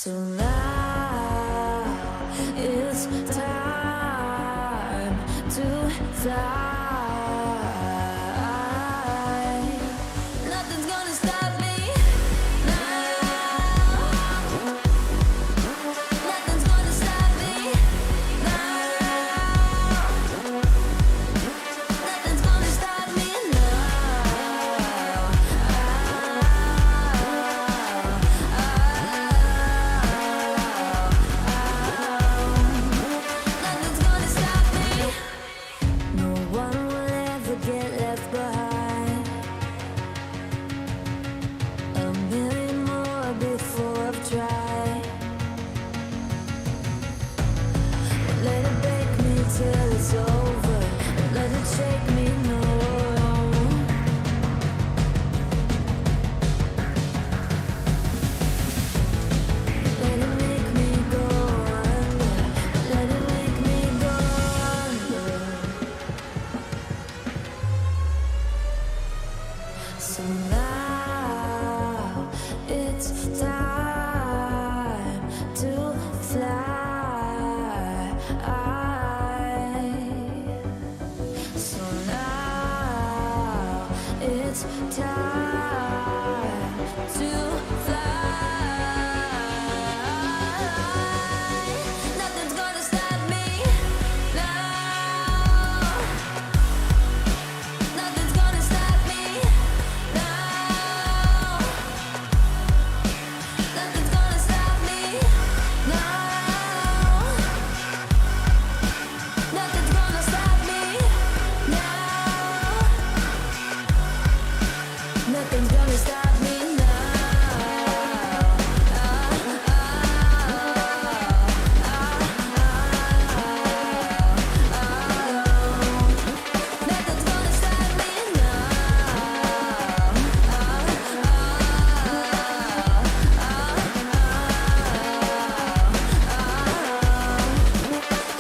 So now it's time to fly. Nothing's gonna stop me now. Nothing's gonna stop me now. Nothing's gonna stop me now. Nothing's gonna stop me. No one will ever get left behind. A million more before I've tried. Let it break me till it's over. Let it shake me, no. Let it make me go under. Let it make me go under. So now it's time to fly. So now it's time to fly. Nothing's gonna stop me now. Nothing's gonna stop me now. Nothing's gonna stop me now. Nothing's gonna stop me now. Nothing's gonna stop me now. Nothing's gonna stop me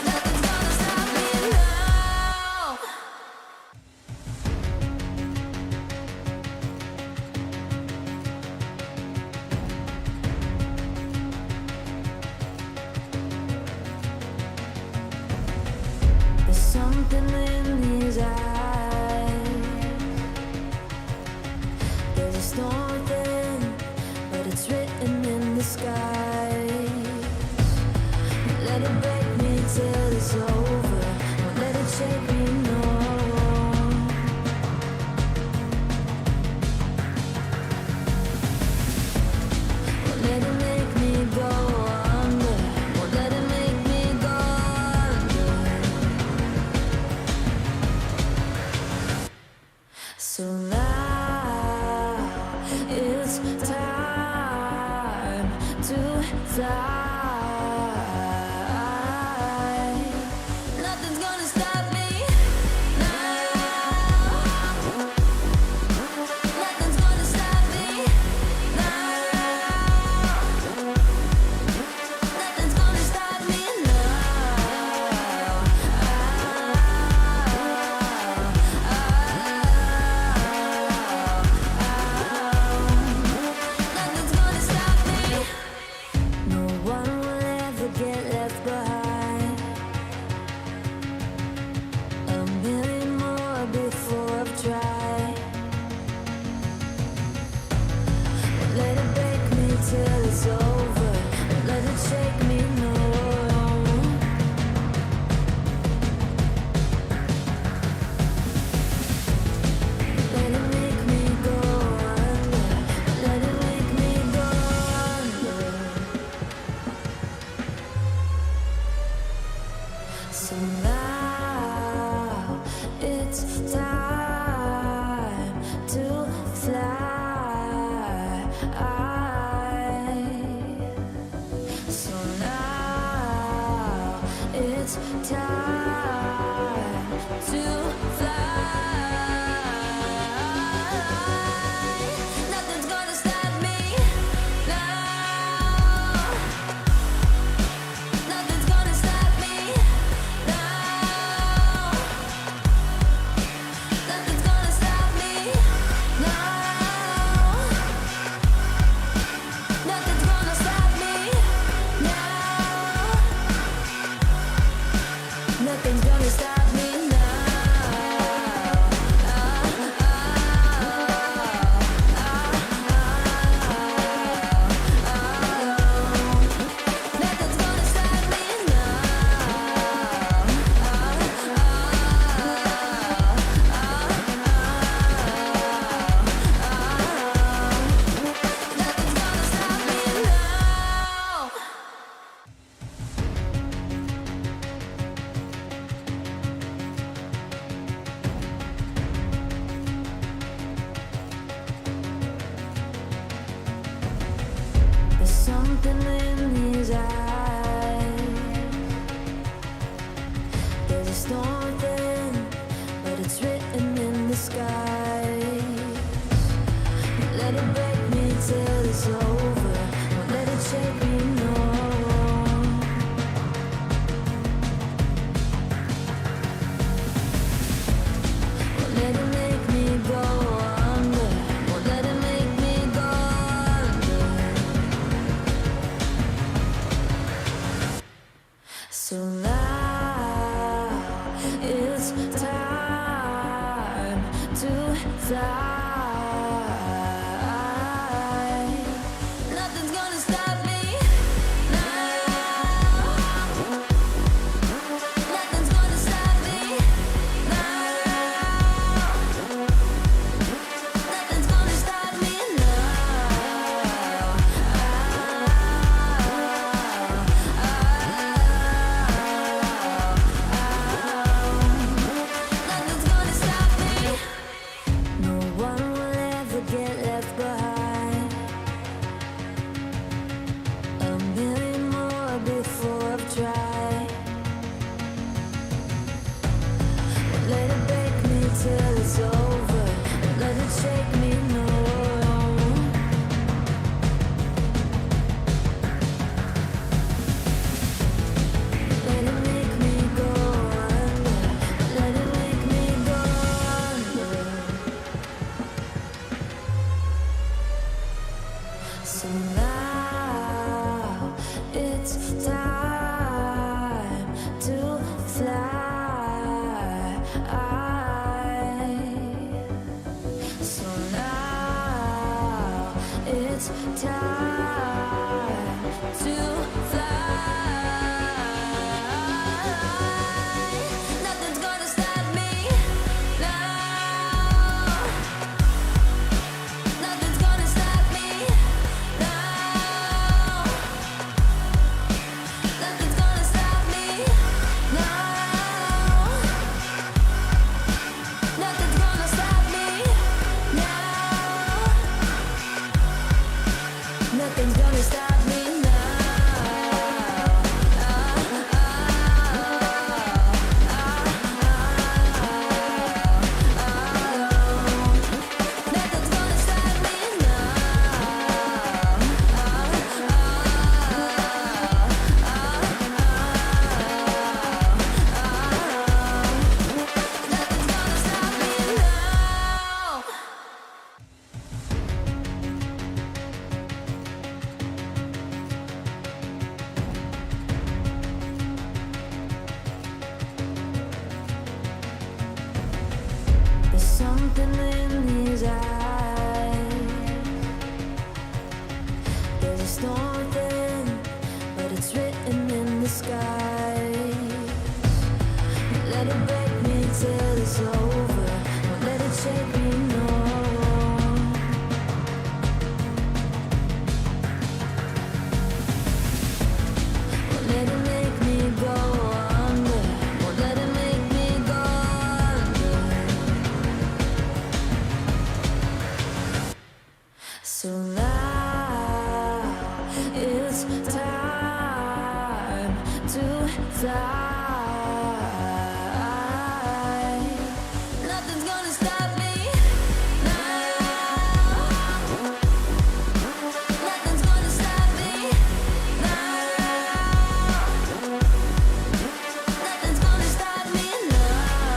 Nothing's gonna stop me now. There's something in these eyes. There's a storm within, but it's written in the skies. Let it break me till it's over. Won't let it shake me, no. Won't let it make me go under. Won't let it make me go under. So now it's time to fly. Nothing's gonna stop me now. Nothing's gonna stop me now. Nothing's gonna stop me now. Nothing's gonna stop me. No one something in these eyes. There's a storm within, but it's written in the sky. Let it break me till it's over. Won't let it shake me, no. Won't let it make me go under. Won't let it make me go under. So now it's time to fly. Nothing's gonna stop me now. Nothing's gonna stop me now. Nothing's gonna stop me now. Nothing's gonna stop me. No one will ever get left behind. A million more before I've tried. Won't let it break me till it's over. Won't let it shake me, no. Let it make me go under. Let it make me go under. So now it's time to fly. So now it's time to fly. Nothing's gonna stop me now. Nothing's gonna stop me now. Nothing's gonna stop me now. Nothing's gonna stop me now. Nothing's gonna stop me now. Nothing's gonna stop me Nothing's gonna stop me now. There's something in these eyes. There's a storm within, but it's written in the sky. Let it break me till it's over. Won't let it shake me, no. Won't let it make me go under. Won't let it make me go under. So now it's time to fly. Nothing's gonna stop me now. Nothing's gonna stop me now. Nothing's gonna stop me now.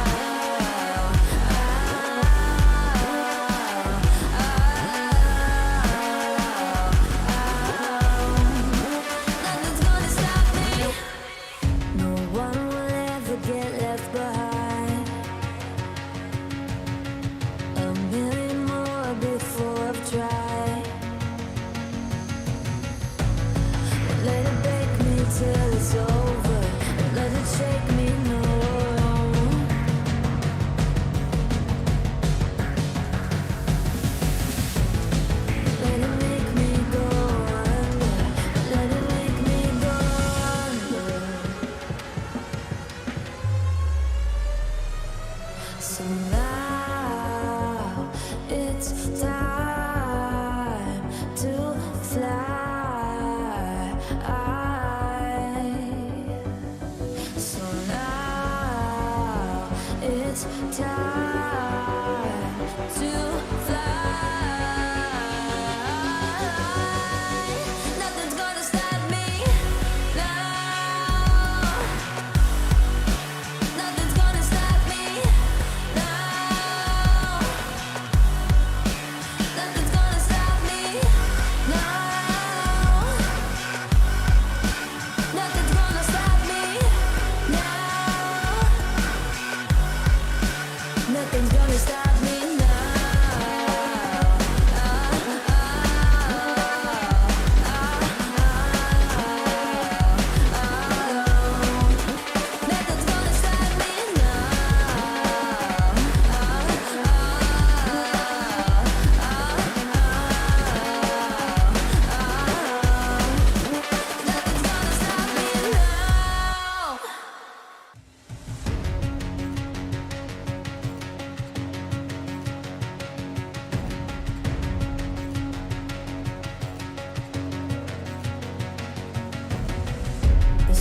Nothing's gonna stop me. No one will ever get left behind. A million more before I've tried. Won't let it break me till it's over. Won't let it shake me, no. Let it make me go under. Let it make me go under. So now it's time to fly.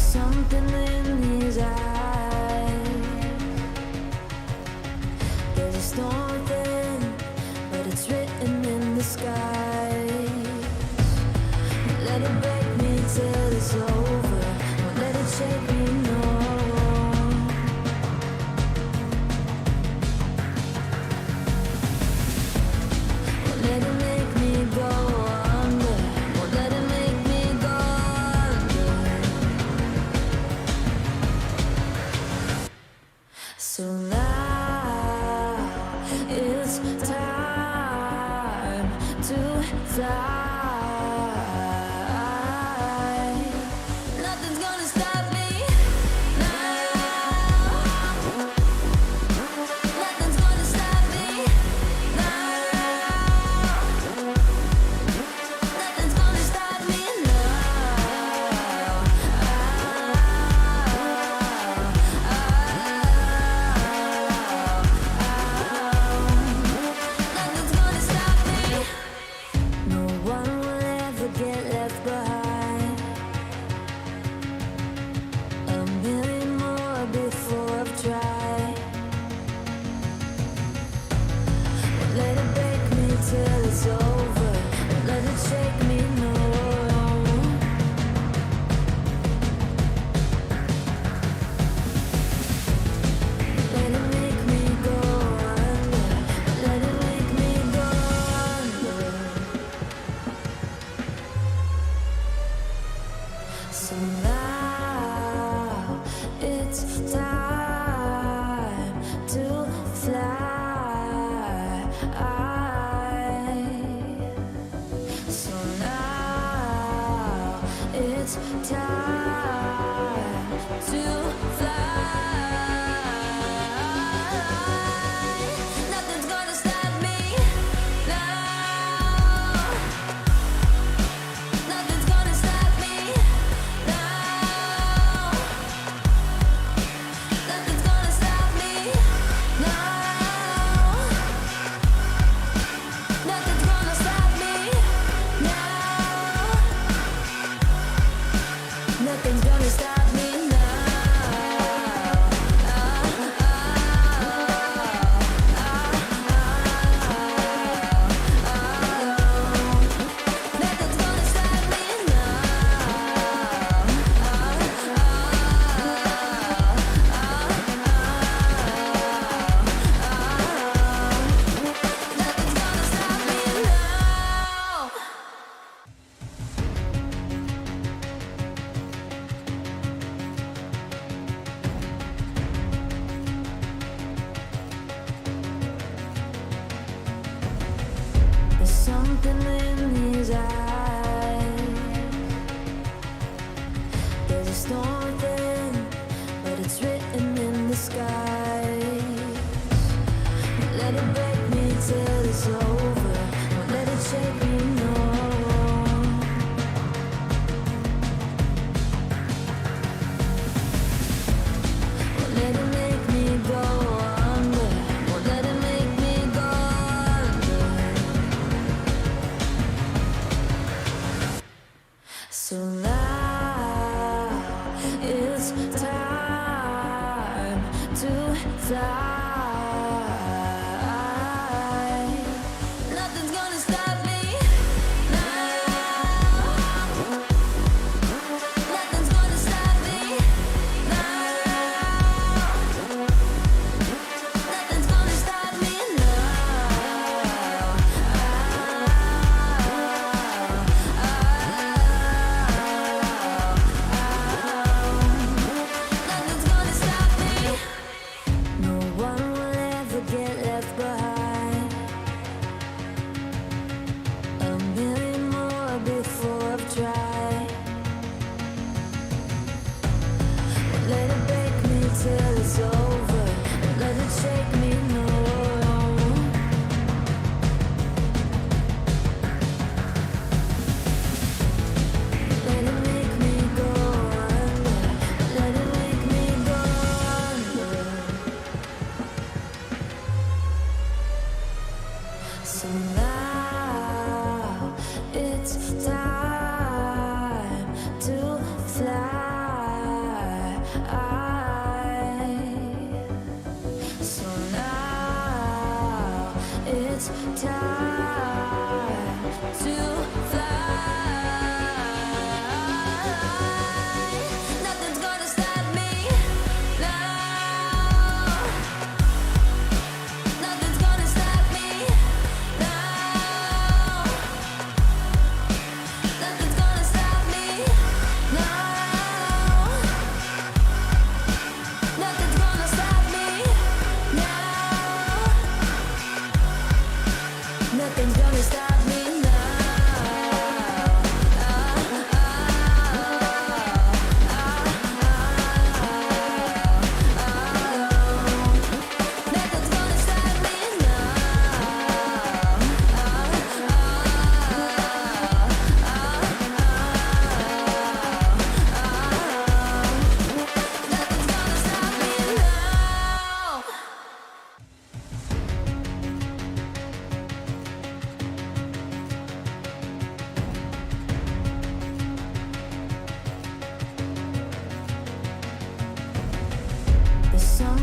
something in his eyes. There's a storm within, but it's written in the sky. Let it break me till it's over. Won't let it shake me, no. Won't let it make me go under. Won't let it make me go under. So now it's time to fly. Nothing's gonna stop me now. Nothing's gonna stop me now. Nothing's gonna stop me now. Nothing's gonna stop me. No one will ever get left behind. A million more before I've tried. Won't let it break me till it's over. Won't let it shake me, no. Let it make me go under. Let it make me go under. So now it's time to fly. So now it's time to fly. Nothing's gonna stop me now. Nothing's gonna stop me now. Nothing's gonna stop me now. Nothing's gonna stop me now. Nothing's gonna stop me now. Nothing's gonna stop me Nothing's gonna stop me now. There's something in his eyes. There's a storm within, but it's written in the sky. Let it break me till it's over. Won't let it shake me, no. Won't let it make me go under. Won't let it make me go under. So now it's time to fly. Nothing's gonna stop me now. Nothing's gonna stop me now. Nothing's gonna stop me now. Nothing's gonna stop me. No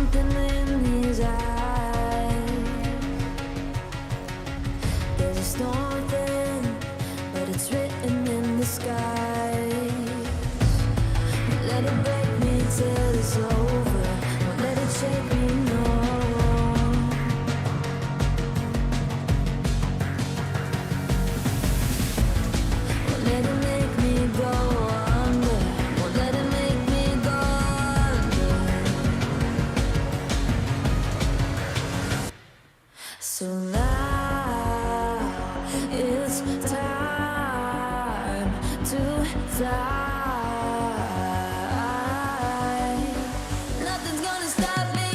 something in his eyes. There's a storm within, but it's written in the sky. Let it break me till it's over. Won't let it shake me, no. Won't let it make me go under. Won't let it make me go under. So now it's time to fly. Nothing's gonna stop me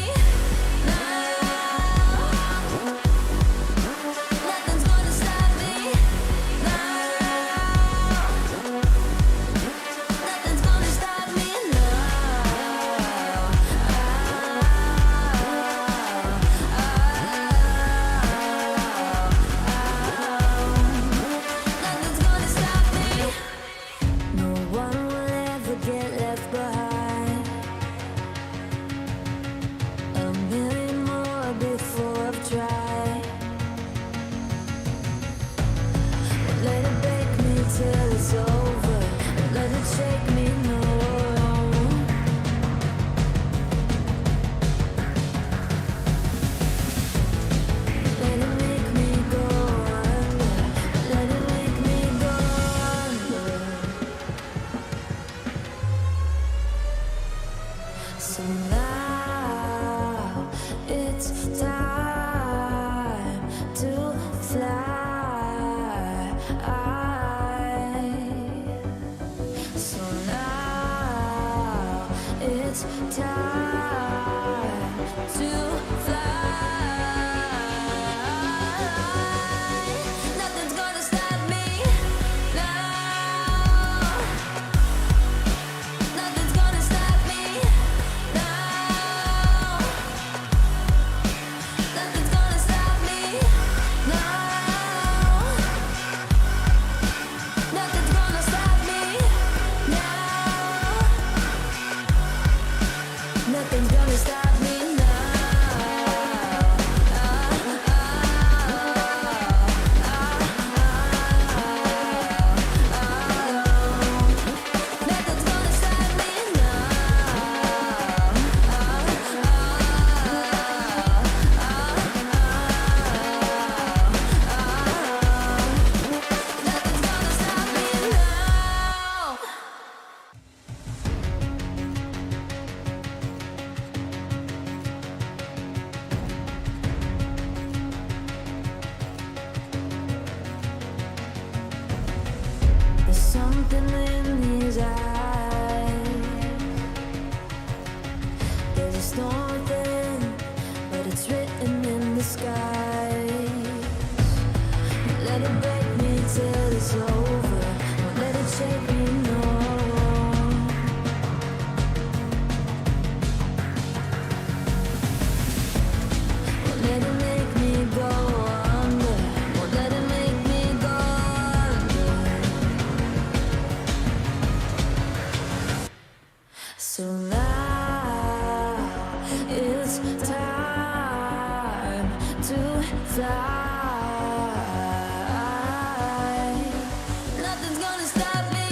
now. Nothing's gonna stop me now. Nothing's gonna stop me now. Nothing's gonna stop me. No one will ever get left behind. A million more before I've tried. Won't let it break me till it's over. Won't let it shake me, no. Let it make me go under. Let it make me go under. So now it's time to fly. So now it's time to fly. Nothing's gonna stop me now. Nothing's gonna stop me now. Nothing's gonna stop me now. Nothing's gonna stop me now. Nothing's gonna stop me now. Nothing's gonna stop me Nothing's gonna stop me now. There's something in his eyes. There's a storm within, but it's written in the sky. Let it break me till it's over. Won't let it shake me, no. Won't let it make me go under. Won't let it make me go under. So now it's time to fly. Nothing's gonna stop me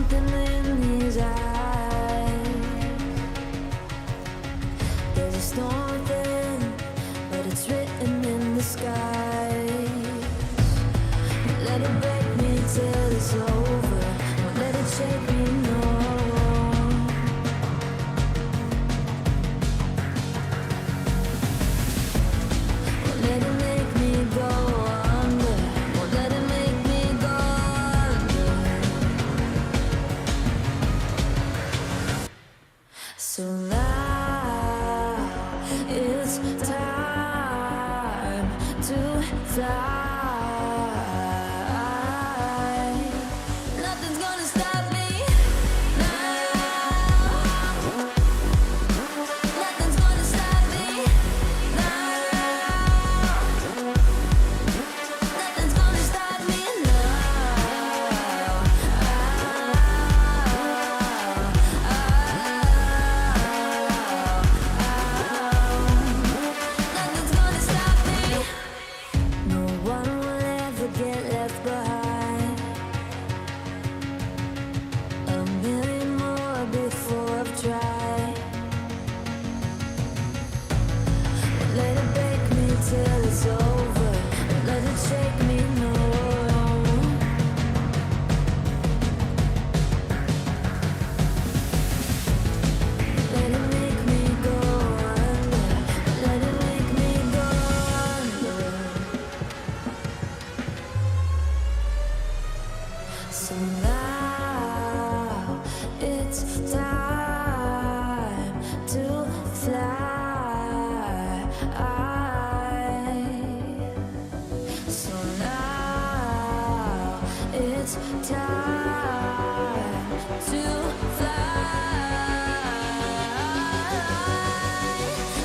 something in his eyes. There's a storm within, but it's written in the sky. Let it break me till it's over. Don't let it shake me, no. Won't let it make me go under. Won't let it make me go under. So now it's time to fly. Nothing's gonna stop me now. Nothing's gonna stop me now. Nothing's gonna stop me now. Nothing's gonna stop me. No one will ever get left behind. A million more before I've tried. Won't let it break me till it's over. Won't let it shake me, no. Let it make me go under. Let it make me go under. So now it's time to fly. So now it's time to fly.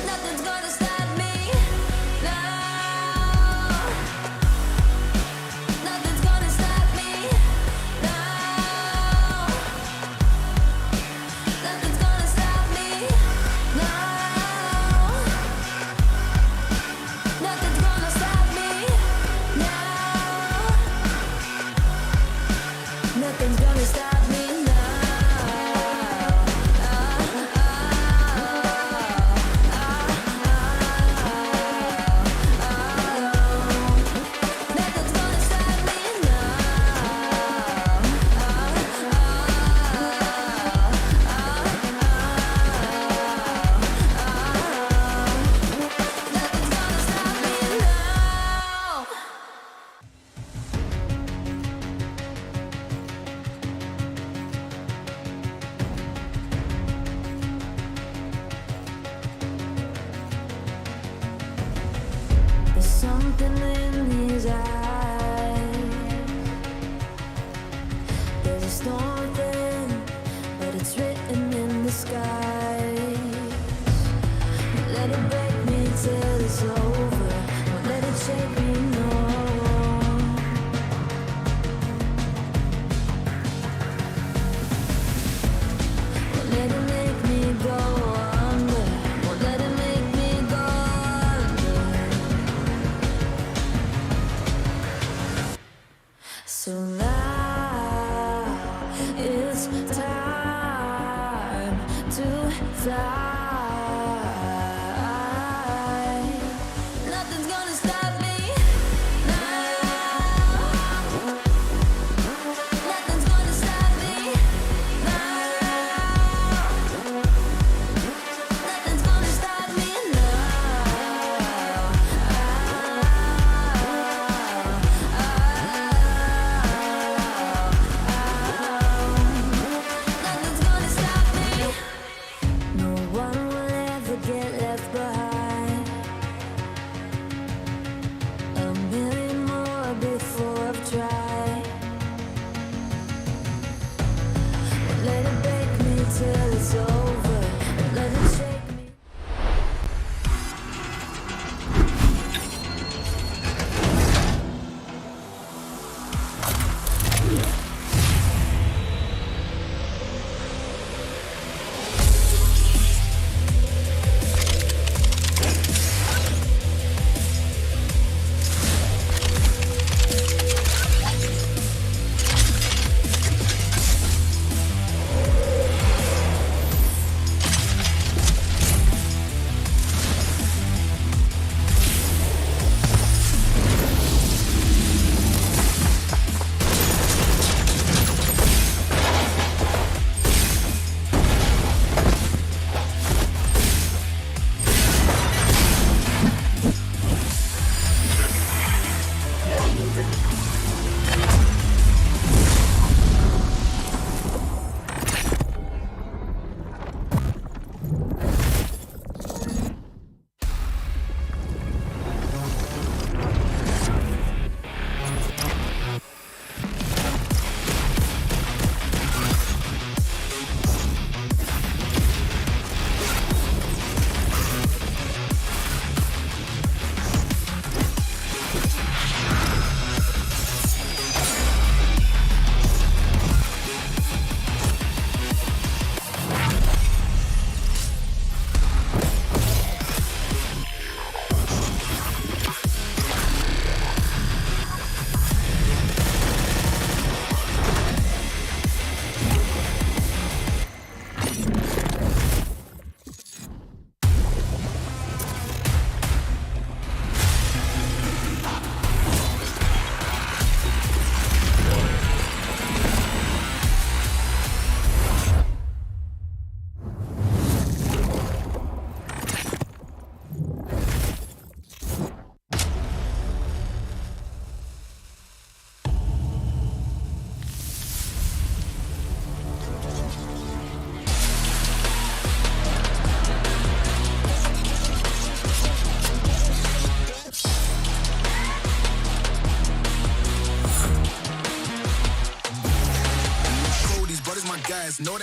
Nothing's gonna stop me now. Nothing's gonna stop me now. Nothing's gonna stop me now. Nothing's gonna stop me now. Nothing's gonna stop me now. Nothing's gonna stop me Nothing's gonna stop me now. There's something in his eyes. There's a storm within, but it's written in the sky. Let it break me till it's over. Won't let it shake me, no. Won't let it make me go under. Won't let it make me go under. So now it's time to fly. Nothing's gonna stop me now. Nothing's gonna stop me now. Nothing's gonna stop me now. Nothing's gonna stop me. No one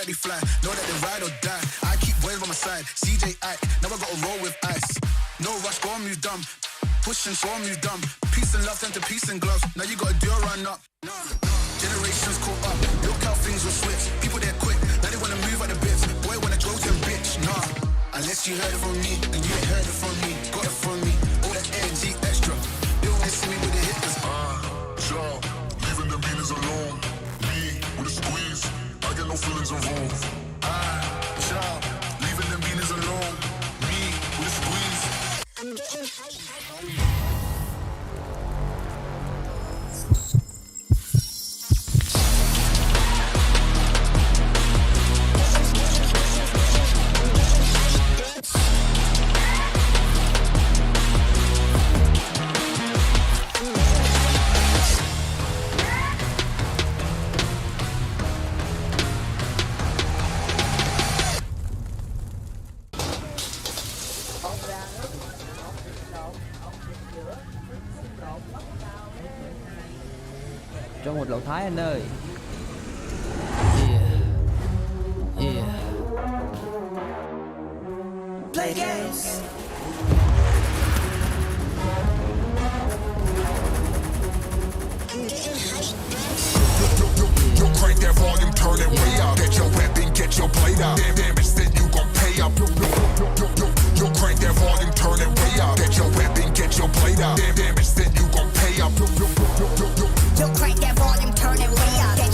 that they fly, know that they ride or die. I keep boys by my side, CJ Ike, now I gotta roll with ice. No rush, go on, move dumb. Push and show move dumb. Peace and love turn to peace and gloves. Now you gotta do a run up. Generations caught up, look how things will switch. People there quick, now they wanna move out the bits. Boy wanna go to bitch, nah. Unless you heard it from me, then you ain't heard it from me. Got it from me, all that energy extra. They always see me with the hitters. Child, leaving them beatings alone. Me, with a squeeze, I get no feelings involved. Child, leaving them beatings alone. Me, with a squeeze. I'm getting high. Trong một lẩu Thái anh ơi. Yeah. Play games. Yo, crank that volume, turn it way up. Get your weapon, get your blade up. Damage, then you gon' pay up. Yo, crank that volume, turn it way up. Get your weapon, get your blade up. Damage, then you gon' pay up. Yo, crank that volume, turn it way up.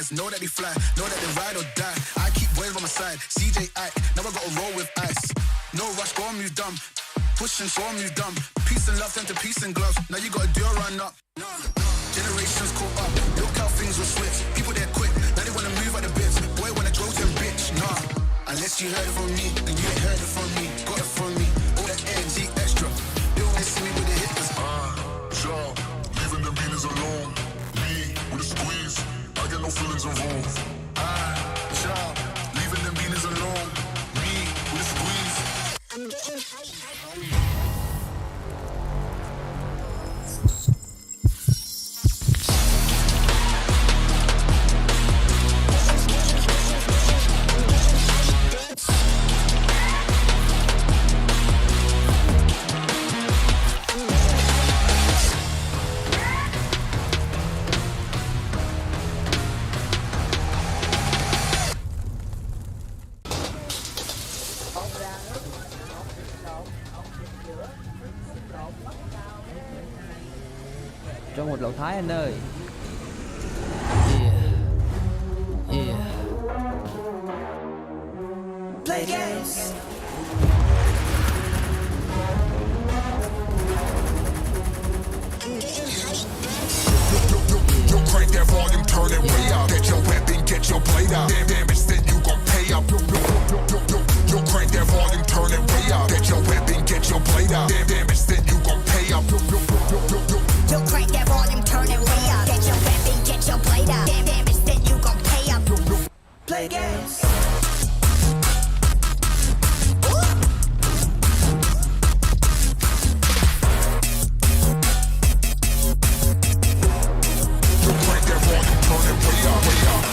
guys, know that they fly, know that they ride or die. I keep boys by my side, CJ Ike, now I gotta roll with ice. No rush, go on, move dumb. Pushing, so I'm move dumb. Peace and love turn to peace and gloves. Now you gotta do a run up. Generations caught up, look how things will switch. People they're quick, now they wanna move out the bits. Boy wanna drones and bitch, nah. Unless you heard it from me, then you ain't heard it from me. Got it from me, all that energy extra. They always see me with the hitters. Job, leaving the meanings alone. Me with a squeeze, I get no feelings involved. Job, leaving the meanings alone. Me with a squeeze. Cho một lẩu Thái anh ơi. Yeah. Yeah. Play games. Yo, crank that volume, turn it way up. Get your weapon, get your blade out. Damage, then you gon' pay up. Yo, crank that volume, turn it way up. Get your weapon, get your blade out. Damage, then you gon' pay up. You crank that volume, turn it way up. Get your weapon, get your blade out. Damage, then you gon' pay up. Play games. Yo, crank that volume, turn it way up, way up.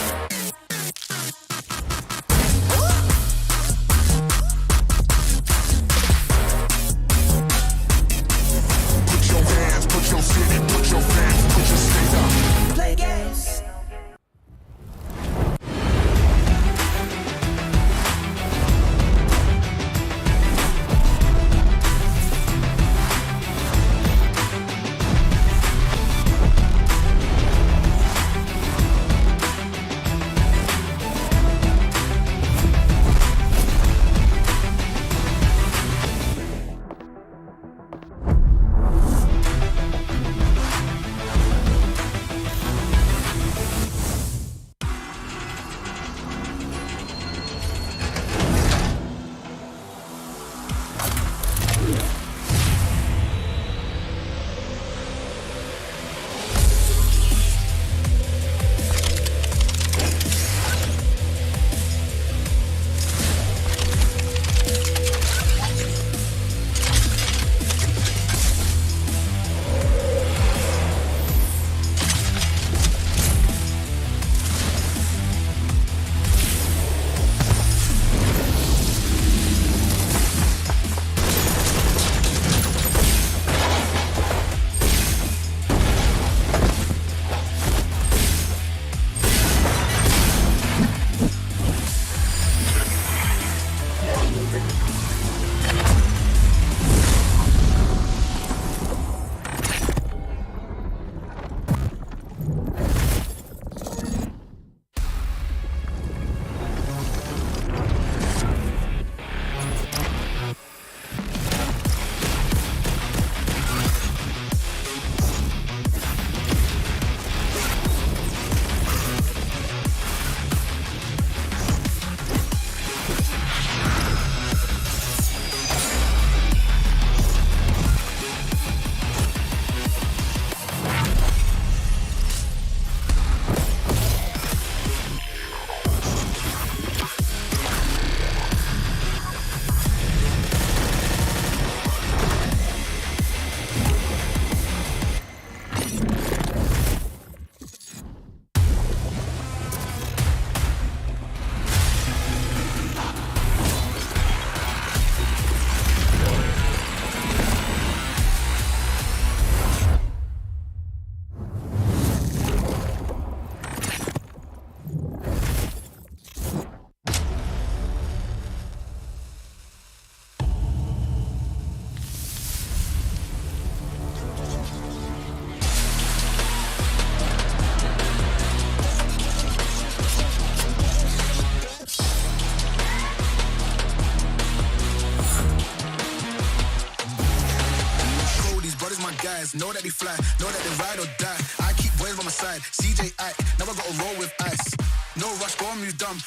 that they fly, know that they ride or die. I keep boys by my side, CJ I, now I gotta roll with ice. No rush, go on, move dumb.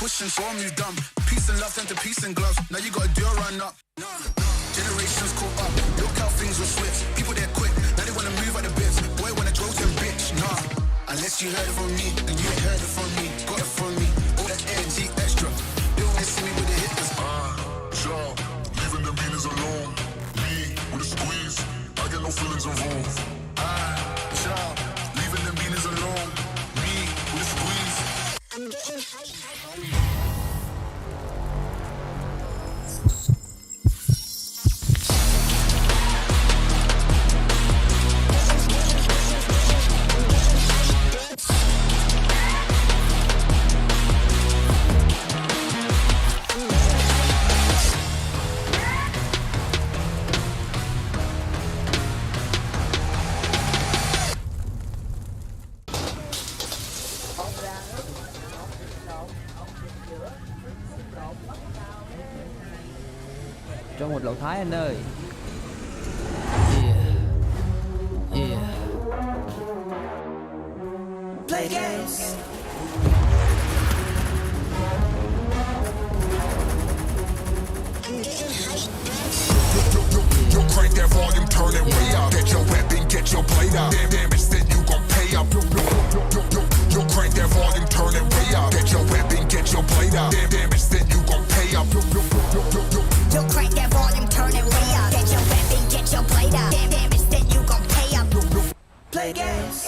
Pushing, so on, move dumb. Peace and love turn to peace and gloves. Now you gotta do a run up. Generations caught up, look how things will switch. People there quick, now they wanna move at the bits. Boy wanna go to bitch, nah. Unless you heard it from me, and you ain't heard it from me. Got it from me, all that energy extra. They always see me with the hitters. Leaving them beanies alone. Me with a squeeze, I get no feelings involved. Leaving them beanies alone. Me with a squeeze. I'm getting high. cho một lậu Thái anh ơi. Play games. Yo, crank that volume, turn it way up. Get your weapon, get your blade up. Damage, then you gon' pay up. Yo, crank that volume, turn it way up. Get your weapon, get your blade up. Damage, then you gon' pay up. Yo, crank that volume, turn it way up. Get your weapon, get your blade up. Damage, then you gon' pay up. Play games.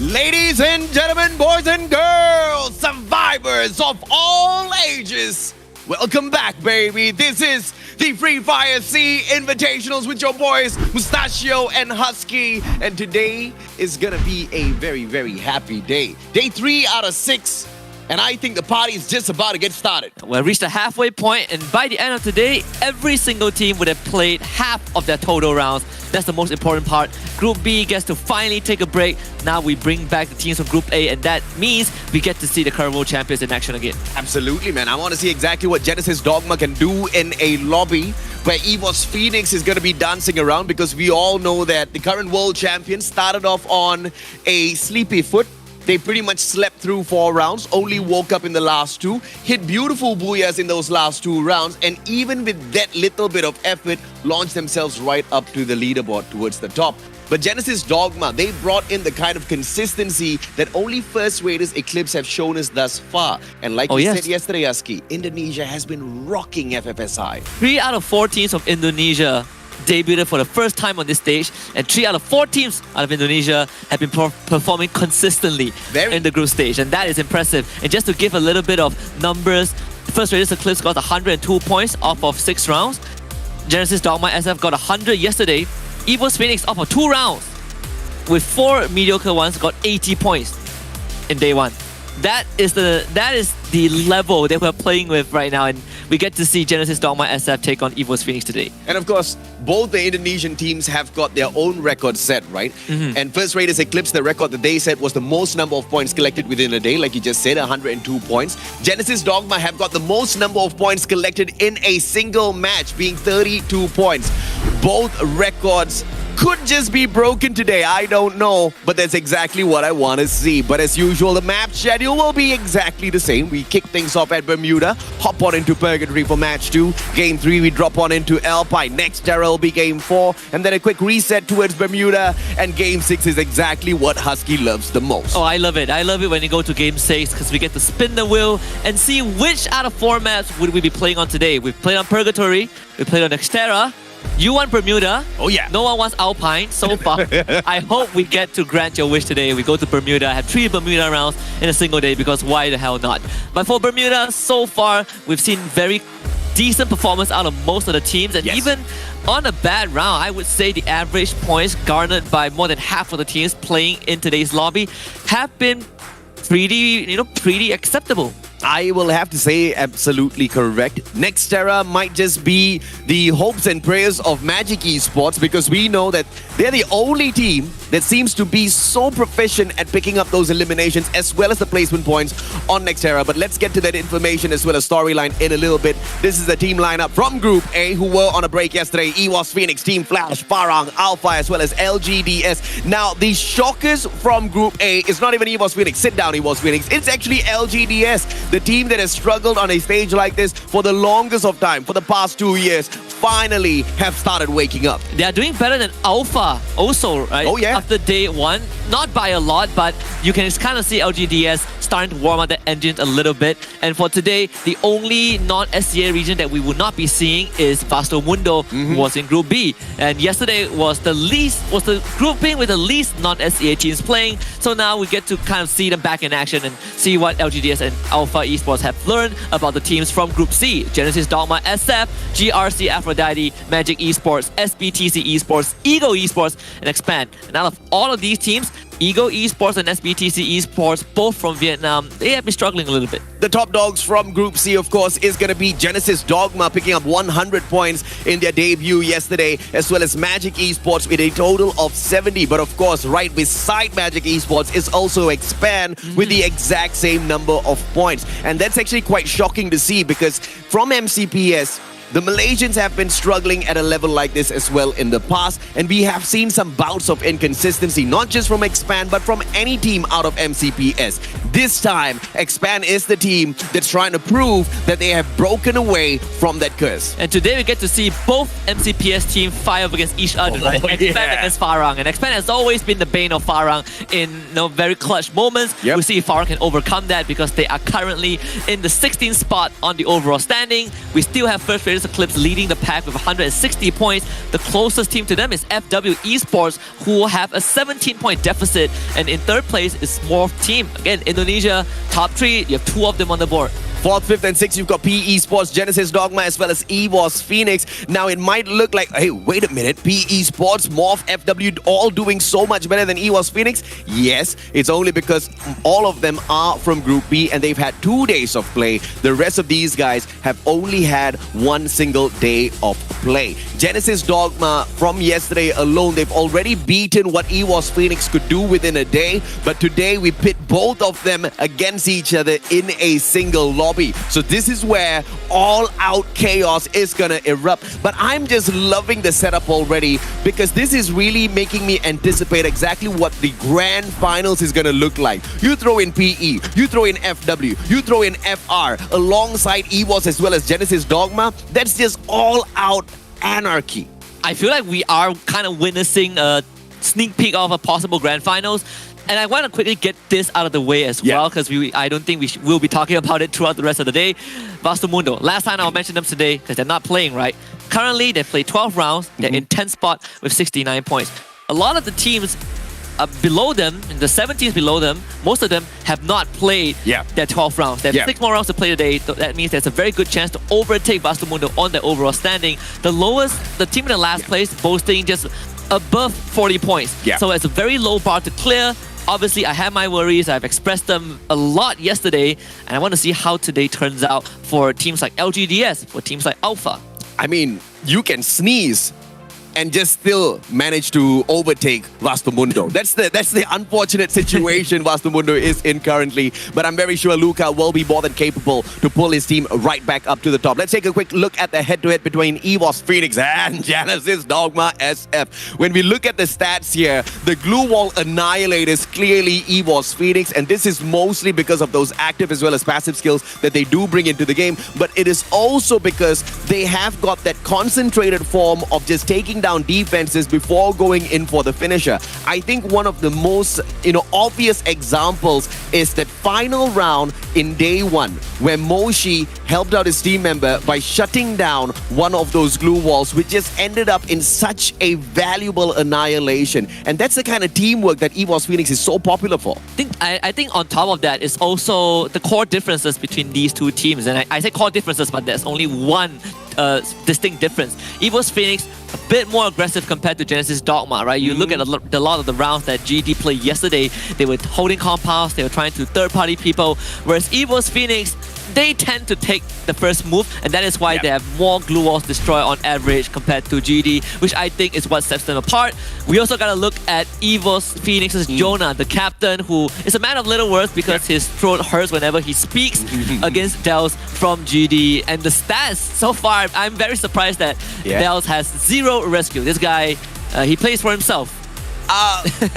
Ladies and gentlemen, boys and girls, survivors of all ages, welcome back, baby. This is the Fire SEA Invitationals with your boys, Mustachio and Husky. And today is gonna be a very, very happy day. Day 3 out of 6. And I think the party is just about to get started. We've reached the halfway point, and by the end of today, every single team would have played half of their total rounds. That's the most important part. Group B gets to finally take a break. Now we bring back the teams from Group A, and that means we get to see the current world champions in action again. Absolutely, man. I want to see exactly what Genesis Dogma can do in a lobby where EVOS Phoenix is going to be dancing around, because we all know that the current world champion started off on a sleepy foot. They pretty much slept through 4 rounds, only woke up in the last 2, hit beautiful booyahs in those last 2 rounds, and even with that little bit of effort, launched themselves right up to the leaderboard towards the top. But Genesis Dogma, they brought in the kind of consistency that only First Raiders Eclipse have shown us thus far. And like you said yesterday, Aski, Indonesia has been rocking FFSI. 3 out of 4 teams of Indonesia debuted for the first time on this stage, and 3 out of 4 teams out of Indonesia have been performing consistently in the group stage, and that is impressive. And just to give a little bit of numbers, First Raiders Eclipse got 102 points off of 6 rounds. Genesis Dogma SF got 100 yesterday. EVOS Phoenix off of 2 rounds with 4 mediocre ones got 80 points in day 1. That is the level that we're playing with right now, and we get to see Genesis Dogma SF take on EVOS Phoenix today. And of course, both the Indonesian teams have got their own records set, right? And First Raiders Eclipse, the record that they set was the most number of points collected within a day, like you just said, 102 points. Genesis Dogma have got the most number of points collected in a single match, being 32 points. Both records could just be broken today. I don't know, but that's exactly what I want to see. But as usual, the map schedule will be exactly the same. We kick things off at Bermuda, hop on into Purgatory for match 2. Game 3, we drop on into Alpine. Next terra will be game 4, and then a quick reset towards Bermuda. And game 6 is exactly what Husky loves the most. Oh, I love it. I love it when you go to game 6 because we get to spin the wheel and see which out of 4 maps would we be playing on today. We've played on Purgatory, we played on Xterra. You want Bermuda. Oh yeah. No one wants Alpine so far. I hope we get to grant your wish today. We go to Bermuda, have 3 Bermuda rounds in a single day because why the hell not? But for Bermuda, so far, we've seen very decent performance out of most of the teams, and even on a bad round, I would say the average points garnered by more than half of the teams playing in today's lobby have been pretty acceptable. I will have to say absolutely correct. Nextera might just be the hopes and prayers of Magic Esports because we know that they're the only team that seems to be so proficient at picking up those eliminations as well as the placement points on Nextera. But let's get to that information as well as storyline in a little bit. This is the team lineup from Group A who were on a break yesterday. EWAS Phoenix, Team Flash, Farang, Alpha as well as LGDS. Now the shockers from Group A is not even EWAS Phoenix. Sit down, EWAS Phoenix. It's actually LGDS. The team that has struggled on a stage like this for the longest of time, for the past 2 years, finally have started waking up. They are doing better than Alpha also, right? Oh yeah. After day 1, not by a lot, but you can kind of see LGDS starting to warm up the engines a little bit. And for today, the only non-SCA region that we will not be seeing is Vasto Mundo, who was in Group B. And yesterday was the grouping with the least non-SCA teams playing. So now we get to kind of see them back in action and see what LGDS and Alpha Esports have learned about the teams from Group C. Genesis Dogma, SF, GRC Aphrodite, Magic Esports, SBTC Esports, Ego Esports, and Expand. And out of all of these teams, Ego Esports and SBTC Esports, both from Vietnam, they have been struggling a little bit. The top dogs from Group C, of course, is going to be Genesis Dogma, picking up 100 points in their debut yesterday, as well as Magic Esports with a total of 70. But of course, right beside Magic Esports is also Expand with the exact same number of points. And that's actually quite shocking to see because from MCPS, the Malaysians have been struggling at a level like this as well in the past, and we have seen some bouts of inconsistency, not just from Expand, but from any team out of MCPS. This time, Expand is the team that's trying to prove that they have broken away from that curse. And today we get to see both MCPS teams fire up against each other, right? Expand against Farang. And Expand has always been the bane of Farang in very clutch moments. We'll see if Farang can overcome that because they are currently in the 16th spot on the overall standing. We still have First Raiders Eclipse leading the pack with 160 points. The closest team to them is FW Esports, who have a 17-point deficit. And in third place is Morph Team. Again, Indonesia, top 3, you have 2 of them on the board. 4th, 5th, and 6th, you've got PE Sports, Genesis Dogma, as well as EWAS Phoenix. Now, it might look like, hey, wait a minute, PE Sports, Morph, FW, all doing so much better than EWAS Phoenix? Yes, it's only because all of them are from Group B and they've had 2 days of play. The rest of these guys have only had 1 single day of play. Genesis Dogma, from yesterday alone, they've already beaten what EWAS Phoenix could do within a day. But today, we pit both of them against each other in a single lobby. So this is where all-out chaos is gonna erupt. But I'm just loving the setup already because this is really making me anticipate exactly what the grand finals is gonna look like. You throw in PE, you throw in FW, you throw in FR alongside EWAS as well as Genesis Dogma. That's just all-out anarchy. I feel like we are kind of witnessing a sneak peek of a possible grand finals. And I want to quickly get this out of the way as well, because I don't think we'll be talking about it throughout the rest of the day. Vasto Mundo. Last time I'll mention them today because they're not playing, right? Currently, they've played 12 rounds. They're in 10th spot with 69 points. A lot of the teams below them, the 7 teams below them, most of them have not played their 12 rounds. They have 6 more rounds to play today. That means there's a very good chance to overtake Vasto Mundo on their overall standing. The team in the last place boasting just above 40 points. So it's a very low bar to clear. Obviously, I have my worries. I've expressed them a lot yesterday, and I want to see how today turns out for teams like LGDS, for teams like Alpha. I mean, you can sneeze and just still manage to overtake Vastomundo. That's the unfortunate situation Vastomundo is in currently. But I'm very sure Luca will be more than capable to pull his team right back up to the top. Let's take a quick look at the head-to-head between EVOS Phoenix and Genesis Dogma SF. When we look at the stats here, the glue wall annihilate is clearly EVOS Phoenix, and this is mostly because of those active as well as passive skills that they do bring into the game. But it is also because they have got that concentrated form of just taking down defenses before going in for the finisher. I think one of the most obvious examples is that final round in day one where Moshi helped out his team member by shutting down one of those glue walls, which just ended up in such a valuable annihilation. And that's the kind of teamwork that EVOS Phoenix is so popular for. I think on top of that is also the core differences between these two teams. And I say core differences, but there's only one distinct difference. EVOS Phoenix, a bit more aggressive compared to Genesis Dogma, right? You look at a lot of the rounds that GD played yesterday, they were holding compounds, they were trying to third-party people, whereas EVOS Phoenix, they tend to take the first move, and that is why they have more glue walls destroyed on average compared to GD, which I think is what sets them apart. We also gotta look at EVOS Phoenix's Jonah, the captain, who is a man of little words because his throat hurts whenever he speaks against Dels from GD. And the stats so far, I'm very surprised that Dels has 0 rescue. This guy, he plays for himself.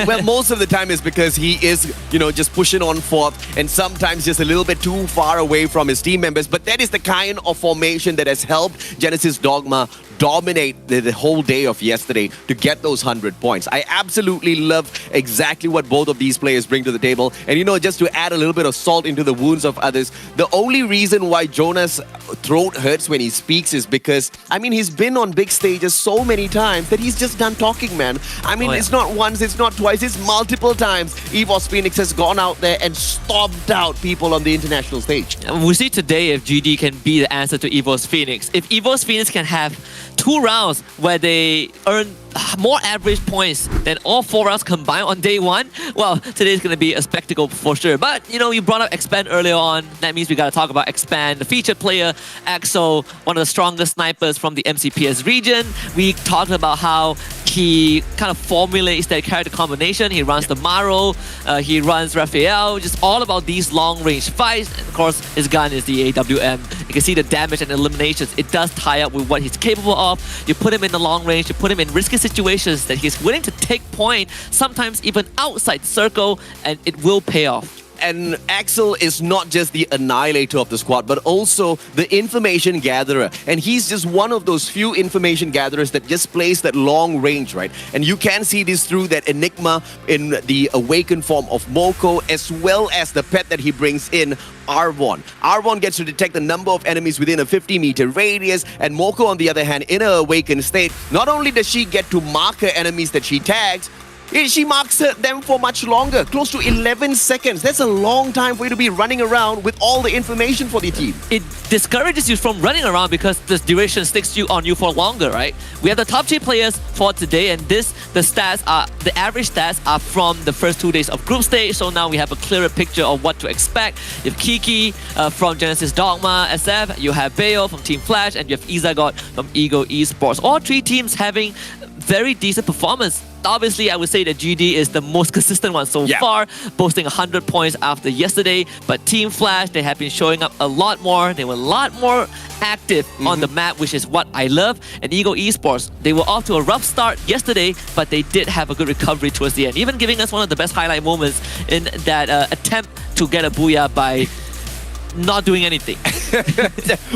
Well, most of the time is because he is, just pushing on forth and sometimes just a little bit too far away from his team members. But that is the kind of formation that has helped Genesis Dogma dominate the whole day of yesterday to get those 100 points. I absolutely love exactly what both of these players bring to the table. And just to add a little bit of salt into the wounds of others, the only reason why Jonah's throat hurts when he speaks is because, he's been on big stages so many times that he's just done talking, man. It's not once, it's not twice, it's multiple times. EVOS Phoenix has gone out there and stomped out people on the international stage. We'll see today if GD can be the answer to EVOS Phoenix. If EVOS Phoenix can have 2 rounds where they earn more average points than all 4 rounds combined on day one, well, today's going to be a spectacle for sure. But, you brought up Expand earlier on. That means we got to talk about Expand, the featured player, Axel, one of the strongest snipers from the MCPS region. We talked about how he kind of formulates that character combination. He runs the Maro, he runs Raphael, just all about these long-range fights. And of course, his gun is the AWM. You can see the damage and eliminations. It does tie up with what he's capable of. You put him in the long range, you put him in risky situations that he's willing to take point, sometimes even outside the circle, and it will pay off. And Axel is not just the annihilator of the squad, but also the information gatherer. And he's just one of those few information gatherers that just plays that long range, right? And you can see this through that Enigma in the awakened form of Moko, as well as the pet that he brings in, Arvon. Arvon gets to detect the number of enemies within a 50-meter radius, and Moko, on the other hand, in her awakened state, not only does she get to mark her enemies that she tags, she marks them for much longer, close to 11 seconds. That's a long time for you to be running around with all the information for the team. It discourages you from running around because the duration sticks on you for longer, right? We have the top 3 players for today, and the average stats are from the first 2 days of group stage. So now we have a clearer picture of what to expect. You have Kiki from Genesis Dogma SF, you have Bayo from Team Flash, and you have Izagot from Ego Esports. All 3 teams having very decent performance. Obviously, I would say that GD is the most consistent one so far, boasting 100 points after yesterday. But Team Flash, they have been showing up a lot more. They were a lot more active on the map, which is what I love. And Ego Esports, they were off to a rough start yesterday, but they did have a good recovery towards the end, even giving us one of the best highlight moments in that attempt to get a booyah by not doing anything.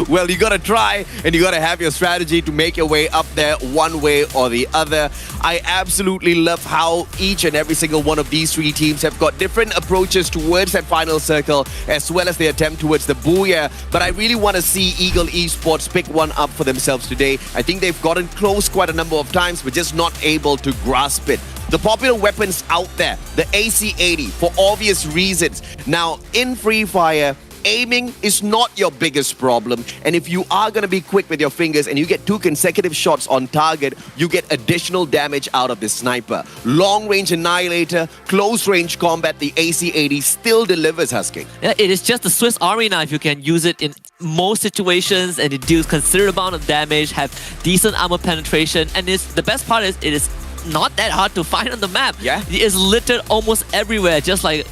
Well, you gotta try and you gotta have your strategy to make your way up there one way or the other. I absolutely love how each and every single one of these 3 teams have got different approaches towards that final circle, as well as the attempt towards the booyah. But I really want to see Eagle Esports pick one up for themselves today. I think they've gotten close quite a number of times, but just not able to grasp it. The popular weapons out there, the AC-80, for obvious reasons. Now, in FreeFire, aiming is not your biggest problem, and if you are going to be quick with your fingers and you get 2 consecutive shots on target, you get additional damage out of this sniper. Long range annihilator, close range combat, the AC-80 still delivers, Husking. Yeah, it is just the Swiss Army knife. You can use it in most situations and it deals considerable amount of damage, have decent armor penetration, and the best part is it is not that hard to find on the map. Yeah. It is littered almost everywhere, just like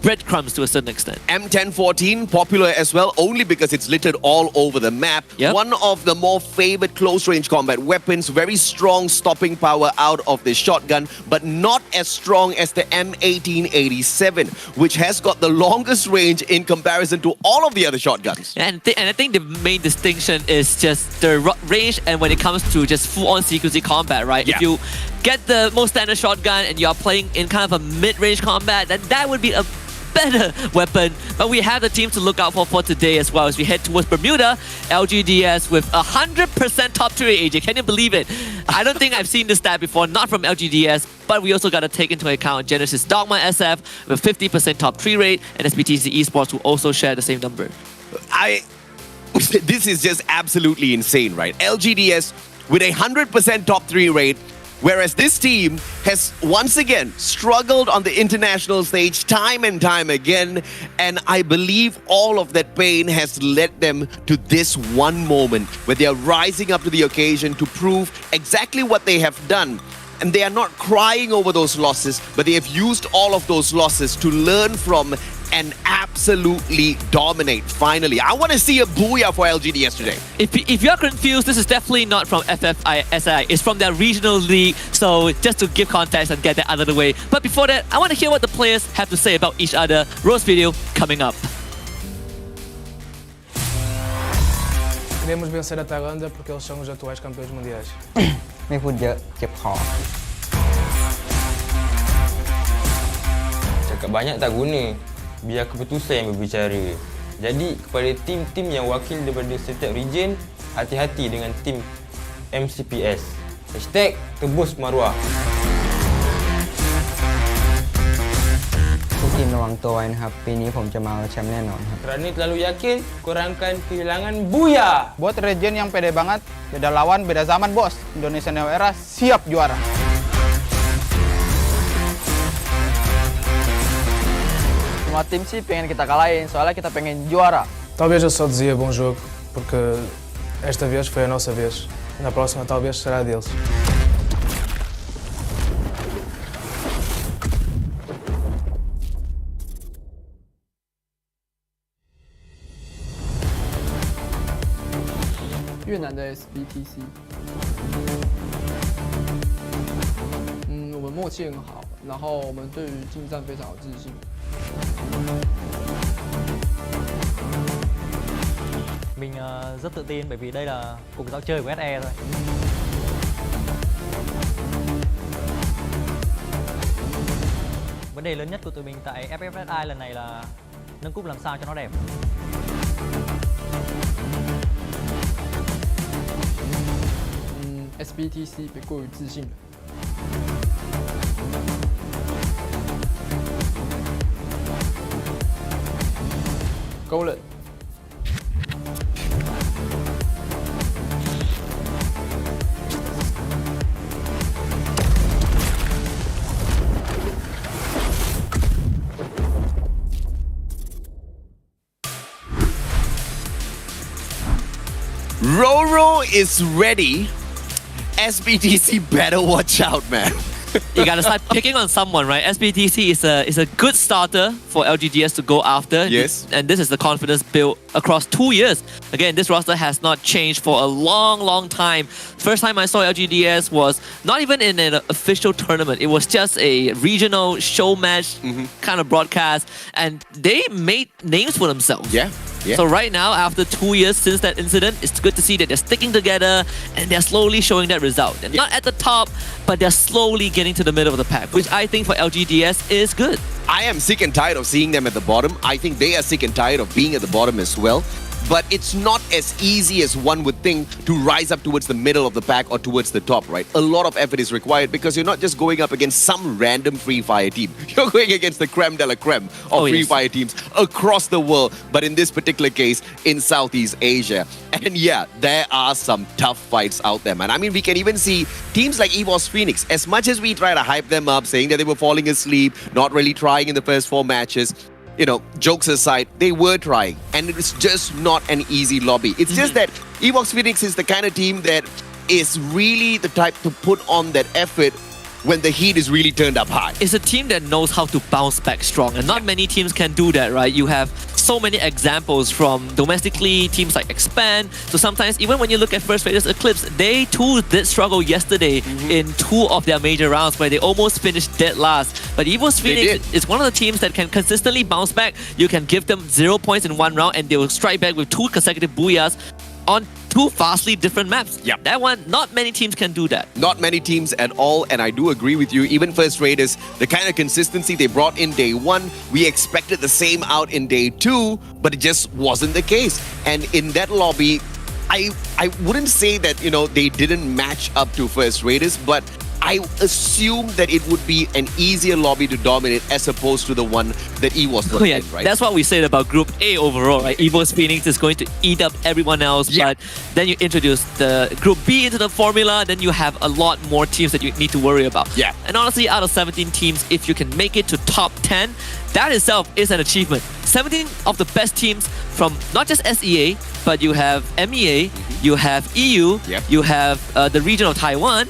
breadcrumbs to a certain extent. M1014 popular as well, only because it's littered all over the map. Yep. One of the more favored close-range combat weapons, very strong stopping power out of the shotgun, but not as strong as the M1887, which has got the longest range in comparison to all of the other shotguns. And I think the main distinction is just the range, and when it comes to just full-on secrecy combat, right? Yeah. If you get the most standard shotgun and you're playing in kind of a mid-range combat, then that would be a better weapon. But we have the team to look out for today as well as we head towards Bermuda. LGDS with 100% top 3 AJ. Can you believe it? I don't think I've seen this stat before, not from LGDS, but we also got to take into account Genesis Dogma SF with 50% top 3 rate, and SBTC Esports who also share the same number. This is just absolutely insane, right? LGDS with a 100% top 3 rate, whereas this team has once again struggled on the international stage time and time again, and I believe all of that pain has led them to this one moment where they are rising up to the occasion to prove exactly what they have done. And they are not crying over those losses, but they have used all of those losses to learn from and absolutely dominate finally. I want to see a booyah for LGDS today. If you're confused, this is definitely not from FFSI. It's from their regional league. So just to give context and get that out of the way. But before that, I want to hear what the players have to say about each other. Roast video coming up. Queremos vencer a Tailândia porque eles são os atuais campeões mundiais. ไม่พูดเยอะเจ็บคอ Cakap banyak tak guna. Biar keputusan yang berbicara. Jadi kepada tim-tim yang wakil daripada setiap region, hati-hati dengan tim MCPS. #tebus maruah. ทุกทีมระวังตัวไว้นะครับปีนี้ผมจะมาเอาแชมป์แน่นอนครับ Kerana terlalu yakin, korang akan kehilangan buya. Buat region yang pede banget, beda lawan, beda zaman bos. Indonesia Neo Era siap juara. Semua tim sih pengen kita kalahin, soalnya kita pengen juara. Talvez eu só dizia bom jogo, porque esta vez foi a nossa vez. Na próxima talvez será a deles. SBTC， 我们默契很好，然后我们对于近战非常有自信。Mình rất tự tin bởi vì đây là cuộc giao chơi của SE thôi. Vấn đề lớn nhất của tụi mình tại FFSI lần này là nâng cúp làm sao cho nó đẹp. SBTC 别过于自信了。勾人。Roro is ready. SBTC better watch out, man. You gotta start picking on someone, right? SBTC is a good starter for LGDS to go after. Yes. And this is the confidence built across 2 years. Again, this roster has not changed for a long time. First time I saw LGDS was not even in an official tournament. It was just a regional show match kind of broadcast. And they made names for themselves. Yeah. Yeah. So right now, after 2 years since that incident, it's good to see that they're sticking together and they're slowly showing that result. They're not at the top, but they're slowly getting to the middle of the pack, which I think for LGDS is good. I am sick and tired of seeing them at the bottom. I think they are sick and tired of being at the bottom as well. But it's not as easy as one would think to rise up towards the middle of the pack or towards the top, right? A lot of effort is required because you're not just going up against some random FreeFire team. You're going against the creme de la creme of FreeFire teams across the world, but in this particular case, in Southeast Asia. And yeah, there are some tough fights out there, man. I mean, we can even see teams like EVOS Phoenix, as much as we try to hype them up, saying that they were falling asleep, not really trying in the first 4 matches, jokes aside, they were trying. And it was just not an easy lobby. It's just that Evox Phoenix is the kind of team that is really the type to put on that effort when the heat is really turned up high. It's a team that knows how to bounce back strong, and not many teams can do that, right? You have so many examples from domestically, teams like Expand, so sometimes even when you look at First Raiders Eclipse, they too did struggle yesterday in 2 of their major rounds where they almost finished dead last. But Evo's Phoenix is one of the teams that can consistently bounce back. You can give them 0 points in one round and they will strike back with 2 consecutive booyahs on 2 vastly different maps. Yeah. That one, not many teams can do that. Not many teams at all, and I do agree with you. Even First Raiders, the kind of consistency they brought in day 1, we expected the same out in day 2, but it just wasn't the case. And in that lobby, I wouldn't say that, they didn't match up to First Raiders, but I assume that it would be an easier lobby to dominate as opposed to the one that EVOS was in, right? That's what we said about Group A overall, right? EVOS Phoenix is going to eat up everyone else, but then you introduce the Group B into the formula, then you have a lot more teams that you need to worry about. Yeah. And honestly, out of 17 teams, if you can make it to top 10, that itself is an achievement. 17 of the best teams from not just SEA, but you have MEA, you have EU, you have the region of Taiwan.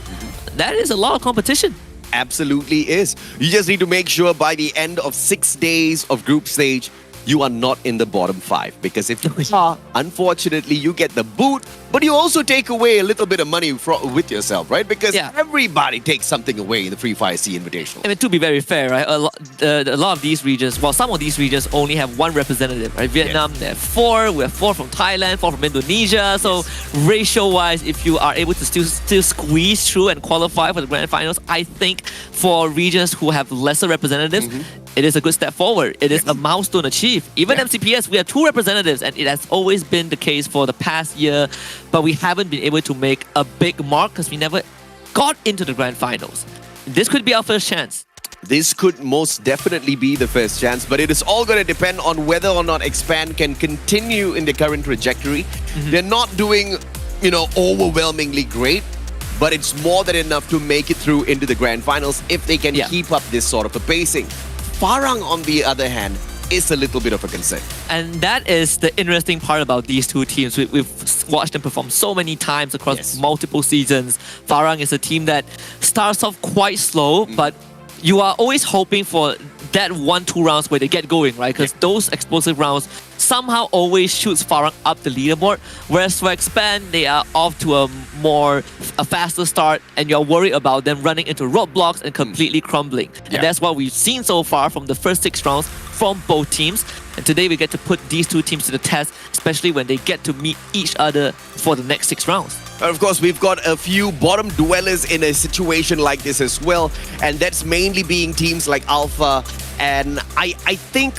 That is a lot of competition. Absolutely is. You just need to make sure by the end of 6 days of group stage, you are not in the bottom 5. Because if you are, unfortunately, you get the boot, but you also take away a little bit of money with yourself, right? Because everybody takes something away in the Fire SEA Invitational. I mean, to be very fair, right? A lot of these regions, some of these regions only have 1 representative, right? Vietnam, they have 4. We have 4 from Thailand, 4 from Indonesia. So ratio-wise, if you are able to still squeeze through and qualify for the grand finals, I think for regions who have lesser representatives, it is a good step forward. It is a milestone achieved. Even MCPS, we have 2 representatives, and it has always been the case for the past year, but we haven't been able to make a big mark because we never got into the grand finals. This could be our first chance. This could most definitely be the first chance, but it is all going to depend on whether or not Expand can continue in the current trajectory. They're not doing, overwhelmingly great, but it's more than enough to make it through into the grand finals if they can keep up this sort of a pacing. Farang, on the other hand, is a little bit of a concern. And that is the interesting part about these 2 teams. We've watched them perform so many times across multiple seasons. Farang is a team that starts off quite slow, but you are always hoping for that 1-2 rounds where they get going, right? Because those explosive rounds somehow always shoots Farang up the leaderboard. Whereas for Expand, they are off to a faster start, and you're worried about them running into roadblocks and completely crumbling. And that's what we've seen so far from the first 6 rounds from both teams. And today we get to put these 2 teams to the test, especially when they get to meet each other for the next 6 rounds. And of course, we've got a few bottom dwellers in a situation like this as well, and that's mainly being teams like Alpha. And I think,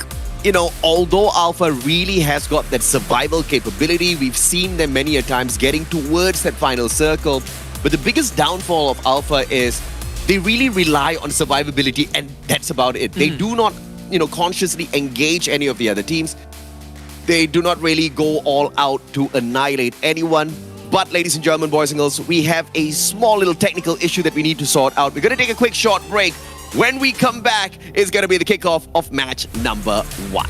although Alpha really has got that survival capability, we've seen them many a times getting towards that final circle. But the biggest downfall of Alpha is they really rely on survivability, and that's about it. They do not, consciously engage any of the other teams. They do not really go all out to annihilate anyone. But ladies and gentlemen, boys and girls, we have a small little technical issue that we need to sort out. We're going to take a quick short break. When we come back, it's going to be the kickoff of match number 1.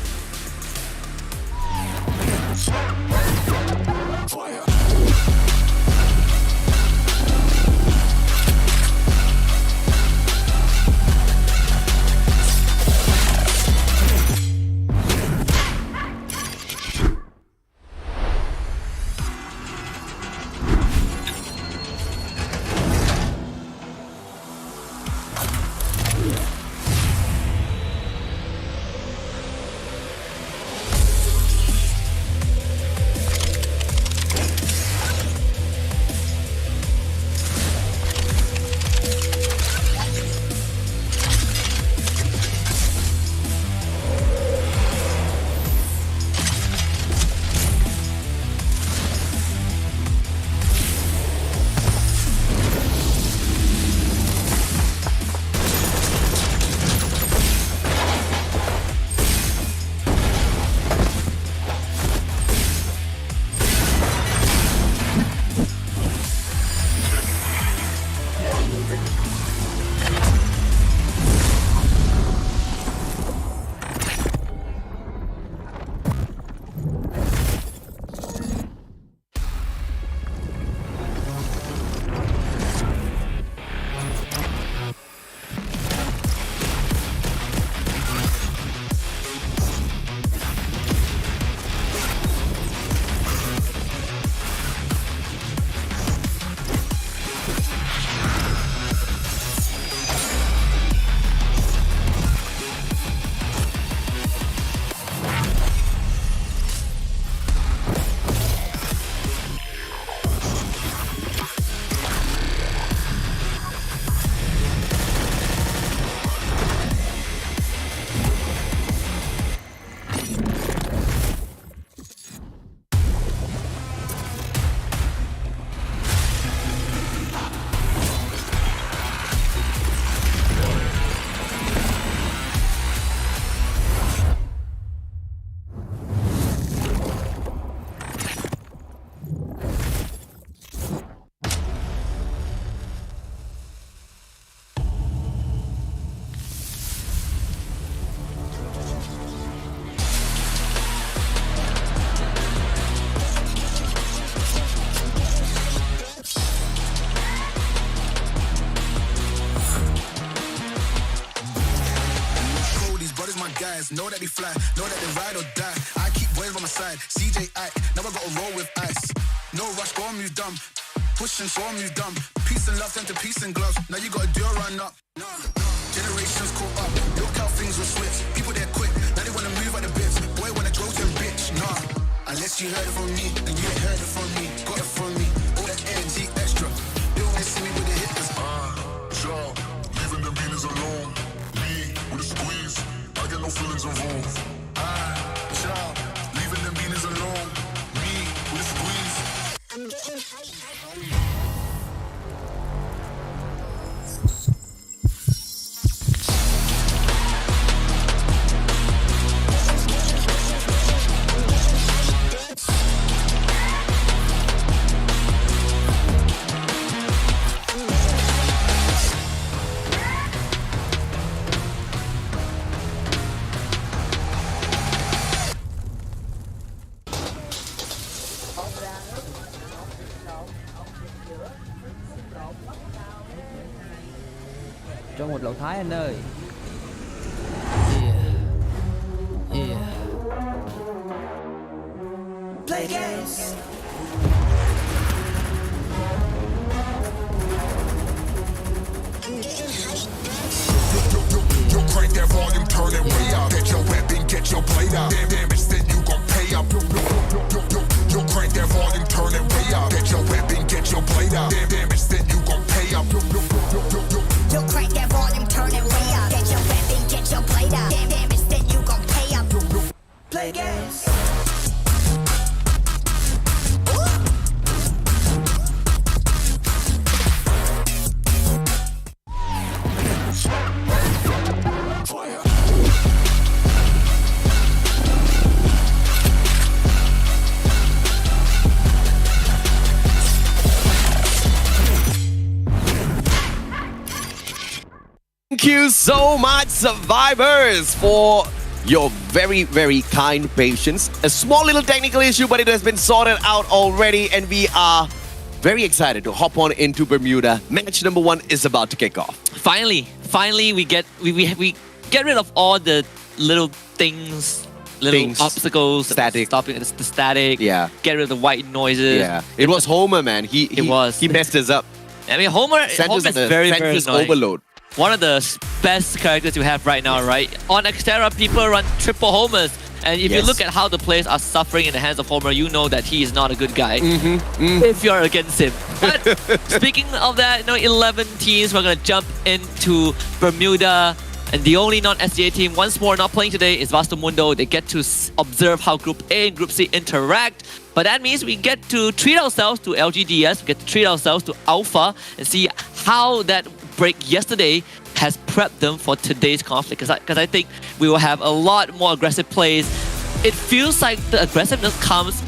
know that they fly, know that they ride or die. I keep boys by my side, CJ I, now I gotta roll with ice. No rush, go on, move dumb. Pushing, so I'm move dumb. Peace and love turn to peace and gloves. Now you gotta do a run up. Generations caught up, look how things will switch. People they're quick, now they wanna move out the bits. Boy wanna grow to a bitch, nah. Unless you heard it from me, and you ain't heard it from me. Got it from me, all that energy extra. They wanna see me with the hitters. Child, leaving the meanings alone. Me with a squeeze, I get no feelings involved. Child, leaving the meanings alone. Me with a squeeze. I'm getting hype. Cho một lẩu Thái anh ơi. Play games. Yo, crank that volume, turn it way up. Get your weapon, get your blade up. Damage, then you gon' pay up. Yo, crank that volume, turn it way up. Get your weapon, get your blade up. Damage, then you gon' pay up. Yo, crank that volume, turn it way up. Get your weapon, get your blade up. Damage, then you gon' pay up. Play games. Thank you so much, survivors, for your very, very kind patience. A small little technical issue, but it has been sorted out already, and we are very excited to hop on into Bermuda. Match number 1 is about to kick off. Finally, we get rid of all the little things, obstacles, static, stopping the static. Yeah. Get rid of the white noises. Yeah. It was Homer, man. He messed us up. I mean, Homer is very, very annoying. Overload. One of the best characters you have right now, right? On Xterra, people run triple homers. And if you look at how the players are suffering in the hands of Homer, you know that he is not a good guy if you're against him. But speaking of that, 11 teams, we're going to jump into Bermuda. And the only non-SDA team, once more, not playing today is Vasto Mundo. They get to observe how Group A and Group C interact. But that means we get to treat ourselves to LGDS, we get to treat ourselves to Alpha, and see how that break yesterday has prepped them for today's conflict. Because I think we will have a lot more aggressive plays. It feels like the aggressiveness comes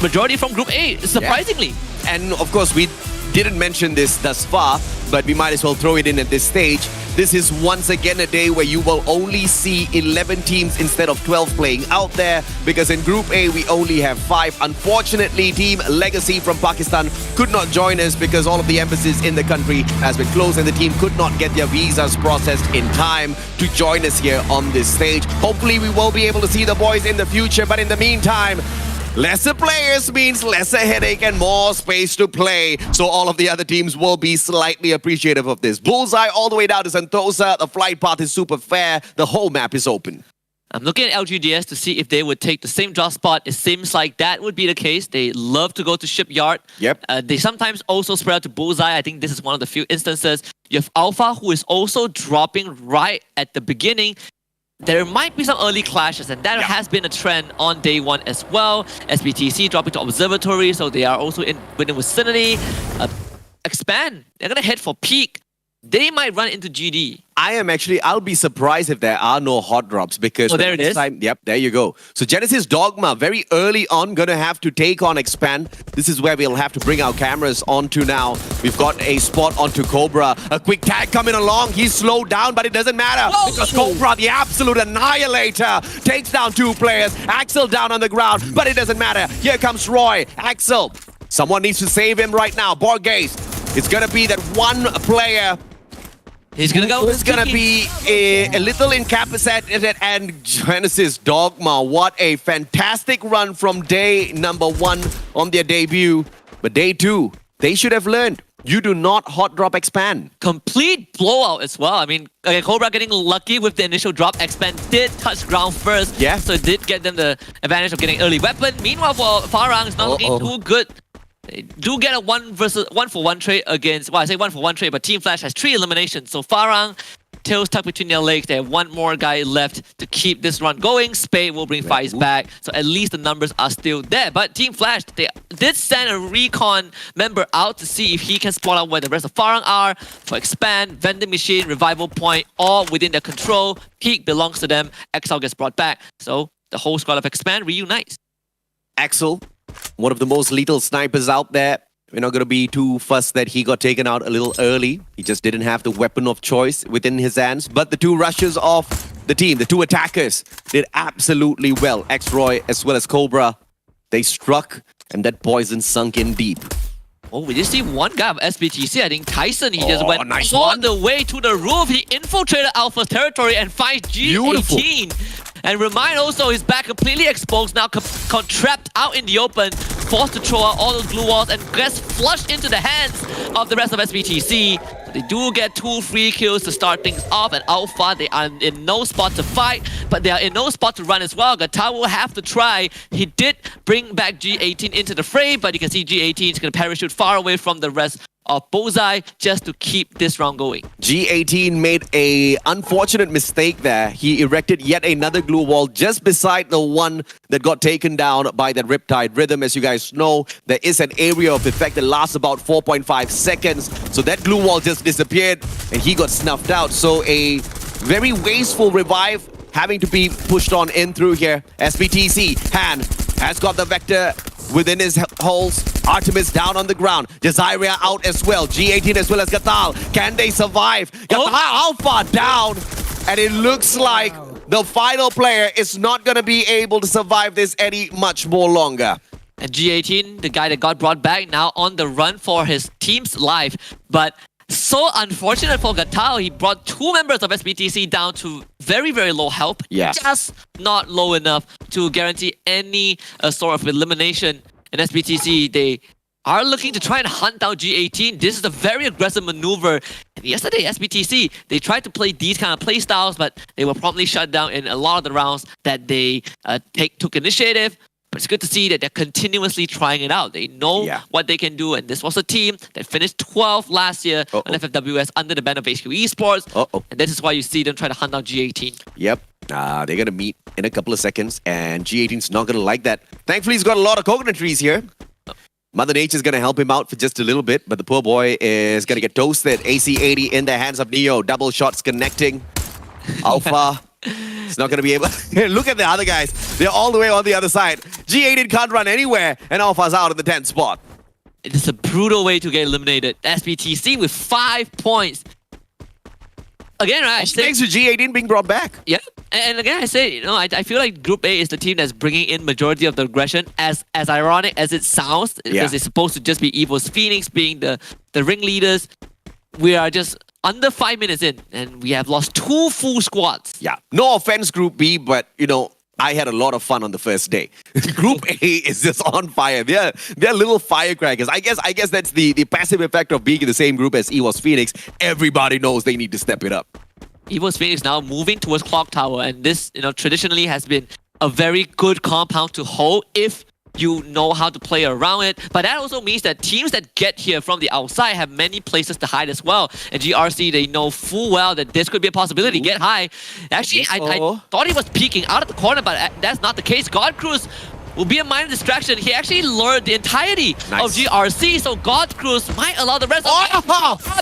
majority from Group A, surprisingly. Yeah. And of course, we didn't mention this thus far, but we might as well throw it in at this stage. This is once again a day where you will only see 11 teams instead of 12 playing out there, because in Group A we only have 5. Unfortunately, Team Legacy from Pakistan could not join us because all of the embassies in the country has been closed and the team could not get their visas processed in time to join us here on this stage. Hopefully we will be able to see the boys in the future, but in the meantime, lesser players means lesser headache and more space to play. So all of the other teams will be slightly appreciative of this. Bullseye all the way down to Sentosa. The flight path is super fair. The whole map is open. I'm looking at LGDS to see if they would take the same drop spot. It seems like that would be the case. They love to go to Shipyard. Yep. They sometimes also spread out to Bullseye. I think this is one of the few instances. You have Alpha, who is also dropping right at the beginning. There might be some early clashes, and that has been a trend on day 1 as well. SBTC dropping to Observatory, so they are also in winning vicinity. Expand, they're going to head for Peak. They might run into GD. I'll be surprised if there are no hot drops because there it is. Yep, there you go. So Genesis Dogma very early on gonna have to take on Expand. This is where we'll have to bring our cameras onto now. We've got a spot onto Cobra. A quick tag coming along. He's slowed down, but it doesn't matter because Cobra, the absolute annihilator, takes down 2 players. Axel down on the ground, but it doesn't matter. Here comes Roy. Axel, someone needs to save him right now. Borges, it's gonna be that one player. He's gonna go. It's gonna be a little incapacitated, and Genesis Dogma. What a fantastic run from day number 1 on their debut. But day 2, they should have learned. You do not hot drop expand. Complete blowout as well. I mean, Cobra getting lucky with the initial drop. Expand did touch ground first. Yeah. So it did get them the advantage of getting early weapon. Meanwhile, for Farang, it's not looking too good. They do get a 1-for-1 trade against, well, I say 1-for-1 trade, but Team Flash has 3 eliminations. So Farang, tails tucked between their legs. They have one more guy left to keep this run going. Spade will bring Fires back. So at least the numbers are still there. But Team Flash, they did send a recon member out to see if he can spot out where the rest of Farang are. For Expand, Vending Machine, Revival Point, all within their control. Peak belongs to them. Exile gets brought back. So the whole squad of Expand reunites. Axel, one of the most lethal snipers out there. We're not going to be too fussed that he got taken out a little early. He just didn't have the weapon of choice within his hands. But the 2 rushers of the team, the 2 attackers, did absolutely well. X-Roy as well as Cobra, they struck, and that poison sunk in deep. Oh, we just see one guy of SBTC. I think Tyson, he just went nice all one. the way to the roof. He infiltrated Alpha's territory and finds G18. And Remind also is back completely exposed now, trapped out in the open, forced to throw out all those blue walls and gets flushed into the hands of the rest of SBTC. They do get 2 free kills to start things off, and Alpha, they are in no spot to fight, but they are in no spot to run as well. Gatal will have to try. He did bring back G18 into the fray, but you can see G18 is going to parachute far away from the rest of Bullseye just to keep this round going. G18 made a unfortunate mistake there. He erected yet another glue wall just beside the one that got taken down by that Riptide Rhythm. As you guys know, there is an area of effect that lasts about 4.5 seconds. So that glue wall just disappeared and he got snuffed out. So a very wasteful revive having to be pushed on in through here. SBTC, Han has got the Vector within his holes. Artemis down on the ground. Jasiria out as well. G18 as well as Gatal. Can they survive? Gatal Alpha down. And it looks like the final player is not going to be able to survive this any much more longer. And G18, the guy that got brought back, now on the run for his team's life. But so unfortunate for Gatal, he brought 2 members of SBTC down to very, very low health. Yeah. Just not low enough to guarantee any sort of elimination. And SBTC, they are looking to try and hunt down G18. This is a very aggressive maneuver. And yesterday, SBTC, they tried to play these kind of play styles, but they were promptly shut down in a lot of the rounds that they took initiative. But it's good to see that they're continuously trying it out. They know what they can do, and this was a team that finished 12th last year on FFWS under the banner of HQ Esports. And this is why you see them try to hunt down G18. Yep. They're going to meet in a couple of seconds, and G18's not going to like that. Thankfully, he's got a lot of coconut trees here. Mother Nature's going to help him out for just a little bit, but the poor boy is going to get toasted. AC-80 in the hands of Neo. Double shots connecting. Alpha. It's not going to be able... Look at the other guys. They're all the way on the other side. G18 can't run anywhere, and Alpha's out in the 10th spot. It is a brutal way to get eliminated. SBTC with 5 points. Again, right? Thanks to G18 being brought back. Yeah. And again, I say, you know, I feel like Group A is the team that's bringing in majority of the aggression. As ironic as it sounds, because it's supposed to just be Evo's Phoenix being the ringleaders. We are just under 5 minutes in, and we have lost 2 full squads. Yeah. No offense, Group B, but, you know, I had a lot of fun on the first day. Group A is just on fire. They're little firecrackers. I guess that's the passive effect of being in the same group as EVOS Phoenix. Everybody knows they need to step it up. EVOS Phoenix now moving towards Clock Tower, and this, you know, traditionally has been a very good compound to hold if you know how to play around it. But that also means that teams that get here from the outside have many places to hide as well. And GRC, they know full well that this could be a possibility. Get high. Actually, I thought he was peeking out of the corner, but that's not the case. God Cruise will be a minor distraction. He actually lured the entirety of GRC, so God Cruise might allow the rest of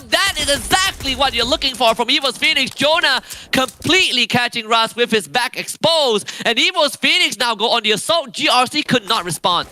that is exactly what you're looking for from EVOS Phoenix. Jonah completely catching Ras with his back exposed, and EVOS Phoenix now go on the assault. GRC could not respond.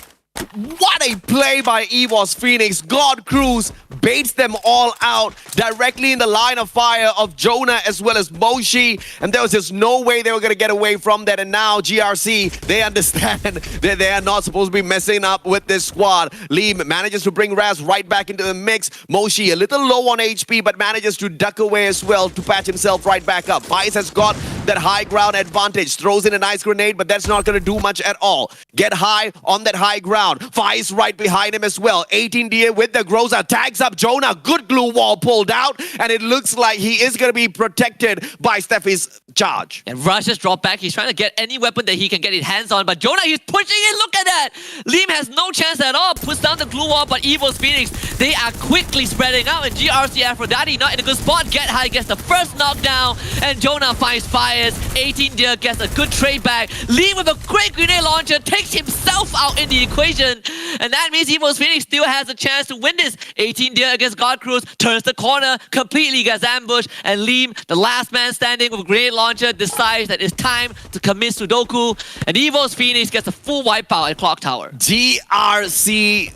What a play by EVOS Phoenix. God Cruz baits them all out directly in the line of fire of Jonah as well as Moshi. And there was just no way they were going to get away from that. And now GRC, they understand that they are not supposed to be messing up with this squad. Lee manages to bring Raz right back into the mix. Moshi a little low on HP, but manages to duck away as well to patch himself right back up. Vice has got that high ground advantage. Throws in a nice grenade, but that's not going to do much at all. Get high on that high ground. Vice right behind him as well. 18 with the Groza tags up Jonah. Good glue wall pulled out, and it looks like he is going to be protected by Steffi's charge. And Rush just dropped back. He's trying to get any weapon that he can get his hands on, but Jonah, he's pushing it. Look at that. Liam has no chance at all. Puts down the glue wall, but EVOS Phoenix, they are quickly spreading out, and GRC Aphrodite not in a good spot. Get high gets the first knockdown, and Jonah finds fires. 18 gets a good trade back. Liam with a great grenade launcher takes himself out in the equation, and that means EVOS Phoenix still has a chance to win this. 18 against God Cruz, turns the corner, completely gets ambushed, and Liam, the last man standing with a grenade launcher, decides that it's time to commit Sudoku, and EVOS Phoenix gets a full wipeout at Clock Tower. GRC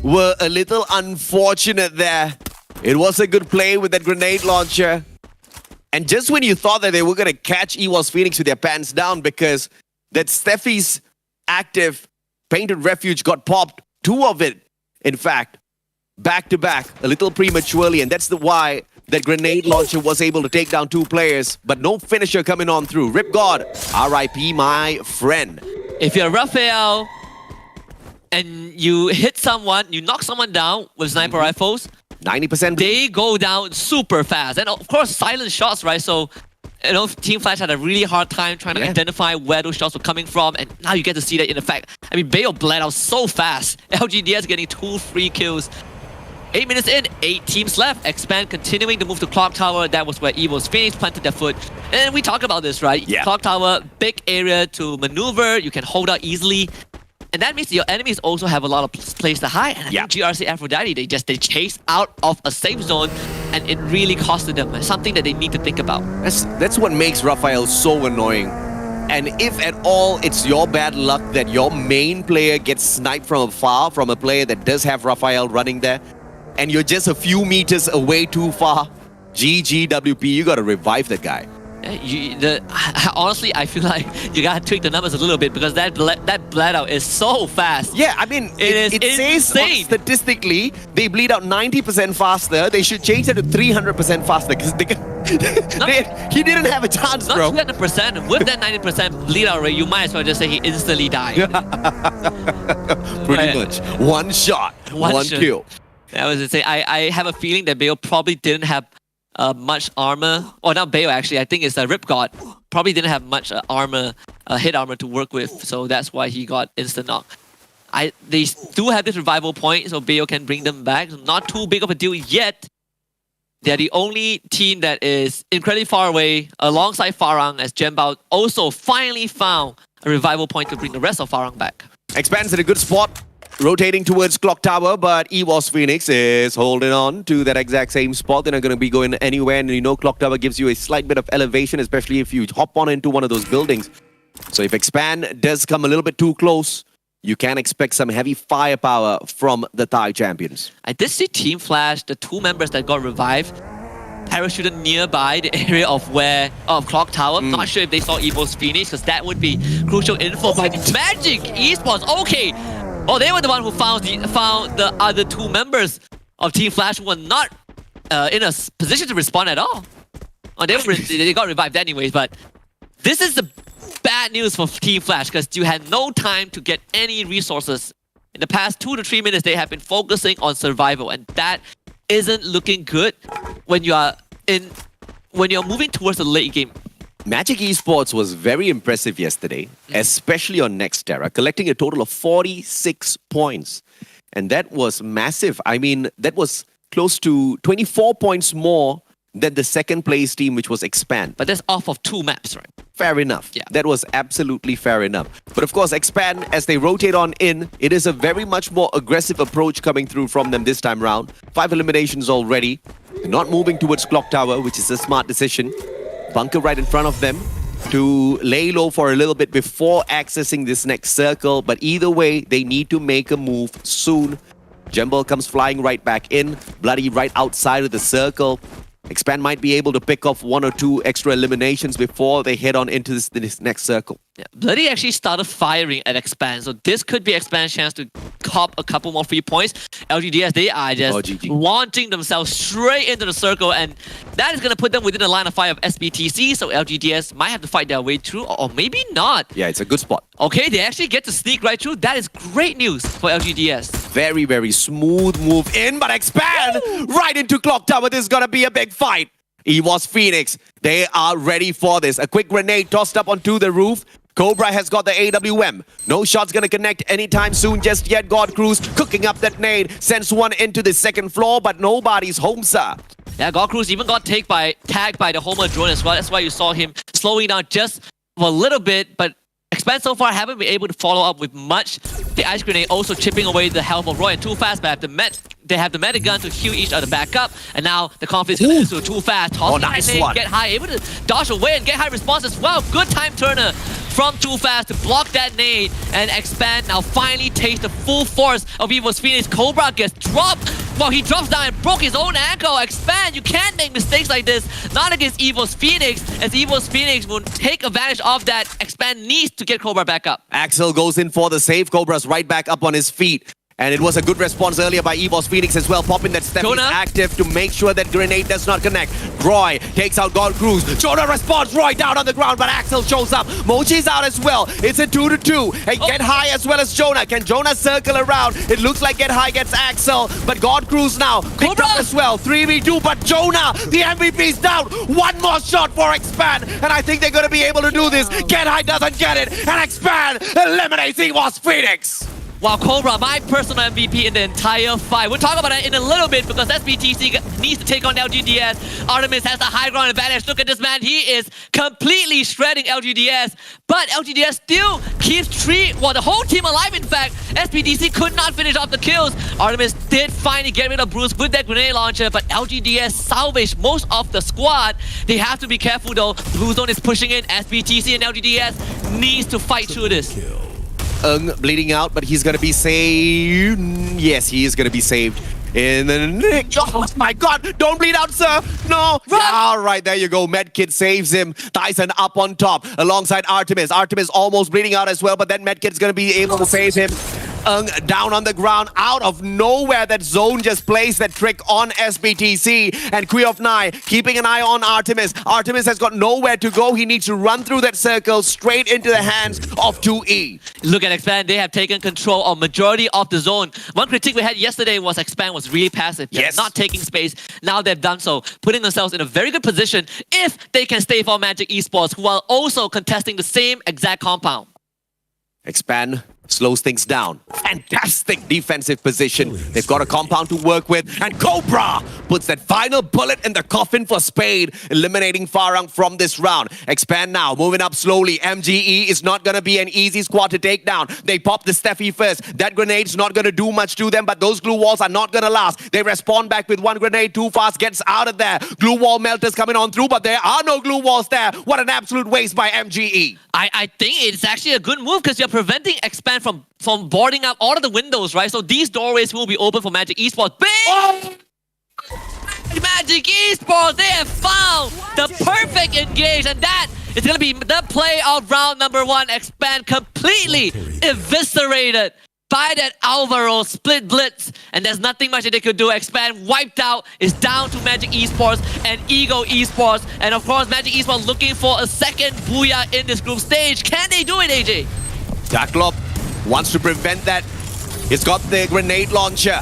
were a little unfortunate there. It was a good play with that grenade launcher. And just when you thought that they were going to catch EVOS Phoenix with their pants down, because that Steffi's active Painted Refuge got popped, 2 of it, in fact, back to back, a little prematurely, and that's why that grenade launcher was able to take down 2 players, but no finisher coming on through. Rip God, RIP my friend. If you're Raphael and you hit someone, you knock someone down with sniper rifles, 90%. They go down super fast. And of course, silent shots, right? So, you know, Team Flash had a really hard time trying to identify where those shots were coming from. And now you get to see that in effect. I mean, Bayo bled out so fast. LGDS getting 2 free kills. 8 minutes in, 8 teams left. Expand continuing to move to Clock Tower. That was where EVOS Phoenix planted their foot. And we talked about this, right? Yeah. Clock Tower, big area to maneuver. You can hold out easily. And that means your enemies also have a lot of place to hide. And I think GRC Aphrodite, they chase out of a safe zone, and it really costed them. It's something that they need to think about. That's what makes Raphael so annoying. And if at all it's your bad luck that your main player gets sniped from afar from a player that does have Raphael running there, and you're just a few meters away too far, GGWP, you gotta revive that guy. Honestly, I feel like you gotta tweak the numbers a little bit, because that bled out is so fast. Yeah, I mean, it says statistically they bleed out 90% faster. They should change that to 300% faster, because he didn't have a chance, not bro. 200%. With that 90% bleed out rate, you might as well just say he instantly died. Pretty much. One shot, one kill. I was to say, I have a feeling that Bayo probably didn't have much armor, or not Bayo actually, I think it's the Rip God. Probably didn't have much armor, hit armor to work with, so that's why he got instant knock. They do have this revival point, so Bayo can bring them back. Not too big of a deal yet. They're the only team that is incredibly far away, alongside Farang, as Jembao also finally found a revival point to bring the rest of Farang back. Expands in a good spot, rotating towards Clock Tower, but EVOS Phoenix is holding on to that exact same spot. They're not going to be going anywhere, and you know Clock Tower gives you a slight bit of elevation, especially if you hop on into one of those buildings. So if Expand does come a little bit too close, you can expect some heavy firepower from the Thai champions. I did see Team Flash, the 2 members that got revived, parachuted nearby the area of Clock Tower. Not sure if they saw EVOS Phoenix, because that would be crucial info. But Magic Esports, okay. Oh, they were the one who found the other 2 members of Team Flash who were not in a position to respond at all. Oh, they got revived anyways, but this is the bad news for Team Flash, because you had no time to get any resources. In the past 2 to 3 minutes, they have been focusing on survival, and that isn't looking good when you're moving towards the late game. Magic Esports was very impressive yesterday, especially on Nextera, collecting a total of 46 points. And that was massive. I mean, that was close to 24 points more than the second place team, which was Expand. But that's off of 2 maps, right? Fair enough. Yeah. That was absolutely fair enough. But of course, Expand, as they rotate on in, it is a very much more aggressive approach coming through from them this time round. 5 eliminations already. They're not moving towards Clock Tower, which is a smart decision. Bunker right in front of them. to lay low for a little bit before accessing this next circle. But either way, they need to make a move soon. Jumble comes flying right back in. Bloody right outside of the circle. Expand might be able to pick off 1 or 2 extra eliminations before they head on into this next circle. Yeah, Bloody actually started firing at Expand, so this could be Expand's chance to cop a couple more free points. LGDS, they are just launching themselves straight into the circle, and that is going to put them within the line of fire of SBTC, so LGDS might have to fight their way through, or maybe not. Yeah, it's a good spot. Okay, they actually get to sneak right through. That is great news for LGDS. Very, very smooth move in, but Expand right into Clock Tower. This is going to be a big fight. EVOS Phoenix, they are ready for this. A quick grenade tossed up onto the roof. Cobra has got the AWM. No shot's gonna connect anytime soon just yet. God Cruz cooking up that nade. Sends one into the second floor, but nobody's home, sir. Yeah, God Cruz even got tagged by the Homer drone as well. That's why you saw him slowing down just for a little bit, but Expand so far haven't been able to follow up with much. The ice grenade also chipping away the health of Roy and Too Fast, but they have the medic gun to heal each other back up, and now the conflict is to Too Fast. Tossing nice one. Get High, able to dodge away and get High response as well. Good time turner from Too Fast to block that nade, and Expand now finally takes the full force of EVOS Phoenix. Cobra gets dropped. Well, he drops down and broke his own ankle. Expand, you can't make mistakes like this. Not against EVOS Phoenix, as EVOS Phoenix will take advantage of that. Expand needs to get Cobra back up. Axel goes in for the save. Cobra's right back up on his feet. And it was a good response earlier by EVOS Phoenix as well, popping that step active to make sure that grenade does not connect. Roy takes out God Cruz. Jonah responds, Roy down on the ground, but Axel shows up. Mochi's out as well. It's a 2-2. And Get High as well as Jonah. Can Jonah circle around? It looks like Get High gets Axel, but God Cruz now picked up as well. 3v2, but Jonah, the MVP's down. One more shot for Expand, and I think they're going to be able to do this. Get High doesn't get it, and Expand eliminates EVOS Phoenix. Wow, Cobra, my personal MVP in the entire fight. We'll talk about that in a little bit because SBTC needs to take on LGDS. Artemis has the high ground advantage. Look at this man. He is completely shredding LGDS. But LGDS still keeps the whole team alive, in fact. SBTC could not finish off the kills. Artemis did finally get rid of Bruce with that grenade launcher, but LGDS salvaged most of the squad. They have to be careful though. Blue Zone is pushing in. SBTC and LGDS needs to fight through this. Bleeding out, but he's gonna be saved. Yes, he is gonna be saved. Oh my god, don't bleed out, sir. No. All right, there you go. Medkit saves him. Tyson up on top alongside Artemis. Artemis almost bleeding out as well, but then Medkit's gonna be able to save him. Down on the ground, out of nowhere, that zone just plays that trick on SBTC. And Queen of Nai keeping an eye on Artemis. Artemis has got nowhere to go. He needs to run through that circle straight into the hands of 2E. Look at Expand. They have taken control of majority of the zone. One critique we had yesterday was Expand was really passive. Yes. Not taking space. Now they've done so, putting themselves in a very good position if they can stay for Magic Esports, who are also contesting the same exact compound. Expand slows things down. Fantastic defensive position. They've got a compound to work with. And Cobra puts that final bullet in the coffin for Spade, eliminating Farang from this round. Expand now, moving up slowly. MGE is not going to be an easy squad to take down. They pop the Steffi first. That grenade's not going to do much to them, but those glue walls are not going to last. They respond back with one grenade. Too Fast gets out of there. Glue wall melters coming on through, but there are no glue walls there. What an absolute waste by MGE. I think it's actually a good move because you're preventing Expand from boarding up all of the windows, right? So these doorways will be open for Magic Esports. Magic Esports, they have found the perfect engage, and that is going to be the play of round number 1. Expand completely eviscerated by that Alvaro split blitz, and there's nothing much that they could do. Expand wiped out, is down to Magic Esports and Ego Esports, and of course Magic Esports looking for a second booyah in this group stage. Can they do it, AJ? Daklop wants to prevent that. He's got the grenade launcher.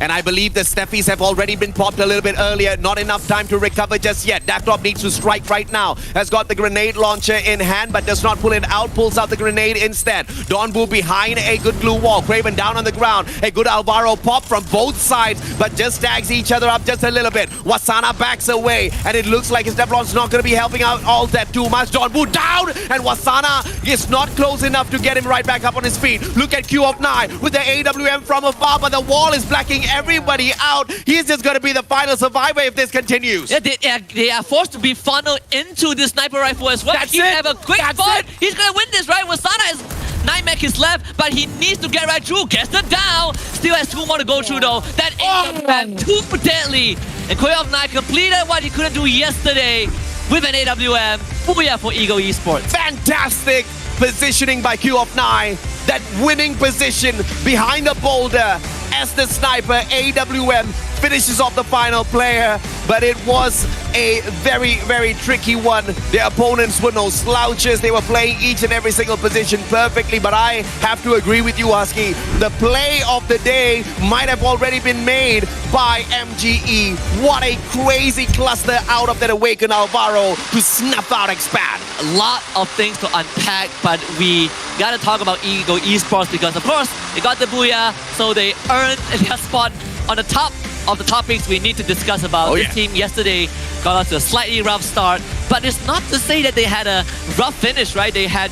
And I believe the Steffies have already been popped a little bit earlier. Not enough time to recover just yet. Daklop needs to strike right now. Has got the grenade launcher in hand, but does not pull it out. Pulls out the grenade instead. Donbu behind a good glue wall. Craven down on the ground. A good Alvaro pop from both sides, but just tags each other up just a little bit. Wasana backs away, and it looks like his Devlon's not going to be helping out all that too much. Donbu down, and Wasana is not close enough to get him right back up on his feet. Look at Q of 9 with the AWM from afar, but the wall is blacking everybody out. He's just going to be the final survivor if this continues. Yeah, they are forced to be funneled into the sniper rifle as well. He have a quick spot. He's going to win this, right? Wasana has 9 mech is left, but he needs to get right through. Gets them down. Still has 2 more to go through though. That is too deadly. And Koyov9 completed what he couldn't do yesterday with an AWM. Booyah for Eagle Esports. Fantastic positioning by Q9. That winning position behind the boulder as the sniper. AWM finishes off the final player, but it was a very, very tricky one. Their opponents were no slouches. They were playing each and every single position perfectly, but I have to agree with you, Husky. The play of the day might have already been made by MGE. What a crazy cluster out of that Awaken Alvaro to snuff out Expand. A lot of things to unpack, but we gotta talk about Eagle Esports because, of course, they got the booyah, so they earned their spot on the top of the topics we need to discuss about. This team yesterday got off to a slightly rough start, but it's not to say that they had a rough finish, right? They had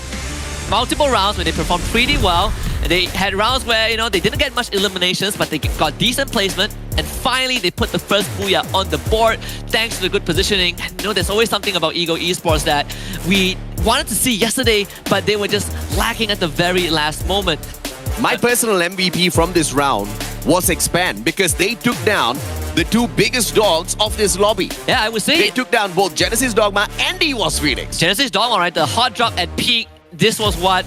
multiple rounds where they performed pretty well. And they had rounds where, you know, they didn't get much eliminations, but they got decent placement. And finally, they put the first booyah on the board thanks to the good positioning. And, you know, there's always something about Eagle Esports that we wanted to see yesterday, but they were just lacking at the very last moment. My personal MVP from this round was Expand because they took down the 2 biggest dogs of this lobby. Yeah, I would say they took down both Genesis Dogma and EVOS Phoenix. Genesis Dogma, right? The hot drop at peak. This was what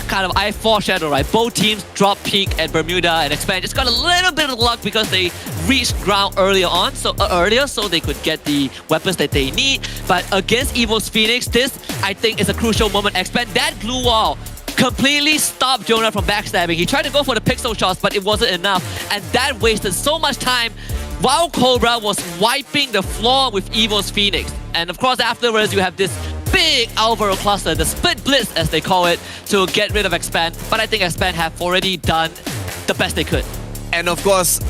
kind of I foreshadow, right? Both teams dropped peak at Bermuda and Expand. Just got a little bit of luck because they reached ground earlier on, so they could get the weapons that they need. But against EVOS Phoenix, this I think is a crucial moment. Expand that glue wall completely stopped Jonah from backstabbing. He tried to go for the pixel shots, but it wasn't enough. And that wasted so much time while Cobra was wiping the floor with EVO's Phoenix. And of course, afterwards, you have this big Alvaro cluster, the split blitz, as they call it, to get rid of Expand. But I think Expand have already done the best they could. And of course,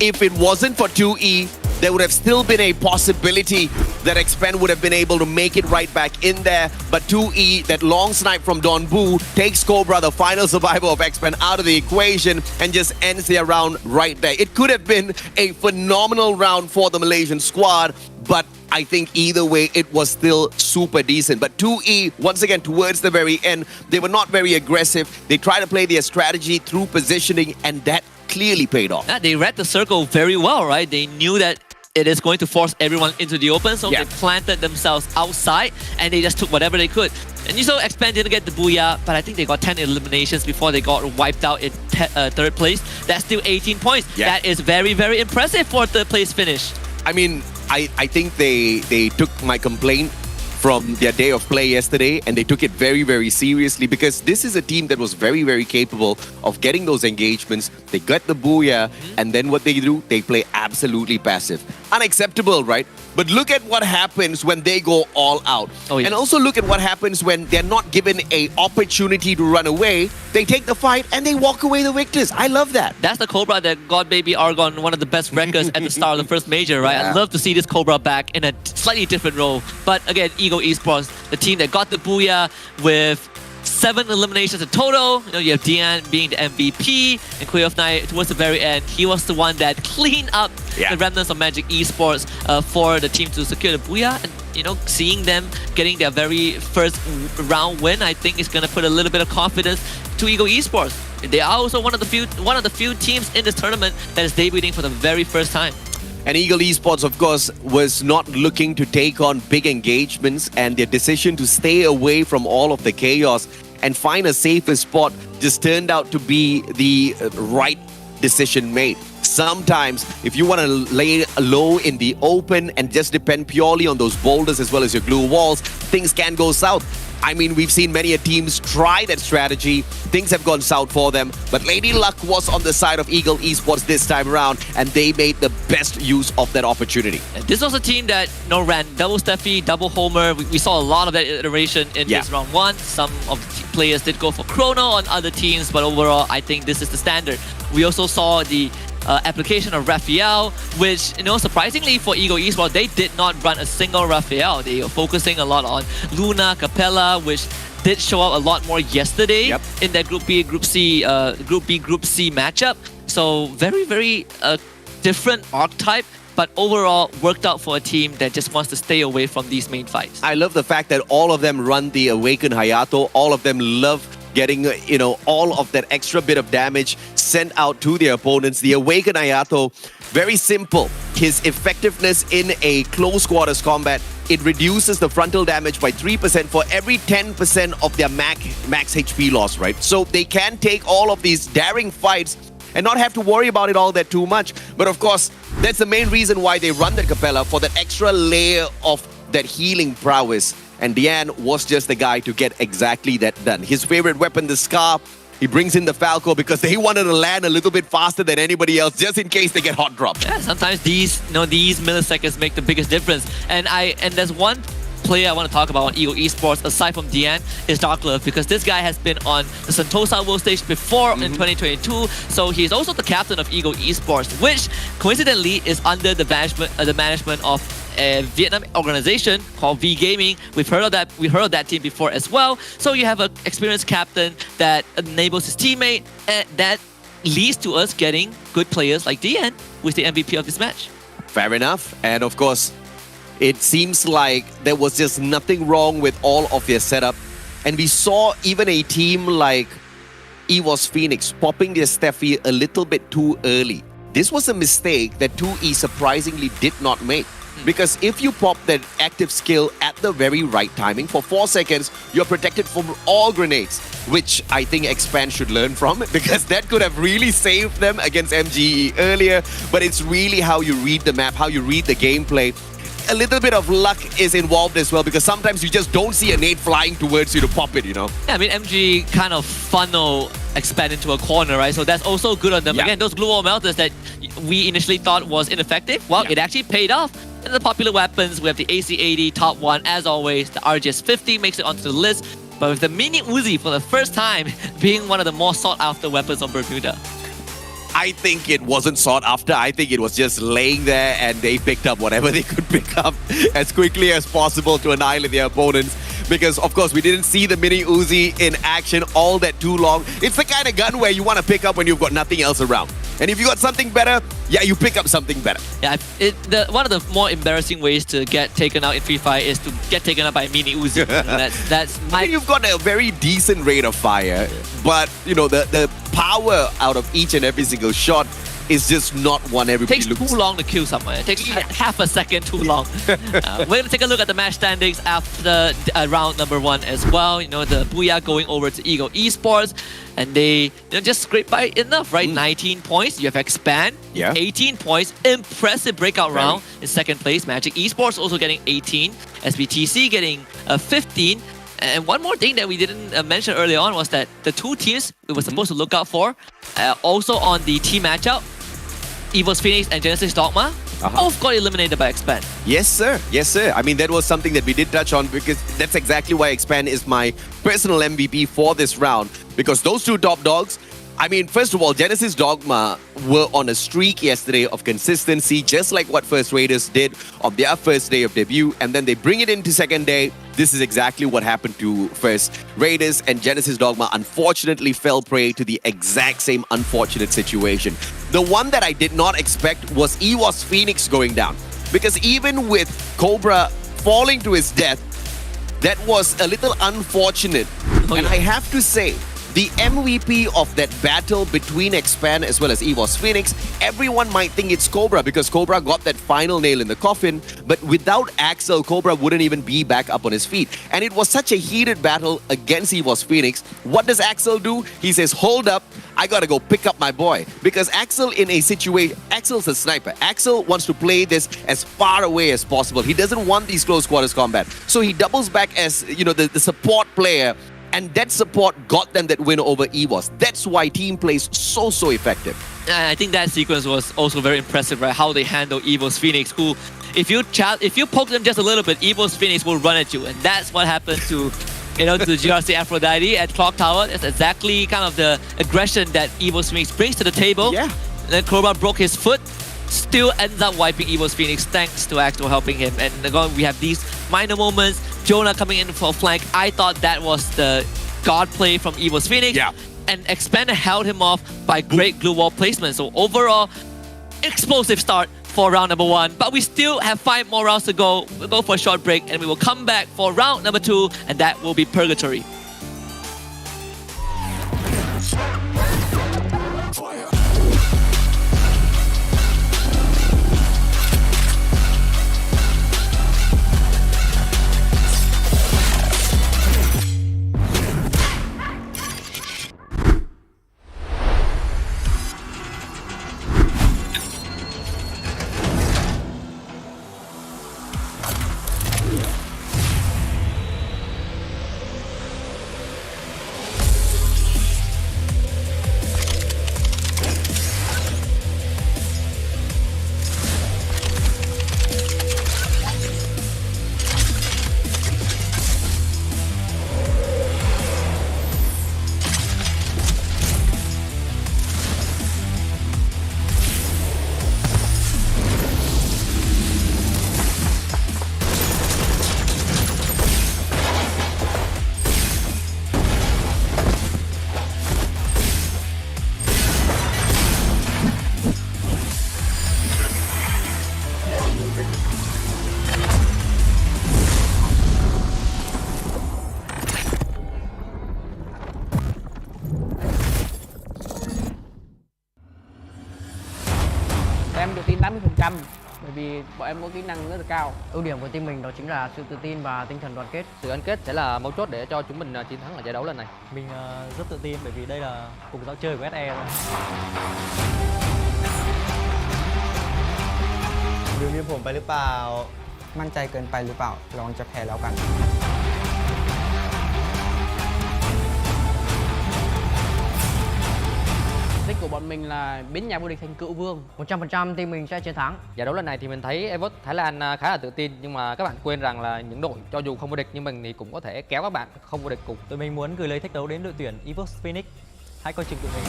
if it wasn't for 2E, there would have still been a possibility that Expand would have been able to make it right back in there. But 2E, that long snipe from Don Bu, takes Cobra, the final survivor of Expand, out of the equation and just ends their round right there. It could have been a phenomenal round for the Malaysian squad, but I think either way, it was still super decent. But 2E, once again, towards the very end, they were not very aggressive. They tried to play their strategy through positioning, and that clearly paid off. Yeah, they read the circle very well, right? They knew that it is going to force everyone into the open, so they planted themselves outside and they just took whatever they could. And you saw Expand didn't get the booyah, but I think they got 10 eliminations before they got wiped out in 3rd place. That's still 18 points. That is very, very impressive for a 3rd place finish. I mean, I think they took my complaint from their day of play yesterday and they took it very, very seriously because this is a team that was very, very capable of getting those engagements. They got the booyah and then what they do, they play absolutely passive. Unacceptable, right? But look at what happens when they go all out. And also look at what happens when they're not given an opportunity to run away. They take the fight and they walk away the victors. I love that. That's the Cobra that got Baby Argon, one of the best records at the start of the first major, right? I'd love to see this Cobra back in a slightly different role. But again, Eagle Esports, the team that got the booyah with 7 eliminations in total. You know, you have Dian being the MVP, and Koyov9 towards the very end, he was the one that cleaned up the remnants of Magic Esports for the team to secure the booyah. And you know, seeing them getting their very first round win, I think is going to put a little bit of confidence to Eagle Esports. They are also one of the few teams in this tournament that is debuting for the very first time. And Eagle Esports, of course, was not looking to take on big engagements, and their decision to stay away from all of the chaos and find a safer spot just turned out to be the right decision made. Sometimes, if you want to lay low in the open and just depend purely on those boulders as well as your glue walls, things can go south. I mean, we've seen many teams try that strategy. Things have gone south for them. But Lady Luck was on the side of Eagle Esports this time around, and they made the best use of that opportunity. And this was a team that ran double Steffi, double Homer. We saw a lot of that iteration in this round 1. Some of the players did go for Chrono on other teams, but overall, I think this is the standard. We also saw the application of Raphael, which, you know, surprisingly for Eagle Esports, they did not run a single Raphael. They were focusing a lot on Luna, Capella, which did show up a lot more yesterday in that Group B, Group C matchup. So very, very different archetype, but overall worked out for a team that just wants to stay away from these main fights. I love the fact that all of them run the Awaken Hayato. All of them love getting, all of that extra bit of damage sent out to their opponents. The Awaken Hayato, very simple. His effectiveness in a close quarters combat, it reduces the frontal damage by 3% for every 10% of their max HP loss, right? So they can take all of these daring fights and not have to worry about it all that too much. But of course, that's the main reason why they run the Capella, for that extra layer of that healing prowess. And Dian was just the guy to get exactly that done. His favorite weapon, the Scar, he brings in the Falco because they wanted to land a little bit faster than anybody else, just in case they get hot dropped. Yeah, sometimes these milliseconds make the biggest difference. And there's one player I want to talk about on Eagle Esports aside from Dian is Darklove, because this guy has been on the Sentosa World Stage before in 2022, so he's also the captain of Eagle Esports, which coincidentally is under the management of a Vietnam organization called V Gaming. We've heard of that team before as well. So you have an experienced captain that enables his teammate, and that leads to us getting good players like Dian, who's the MVP of this match. Fair enough. And of course, it seems like there was just nothing wrong with all of their setup. And we saw even a team like EVOS Phoenix popping their Steffi a little bit too early. This was a mistake that 2E surprisingly did not make. Because if you pop that active skill at the very right timing, for 4 seconds, you're protected from all grenades, which I think Expand should learn from, because that could have really saved them against MGE earlier. But it's really how you read the map, how you read the gameplay. A little bit of luck is involved as well, because sometimes you just don't see a nade flying towards you to pop it, Yeah, I mean, MG kind of funnel Expand into a corner, right? So that's also good on them. Yeah. Again, those glue wall melters that we initially thought was ineffective, well, it actually paid off. And the popular weapons, we have the AC-80, top one, as always. The RGS-50 makes it onto the list. But with the Mini Uzi for the first time being one of the more sought-after weapons on Bermuda. I think it wasn't sought after. I think it was just laying there and they picked up whatever they could pick up as quickly as possible to annihilate their opponents. Because, of course, we didn't see the Mini Uzi in action all that too long. It's the kind of gun where you want to pick up when you've got nothing else around. And if you got something better, yeah, you pick up something better. Yeah, one of the more embarrassing ways to get taken out in FreeFire is to get taken out by a Mini Uzi. That's my... You've got a very decent rate of fire, but, the power out of each and every single shot is just not one everybody looks. It takes too long to kill someone. It takes half a second too long. We're going to take a look at the match standings after round number 1 as well. The Booyah going over to Eagle Esports, and they just scraped by enough, right? 19 points. You have Expand, 18 points. Impressive breakout round in second place. Magic Esports also getting 18. SBTC getting 15. And one more thing that we didn't mention early on was that the two teams we were supposed to look out for, also on the team matchup, EVOS Phoenix and Genesis Dogma, both got eliminated by Expand. Yes, sir. Yes, sir. I mean, that was something that we did touch on, because that's exactly why Expand is my personal MVP for this round. Because those two top dogs, I mean, first of all, Genesis Dogma were on a streak yesterday of consistency, just like what First Raiders did on their first day of debut, and then they bring it into second day. This is exactly what happened to First Raiders, and Genesis Dogma unfortunately fell prey to the exact same unfortunate situation. The one that I did not expect was EVOS Phoenix going down, because even with Cobra falling to his death, that was a little unfortunate. And I have to say, the MVP of that battle between Expand as well as EVOS Phoenix, everyone might think it's Cobra because Cobra got that final nail in the coffin, but without Axel, Cobra wouldn't even be back up on his feet. And it was such a heated battle against EVOS Phoenix. What does Axel do? He says, hold up, I gotta go pick up my boy. Because Axel in a situation, Axel's a sniper. Axel wants to play this as far away as possible. He doesn't want these close quarters combat. So he doubles back as, the support player. And that support got them that win over EVOS. That's why team play is so effective. And I think that sequence was also very impressive, right? How they handle EVOS Phoenix, who, if you poke them just a little bit, EVOS Phoenix will run at you. And that's what happened to, to GRC Aphrodite at Clock Tower. That's exactly kind of the aggression that EVOS Phoenix brings to the table. Yeah. And then Cobra broke his foot. Still ends up wiping EVOS Phoenix thanks to Axel helping him. And again, we have these minor moments. Jonah coming in for a flank. I thought that was the god play from EVOS Phoenix. Yeah. And Expand held him off by great glue wall placement. So overall, explosive start for round number 1, but we still have 5 more rounds to go. We'll go for a short break and we will come back for round number 2, and that will be purgatory. Em tự tin 80% bởi vì bọn em có kỹ năng rất là cao. Ưu điểm của team mình đó chính là sự tự tin và tinh thần đoàn kết. Sự gắn kết sẽ là mấu chốt để cho chúng mình chiến thắng ở giải đấu lần này. Mình rất tự tin bởi vì đây là cùng giao chơi của SE. ดูมีผมไปหรือเปล่า มั่นใจเกินไปหรือเปล่าลองจะแพ้แล้วกัน Đích của bọn mình là biến nhà vô địch thành cựu vương. 100% team mình sẽ chiến thắng. Giải đấu lần này thì mình thấy EVOS Thái Lan khá là tự tin, nhưng mà các bạn quên rằng là những đội cho dù không vô địch như mình thì cũng có thể kéo các bạn không vô địch cùng. Tụi mình muốn gửi lời thách đấu đến đội tuyển EVOS Phoenix. Hãy coi chừng tụi mình.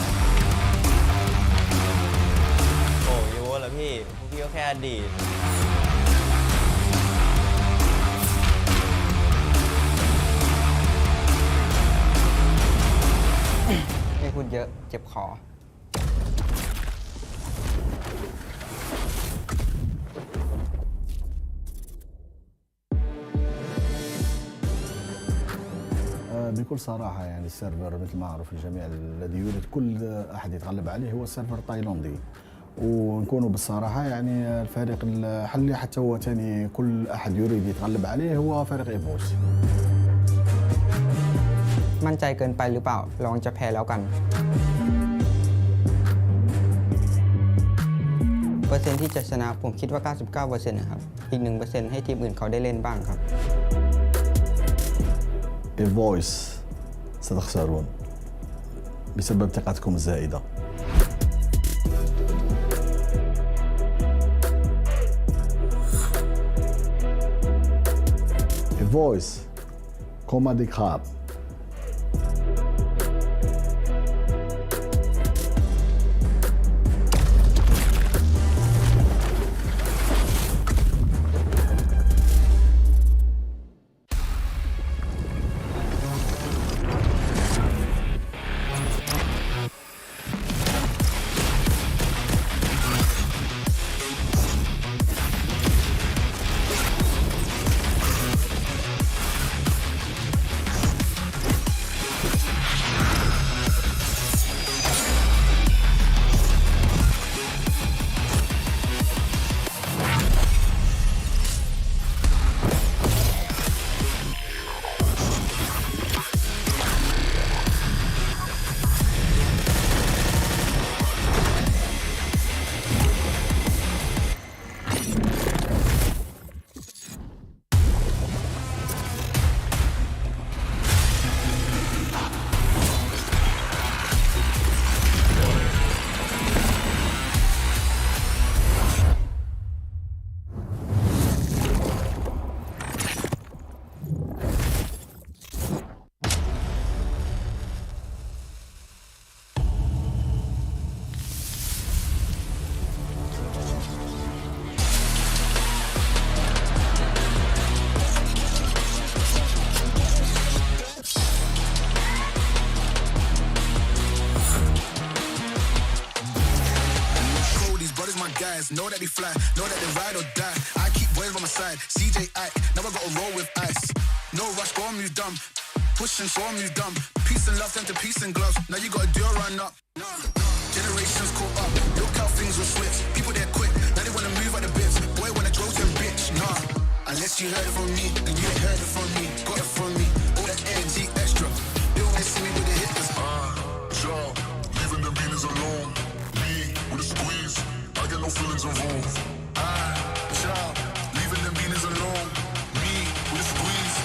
โอ้ยโว้แล้วพี่พวกพี่ก็แค่อดีต ไม่พูดเยอะเจ็บคอ بكل صراحة يعني السيرفر مثل ما معروف للجميع الذي يريد كل أحد يتغلب عليه هو السيرفر التايلاندي، ونكونوا بالصراحة يعني الفريق الحلي حتى هو ثاني كل أحد يريد يتغلب عليه هو فريق إيفوس. มั่นใจเกินไปหรือเปล่าลองจะแพ้แล้วกัน เปอร์เซ็นต์ที่จะชนะผมคิดว่า 99% นะครับอีก 1% ให้ทีมอื่นเขาได้เล่นบ้างครับ إيفوس ستخسرون بسبب ثقتكم الزائدة. إيفوس كومادي خاب guys know that they fly, know that they ride or die. I keep boys by my side, CJ Ike, now I gotta roll with ice. No rush, go on, move dumb. Pushing, so on, move dumb. Peace and love, turn to peace and gloves. Now you gotta do a run up. Generations caught up, look how things will switch. People they're quick, now they wanna move out the bits. Boy wanna draw to bitch, nah. Unless you heard it from me, and you ain't heard it from me. Got it from me, all that energy extra. They wanna see me with the hitters. Job, leaving them beanies alone. Me with a squeeze, I get no feelings involved. Job, leaving them beanies alone. Me with a squeeze.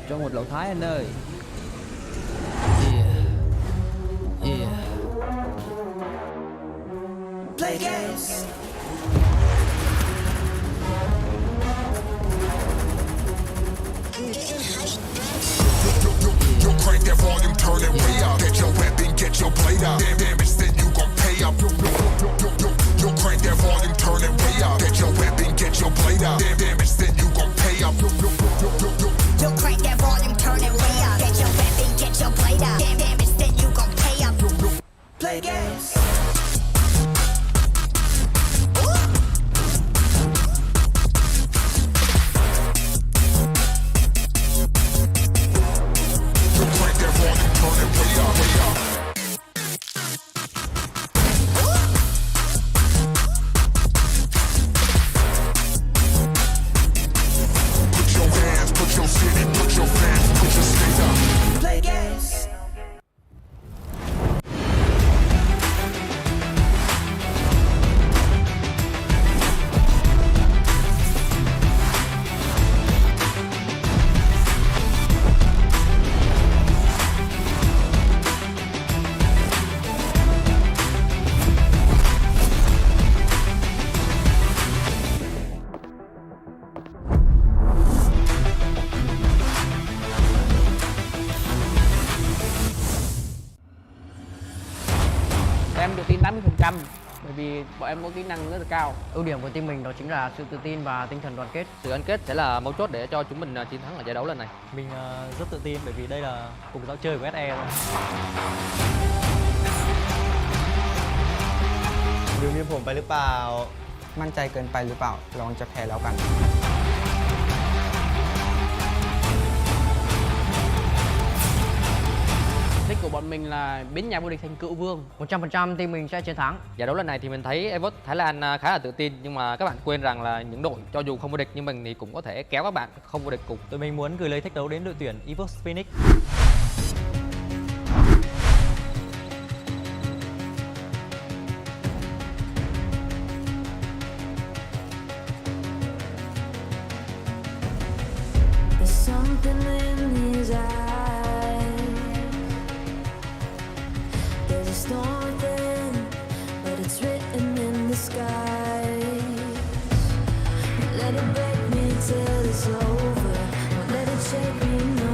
Cho một lẩu Thái anh ơi. Play games. Yo, crank that volume, turn it way up. Get your weapon, get your blade out. Damage, then you gon' pay up. Yo, crank that volume, turn it way up. Get your weapon, get your blade out. Damage, then you gon' pay up. Yo, crank that volume, turn it way up. Get your weapon, get your blade out. Damage, then you gon' pay up. Play games. Em tự tin 80% bởi vì bọn em có kỹ năng rất là cao. Ưu điểm của team mình đó chính là sự tự tin và tinh thần đoàn kết. Sự gắn kết sẽ là mấu chốt để cho chúng mình chiến thắng ở giải đấu lần này. Mình rất tự tin bởi vì đây là cùng giao chơi của SE thôi. ดูมีผมไปหรือเปล่า มั่นใจเกินไปหรือเปล่าลองจะแพ้แล้วกัน Đích của bọn mình là biến nhà vô địch thành cựu vương. 100% team mình sẽ chiến thắng. Giải đấu lần này thì mình thấy EVOS Thái Lan khá là tự tin, nhưng mà các bạn quên rằng là những đội cho dù không vô địch nhưng mình thì cũng có thể kéo các bạn không vô địch cùng. Tụi mình muốn gửi lời thách đấu đến đội tuyển EVOS Phoenix. There's something in his eyes. There's a storm within, but it's written in the skies. Let it break me till it's over. Won't let it shake me, no.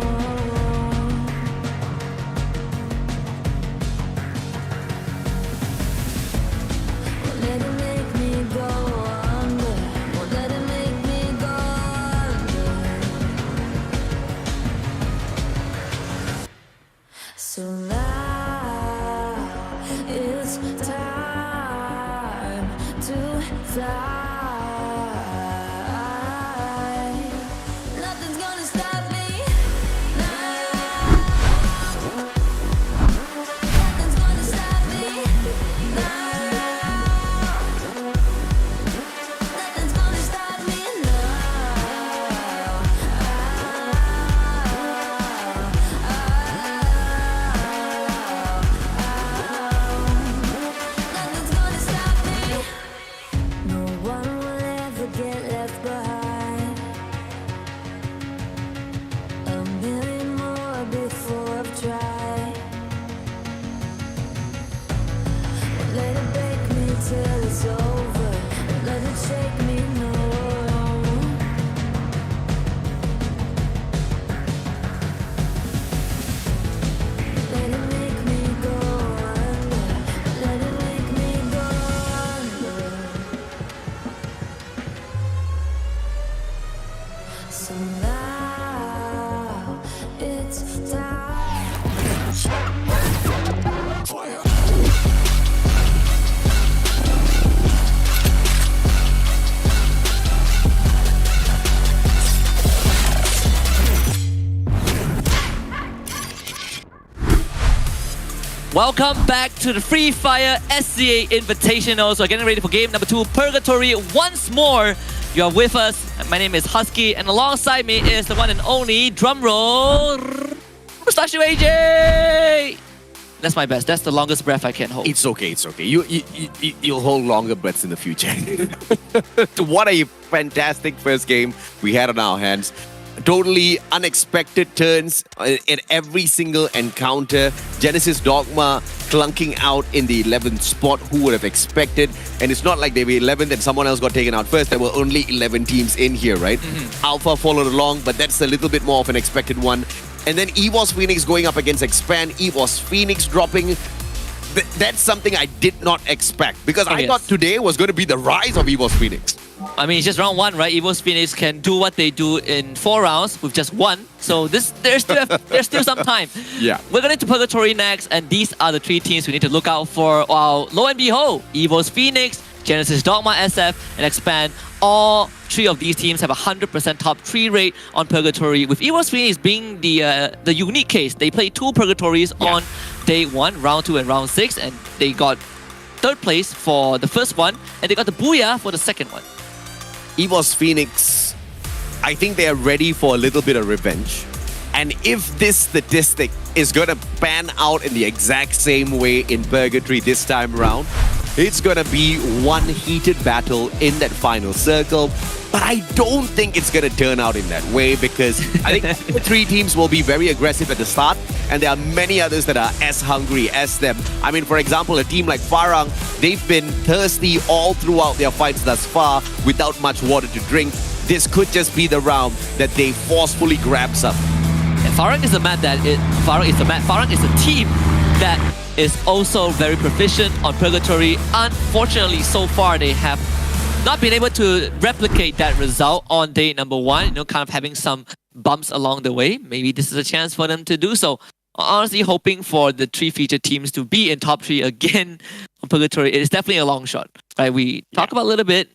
Won't let it make me go under. Won't let it make me go under. So now it's time to fly. Nothing's gonna stop me now. Nothing's gonna stop me now. Nothing's gonna stop me now. Nothing's gonna stop me. No one Welcome back to the Fire SEA Invitational. So we're getting ready for game number 2, Purgatory once more. You are with us. My name is Husky, and alongside me is the one and only, drumroll, Mustachio AJ! That's my best. That's the longest breath I can hold. It's okay, it's okay. You'll hold longer breaths in the future. What a fantastic first game we had on our hands. Totally unexpected turns in every single encounter. Genesis Dogma clunking out in the 11th spot. Who would have expected? And it's not like they were 11th and someone else got taken out first. There were only 11 teams in here, right? Alpha followed along, but that's a little bit more of an expected one. And then EVOS Phoenix going up against Expand. EVOS Phoenix dropping. That's something I did not expect, because I thought today was going to be the rise of EVOS Phoenix. I mean, it's just round 1, right? EVOS Phoenix can do what they do in 4 rounds with just 1. So there's still some time. Yeah. We're going to Purgatory next, and these are the 3 teams we need to look out for. Wow, lo and behold, EVOS Phoenix, Genesis Dogma SF, and Expand. All 3 of these teams have a 100% top 3 rate on Purgatory, with EVOS Phoenix being the unique case. They played 2 Purgatories on day 1, round 2 and round 6, and they got 3rd place for the first one, and they got the Booyah for the second one. EVOS Phoenix, I think they are ready for a little bit of revenge. And if this statistic is going to pan out in the exact same way in Purgatory this time around, it's going to be one heated battle in that final circle. But I don't think it's going to turn out in that way, because I think the 3 teams will be very aggressive at the start, and there are many others that are as hungry as them. I mean, for example, a team like Farang, they've been thirsty all throughout their fights thus far without much water to drink. This could just be the round that they forcefully grab some. And Farang is Farang is a team that is also very proficient on Purgatory. Unfortunately, so far they have not been able to replicate that result on day number 1, kind of having some bumps along the way. Maybe this is a chance for them to do so. Honestly, hoping for the 3 featured teams to be in top 3 again on Purgatory. It is definitely a long shot, right? We talked about a little bit,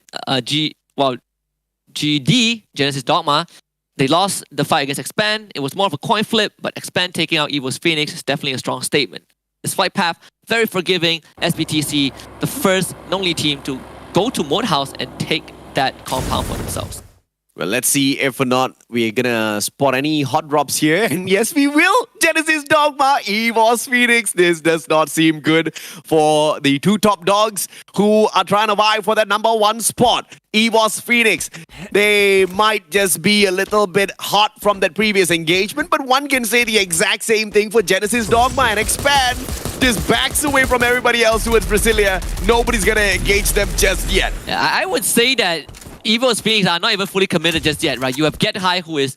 GD, Genesis Dogma, they lost the fight against Expand. It was more of a coin flip, but Expand taking out EVOS Phoenix is definitely a strong statement. This flight path, very forgiving. SBTC, the first and only team to go to Mode House and take that compound for themselves. Well, let's see if or not we're gonna spot any hot drops here. And yes, we will. Genesis Dogma, EVOS Phoenix. This does not seem good for the 2 top dogs who are trying to vie for that number 1 spot. EVOS Phoenix, they might just be a little bit hot from that previous engagement, but one can say the exact same thing for Genesis Dogma, and Expand just backs away from everybody else towards Brasilia. Nobody's gonna engage them just yet. I would say that EVOS Phoenix are not even fully committed just yet, right? You have Get High, who is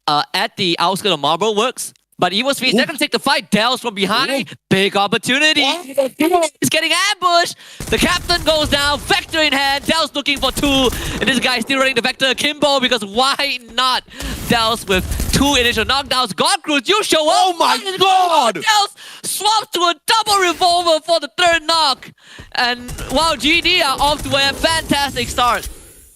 at the outskirts of Marble Works, but EVOS Phoenix, they're going to take the fight. Dells from behind. Big opportunity. He's getting ambushed. The captain goes down. Vector in hand. Dells looking for 2. And this guy is still running the Vector Kimbo, because why not? Dells with 2 initial knockdowns. God Cruise, you show up. Oh my God! Dells swaps to a double revolver for the 3rd knock. And wow, GD are off to a fantastic start.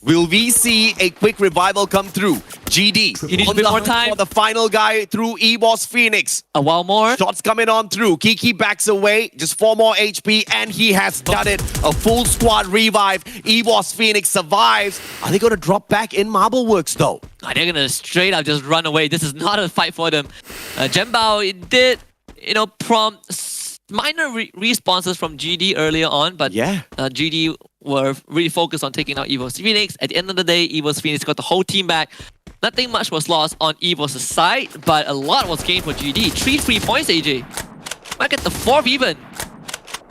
Will we see a quick revival come through? GD. He needs a bit more time. For the final guy through EVOS Phoenix. A while more. Shots coming on through. Kiki backs away. Just 4 more HP, and he has done it. A full squad revive. EVOS Phoenix survives. Are they going to drop back in Marble Works, though? They're going to straight up just run away. This is not a fight for them. Jembao, it did, prompt minor responses from GD earlier on, but GD were really focused on taking out EVOS Phoenix. At the end of the day, EVOS Phoenix got the whole team back. Nothing much was lost on EVOS' side, but a lot was gained for GD. 3 free points, AJ. Might get the 4th even.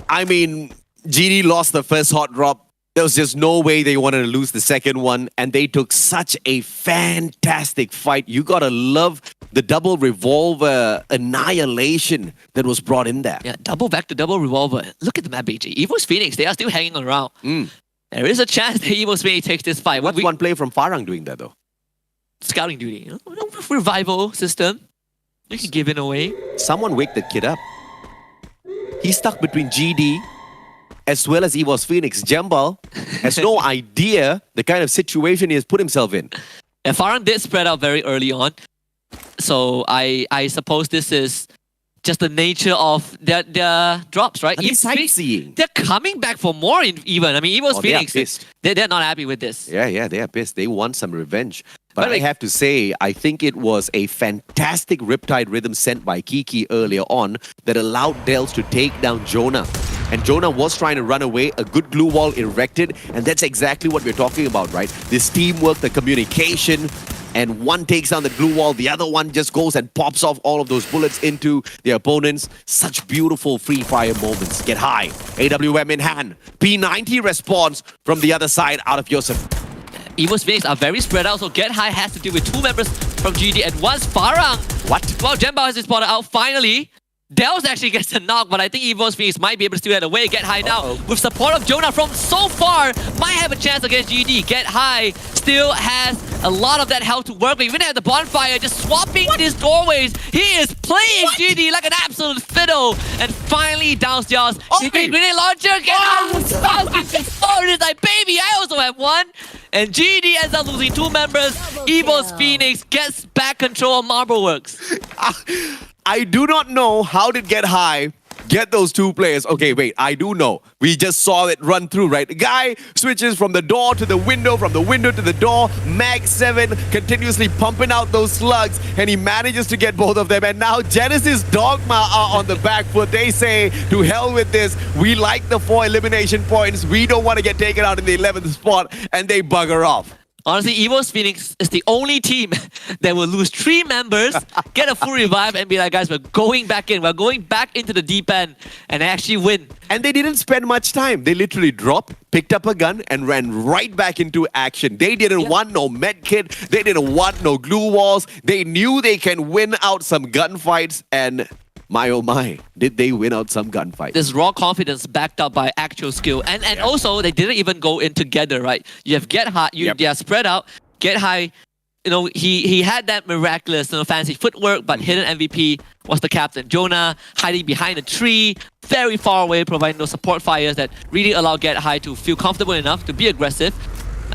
I mean, GD lost the first hot drop. There was just no way they wanted to lose the second one, and they took such a fantastic fight. You gotta love the double revolver annihilation that was brought in there. Yeah, double Vector, double revolver. Look at the map, AJ. EVOS Phoenix, they are still hanging around. There is a chance that EVOS Phoenix takes this fight. What's one player from Farang doing that, though? Scouting duty. Revival system. You can give it away. Someone wake that kid up. He's stuck between GD as well as EVOS Phoenix. Jambal has no idea the kind of situation he has put himself in. And Farang did spread out very early on. So I suppose this is just the nature of their drops, right? Sightseeing. They're coming back for more even. I mean, EVOS Phoenix, they are pissed. They're not happy with this. Yeah, they are pissed. They want some revenge. But I have to say, I think it was a fantastic Riptide rhythm sent by Kiki earlier on that allowed Dels to take down Jonah. And Jonah was trying to run away, a good glue wall erected, and that's exactly what we're talking about, right? This teamwork, the communication, and one takes down the glue wall, the other one just goes and pops off all of those bullets into their opponents. Such beautiful free fire moments. Get high, AWM in hand. P90 response from the other side out of Yosef. EVOS Phoenix are very spread out, so Get High has to deal with two members from GD at once. Farang! What? Well, Jembao has his spotted out finally. Dels actually gets a knock, but I think EVOS Phoenix might be able to steal that away. Get High now, with support of Jonah from so far, might have a chance against GD. Get High still has a lot of that health to work with. Even at the bonfire, just swapping these doorways. He is playing GD like an absolute fiddle. And finally downs Jaws. Grenade launcher, get out! It's like, baby, I also have one. And GD ends up losing two members. EVOS Phoenix gets back control of Marble Works. I do not know how did Get High get those two players. Okay, wait, I do know. We just saw it run through, right? The guy switches from the door to the window, from the window to the door. Mag 7 continuously pumping out those slugs, and he manages to get both of them. And now Genesis Dogma are on the back foot. They say, to hell with this. We like the 4 elimination points. We don't want to get taken out in the 11th spot, and they bugger off. Honestly, EVOS Phoenix is the only team that will lose 3 members, get a full revive, and be like, guys, we're going back in. We're going back into the deep end and actually win. And they didn't spend much time. They literally dropped, picked up a gun, and ran right back into action. They didn't want no med kit. They didn't want no glue walls. They knew they can win out some gunfights, and my oh my, did they win out some gunfights. This raw confidence backed up by actual skill. And also, they didn't even go in together, right? You have Get High, they are spread out. Get High, you know, he had that miraculous, fancy footwork, but hidden MVP was the captain. Jonah hiding behind a tree, very far away, providing those support fires that really allow Get High to feel comfortable enough to be aggressive.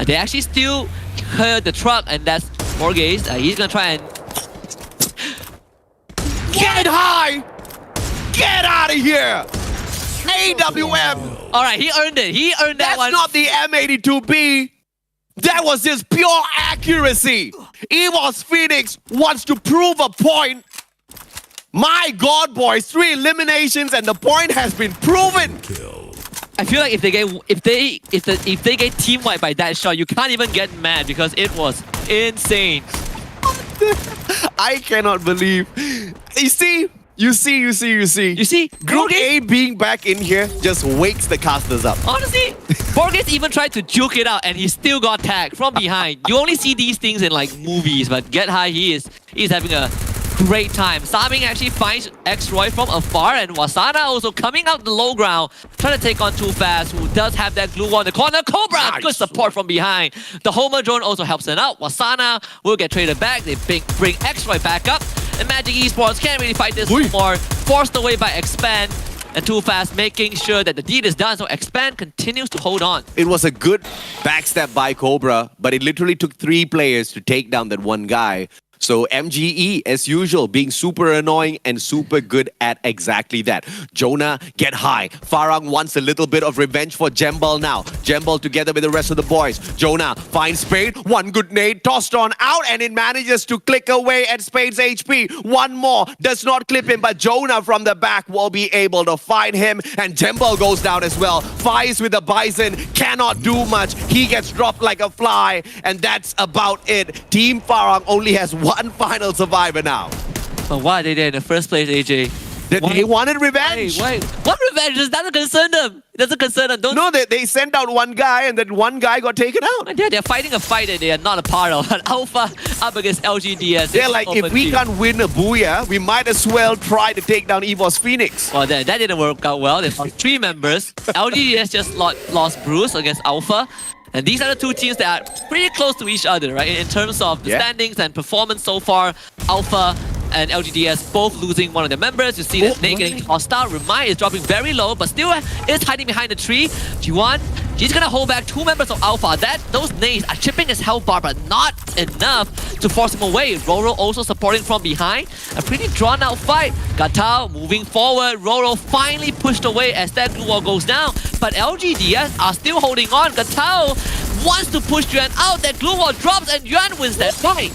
They actually still heard the truck, and that's Borges. He's gonna try and Get High! Get out of here! AWM! Alright, he earned it. He earned that one. That's not the M82B. That was just pure accuracy. EVOS Phoenix wants to prove a point. My God, boys, 3 eliminations and the point has been proven. I feel like if they get team wiped by that shot, you can't even get mad because it was insane. I cannot believe. You see. Group A being back in here just wakes the casters up. Honestly, Borges even tried to juke it out and he still got tagged from behind. You only see these things in like movies, but Get High, he's having a great time. Saming actually finds X-Roy from afar, and Wasana also coming out the low ground, trying to take on Too Fast, who does have that glue on the corner. Cobra, nice. Good support from behind. The Homer drone also helps them out. Wasana will get traded back. They bring X-Roy back up, and Magic Esports can't really fight this anymore. Forced away by Expand, and Too Fast making sure that the deed is done, so Expand continues to hold on. It was a good backstab by Cobra, but it literally took 3 players to take down that one guy. So MGE, as usual, being super annoying and super good at exactly that. Jonah, Get High. Farang wants a little bit of revenge for Jembal now. Jembal together with the rest of the boys. Jonah finds Spade. One good nade tossed on out, and it manages to click away at Spade's HP. One more does not clip him, but Jonah from the back will be able to find him, and Jembal goes down as well. Fires with the Bison, cannot do much. He gets dropped like a fly, and that's about it. Team Farang only has one final survivor now. But why they did in the first place, AJ? They wanted revenge. Wait. What revenge? It doesn't concern them. It doesn't concern them. No, they sent out one guy and then one guy got taken out. They're fighting a fight that they are not a part of. Alpha up against LGDS. They're like, if we can't win a Booyah, we might as well try to take down EVOS Phoenix. Well, that didn't work out well. They lost 3 members. LGDS just lost Bruce against Alpha. And these are the 2 teams that are pretty close to each other, right? In terms of the standings and performance so far, Alpha and LGDS both losing one of their members. You see that Nate getting tossed out. Rumai is dropping very low, but still is hiding behind the tree. G1 She's gonna hold back 2 members of Alpha. Those nades are chipping his health bar, but not enough to force him away. Roro also supporting from behind. A pretty drawn out fight. Gatao moving forward. Roro finally pushed away as that glue wall goes down. But LGDS are still holding on. Gatao wants to push Yuan out. That glue wall drops and Yuan wins that fight.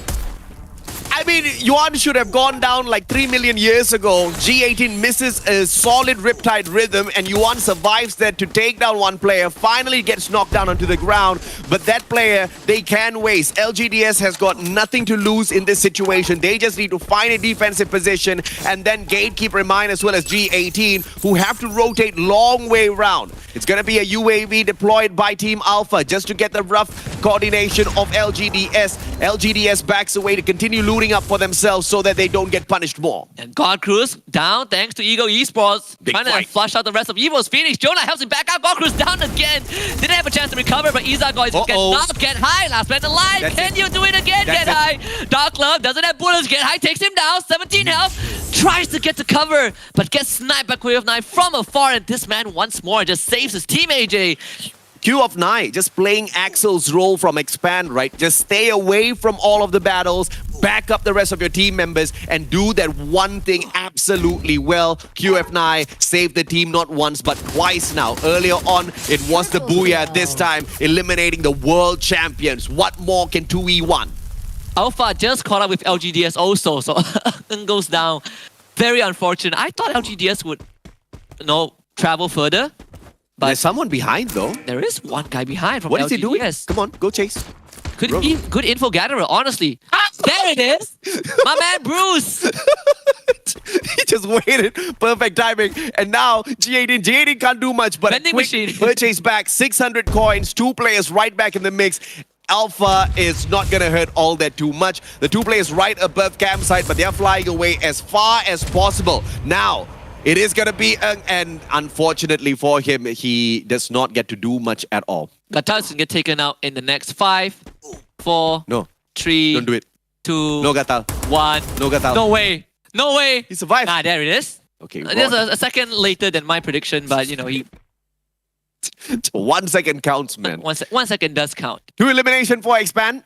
I mean, Yuan should have gone down like 3 million years ago. G18 misses a solid Riptide rhythm, and Yuan survives that to take down one player, finally gets knocked down onto the ground. But that player, they can waste. LGDS has got nothing to lose in this situation. They just need to find a defensive position, and then Gatekeeper Mine as well as G18, who have to rotate long way around. It's going to be a UAV deployed by Team Alpha just to get the rough coordination of LGDS. LGDS backs away to continue looting up for themselves so that they don't get punished more. And God Cruz down thanks to Eagle Esports. Trying to flush out the rest of Evo's Phoenix. Jonah helps him back out. God Cruz down again. Didn't have a chance to recover, but Iza guys cannot get high. Last man alive. Can you do it again? Get high. Dark Love doesn't have bullets. Get high takes him down. 17 health. Tries to get to cover, but gets sniped by Quay of Nine from afar. And this man once more just saves his team, AJ. Q of Nine just playing Axel's role from Expand, right? Just stay away from all of the battles, back up the rest of your team members, and do that one thing absolutely well. QF9 saved the team not once but twice now. Earlier on, it was the Booyah, this time eliminating the world champions. What more can 2E want? Alpha just caught up with LGDS also, so goes down. Very unfortunate. I thought LGDS would, travel further. But there's someone behind though. There is one guy behind from What LGDS. is he doing? Come on, go chase. Good info gatherer, honestly. There it is! My man Bruce! He just waited. Perfect timing. And now G18 can't do much, but vending machine. Purchase back 600 coins, 2 players right back in the mix. Alpha is not going to hurt all that too much. The 2 players right above campsite, but they're flying away as far as possible. Now, it is going to be, and unfortunately for him, he does not get to do much at all. Gatao can get taken out in the next 5, 4, no. 3, don't do it. 2, no Gatao. 1. No Gatao. No way. No way. He survived. Ah, there it is. Okay. There's a second later than my prediction, but he... 1 second counts, man. 1 second does count. 2 elimination for Expand.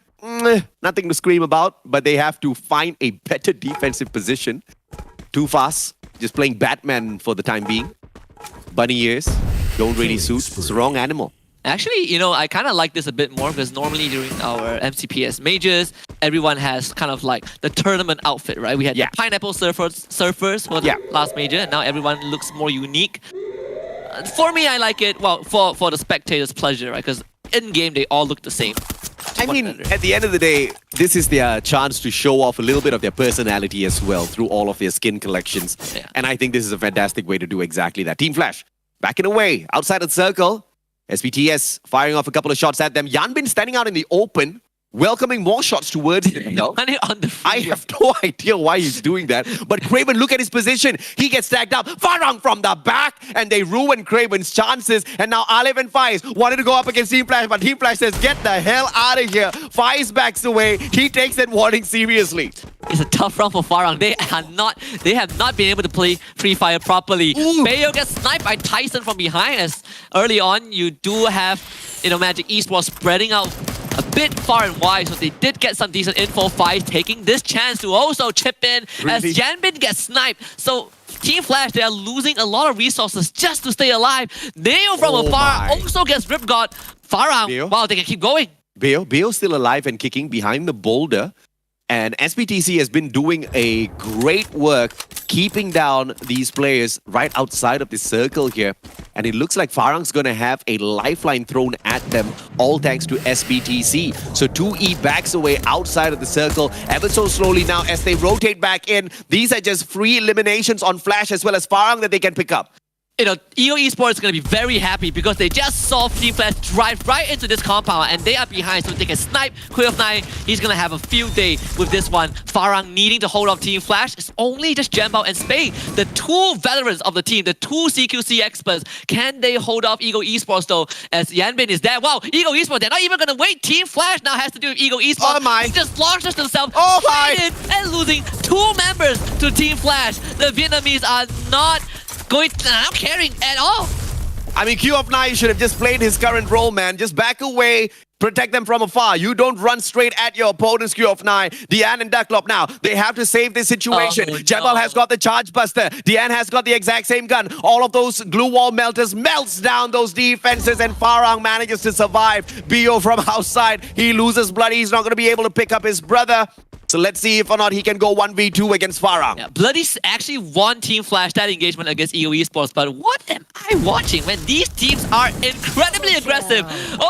Nothing to scream about, but they have to find a better defensive position. Too fast. Just playing Batman for the time being. Bunny ears don't really suit. It's the wrong animal. Actually, I kind of like this a bit more because normally during our MCPS majors, everyone has kind of like the tournament outfit, right? We had the Pineapple Surfers for the last major, and now everyone looks more unique. For me, I like it, well, for the spectators' pleasure, right? Because in-game, they all look the same. I mean, at the end of the day, this is their chance to show off a little bit of their personality as well through all of their skin collections. Yeah. And I think this is a fantastic way to do exactly that. Team Flash, backing away, outside of the circle. SPTS firing off a couple of shots at them. Yanbin standing out in the open, welcoming more shots towards him. I have no idea why he's doing that. But Craven, look at his position. He gets tagged up. Farang from the back, and they ruin Craven's chances. And now Alev and Faiz wanted to go up against Team Flash, but Team Flash says, get the hell out of here. Faiz backs away. He takes that warning seriously. It's a tough round for Farang. They have not been able to play FreeFire properly. Bayo gets sniped by Tyson from behind, as early on you do have Magic Esports spreading out a bit far and wide, so they did get some decent info. Faiz taking this chance to also chip in as Yanbin gets sniped. So Team Flash, they are losing a lot of resources just to stay alive. Neo from afar also gets Rip God. Farang, wow, they can keep going. Bayo still alive and kicking behind the boulder. And SBTC has been doing a great work keeping down these players right outside of the circle here. And it looks like Farang's going to have a lifeline thrown at them, all thanks to SBTC. So 2E backs away outside of the circle ever so slowly now as they rotate back in. These are just free eliminations on Flash as well as Farang that they can pick up. EO Esports is going to be very happy because they just saw Team Flash drive right into this compound and they are behind, so they can snipe. Quay of Nine, he's going to have a field day with this one. Farang needing to hold off Team Flash. It's only just Jambao and Spade, the 2 veterans of the team, the 2 CQC experts. Can they hold off EO Esports though, as Yanbin is there? Wow, EO Esports, they're not even going to wait. Team Flash now has to do with EO Esports. Oh my. He just launches themselves in and losing 2 members to Team Flash. The Vietnamese are not caring at all. I mean, Q of 9 should have just played his current role, man. Just back away, protect them from afar. You don't run straight at your opponent's Q of 9. Diane and Ducklop now, they have to save this situation. Jebel has got the Charge Buster. Diane has got the exact same gun. All of those glue wall melters melts down those defenses, and Farang manages to survive. BO from outside, he loses Bloody. He's not going to be able to pick up his brother. So let's see if or not he can go 1v2 against Farang. Yeah, Bloody's actually won Team Flash that engagement against EO Esports, but what am I watching when these teams are incredibly aggressive?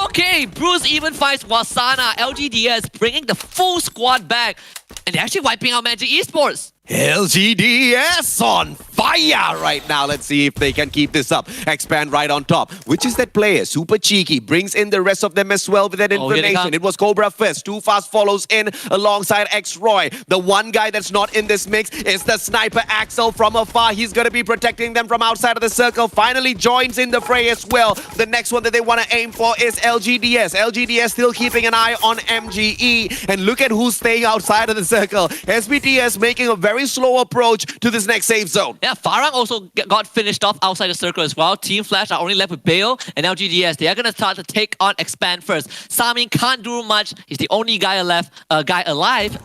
Okay, Bruce even fights Wasana, LGDS bringing the full squad back, and they're actually wiping out Magic Esports. LGDS on fire right now. Let's see if they can keep this up. Expand right on top. Which is that player? Super cheeky. Brings in the rest of them as well with that information. It was Cobra first. Too Fast follows in alongside X-Roy. The one guy that's not in this mix is the sniper Axel from afar. He's going to be protecting them from outside of the circle. Finally joins in the fray as well. The next one that they want to aim for is LGDS. LGDS still keeping an eye on MGE. And look at who's staying outside of the circle. SBTS making a very slow approach to this next safe zone. Yeah, Farang also got finished off outside the circle as well. Team Flash are only left with Bale and LGDS. They are going to start to take on Expand first. Samin can't do much. He's the only guy alive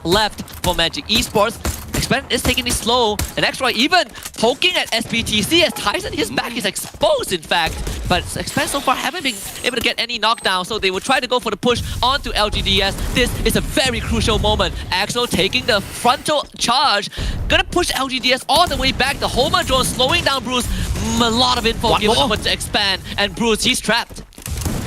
left for Magic Esports. Expand is taking it slow, and X-Roy even poking at SBTC as Tyson, his back is exposed in fact, but Expand so far haven't been able to get any knockdown, so they will try to go for the push onto LGDS. This is a very crucial moment. Axel taking the frontal charge, gonna push LGDS all the way back. The Homer drone slowing down Bruce. A lot of info given over to Expand, and Bruce, he's trapped.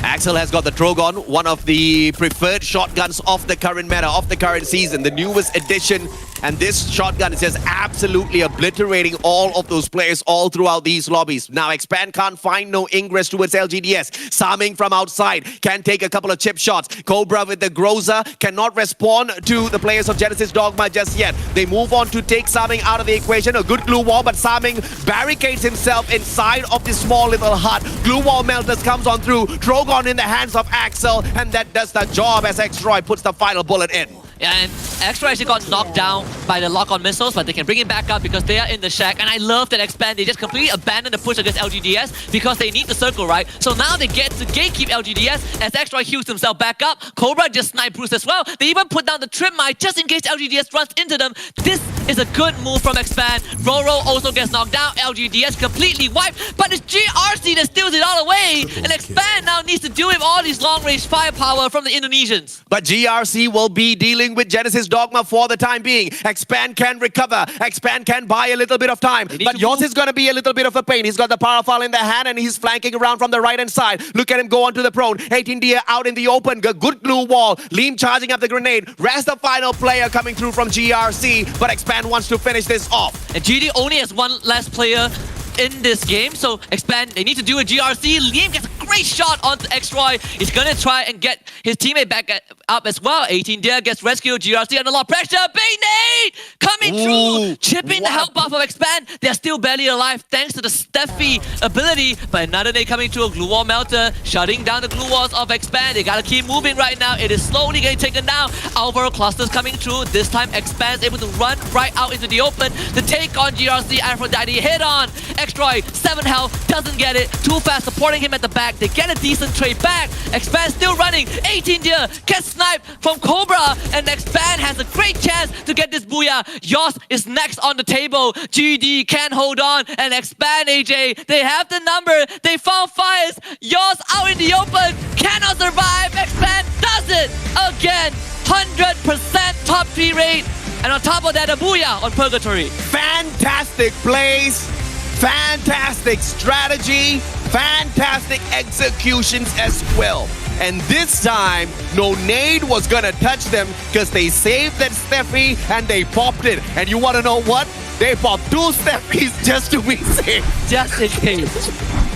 Axel has got the Trogon, one of the preferred shotguns of the current meta, of the current season, the newest addition. And this shotgun is just absolutely obliterating all of those players all throughout these lobbies. Now, Expand can't find no ingress towards LGDS. Saming from outside can take a couple of chip shots. Cobra with the Groza cannot respond to the players of Genesis Dogma just yet. They move on to take Saming out of the equation. A good glue wall, but Saming barricades himself inside of this small little hut. Glue wall melters comes on through. Trogon in the hands of Axel, and that does the job as X-Roy puts the final bullet in. Yeah, and X-Roy actually got knocked down by the lock-on missiles, but they can bring it back up because they are in the shack. And I love that Expand, they just completely abandon the push against LGDS because they need the circle, right? So now they get to gatekeep LGDS as X-Roy heals himself back up. Cobra just sniped Bruce as well. They even put down the trip mine just in case LGDS runs into them. This is a good move from Expand. Roro also gets knocked down. LGDS completely wiped, but it's GRC that steals it all away. And Expand now needs to deal with all these long-range firepower from the Indonesians. But GRC will be dealing with Genesis Dogma for the time being. Expand can recover. Expand can buy a little bit of time. But yours is going to be a little bit of a pain. He's got the power file in the hand and he's flanking around from the right-hand side. Look at him go onto the prone. 18 Dia out in the open. Good glue wall. Liam charging up the grenade. Rest the final player coming through from GRC. But Expand wants to finish this off. And GD only has one last player in this game, so Expand, they need to do a GRC. Liam gets a great shot onto X-Roy. He's gonna try and get his teammate back up as well. 18 Dia gets rescued. GRC under a lot of pressure. Big nade coming through, chipping the health buff of Expand. They're still barely alive thanks to the Steffi ability, but another nade coming through. A glue wall melter, shutting down the glue walls of Expand. They gotta keep moving right now. It is slowly getting taken down. Alvaro clusters coming through. This time Expand's able to run right out into the open to take on GRC. Aphrodite hit on. X-Roy, 7 health, doesn't get it. Too Fast supporting him at the back. They get a decent trade back. Expand still running. 18 Dia gets sniped from Cobra, and Expand has a great chance to get this booyah. Yoss is next on the table. GD can hold on, and Expand AJ, they have the number. They found Fires. Yoss out in the open, cannot survive. Expand does it again. 100% top 3 rate. And on top of that, a booyah on Purgatory. Fantastic plays. Fantastic strategy, fantastic executions as well. And this time, no nade was gonna touch them because they saved that Steffi and they popped it. And you wanna know what? They popped 2 Steffies just to be safe. Just in case.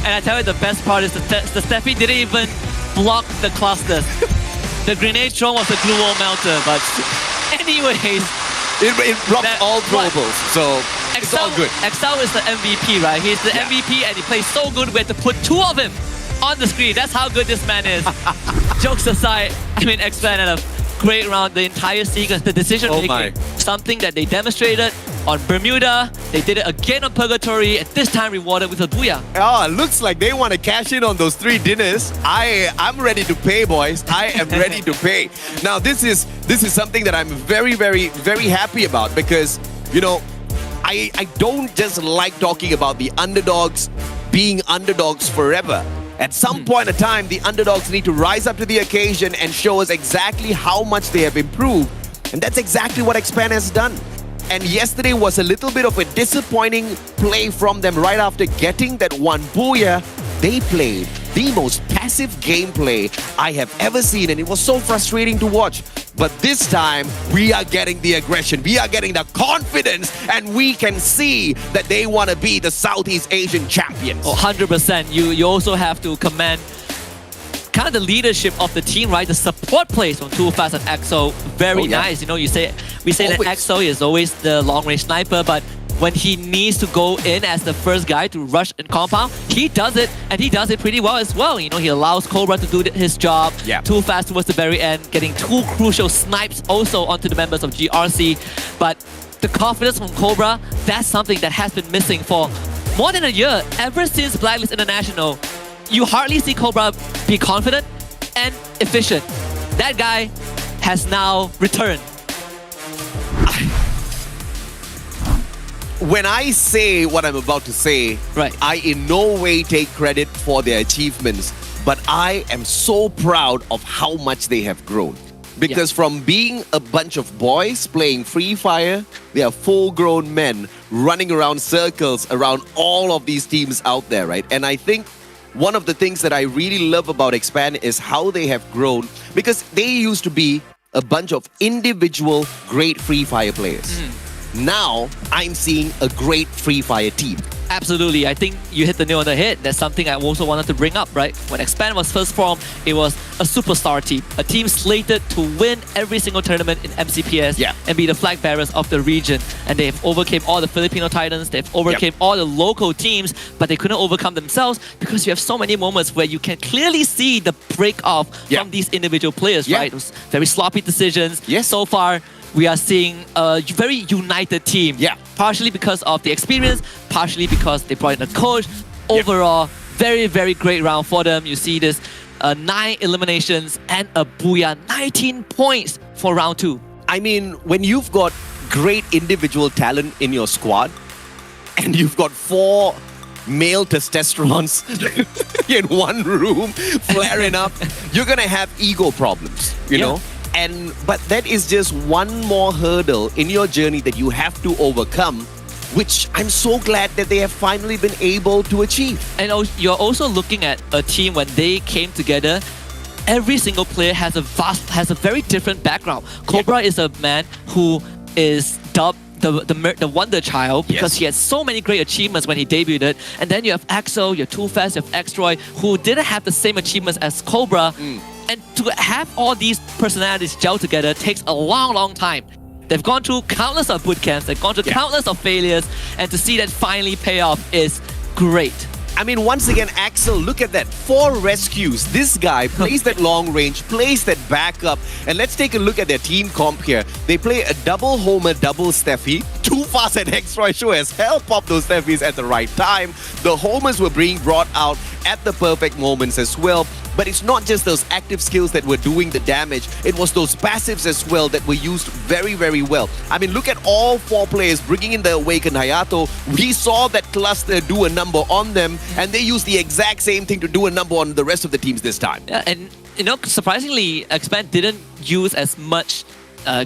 And I tell you, the best part is the Steffi didn't even block the clusters. The grenade thrown was a glue wall melter, but anyways. It blocks all throwables, so it's all good. Excel is the MVP, right? He's the MVP and he plays so good we had to put 2 of him on the screen. That's how good this man is. Jokes aside, I mean, Expand had a great round, the entire sequence, the decision making. Something that they demonstrated on Bermuda. They did it again on Purgatory, and this time rewarded with a booyah. Oh, looks like they want to cash in on those 3 dinners. I'm ready to pay, boys. I am ready to pay. Now, this is something that I'm very, very, very happy about because, you know, I don't just like talking about the underdogs being underdogs forever. At some point in time, the underdogs need to rise up to the occasion and show us exactly how much they have improved. And that's exactly what Xpan has done. And yesterday was a little bit of a disappointing play from them right after getting that one booyah. They played the most passive gameplay I have ever seen, and it was so frustrating to watch. But this time, we are getting the aggression, we are getting the confidence, and we can see that they want to be the Southeast Asian champions. Oh, 100%. You also have to commend kind of the leadership of the team, right? The support plays from Too Fast and EXO, very nice. You know, we say that EXO is always the long-range sniper, but when he needs to go in as the first guy to rush in compound, he does it, and he does it pretty well as well. You know, he allows Cobra to do his job. Too Fast towards the very end, getting 2 crucial snipes also onto the members of GRC. But the confidence from Cobra, that's something that has been missing for more than a year. Ever since Blacklist International, you hardly see Cobra be confident and efficient. That guy has now returned. When I say what I'm about to say, I in no way take credit for their achievements, but I am so proud of how much they have grown. Because from being a bunch of boys playing Free Fire, they are full-grown men running around circles around all of these teams out there, right? And I think one of the things that I really love about Xpan is how they have grown, because they used to be a bunch of individual great Free Fire players. Now, I'm seeing a great Free Fire team. Absolutely. I think you hit the nail on the head. That's something I also wanted to bring up, right? When Xpan was first formed, it was a superstar team. A team slated to win every single tournament in MCPS and be the flag bearers of the region. And they've overcame all the Filipino Titans. They've overcame all the local teams, but they couldn't overcome themselves because you have so many moments where you can clearly see the break-off from these individual players, right? It was very sloppy decisions. So far, we are seeing a very united team. Partially because of the experience, partially because they brought in a coach. Overall, very, very great round for them. You see this 9 eliminations and a booyah, 19 points for round 2. I mean, when you've got great individual talent in your squad and you've got 4 male testosterons in one room flaring up, you're gonna have ego problems, you know? But that is just one more hurdle in your journey that you have to overcome, which I'm so glad that they have finally been able to achieve. And you're also looking at a team when they came together. Every single player has a very different background. Cobra is a man who is dubbed the Wonder Child because he had so many great achievements when he debuted. And then you have EXO, you have Too Fast, you have Xtroy, who didn't have the same achievements as Cobra. And to have all these personalities gel together takes a long, long time. They've gone through countless of boot camps, they've gone through countless of failures, and to see that finally pay off is great. I mean, once again, Axel, look at that. 4 rescues. This guy plays that long range, plays that backup. And let's take a look at their team comp here. They play a double Homer, double Steffi. Too Fast and Xtroy show as hell pop those Steffis at the right time. The Homers were being brought out at the perfect moments as well. But it's not just those active skills that were doing the damage. It was those passives as well that were used very, very well. I mean, look at all 4 players bringing in the Awakened Hayato. We saw that cluster do a number on them, and they used the exact same thing to do a number on the rest of the teams this time. Yeah, and you know, surprisingly, Xpan didn't use as much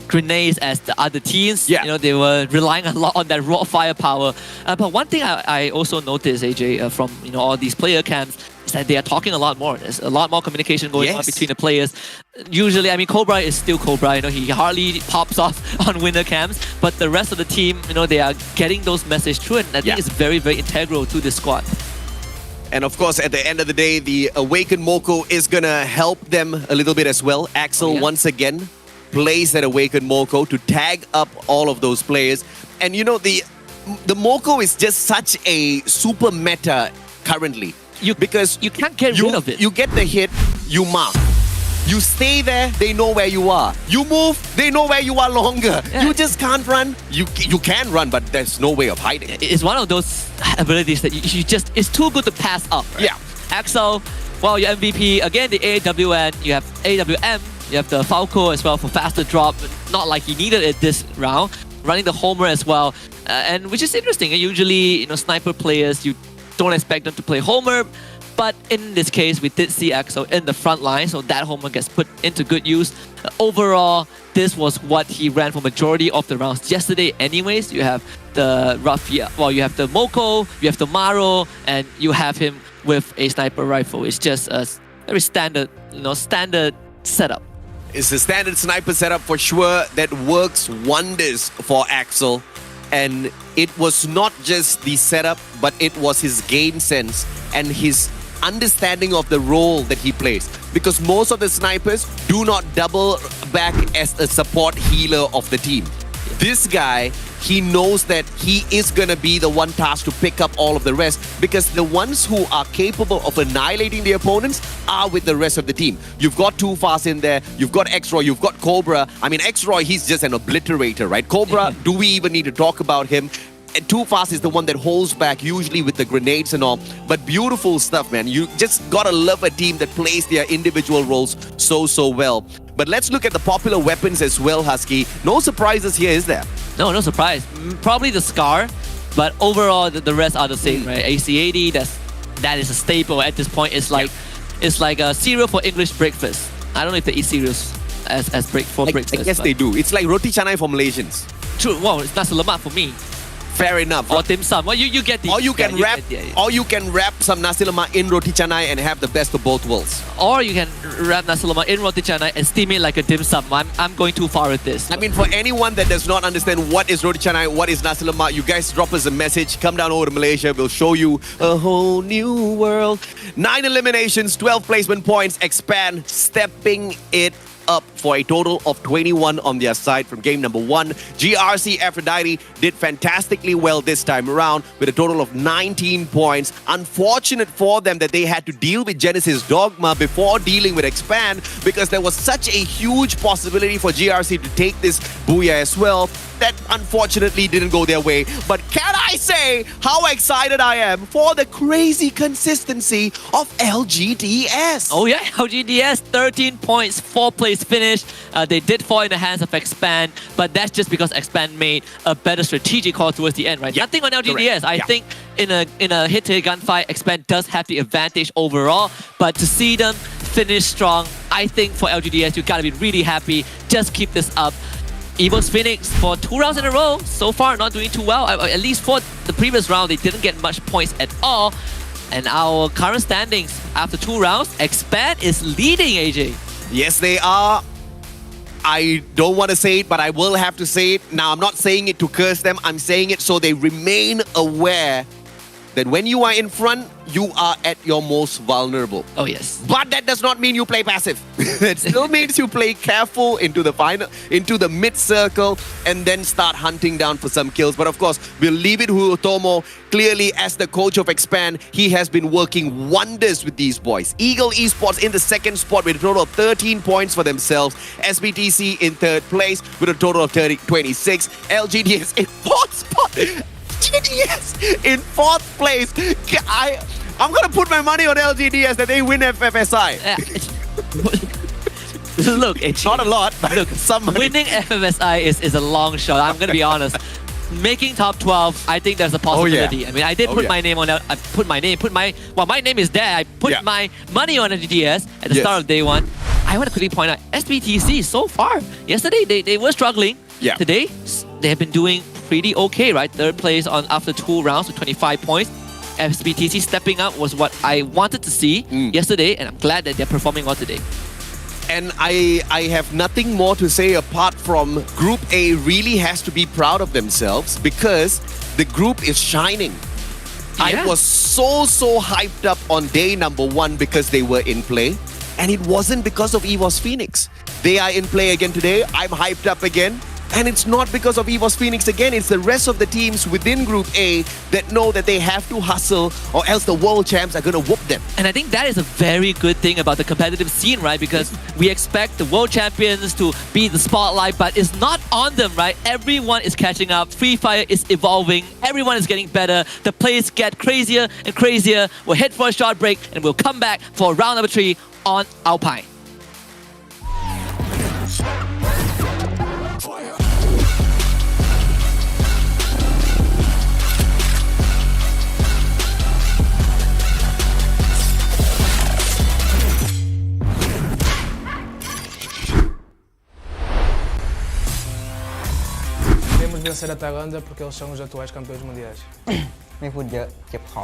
grenades as the other teams. You know, they were relying a lot on that raw firepower. But one thing I also noticed, AJ, from all these player camps, is that they are talking a lot more. There's a lot more communication going on between the players. Usually, I mean, Cobra is still Cobra. He hardly pops off on winter camps. But the rest of the team, they are getting those messages through, and I think it's very, very integral to this squad. And of course, at the end of the day, the Awakened Moko is gonna help them a little bit as well. Axel once again plays that Awakened Moko to tag up all of those players. And the Moko is just such a super meta currently. Because you can't get rid of it. You get the hit, you mark. You stay there, they know where you are. You move, they know where you are longer. Yeah. You just can't run. You can run, but there's no way of hiding. It's one of those abilities that you just, it's too good to pass up. Right? Yeah. Axel, well, your MVP, again, the AWN, you have AWM, you have the Falco as well for faster drop, but not like he needed it this round. Running the homer as well, and which is interesting. Usually, sniper players, you don't expect them to play homer, but in this case, we did see Axel in the front line, so that homer gets put into good use. Overall, this was what he ran for majority of the rounds yesterday anyways. You have the Raffia, well, you have the Moko, you have the Maro, and you have him with a sniper rifle. It's just a very standard, standard setup. It's a standard sniper setup for sure that works wonders for Axel. And it was not just the setup, but it was his game sense and his understanding of the role that he plays. Because most of the snipers do not double back as a support healer of the team. This guy, he knows that he is going to be the one tasked to pick up all of the rest, because the ones who are capable of annihilating the opponents are with the rest of the team. You've got Too Fast in there, you've got X-Roy, you've got Cobra. I mean, X-Roy, he's just an obliterator, right? Cobra, do we even need to talk about him? And Too Fast is the one that holds back, usually with the grenades and all. But beautiful stuff, man. You just gotta love a team that plays their individual roles so well. But let's look at the popular weapons as well, Husky. No surprises here, is there? No surprise. Probably the Scar, but overall the rest are the same, right? AC-80, that is a staple at this point. It's like a cereal for English breakfast. I don't know if they eat cereals as breakfast. I guess they do. It's like roti canai for Malaysians. True. Well, it's nasi lemak for me. Fair enough. Or dim sum. Well, you get the. Or you can wrap some nasi lemak in roti canai and have the best of both worlds. Or you can wrap nasi lemak in roti canai and steam it like a dim sum. I'm going too far with this. I mean, for anyone that does not understand what is roti canai, what is nasi lemak, you guys drop us a message. Come down over to Malaysia. We'll show you a whole new world. 9 eliminations, 12 placement points. Expand, stepping it up for a total of 21 on their side from game number 1. GRC Aphrodite did fantastically well this time around with a total of 19 points. Unfortunate for them that they had to deal with Genesis Dogma before dealing with Expand, because there was such a huge possibility for GRC to take this Booyah as well. That unfortunately didn't go their way. But can I say how excited I am for the crazy consistency of LGDS? Oh yeah, LGDS, 13 points, 4th place finish. They did fall in the hands of Expand, but that's just because Expand made a better strategic call towards the end, right? Yep. Nothing on LGDS. Correct. I think in a hit-to-hit gunfight, Expand does have the advantage overall, but to see them finish strong, I think for LGDS, you gotta be really happy. Just keep this up. Evo's Phoenix for 2 rounds in a row, so far not doing too well. At least for the previous round, they didn't get much points at all. And our current standings after 2 rounds, Expand is leading, AJ. Yes, they are. I don't want to say it, but I will have to say it. Now, I'm not saying it to curse them. I'm saying it so they remain aware that when you are in front, you are at your most vulnerable. Oh, yes. But that does not mean you play passive. It still means you play careful into the final, into the mid-circle, and then start hunting down for some kills. But of course, we'll leave it to Utomo. Clearly, as the coach of Expand, he has been working wonders with these boys. Eagle Esports in the 2nd spot with a total of 13 points for themselves. SBTC in 3rd place with a total of 26. LGDS in 4th spot. LGDS in 4th place. I'm going to put my money on LGDS that they win FFSI. Look, it's not a lot, but look, some money. Winning FFSI is a long shot. I'm going to be honest. Making top 12, I think there's a possibility. Oh, yeah. I mean, I did put my name on that. My name is there. I put my money on LGDS at the start of day 1. I want to quickly point out, SBTC so far, yesterday they were struggling. Yeah. Today, they have been doing pretty okay, right? 3rd place after 2 rounds with 25 points. SBTC stepping up was what I wanted to see yesterday, and I'm glad that they're performing well today. And I have nothing more to say apart from Group A really has to be proud of themselves because the group is shining. I was so hyped up on day number 1 because they were in play, and it wasn't because of EVOS Phoenix. They are in play again today. I'm hyped up again. And it's not because of EVOS Phoenix again, it's the rest of the teams within Group A that know that they have to hustle or else the world champs are going to whoop them. And I think that is a very good thing about the competitive scene, right? Because we expect the world champions to be the spotlight, but it's not on them, right? Everyone is catching up. FreeFire is evolving. Everyone is getting better. The plays get crazier and crazier. We'll head for a short break and we'll come back for round number 3 on Alpine. Queremos vencer a Tailândia porque eles são os atuais campeões mundiais. ไม่พูดเยอะเจ็บคอ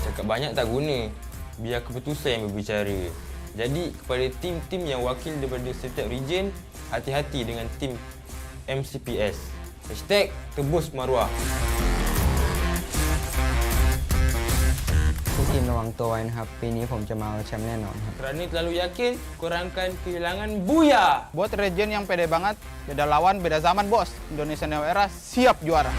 Cakap banyak tak guna. Biar keputusan yang berbicara. Jadi kepada tim-tim yang wakil daripada setiap region, hati-hati dengan tim MCPS. #tebus maruah. ทุกทีมระวังตัวไว้นะครับ ปีนี้ผมจะมาเอาแชมป์แน่นอนครับ Kerana terlalu yakin, korang akan kehilangan buya. Buat region yang pede banget, beda lawan, beda zaman bos. Indonesia Neo Era siap juara.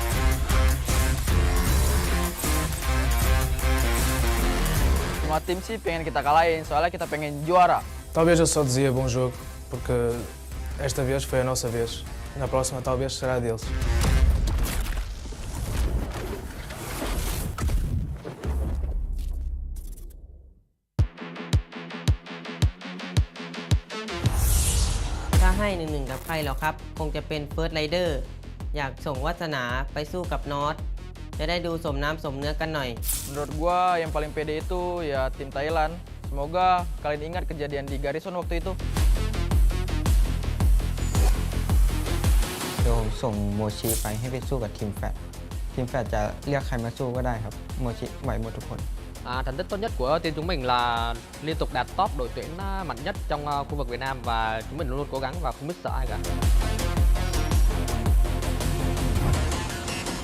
Semua tim sih pengen kita kalahin, soalnya kita pengen juara. Talvez eu só dizia bom jogo, porque esta vez foi a nossa vez. Na próxima talvez será a deles.ถ้าให้1-1กับใครหรอครับ คงจะเป็นเฟิร์สไรเดอร์อยากส่งวาสนาไปสู้กับนอตจะได้ดูสมน้ำสมเนื้อกันหน่อย Menurut gua yang paling pede itu ya tim Thailand. Semoga kalian ingat kejadian di Garrison waktu itu. เดี๋ยวผมส่งโมชิไปให้ไปสู้กับทีมแฟตทีมแฟตจะเรียกใครมาสู้ก็ได้ครับโมชิไหวหมดทุกคน Thành tích tốt nhất của team chúng mình là liên tục đạt top đội tuyển mạnh nhất trong khu vực Việt Nam và chúng mình luôn luôn cố gắng và không biết sợ ai cả.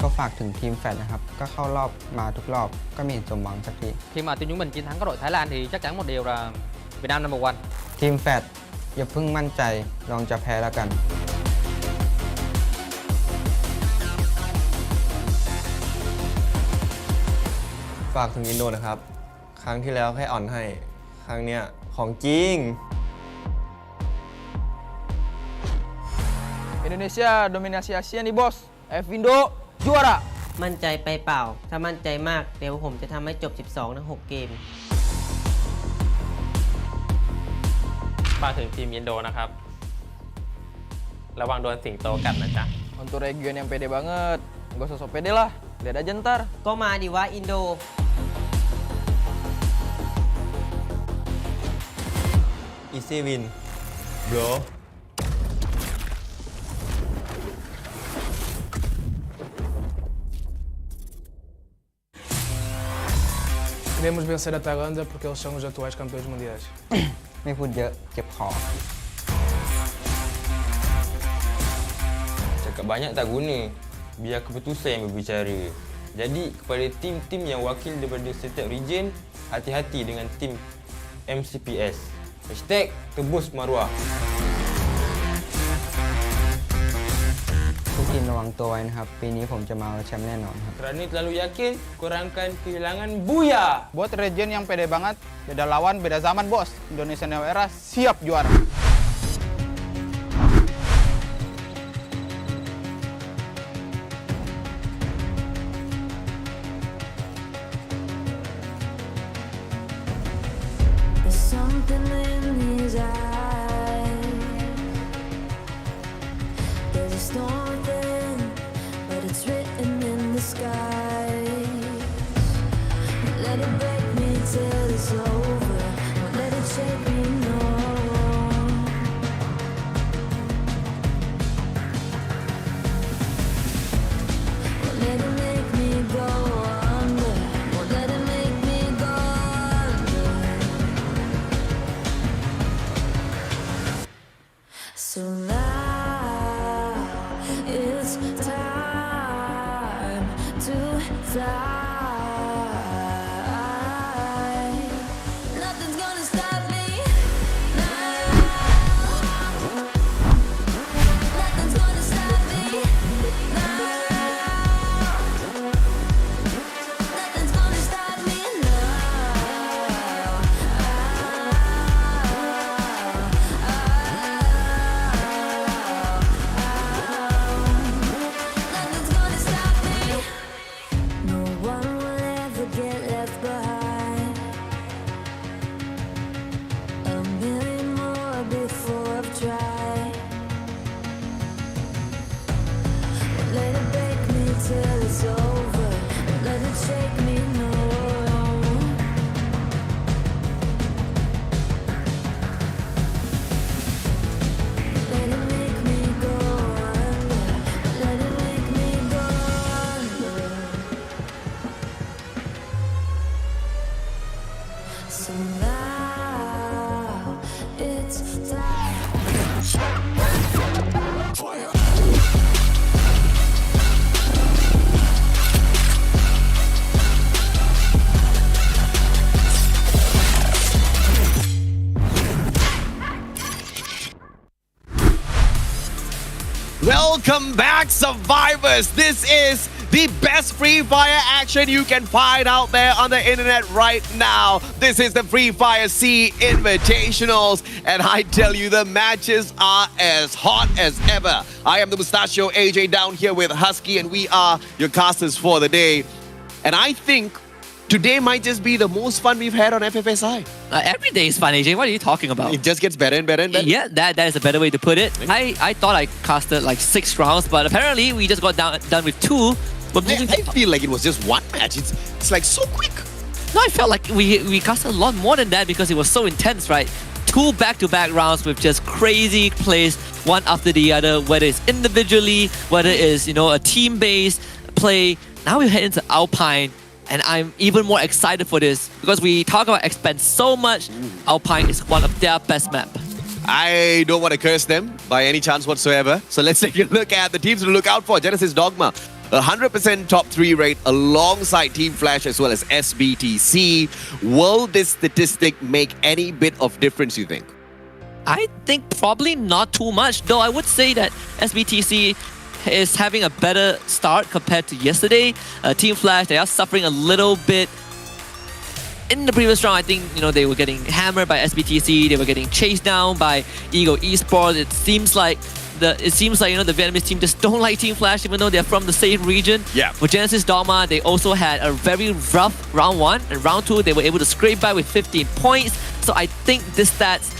ก็ฝากถึงทีมแฟตนะครับ ก็เข้ารอบมาทุกรอบก็ไม่เห็นสมหวังสักที Khi mà team chúng mình chiến thắng các đội Thái Lan thì chắc chắn một điều là Việt Nam number one. ทีมแฟตอย่าเพิ่งมั่นใจลองจะแพ้แล้วกัน ฝากถึงอินโดนะครับ ครั้งที่แล้วแค่อ่อนให้ ครั้งเนี้ยของจริง Indonesia dominasi Asia nih bos. F Indo juara. มั่นใจไปเปล่า ถ้ามั่นใจมากเดี๋ยวผมจะทำให้จบ 12 ทั้ง 6 เกม ฝากถึงทีมอินโดนะครับ ระวังโดนสิงโตกัดนะจ๊ะ Untuk region yang pede banget, gak usah sok pede lah. Lihat aja ntar. ก็มาดิวะอินโด Easy win bro Queremos vencer a Tailândia porque eles são os atuais campeões mundiais. ไม่พูดเยอะเจ็บคอ Cakap banyak tak guna. Biar keputusan yang berbicara. Jadi kepada tim-tim yang wakil daripada setiap region, hati-hati dengan tim MCPS. #tebus maruah. ทุกทีมระวังตัวไว้นะครับ ปีนี้ผมจะมาเอาแชมป์แน่นอนครับ Kerana terlalu yakin, korang akan kehilangan buya. Buat region yang pede banget, beda lawan, beda zaman bos. Indonesia Neo Era siap juara. There's something in his eyes. There's a storm within, but it's written in the sky. Let it break me till it's over. Won't let it shake me, no. Won't let it make me go under. Won't let it make me go under. So now it's time to fly. Nothing's gonna stop me now. it's over. Don't let it shake me, no. Let it make me go under. Let it make me go under. So now it's time. Welcome back, survivors. This is the best Free Fire action you can find out there on the internet right now. This is the Free Fire SEA Invitationals, and I tell you, the matches are as hot as ever. I am the Mustachio AJ down here with Husky, and we are your casters for the day. And I think today might just be the most fun we've had on FFSI. Every day is fun, AJ. What are you talking about? It just gets better and better and better. Yeah, that is a better way to put it. I thought I casted like 6 rounds, but apparently we just got done with 2. But I feel like it was just one match. It's like so quick. No, I felt like we casted a lot more than that because it was so intense, right? 2 back-to-back rounds with just crazy plays, one after the other, whether it's individually, whether it's, a team-based play. Now we head into Alpine, and I'm even more excited for this because we talk about Expand so much. Alpine is one of their best map. I don't want to curse them by any chance whatsoever. So let's take a look at the teams to look out for. Genesis Dogma, 100% top 3 rate alongside Team Flash as well as SBTC. Will this statistic make any bit of difference, you think? I think probably not too much, though I would say that SBTC is having a better start compared to yesterday. Team Flash, they are suffering a little bit. In the previous round, I think they were getting hammered by SBTC. They were getting chased down by Eagle Esports. It seems like the Vietnamese team just don't like Team Flash, even though they're from the same region. Yeah. For Genesis Dogma, they also had a very rough round 1, and round 2 they were able to scrape by with 15 points. So I think this stats,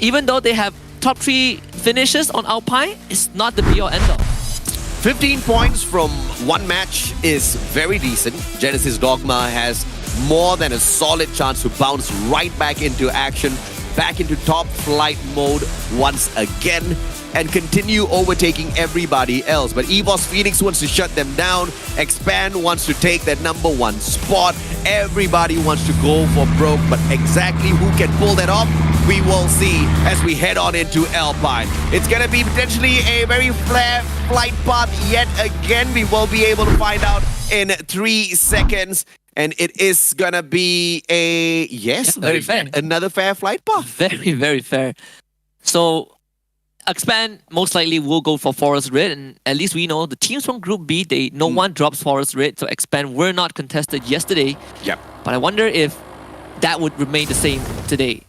even though they have top 3 finishes on Alpine, it's not the be-all end-all. 15 points from one match is very decent. Genesis Dogma has more than a solid chance to bounce right back into action, back into top flight mode once again, and continue overtaking everybody else. But EVOS Phoenix wants to shut them down. Expand wants to take that number 1 spot. Everybody wants to go for broke, but exactly who can pull that off, we will see as we head on into Alpine. It's going to be potentially a very flat flight path yet again. We will be able to find out in 3 seconds. And it is going to be very fair. Another fair flight path. Very, very fair. So Expand most likely will go for Forest Red, and at least we know the teams from Group B, no one drops Forest Red, so Expand were not contested yesterday. Yep. But I wonder if that would remain the same today.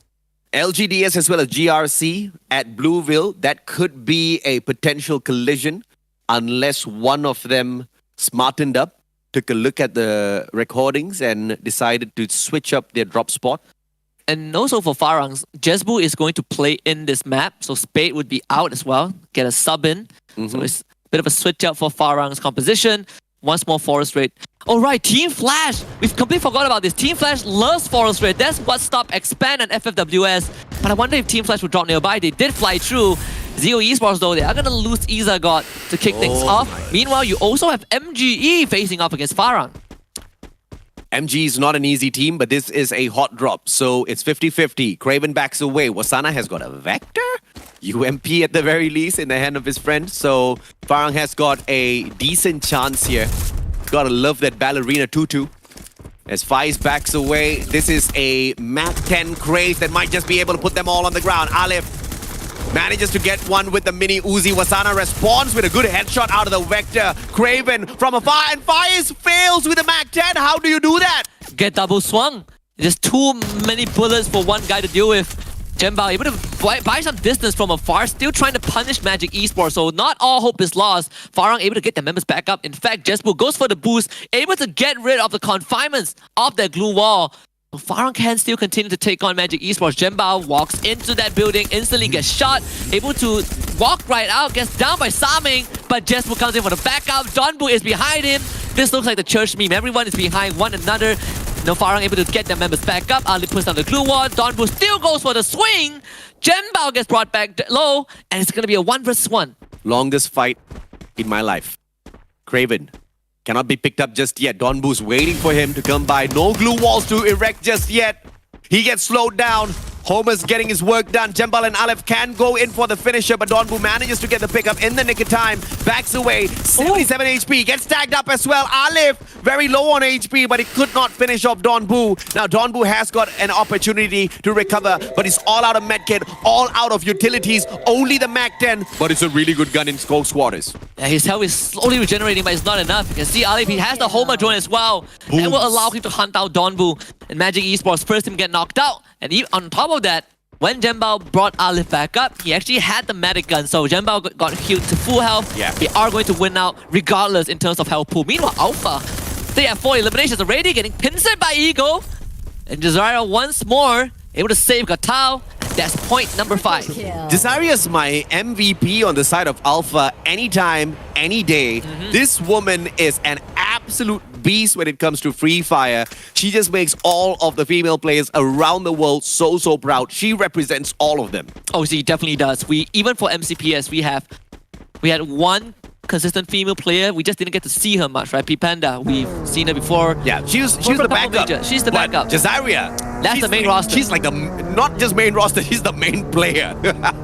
LGDS as well as GRC at Blueville, that could be a potential collision unless one of them smartened up, took a look at the recordings and decided to switch up their drop spot. And also for Farang's, Jesbu is going to play in this map, so Spade would be out as well, get a sub in. So it's a bit of a switch up for Farang's composition. Once more Forest Raid. All right, Team Flash. We've completely forgot about this. Team Flash loves Forest Raid. That's what stopped Expand and FFWS. But I wonder if Team Flash would drop nearby. They did fly through. Zeo Esports though, they are going to lose Izagot to kick things off. Meanwhile, you also have MGE facing off against Farang. MG is not an easy team, but this is a hot drop. So it's 50-50. Craven backs away. Wasana has got a Vector? UMP at the very least in the hand of his friend. So Farang has got a decent chance here. Gotta love that Ballerina Tutu. As Faiz backs away, this is a Mac 10 craze that might just be able to put them all on the ground. Aleph manages to get one with the mini Uzi. Wasana responds with a good headshot out of the Vector. Craven from afar, and Faiz fails with the Mac 10. How do you do that? Get double swung. There's too many bullets for one guy to deal with. Jembao able to buy some distance from afar, still trying to punish Magic Esports, so not all hope is lost. Farang able to get their members back up. In fact, Jesbu goes for the boost, able to get rid of the confinements of their glue wall. So Farang can still continue to take on Magic Esports. Jembao walks into that building, instantly gets shot, able to walk right out, gets down by Saming, but Jesbu comes in for the backup. Donbu is behind him. This looks like the church meme. Everyone is behind one another. No Farang able to get their members back up. Ali puts down the glue wall. Donbu still goes for the swing. Jembao gets brought back low. And it's going to be a 1 versus 1. Longest fight in my life. Craven cannot be picked up just yet. Donbu's waiting for him to come by. No glue walls to erect just yet. He gets slowed down. Homer's getting his work done. Jembal and Aleph can go in for the finisher, but Donbu manages to get the pickup in the nick of time. Backs away. 77 HP. Gets tagged up as well. Aleph very low on HP, but he could not finish off Donbu. Now Donbu has got an opportunity to recover, but he's all out of medkit, all out of utilities. Only the Mac 10, but it's a really good gun in close quarters. Yeah, his health is slowly regenerating, but it's not enough. You can see Aleph, he has the Homer drone as well. That will allow him to hunt out Donbu. And Magic Esports first him get knocked out. And on top of that, when Jembao brought Aleph back up, he actually had the medic gun. So Jembao got healed to full health. Yeah. They are going to win out regardless in terms of health pool. Meanwhile, Alpha, they have 4 eliminations already, getting pincered by Ego. And Jazaria once more able to save Gatao. That's point number 5. Jazaria's my MVP on the side of Alpha anytime, any day. This woman is an absolute beast when it comes to Free Fire. She just makes all of the female players around the world so proud. She represents all of them. Oh, she definitely does. Even for MCPS, we had one consistent female player. We just didn't get to see her much, right? Panda, we've seen her before. Yeah, she was the backup. She's the backup. Jazaria, that's the main roster. She's like not just main roster, she's the main player.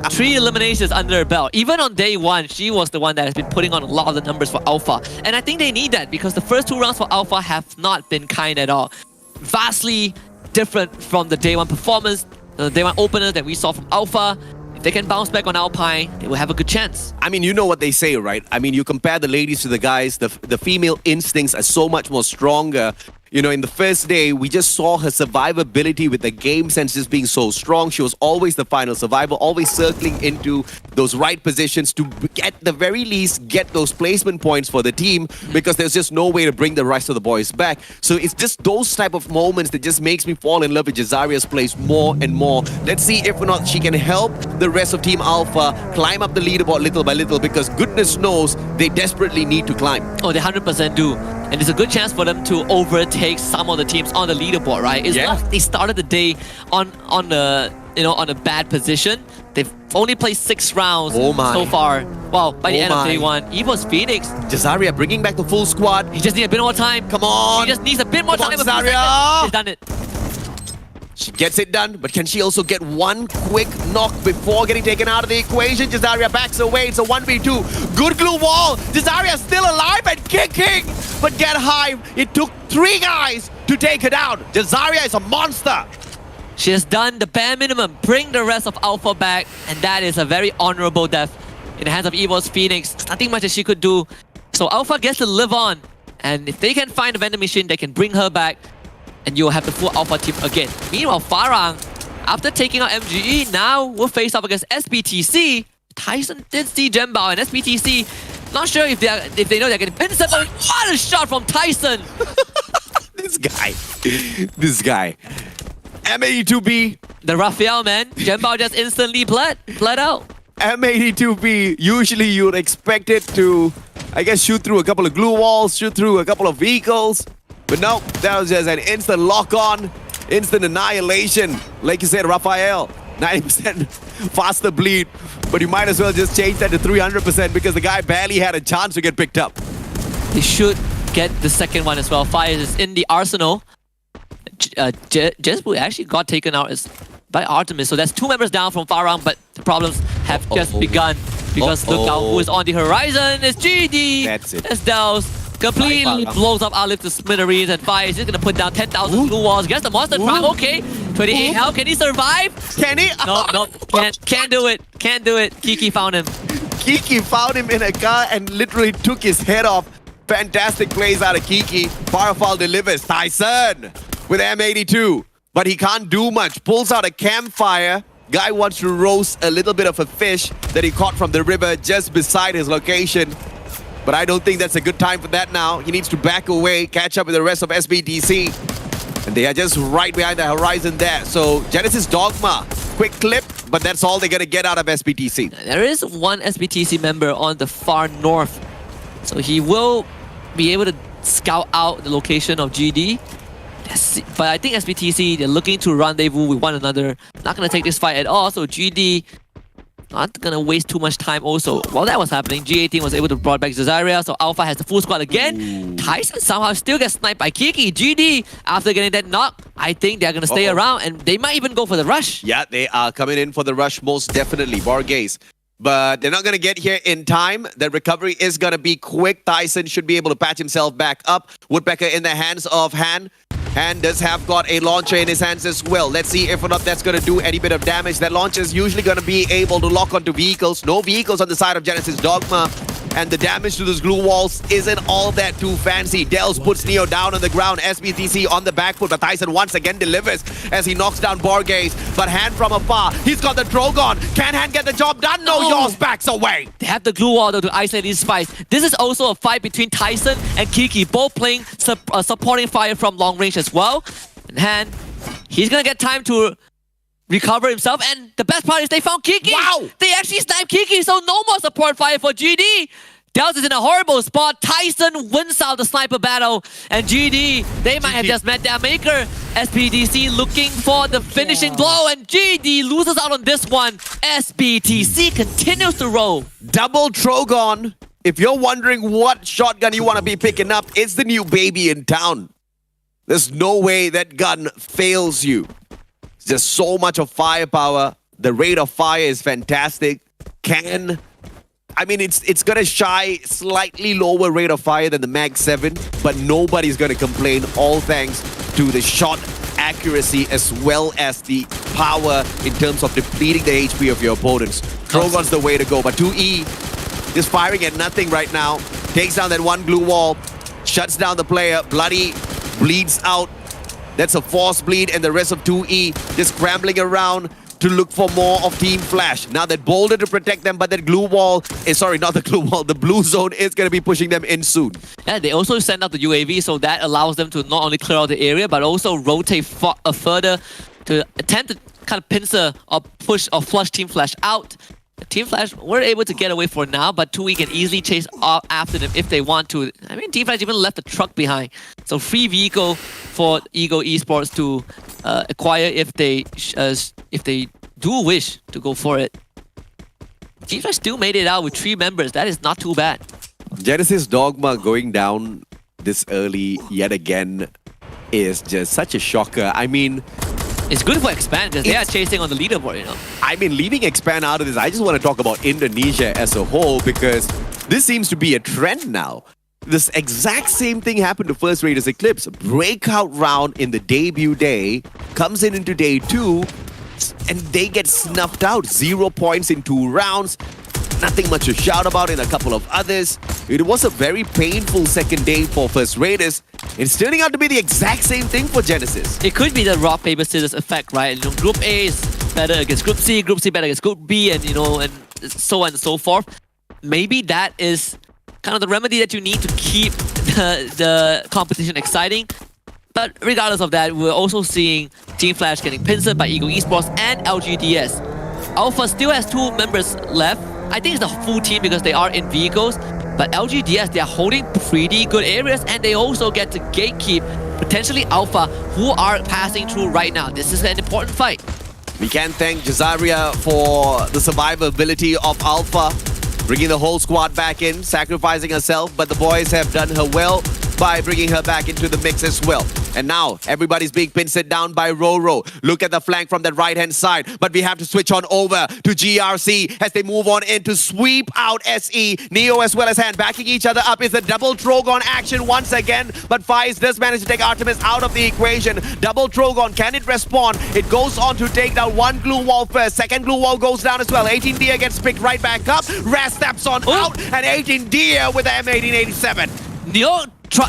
3 eliminations under her belt. Even on day 1, she was the one that has been putting on a lot of the numbers for Alpha. And I think they need that because the first 2 rounds for Alpha have not been kind at all. Vastly different from the day 1 performance, the day 1 opener that we saw from Alpha. If they can bounce back on Alpine, they will have a good chance. I mean, you know what they say, right? I mean, you compare the ladies to the guys, the female instincts are so much more stronger. You know, in the first day, we just saw her survivability with the game sense just being so strong. She was always the final survivor, always circling into those right positions to, at the very least, get those placement points for the team because there's just no way to bring the rest of the boys back. So it's just those type of moments that just makes me fall in love with Jazaria's plays more and more. Let's see if or not she can help the rest of Team Alpha climb up the leaderboard little by little because goodness knows they desperately need to climb. Oh, they 100% do. And it's a good chance for them to overtake some of the teams on the leaderboard, right? It's not they started the day on a bad position. They've only played 6 rounds so far. Well, by the end of day 1, Evo's Phoenix. Jazaria bringing back the full squad. He just needs a bit more time. Come on. He just needs a bit more time. Jazaria. She's done it. She gets it done, but can she also get one quick knock before getting taken out of the equation? Jazaria backs away. It's a 1v2. Good glue wall. Jazaria still alive and kicking, but get high. It took 3 guys to take her down. Jazaria is a monster. She has done the bare minimum. Bring the rest of Alpha back, and that is a very honorable death in the hands of Evo's Phoenix. There's nothing much that she could do. So Alpha gets to live on, and if they can find the vending machine, they can bring her back. And you'll have the full Alpha team again. Meanwhile, Farang, after taking out MGE, now will face off against SBTC. Tyson did see Jembao, and SBTC, not sure if they know they're getting pinned, but what a shot from Tyson! This guy. M82B. The Raphael, man. Jembao just instantly bled out. M82B, usually you'd expect it to, I guess, shoot through a couple of glue walls, shoot through a couple of vehicles. But no, that was just an instant lock-on, instant annihilation. Like you said, Raphael, 90% faster bleed. But you might as well just change that to 300% because the guy barely had a chance to get picked up. They should get the second one as well. Fire is in the arsenal. Jesbu actually got taken out by Artemis. So that's 2 members down from Farang, but the problems have just begun. Because look out who is on the horizon. It's GD. That's it. That's Douse. Completely blows up Aleph to smithereens, and Fire is just gonna put down 10,000 blue walls. Gets the monster trap. Okay, 28 health. Can he survive? Can he? No, can't do it. Can't do it. Kiki found him. Kiki found him in a car and literally took his head off. Fantastic plays out of Kiki. Firefall delivers. Tyson with M82, but he can't do much. Pulls out a campfire. Guy wants to roast a little bit of a fish that he caught from the river just beside his location. But I don't think that's a good time for that now. He needs to back away, catch up with the rest of SBTC. And they are just right behind the horizon there. So Genesis Dogma, quick clip, but that's all they're going to get out of SBTC. There is one SBTC member on the far north. So he will be able to scout out the location of GD. But I think SBTC, they're looking to rendezvous with one another. Not going to take this fight at all. So GD, not going to waste too much time also. While that was happening, G18 was able to brought back Zazaria. So Alpha has the full squad again. Tyson somehow still gets sniped by Kiki. GD, after getting that knock, I think they're going to stay around. And they might even go for the rush. Yeah, they are coming in for the rush most definitely. Bargaze. But they're not going to get here in time. The recovery is going to be quick. Tyson should be able to patch himself back up. Woodpecker in the hands of Han. Han does have got a launcher in his hands as well. Let's see if or not that's going to do any bit of damage. That launcher is usually going to be able to lock onto vehicles. No vehicles on the side of Genesis Dogma. And the damage to those glue walls isn't all that too fancy. Dels puts Neo down on the ground. SBTC on the back foot. But Tyson once again delivers as he knocks down Borges. But Han from afar. He's got the Drogon. Can Han get the job done? No, yours backs away. They have the glue wall though to isolate these fights. This is also a fight between Tyson and Kiki, both playing supporting fire from long range as well. And Han, he's gonna get time to recover himself. And the best part is they found Kiki. Wow! They actually sniped Kiki, so no more support fire for GD. Dels is in a horrible spot. Tyson wins out the sniper battle. And GD, they might have just met their maker. SBTC looking for the finishing blow. And GD loses out on this one. SBTC continues to roll. Double Drogon. If you're wondering what shotgun you want to be picking up, it's the new baby in town. There's no way that gun fails you. There's so much of firepower. The rate of fire is fantastic. I mean, it's going to shy slightly lower rate of fire than the Mag 7, but nobody's going to complain, all thanks to the shot accuracy as well as the power in terms of depleting the HP of your opponents. Drogon's the way to go, but 2E just firing at nothing right now. Takes down that one glue wall, shuts down the player. Bloody bleeds out. That's a force bleed, and the rest of 2E just scrambling around to look for more of Team Flash. Now that boulder to protect them, but that glue wall is, sorry, not the glue wall, the blue zone is going to be pushing them in soon. Yeah, they also send out the UAV, so that allows them to not only clear out the area, but also rotate further to attempt to kind of pincer or push or flush Team Flash out. Team Flash were able to get away for now, but 2E can easily chase after them if they want to. I mean, Team Flash even left the truck behind. So free vehicle for Ego Esports to acquire if they do wish to go for it. Team Flash still made it out with 3 members. That is not too bad. Genesis Dogma going down this early yet again is just such a shocker. I mean, it's good for Expand because they are chasing on the leaderboard, you know. I mean, leaving Expand out of this, I just want to talk about Indonesia as a whole because this seems to be a trend now. This exact same thing happened to First Raiders Eclipse. Breakout round in the debut day, comes in into day 2, and they get snuffed out. 0 points in 2 rounds. Nothing much to shout about in a couple of others. It was a very painful second day for First Raiders. It's turning out to be the exact same thing for Genesis. It could be the rock, paper, scissors effect, right? You know, Group A is better against Group C better against Group B, and you know, and so on and so forth. Maybe that is kind of the remedy that you need to keep the competition exciting. But regardless of that, we're also seeing Team Flash getting pincered by Ego Esports and LGDS. Alpha still has 2 members left. I think it's the full team because they are in vehicles. But LGDS, they are holding pretty good areas, and they also get to gatekeep potentially Alpha, who are passing through right now. This is an important fight. We can thank Jazaria for the survivability of Alpha, bringing the whole squad back in, sacrificing herself, but the boys have done her well by bringing her back into the mix as well. And now, everybody's being pinned down by Roro. Look at the flank from that right-hand side. But we have to switch on over to GRC as they move on in to sweep out SE. Neo as well as Han backing each other up. Is a double Drogon action once again. But Faiz does manage to take Artemis out of the equation. Double Drogon, can it respawn? It goes on to take down one glue wall first. Second glue wall goes down as well. 18 Dia gets picked right back up. Raz steps on out. And 18 Dia with the M1887. Neo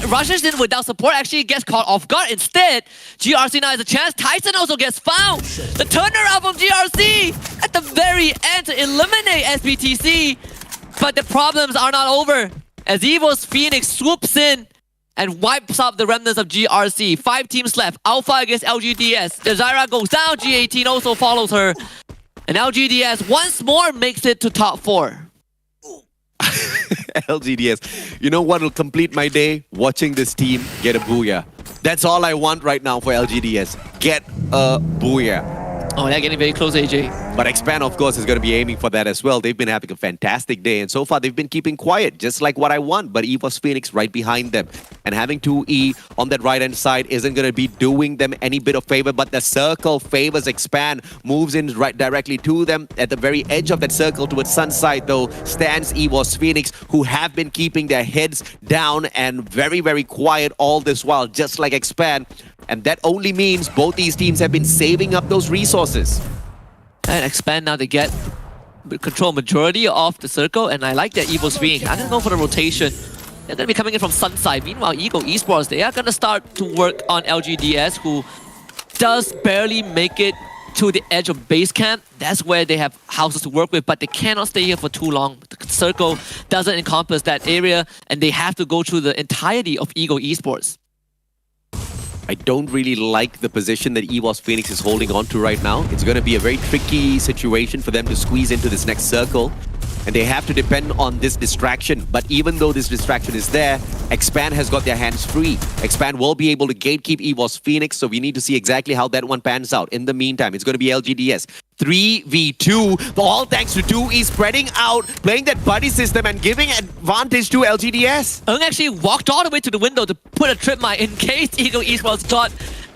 rushes in without support, actually gets caught off guard. Instead, GRC now has a chance. Tyson also gets found. The turnaround from GRC at the very end to eliminate SBTC. But the problems are not over as Evo's Phoenix swoops in and wipes out the remnants of GRC. 5 teams left. Alpha against LGDS. Desira goes down. G18 also follows her. And LGDS once more makes it to top 4. LGDS. You know what will complete my day? Watching this team get a booyah. That's all I want right now for LGDS. Get a booyah. Oh, they're getting very close, AJ. But Expand, of course, is going to be aiming for that as well. They've been having a fantastic day, and so far they've been keeping quiet, just like what I want. But EVOS Phoenix right behind them. And having 2E on that right-hand side isn't going to be doing them any bit of favor, but the circle favors Expand, moves in right directly to them. At the very edge of that circle towards Sunside, though, stands EVOS Phoenix, who have been keeping their heads down and very, very quiet all this while, just like Expand. And that only means both these teams have been saving up those resources. And Expand now, they get control majority of the circle, and I like that EVOS Phoenix. I'm going to go for the rotation. They're going to be coming in from Sunside. Meanwhile, Eagle Esports, they are going to start to work on LGDS, who does barely make it to the edge of base camp. That's where they have houses to work with, but they cannot stay here for too long. The circle doesn't encompass that area, and they have to go through the entirety of Eagle Esports. I don't really like the position that EVOS Phoenix is holding on to right now. It's going to be a very tricky situation for them to squeeze into this next circle. And they have to depend on this distraction. But even though this distraction is there, Expand has got their hands free. Expand will be able to gatekeep EVOS Phoenix, so we need to see exactly how that one pans out. In the meantime, it's going to be LGDS. 3v2, all thanks to 2E spreading out, playing that buddy system and giving advantage to LGDS. Ung actually walked all the way to the window to put a trip mine in case Eagle Esports got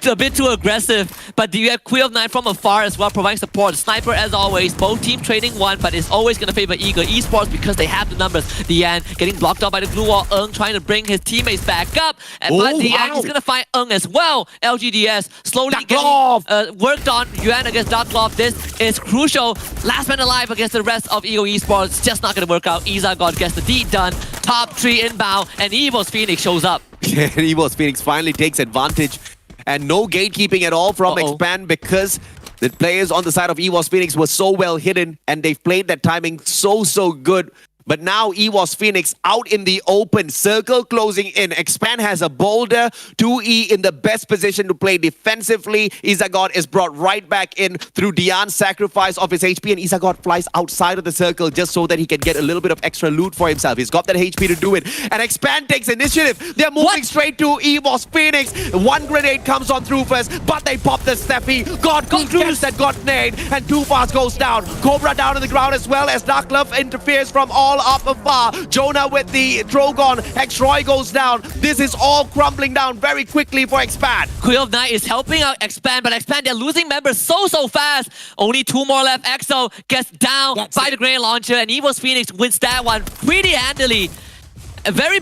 a bit too aggressive. But you have Queen of Nine from afar as well, providing support. Sniper, as always, both teams trading one, but it's always going to favor Eagle Esports because they have the numbers. Dian getting blocked out by the glue wall. Ung trying to bring his teammates back up. But Dian is going to find Ung as well. LGDS slowly getting worked on. Yuan against Darklov. This is crucial. Last man alive against the rest of Eagle Esports. Just not going to work out. Izagod gets the deed done. Top 3 inbound, and EVOS Phoenix shows up. And EVOS Phoenix finally takes advantage. And no gatekeeping at all from Expand because the players on the side of EVOS Phoenix were so well hidden and they've played that timing so good. But now EVOS Phoenix out in the open, circle closing in. Expand has a boulder, 2E in the best position to play defensively. Izagod is brought right back in through Dian's sacrifice of his HP, and Izagod flies outside of the circle just so that he can get a little bit of extra loot for himself. He's got that HP to do it. And Expand takes initiative. They're moving straight to EVOS Phoenix. One grenade comes on through first, but they pop the Steffi. God gets that got nade, and Too Fast goes down. Cobra down on the ground as well as Darklove interferes from all up afar. Jonah with the Drogon. X-Roy goes down. This is all crumbling down very quickly for Expand. Queen of Night is helping out Expand, but Expand, they're losing members so fast. Only 2 more left. EXO gets down by the grenade launcher, and EVOS Phoenix wins that one pretty handily. A very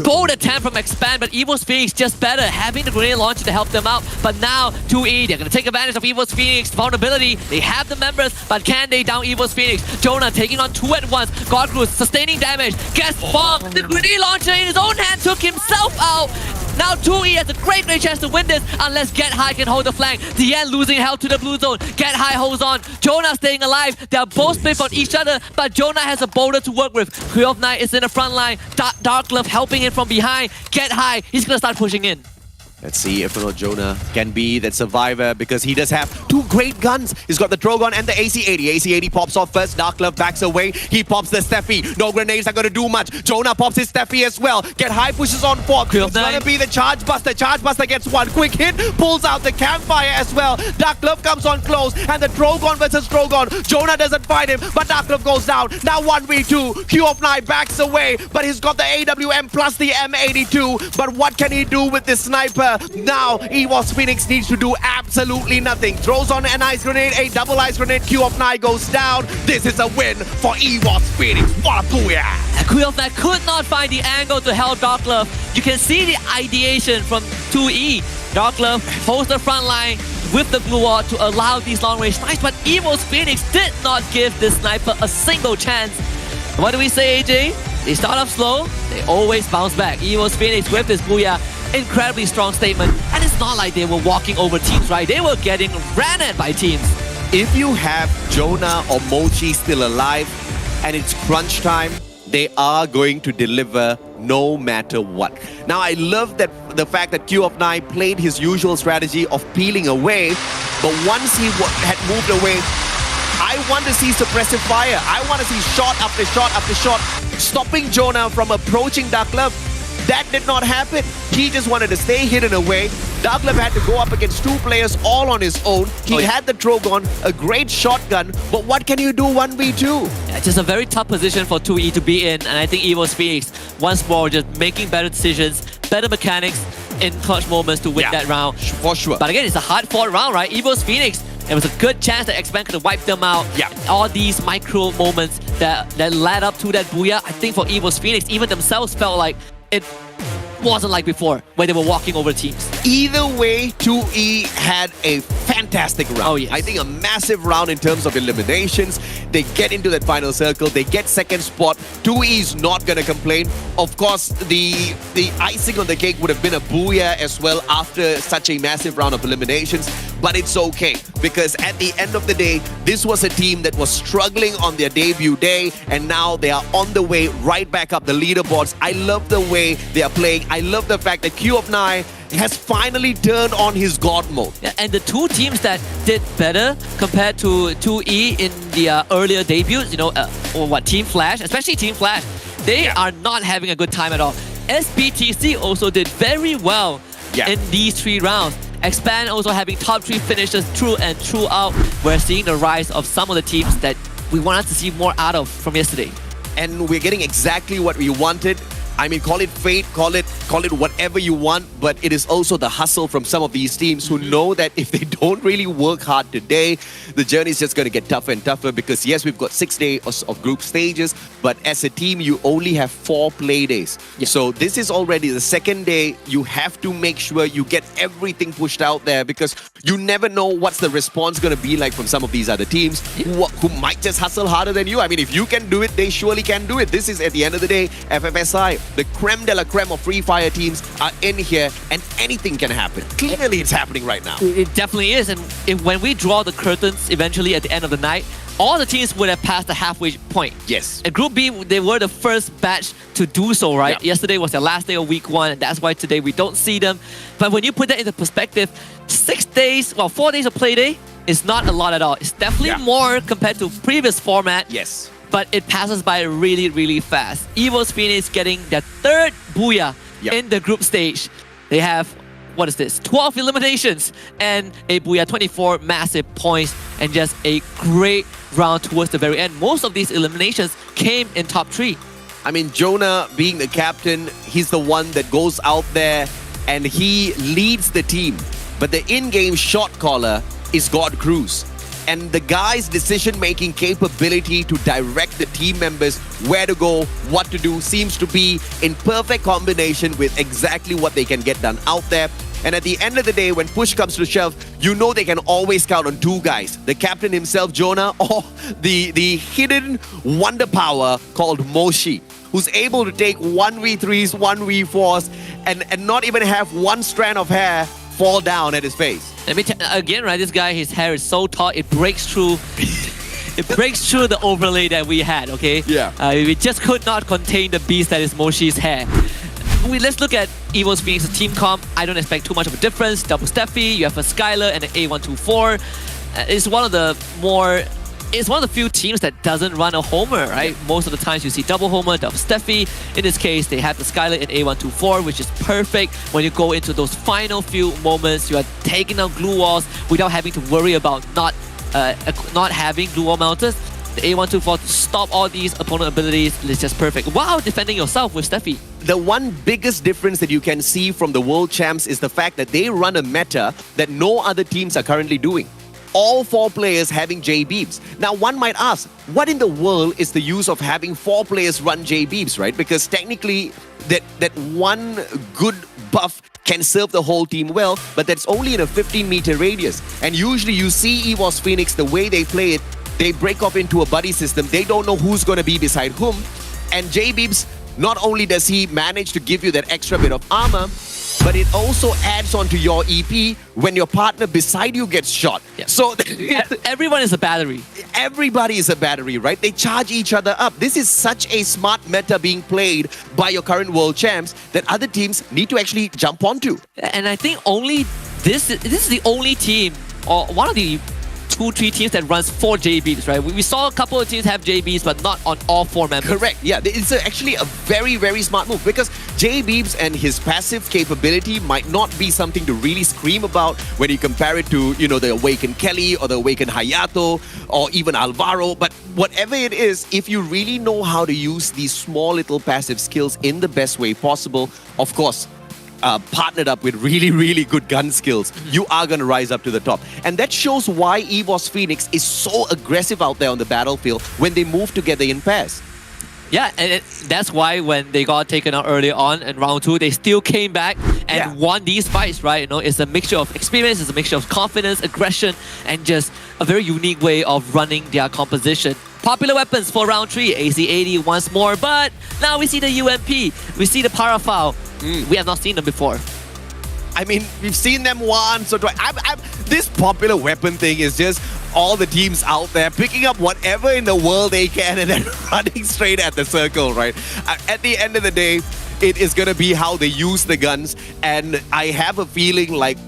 bold attempt from Expand, but EVOS Phoenix just better, having the grenade launcher to help them out. But now 2E, they're going to take advantage of EVOS Phoenix vulnerability. They have the members, but can they down EVOS Phoenix? Jonah taking on 2 at once. Godcruise sustaining damage, gets bombed. The grenade launcher in his own hand took himself out. Now 2E has a great chance to win this unless Get High can hold the flank. Dian losing health to the blue zone. Get High holds on. Jonah staying alive. They are both split on each other, but Jonah has a boulder to work with. Queen of Night is in the front line. Darklove helping him from behind. Get High, he's going to start pushing in. Let's see if or not Jonah can be that survivor because he does have 2 great guns. He's got the Drogon and the AC-80. AC-80 pops off first. Darklove backs away. He pops the Steffi. No grenades are going to do much. Jonah pops his Steffi as well. Get High pushes on 4th. It's going to be the Charge Buster. Charge Buster gets 1 quick hit. Pulls out the campfire as well. Darklove comes on close. And the Drogon versus Drogon. Jonah doesn't fight him, but Darklove goes down. Now 1v2. Q of Night backs away, but he's got the AWM plus the M82. But what can he do with this sniper? Now EVOS Phoenix needs to do absolutely nothing. Throws on an ice grenade, a double ice grenade. Q of Night goes down. This is a win for EVOS Phoenix. What a booyah! Queen of Night could not find the angle to help Darklove. You can see the ideation from 2E. Darklove holds the front line with the blue wall to allow these long range snipes, but EVOS Phoenix did not give this sniper a single chance. What do we say, AJ? They start off slow, they always bounce back. EVOS Phoenix with this booyah. Incredibly strong statement. And it's not like they were walking over teams, right? They were getting ran at by teams. If you have Jonah or Mochi still alive and it's crunch time, they are going to deliver no matter what. Now, I love that the fact that Q of Night played his usual strategy of peeling away, but once he had moved away, I want to see suppressive fire. I want to see shot after shot after shot, stopping Jonah from approaching Dark Love. That did not happen. He just wanted to stay hidden away. Dark Love had to go up against two players all on his own. He had the Drogon, a great shotgun, but what can you do 1v2? Yeah, just a very tough position for 2E to be in, and I think Evo's Phoenix, once more, just making better decisions, better mechanics in clutch moments to win that round. For sure. But again, it's a hard-fought round, right? Evo's Phoenix, it was a good chance that X-Man could have wiped them out. Yeah. All these micro moments that led up to that booyah, I think for Evo's Phoenix, even themselves felt like it wasn't like before, where they were walking over teams. Either way, 2E had a fantastic round. Oh, yes. I think a massive round in terms of eliminations. They get into that final circle. They get second spot. 2E is not going to complain. Of course, the icing on the cake would have been a booyah as well after such a massive round of eliminations. But it's okay, because at the end of the day, this was a team that was struggling on their debut day, and now they are on the way right back up the leaderboards. I love the way they are playing. I love the fact that Q of 9 has finally turned on his God mode. Yeah, and the two teams that did better compared to 2E in the earlier debuts, Team Flash, especially Team Flash, they are not having a good time at all. SBTC also did very well in these 3 rounds. Expand also having top 3 finishes through and throughout. We're seeing the rise of some of the teams that we wanted to see more out of from yesterday. And we're getting exactly what we wanted. I mean, call it fate, call it whatever you want, but it is also the hustle from some of these teams who know that if they don't really work hard today, the journey is just going to get tougher and tougher, because yes, we've got 6 days of group stages, but as a team, you only have 4 play days. So this is already the second day. You have to make sure you get everything pushed out there, because you never know what's the response going to be like from some of these other teams who might just hustle harder than you. I mean, if you can do it, they surely can do it. This is, at the end of the day, FFSI. The creme de la creme of FreeFire teams are in here, and anything can happen. Clearly, it's happening right now. It definitely is. And when we draw the curtains eventually at the end of the night, all the teams would have passed the halfway point. Yes. And Group B, they were the first batch to do so, right? Yeah. Yesterday was their last day of week 1, and that's why today we don't see them. But when you put that into perspective, 4 days of play day is not a lot at all. It's definitely more compared to previous format. Yes. But it passes by really, really fast. Evo's Phoenix getting their 3rd booyah in the group stage. They have, 12 eliminations and a booyah, 24 massive points, and just a great round towards the very end. Most of these eliminations came in top 3. I mean, Jonah being the captain, he's the one that goes out there and he leads the team. But the in-game shot caller is God Cruz. And the guy's decision-making capability to direct the team members where to go, what to do, seems to be in perfect combination with exactly what they can get done out there. And at the end of the day, when push comes to shove, you know they can always count on 2 guys. The captain himself, Jonah, or the hidden wonder power called Moshi, who's able to take 1v3s, 1v4s, and not even have one strand of hair fall down at his face. Let me again, right? This guy, his hair is so tall, it breaks through. It breaks through the overlay that we had. Okay. Yeah. We just could not contain the beast that is Moshi's hair. Let's look at Evo's Phoenix team comp. I don't expect too much of a difference. Double Steffi, you have a Skylar and an A124. It's one of the few teams that doesn't run a homer, right? Yeah. Most of the times you see double homer, double Steffi. In this case, they have the Skylar in A124, which is perfect when you go into those final few moments. You are taking down glue walls without having to worry about not having glue wall mounters. The A124 to stop all these opponent abilities is just perfect. Wow, defending yourself with Steffi. The one biggest difference that you can see from the World Champs is the fact that they run a meta that no other teams are currently doing. All 4 players having J-Beams. Now, one might ask, what in the world is the use of having 4 players run J-Beams, right? Because technically, that one good buff can serve the whole team well, but that's only in a 15-meter radius. And usually you see Evo's Phoenix, the way they play it, they break off into a buddy system. They don't know who's going to be beside whom. And J-Beams, not only does he manage to give you that extra bit of armor, but it also adds on to your EP when your partner beside you gets shot. Yeah. So everyone is a battery. Everybody is a battery, right? They charge each other up. This is such a smart meta being played by your current world champs that other teams need to actually jump onto. And I think only this is the only team, or one of the 2-3 teams that runs 4 JBs, right? We saw a couple of teams have JBs, but not on all 4 members. Correct. Yeah, it's actually a very, very smart move because J Beebs and his passive capability might not be something to really scream about when you compare it to, the Awakened Kelly or the Awakened Hayato or even Alvaro. But whatever it is, if you really know how to use these small little passive skills in the best way possible, of course, partnered up with really, really good gun skills, you are going to rise up to the top. And that shows why EVOS Phoenix is so aggressive out there on the battlefield when they move together in pairs. Yeah, and that's why when they got taken out early on in round 2, they still came back and won these fights, right? It's a mixture of experience, it's a mixture of confidence, aggression, and just a very unique way of running their composition. Popular weapons for round 3, AC-80 once more, but now we see the UMP, we see the Parafoul. We have not seen them before. I mean, we've seen them once or twice. This popular weapon thing is just all the teams out there picking up whatever in the world they can and then running straight at the circle, right? At the end of the day, it is going to be how they use the guns. And I have a feeling like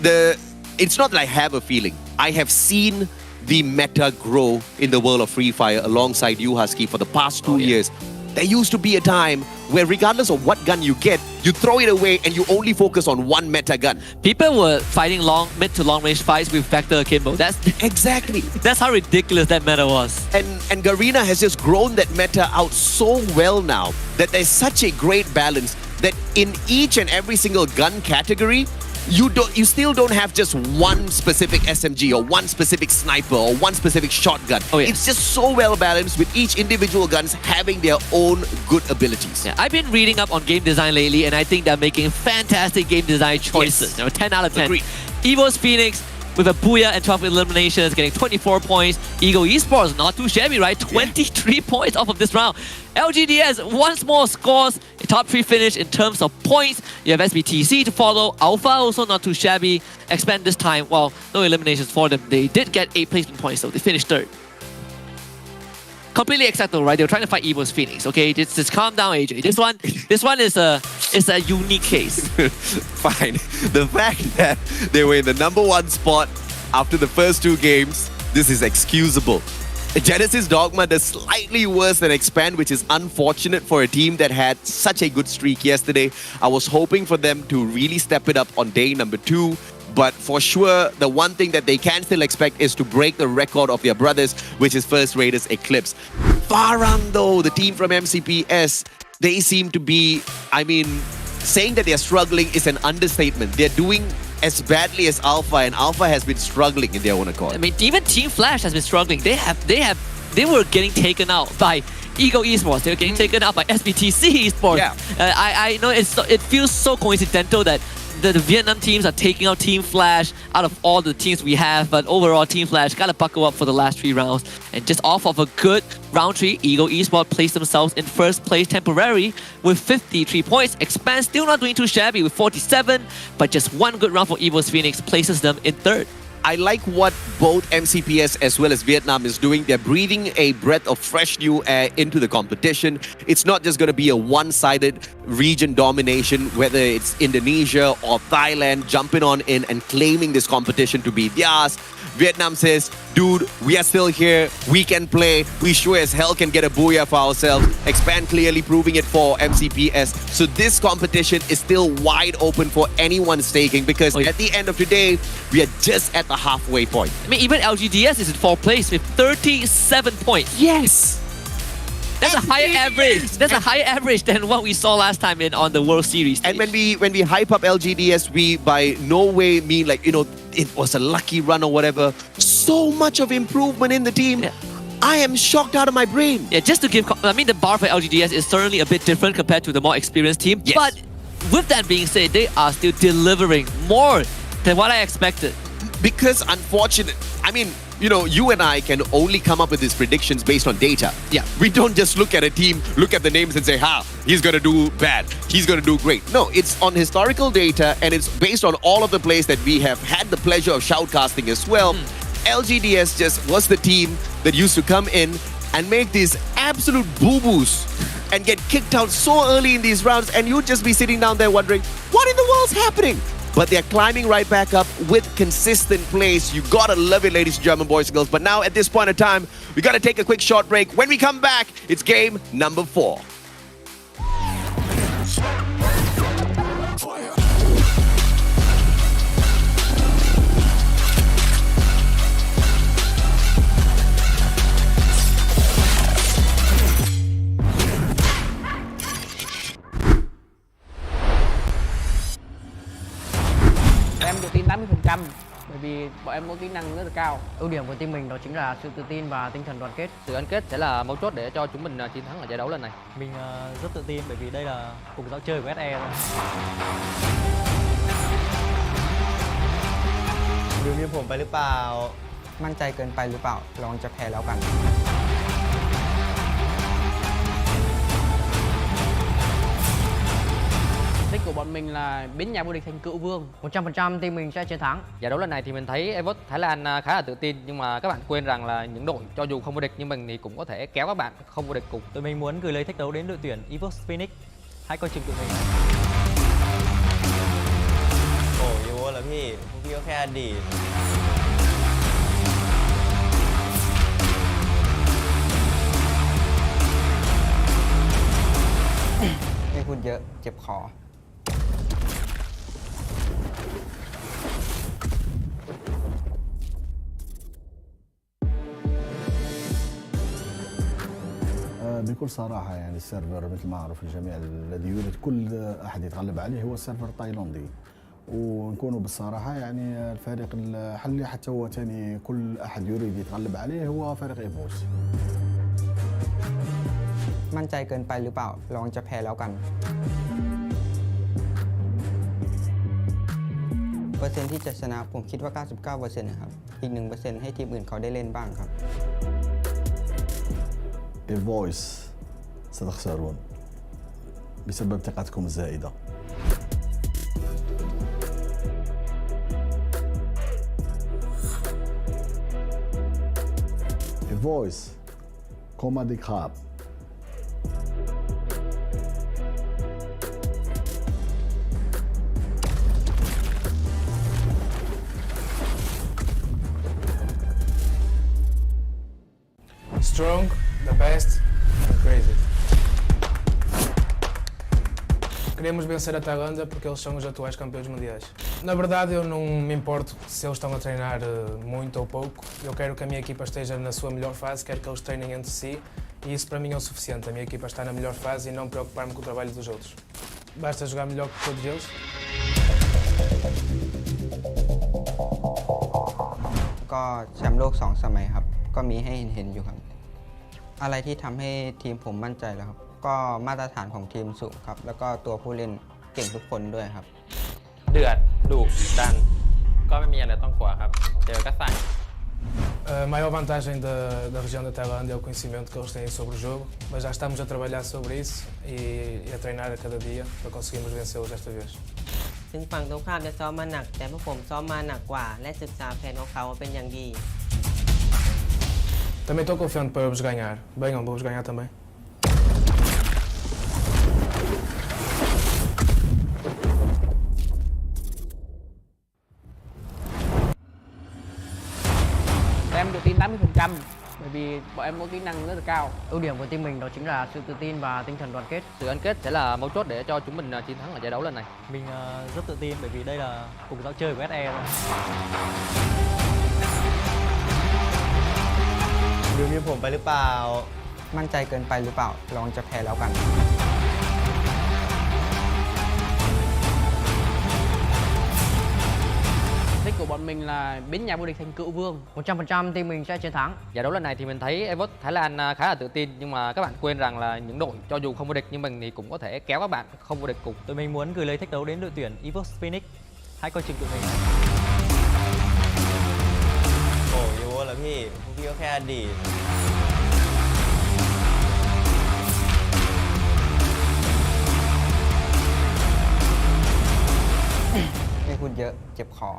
it's not that I have a feeling. I have seen the meta grow in the world of Free Fire alongside you, Husky, for the past 2 years. There used to be a time where regardless of what gun you get, you throw it away and you only focus on one meta gun. People were fighting mid to long range fights with Vector Akimbo. That's how ridiculous that meta was. And Garena has just grown that meta out so well now that there's such a great balance that in each and every single gun category, you still don't have just one specific SMG or one specific sniper or one specific shotgun. It's just so well balanced with each individual guns having their own good abilities. Yeah, I've been reading up on game design lately and I think they're making fantastic game design choices. 10 out of 10. Agreed. EVOS Phoenix with a Booyah and 12 eliminations, getting 24 points. Ego Esports, not too shabby, right? 23 points off of this round. LGDS, once more scores a top 3 finish in terms of points. You have SBTC to follow. Alpha also not too shabby. Expand this time, well, no eliminations for them. They did get 8 placement points, so they finished 3rd. Completely acceptable, right? They were trying to fight EVOS Phoenix, okay? Just calm down, AJ. This one is a unique case. Fine. The fact that they were in the #1 spot after the first 2 games, this is excusable. Genesis Dogma does slightly worse than Expand, which is unfortunate for a team that had such a good streak yesterday. I was hoping for them to really step it up on day number 2. But for sure, the one thing that they can still expect is to break the record of their brothers, which is First Raiders Eclipse. Farang, though, the team from MCPS, they seem to be, saying that they're struggling is an understatement. They're doing as badly as Alpha, and Alpha has been struggling in their own accord. Even Team Flash has been struggling. They were getting taken out by Ego Esports. They were getting taken out by SBTC Esports. Yeah. I know it feels so coincidental that the Vietnam teams are taking out Team Flash out of all the teams we have, but overall Team Flash gotta buckle up for the last 3 rounds. And just off of a good round 3, Ego Esports placed themselves in 1st place temporary with 53 points. Expand still not doing too shabby with 47, but just one good round for EVOS Phoenix places them in 3rd. I like what both MCPS as well as Vietnam is doing. They're breathing a breath of fresh new air into the competition. It's not just going to be a one-sided region domination, whether it's Indonesia or Thailand jumping on in and claiming this competition to be theirs. Vietnam says, dude, we are still here. We can play. We sure as hell can get a booyah for ourselves. Expand clearly proving it for MCPS. So this competition is still wide open for anyone's taking because at the end of the day, we are just at the halfway point. Even LGDS is in 4th place with 37 points. Yes! That's a higher average. That's a higher average than what we saw last time on the World Series stage. And when we hype up LGDS, we by no way mean it was a lucky run or whatever. So much of improvement in the team. Yeah. I am shocked out of my brain. Yeah, just to give... the bar for LGDS is certainly a bit different compared to the more experienced team. Yes. But with that being said, they are still delivering more than what I expected. Because unfortunate... you and I can only come up with these predictions based on data. Yeah. We don't just look at a team, look at the names and say, he's going to do bad, he's going to do great. No, it's on historical data and it's based on all of the plays that we have had the pleasure of shoutcasting as well. LGDS just was the team that used to come in and make these absolute boo-boos and get kicked out so early in these rounds, and you'd just be sitting down there wondering, what in the world's happening? but they're climbing right back up with consistent plays. You gotta love it, ladies and gentlemen, boys and girls. But now at this point in time, we gotta take a quick short break. When we come back, it's game number 4. Em tự tin 80% bởi vì bọn em có kỹ năng rất là cao. Ưu điểm của team mình đó chính là sự tự tin và tinh thần đoàn kết. Sự gắn kết sẽ là mấu chốt để cho chúng mình chiến thắng ở giải đấu lần này. Mình rất tự tin bởi vì đây là cùng dạo chơi của SE. ดูมีผมไปหรือเปล่า มั่นใจเกินไปหรือเปล่าลองจะแพ้แล้วกัน Đích của bọn mình là biến nhà vô địch thành cựu vương. 100% team mình sẽ chiến thắng. Giải đấu lần này thì mình thấy EVOS Thái Lan khá là tự tin, nhưng mà các bạn quên rằng là những đội cho dù không vô địch nhưng mình thì cũng có thể kéo các bạn không vô địch cùng. Tụi mình muốn gửi lời thách đấu đến đội tuyển EVOS Phoenix. Hãy coi chừng tụi mình. โอ้ยโว้แล้วพี่พวกพี่ก็แค่อดีต ไม่พูดเยอะเจ็บคอ بكل صراحة يعني السيرفر مثل ما معروف الجميع الذي يريد كل أحد يتغلب عليه هو السيرفر التايلاندي، ونكونوا بالصراحة يعني الفريق الحلي حتى هو ثاني كل أحد يريد يتغلب عليه هو فريق إيفوس. มั่นใจเกินไปหรือเปล่าลองจะแพ้แล้วกัน เปอร์เซ็นต์ที่จะชนะผมคิดว่า 99% นะครับ อีก 1% ให้ทีมอื่นเขาได้เล่นบ้างครับ إيفوس ستخسرون بسبب ثقتكم الزائدة. إيفوس كوما دي كاب. Strong, the best, and crazy. Queremos vencer a Tailândia porque eles são os atuais campeões mundiais. Na verdade, eu não me importo se eles estão a treinar muito ou pouco. Eu quero que a minha equipa esteja na sua melhor fase, quero que eles treinem entre si e isso para mim é o suficiente. A minha equipa está na melhor fase e não preocupar-me com o trabalho dos outros. Basta jogar melhor que todos eles. ก็แชมป์โลก 2 สมัยครับ ก็มีให้เห็นอยู่ครับ อะไรที่ทำให้ทีมผมมั่นใจแล้วครับ ก็มาตรฐานของทีมสูงครับ แล้วก็ตัวผู้เล่นเก่งทุกคนด้วยครับ เดือดดุดัน ก็ไม่มีอะไรต้องกลัวครับ เจอก็ใส่ A maior vantagem da região da Tailândia é o conhecimento que eles têm sobre o jogo, mas já estamos a trabalhar sobre isso e a treinar a cada dia para conseguirmos vencê-los desta vez. ถึงฝั่งตรงข้ามจะซ้อมมาหนัก แต่พวกผมซ้อมมาหนักกว่า และศึกษาแผนของเขาเป็นอย่างดี Também estou confiante para vos ganhar. Venham, vou-vos ganhar também. Em tự tin 80% bởi vì bọn em có kỹ năng rất là cao. Ưu điểm của team mình đó chính là sự tự tin và tinh thần đoàn kết. Sự gắn kết sẽ là mấu chốt để cho chúng mình chiến thắng ở giải đấu lần này. Mình rất tự tin bởi vì đây là cùng dạo chơi của SE. ดูมีผมไปหรือเปล่า มั่นใจเกินไปหรือเปล่าลองจะแพ้แล้วกัน Đích của bọn mình là biến nhà vô địch thành cựu vương. 100% team mình sẽ chiến thắng. Giải đấu lần này thì mình thấy EVOS Thái Lan khá là tự tin, nhưng mà các bạn quên rằng là những đội cho dù không vô địch nhưng mình thì cũng có thể kéo các bạn không vô địch cùng. Tụi mình muốn gửi lời thách đấu đến đội tuyển EVOS Phoenix. Hãy coi chừng tụi mình. โอ้ยโว้แล้วพี่พวกพี่ก็แค่อดีต ไม่พูดเยอะเจ็บคอ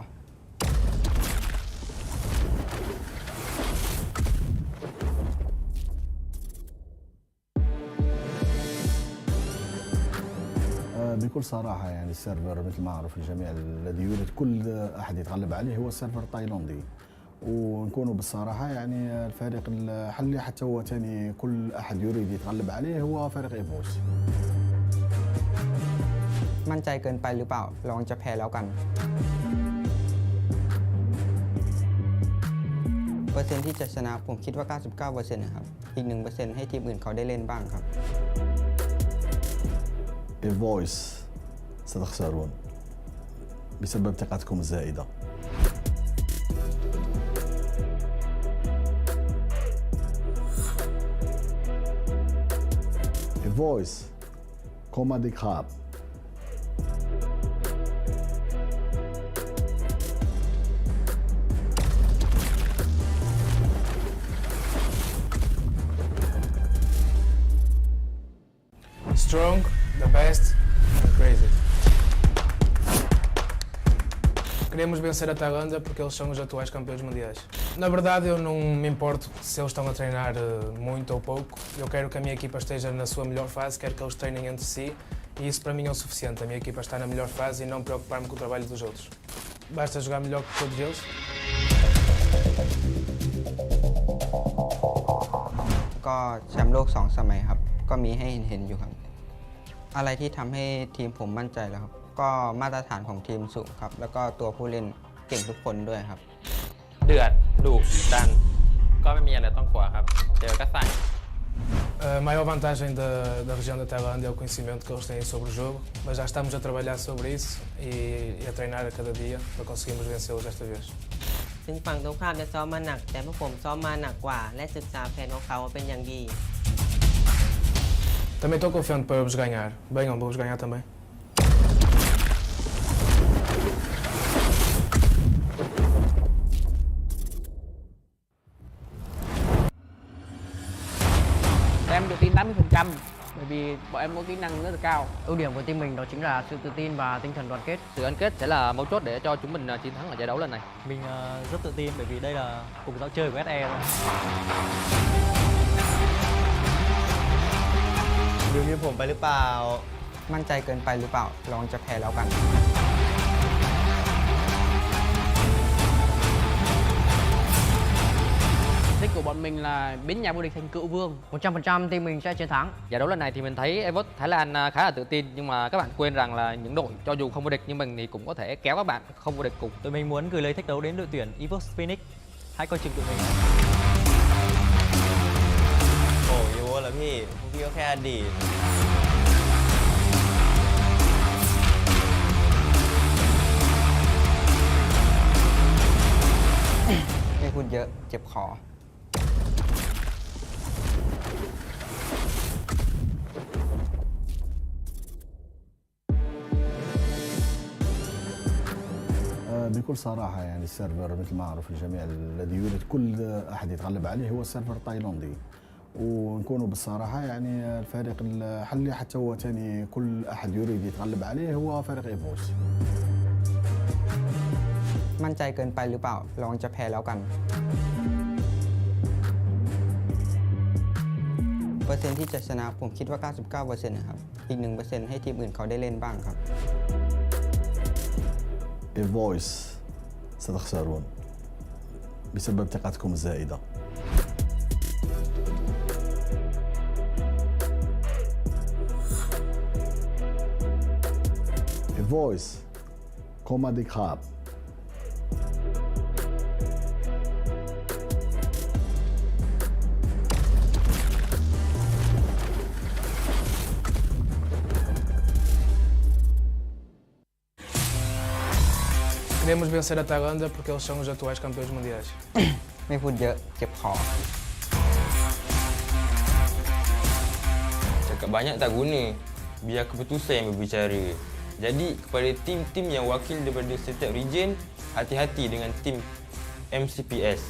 بكل بكل صراحة يعني السيرفر مثل ما معروف الجميع الذي يريد كل أحد يتغلب عليه هو السيرفر التايلاندي، ونكونوا بالصراحة يعني الفريق الحلي حتى هو ثاني كل أحد يريد يتغلب عليه هو فريق إيفوس. มั่นใจเกินไปหรือเปล่าลองจะแพ้แล้วกันเปอร์เซ็นต์ที่จะชนะผมคิดว่า 99% นะครับอีก 1% ให้ทีมอื่นเขาได้เล่นบ้างครับ إيفوس ستخسرون بسبب ثقتكم الزائدة. إيفوس كوما دي خاب. Strong, the best, and crazy. Queremos vencer a Tailândia porque eles são os atuais campeões mundiais. Na verdade, eu não me importo se eles estão a treinar muito ou pouco. Eu quero que a minha equipa esteja na sua melhor fase, quero que eles treinem entre si e isso para mim é o suficiente. A minha equipa está na melhor fase e não preocupar-me com o trabalho dos outros. Basta jogar melhor que todos eles. ก็แชมป์โลก2 สมัยครับก็มีให้เห็นอยู่ครับอะไรที่ทำให้ทีมผมมั่นใจแล้วครับก็มาตรฐานของทีมสูงครับแล้วก็ตัวผู้เล่นเก่งทุกคนด้วยครับเดือดดุดันก็ไม่มีอะไรต้องกลัวครับเจอก็ใส่ A maior vantagem da região da Tailândia é o conhecimento que eles têm sobre o jogo, mas já estamos a trabalhar sobre isso e a treinar a cada dia para conseguirmos vencê-los desta vez. ถึงฝั่งตรงข้ามจะซ้อมมาหนักแต่พวกผมซ้อมมาหนักกว่าและศึกษาแผนของเขาเป็นอย่างดี Também estou confiante para vos ganhar. Venham, vou-vos ganhar também. Em tự tin 80% bởi vì bọn em có kỹ năng rất là cao. Ưu điểm của team mình đó chính là sự tự tin và tinh thần đoàn kết. Sự gắn kết sẽ là mấu chốt để cho chúng mình chiến thắng ở giải đấu lần này. Mình rất tự tin bởi vì đây là cùng giao chơi của SE thôi. ดูมีผมไปหรือเปล่า มั่นใจเกินไปหรือเปล่าลองจะแพ้แล้วกัน Thích của bọn mình là biến nhà vô địch thành cựu vương. 100% team mình sẽ chiến thắng. Giải đấu lần này thì mình thấy EVOS Thái Lan khá là tự tin, nhưng mà các bạn quên rằng là những đội cho dù không vô địch nhưng mình thì cũng có thể kéo các bạn không vô địch cùng. Tụi mình muốn gửi lời thách đấu đến đội tuyển EVOS Phoenix. Hãy coi chừng tụi mình. โอ้ยโว้เหรอพี่พวกพี่ก็แค่อดีต ไม่พูดเยอะเจ็บคอ بكل صراحة يعني السيرفر مثل ما معروف الجميع الذي يريد كل أحد يتغلب عليه هو السيرفر التايلاندي، ونكونوا بالصراحة يعني الفريق الحلي حتى هو ثاني كل أحد يريد يتغلب عليه هو فريق إيفوس. มั่นใจเกินไปหรือเปล่าลองจะแพ้แล้วกันเปอร์เซ็นต์ที่จะชนะผมคิดว่า 99% นะครับอีก 1% ให้ทีมอื่นเขาได้เล่นบ้างครับ إيفوس ستخسرون بسبب ثقتكم الزائدة. إيفوس كوما دي خاب. Queremos vencer a Tailândia porque eles são os atuais campeões mundiais. ไม่พูดเยอะเจ็บคอ Cakap banyak tak guna. Biar keputusan yang berbicara. Jadi kepada tim-tim yang wakil daripada setiap region, hati-hati dengan tim MCPS.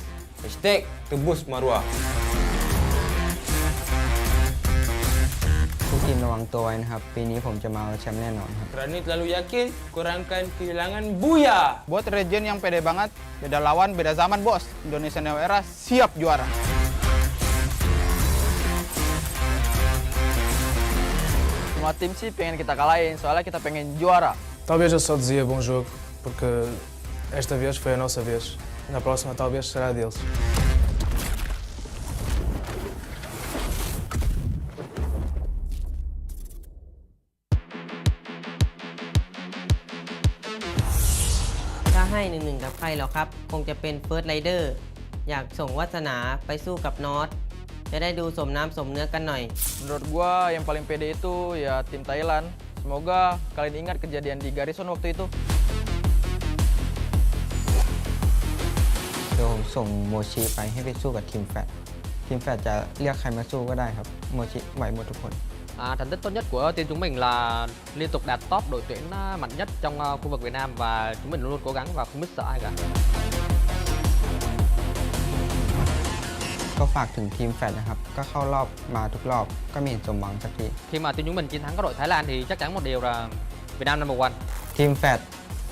#tebus maruah. ทุกทีมระวังตัวไว้นะครับปีนี้ผมจะมาเอาแชมป์แน่นอนครับ Kerana terlalu yakin, korang akan kehilangan buya. Buat region yang pede banget, beda lawan, beda zaman bos. Indonesia Neo Era siap juara. ว Semua tim sih pengen kita kalahin, soalnya kita pengen juara. Talvez eu só dizia bom jogo, porque esta vez foi a nossa vez. Na próxima talvez será a deles.ถ้าให้1-1กับใครหรอครับ คงจะเป็นเฟิร์สไรเดอร์อยากส่งวาสนาไปสู้กับนอตจะได้ดูสมน้ำสมเนื้อกันหน่อย Menurut gua yang paling pede itu ya tim Thailand. Semoga kalian ingat kejadian di Garrison waktu itu. เดี๋ยวผมส่งโมชิไปให้ไปสู้กับทีมแฟดทีมแฟดจะเรียกใครมาสู้ก็ได้ครับโมชิไหวหมดทุกคน Thành tích tốt nhất của team chúng mình là liên tục đạt top đội tuyển mạnh nhất trong khu vực Việt Nam và chúng mình luôn luôn cố gắng và không biết sợ ai cả. ก็ฝากถึงทีมแฟดนะครับก็เข้ารอบมาทุกรอบก็ไม่เห็นสมหวังสักที Khi mà team chúng mình chiến thắng các đội Thái Lan thì chắc chắn một điều là Việt Nam number one. ทีมแฟด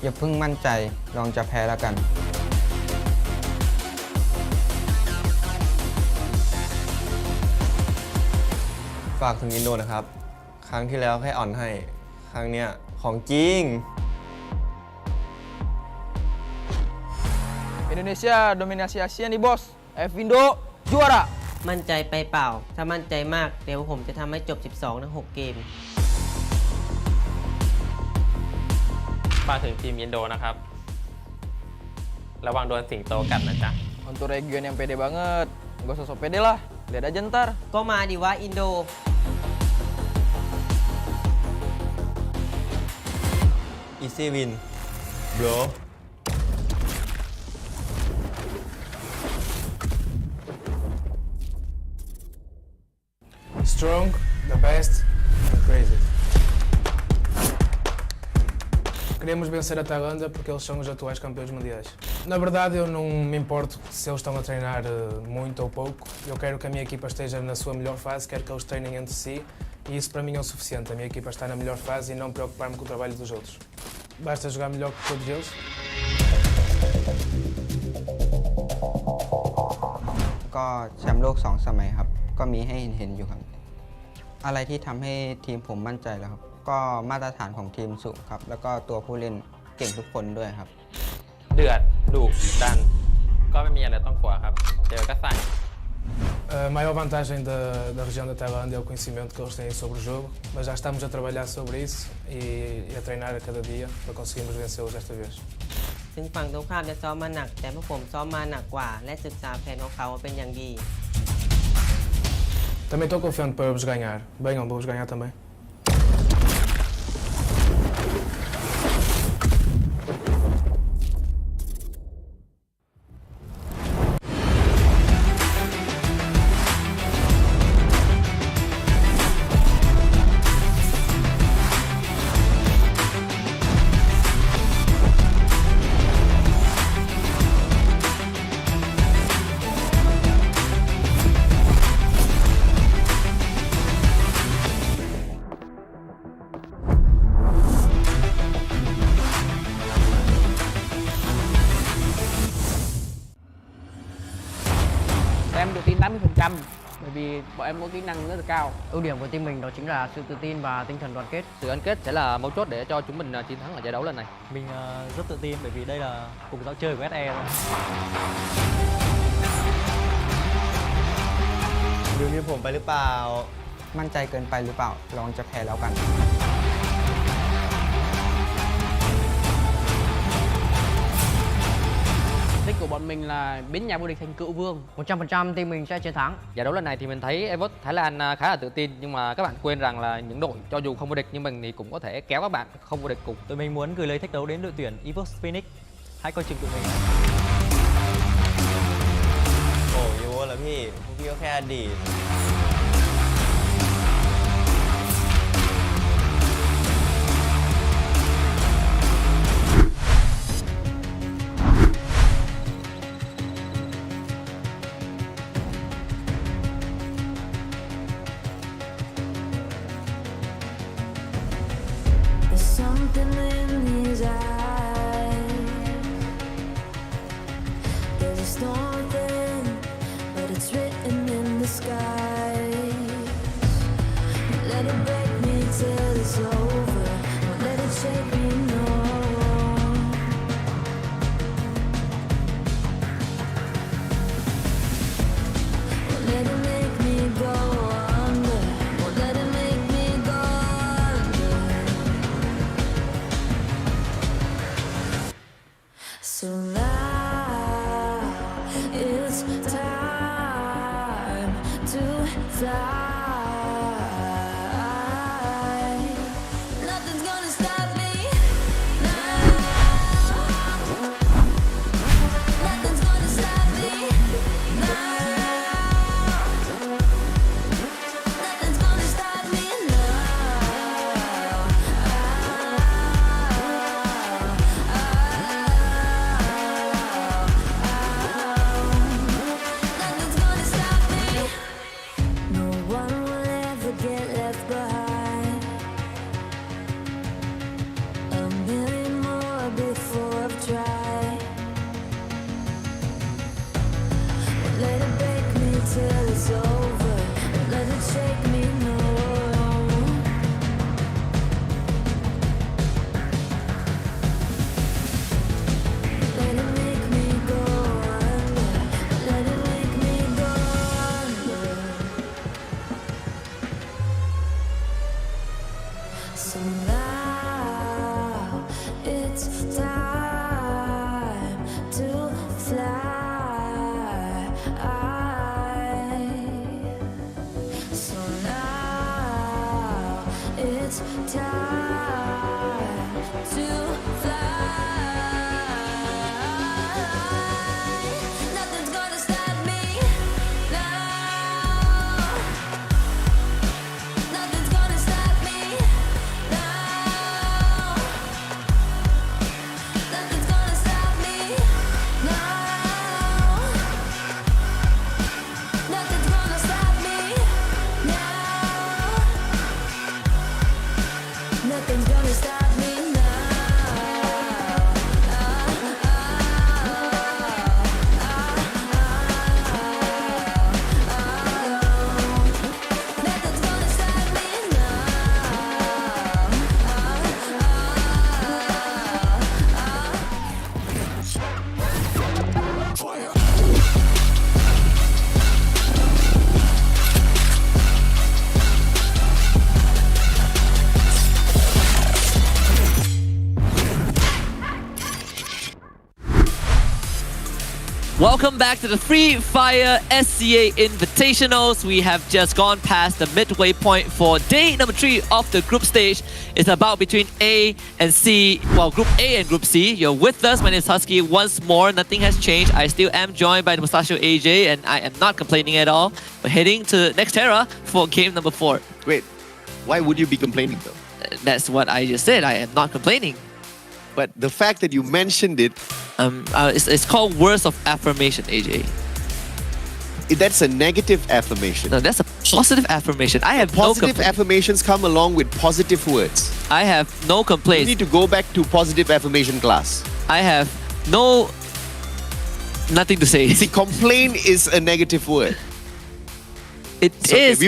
อย่าเพิ่งมั่นใจลองจะแพ้แล้วกัน ฝากถึงอินโดนะครับ ครั้งที่แล้วแค่อ่อนให้ ครั้งเนี้ยของจริง Indonesia dominasi Asia nih bos. Indo juara. มั่นใจไปเปล่า ถ้ามั่นใจมากเดี๋ยวผมจะทำให้จบ 12 ทั้ง 6 เกม ฝากถึงทีมอินโดนะครับ ระวังโดนสิงโตกัดนะจ๊ะ Untuk region yang pede banget, gak usah sok pede lah. Lihat aja ntar. ก็มาดิวะอินโด Easy win bro Strong, the best, and crazy. Queremos vencer a Tailândia porque eles são os atuais campeões mundiais. Na verdade, eu não me importo se eles estão a treinar muito ou pouco. Eu quero que a minha equipa esteja na sua melhor fase, quero que eles treinem entre si e isso para mim é o suficiente. A minha equipa está na melhor fase e não preocupar-me com o trabalho dos outros. Basta jogar melhor que todos eles. ก็แชมป์โลก2 สมัยครับก็มีให้เห็นอยู่ครับอะไรที่ทำให้ทีมผมมั่นใจแล้วครับก็มาตรฐานของทีมสูงครับแล้วก็ตัวผู้เล่นเก่งทุกคนด้วยครับ เดือดดุดัน ก็ไม่มีอะไรต้องกลัวครับ เจอก็ใส่ A maior vantagem da região da Tailândia é o conhecimento que eles têm sobre o jogo, mas já estamos a trabalhar sobre isso e a treinar a cada dia para conseguirmos vencê-los desta vez. ถึงฝั่งตรงข้ามจะซ้อมมาหนัก แต่พวกผมซ้อมมาหนักกว่า และศึกษาแผนของเขาเป็นอย่างดี Também estou confiante para vos ganhar. Venham, vou-vos ganhar também. Em tự tin 80% bởi vì bọn em có kỹ năng rất là cao. Ưu điểm của team mình đó chính là sự tự tin và tinh thần đoàn kết. Sự gắn kết sẽ là mấu chốt để cho chúng mình chiến thắng ở giải đấu lần này. Mình rất tự tin bởi vì đây là cùng giao chơi của SE thôi. ดูนี่ผมไปหรือเปล่า มั่นใจเกินไปหรือเปล่าลองจะแพ้แล้วกัน Đích của bọn mình là biến nhà vô địch thành cựu vương. 100% team mình sẽ chiến thắng. Giải đấu lần này thì mình thấy EVOS Thái Lan khá là tự tin, nhưng mà các bạn quên rằng là những đội cho dù không vô địch như mình thì cũng có thể kéo các bạn không vô địch cùng. Tụi mình muốn gửi lời thách đấu đến đội tuyển EVOS Phoenix. Hãy coi chừng tụi mình. โอ้ยโว้แล้วพี่พวกพี่ก็แค่อดีต There's something in his eyes. There's a storm within, but it's written in the sky. Let it break me till till it's over. Don't let it shake me, no. Let it make me go under. Let it make me go under. So now it's time to fly. So now it's time to fly. Nothing's gonna stop me now. Nothing's gonna stop me now. Nothing's gonna stop me now. Nothing's gonna stop me now. Nothing's gonna stop me Welcome back to the FreeFire SEA Invitationals. We have just gone past the midway point for day number 3 of the group stage. It's about between A and C. Well, Group A and Group C. You're with us. My name is Husky. Once more, nothing has changed. I still am joined by the Mustachio AJ, and I am not complaining at all. We're heading to Nextera for game number 4. Wait, why would you be complaining though? That's what I just said. I am not complaining. But the fact that you mentioned it... it's called words of affirmation, AJ. That's a negative affirmation. No, that's a positive affirmation. I have positive affirmations come along with positive words. I have no complaints. You need to go back to positive affirmation class. I have nothing to say. See, complain is a negative word. It is.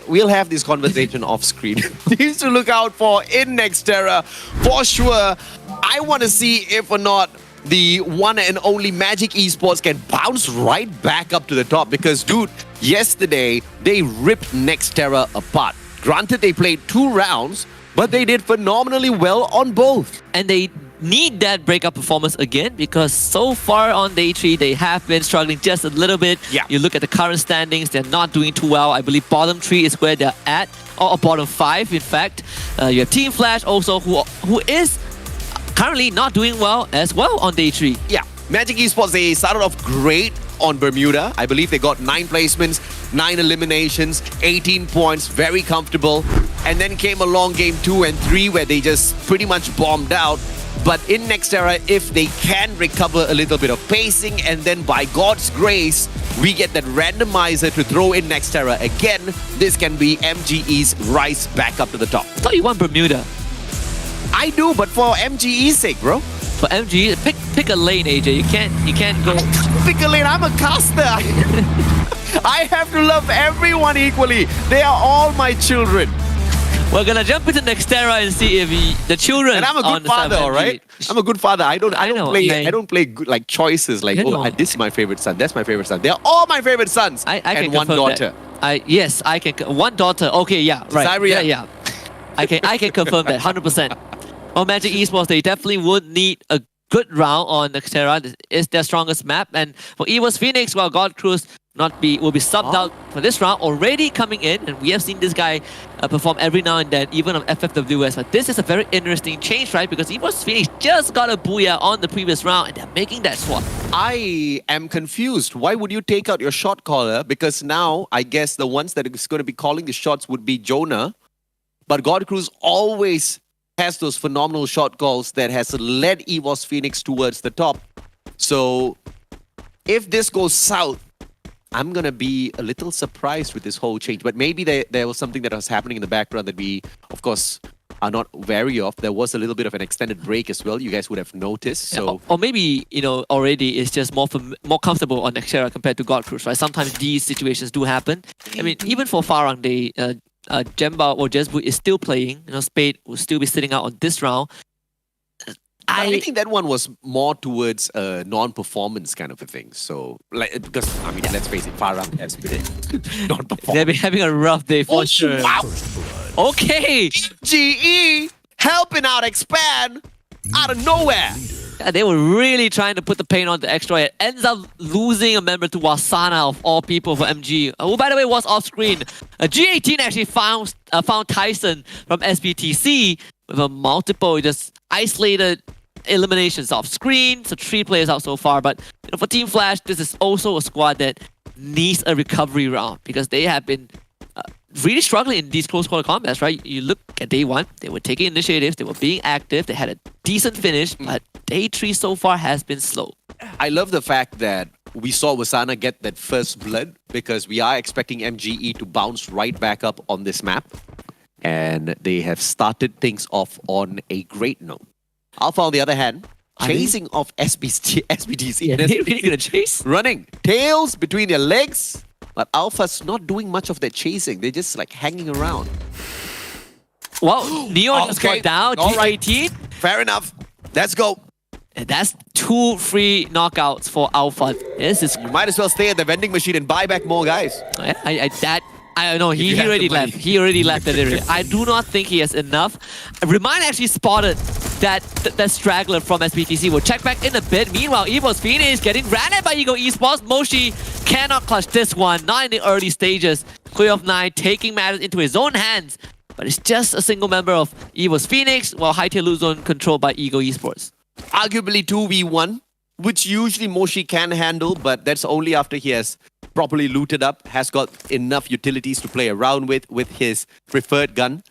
We'll have this conversation off screen. Things to look out for in Nextera for sure. I want to see if or not the one and only Magic Esports can bounce right back up to the top, because dude, yesterday they ripped Nextera apart. Granted, they played 2 rounds, but they did phenomenally well on both. And they need that breakout performance again, because so far on day 3 they have been struggling just a little bit. Yeah. You look at the current standings, they're not doing too well. I believe bottom 3 is where they're at, or bottom 5 in fact. You have Team Flash also, who is currently not doing well as well on day 3. Yeah, Magic Esports, they started off great on Bermuda. I believe they got 9 placements, 9 eliminations, 18 points, very comfortable. And then came along game 2 and 3 where they just pretty much bombed out. But in Nextera, if they can recover a little bit of pacing, and then by God's grace, we get that randomizer to throw in Nextera again, this can be MGE's rise back up to the top. I thought you want Bermuda. I do, but for MGE's sake, bro. For MGE, pick a lane, AJ. You can't go. Pick a lane. I'm a caster. I have to love everyone equally. They are all my children. We're gonna jump into Nextera and see if the children. And I'm a good father, all right. I'm a good father. I don't play good, like choices like this is my favorite son. That's my favorite son. They're all my favorite sons. I and can one daughter. Yes, I can. One daughter. Okay, yeah, right. Zaria. Yeah. I can confirm that 100%. On Magic Esports, they definitely would need a good round on Nextera. It's their strongest map. And for EVOS Phoenix, well, God Cruz will be subbed out for this round, already coming in, and we have seen this guy perform every now and then, even on FFWS. But this is a very interesting change, right? Because EVOS Phoenix just got a booyah on the previous round, and they're making that swap. I am confused. Why would you take out your shot caller? Because now, I guess the ones that is going to be calling the shots would be Jonah. But God Cruz always has those phenomenal shot calls that has led EVOS Phoenix towards the top. So if this goes south, I'm going to be a little surprised with this whole change. But maybe there was something that was happening in the background that we, of course, are not wary of. There was a little bit of an extended break as well. You guys would have noticed. So or maybe, already it's just more comfortable on Nextera compared to God Cruise, right? Sometimes these situations do happen. I mean, even for Farang, Jemba or Jesbu is still playing. Spade will still be sitting out on this round. I think that one was more towards a non-performance kind of a thing. So, because, let's face it, Farang has been non-performance. They've been having a rough day for sure. Wow. Okay. GE helping out Expand out of nowhere. Yeah, they were really trying to put the pain on the Extra. It ends up losing a member to Wasana of all people for MG. Who, by the way, was off screen. G18 actually found Tyson from SBTC with a multiple just isolated eliminations off screen. So 3 players out so far. But for Team Flash, this is also a squad that needs a recovery round because they have been really struggling in these close quarter combats, right? You look at day 1, they were taking initiatives, they were being active, they had a decent finish, but day 3 so far has been slow. I love the fact that we saw Wasana get that first blood because we are expecting MGE to bounce right back up on this map. And they have started things off on a great note. Alpha, on the other hand, chasing off SBTC. Yeah, they're really gonna chase. Running. Tails between their legs. But Alpha's not doing much of that chasing. They're just like hanging around. Well, Neo just got down. All right. G18. Fair enough. Let's go. And that's 2 free knockouts for Alpha. This is... You might as well stay at the vending machine and buy back more guys. I know, he already left. He already left that area. I do not think he has enough. Remind actually spotted that straggler from SBTC. We'll check back in a bit. Meanwhile, Evo's Phoenix getting ran at by Ego Esports. Moshi cannot clutch this one, not in the early stages. Queen of 9 taking matters into his own hands. But it's just a single member of Evo's Phoenix, while Hytail Loot Zone controlled by Ego Esports. Arguably 2v1, which usually Moshi can handle, but that's only after he has properly looted up, has got enough utilities to play around with his preferred gun.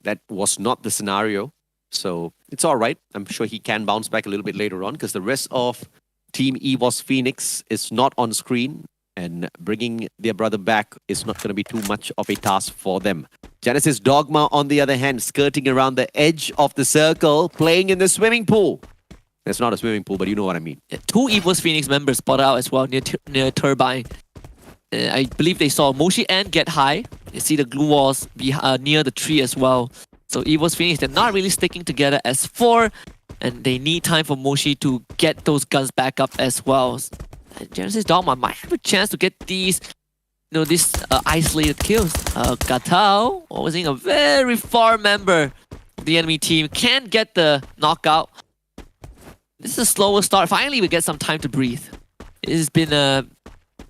That was not the scenario. So it's all right. I'm sure he can bounce back a little bit later on because the rest of Team EVOS Phoenix is not on screen, and bringing their brother back is not going to be too much of a task for them. Genesis Dogma, on the other hand, skirting around the edge of the circle, playing in the swimming pool. It's not a swimming pool, but you know what I mean. 2 EVOS Phoenix members spotted out as well near Turbine. I believe they saw Moshi and Get High. You see the glue walls near the tree as well. So EVOS Phoenix, they're not really sticking together as 4, and they need time for Moshi to get those guns back up as well. And Genesis Dogma might have a chance to get these, these isolated kills. Gatao, always a very far member of the enemy team, can get the knockout. This is a slower start. Finally, we get some time to breathe. It has been a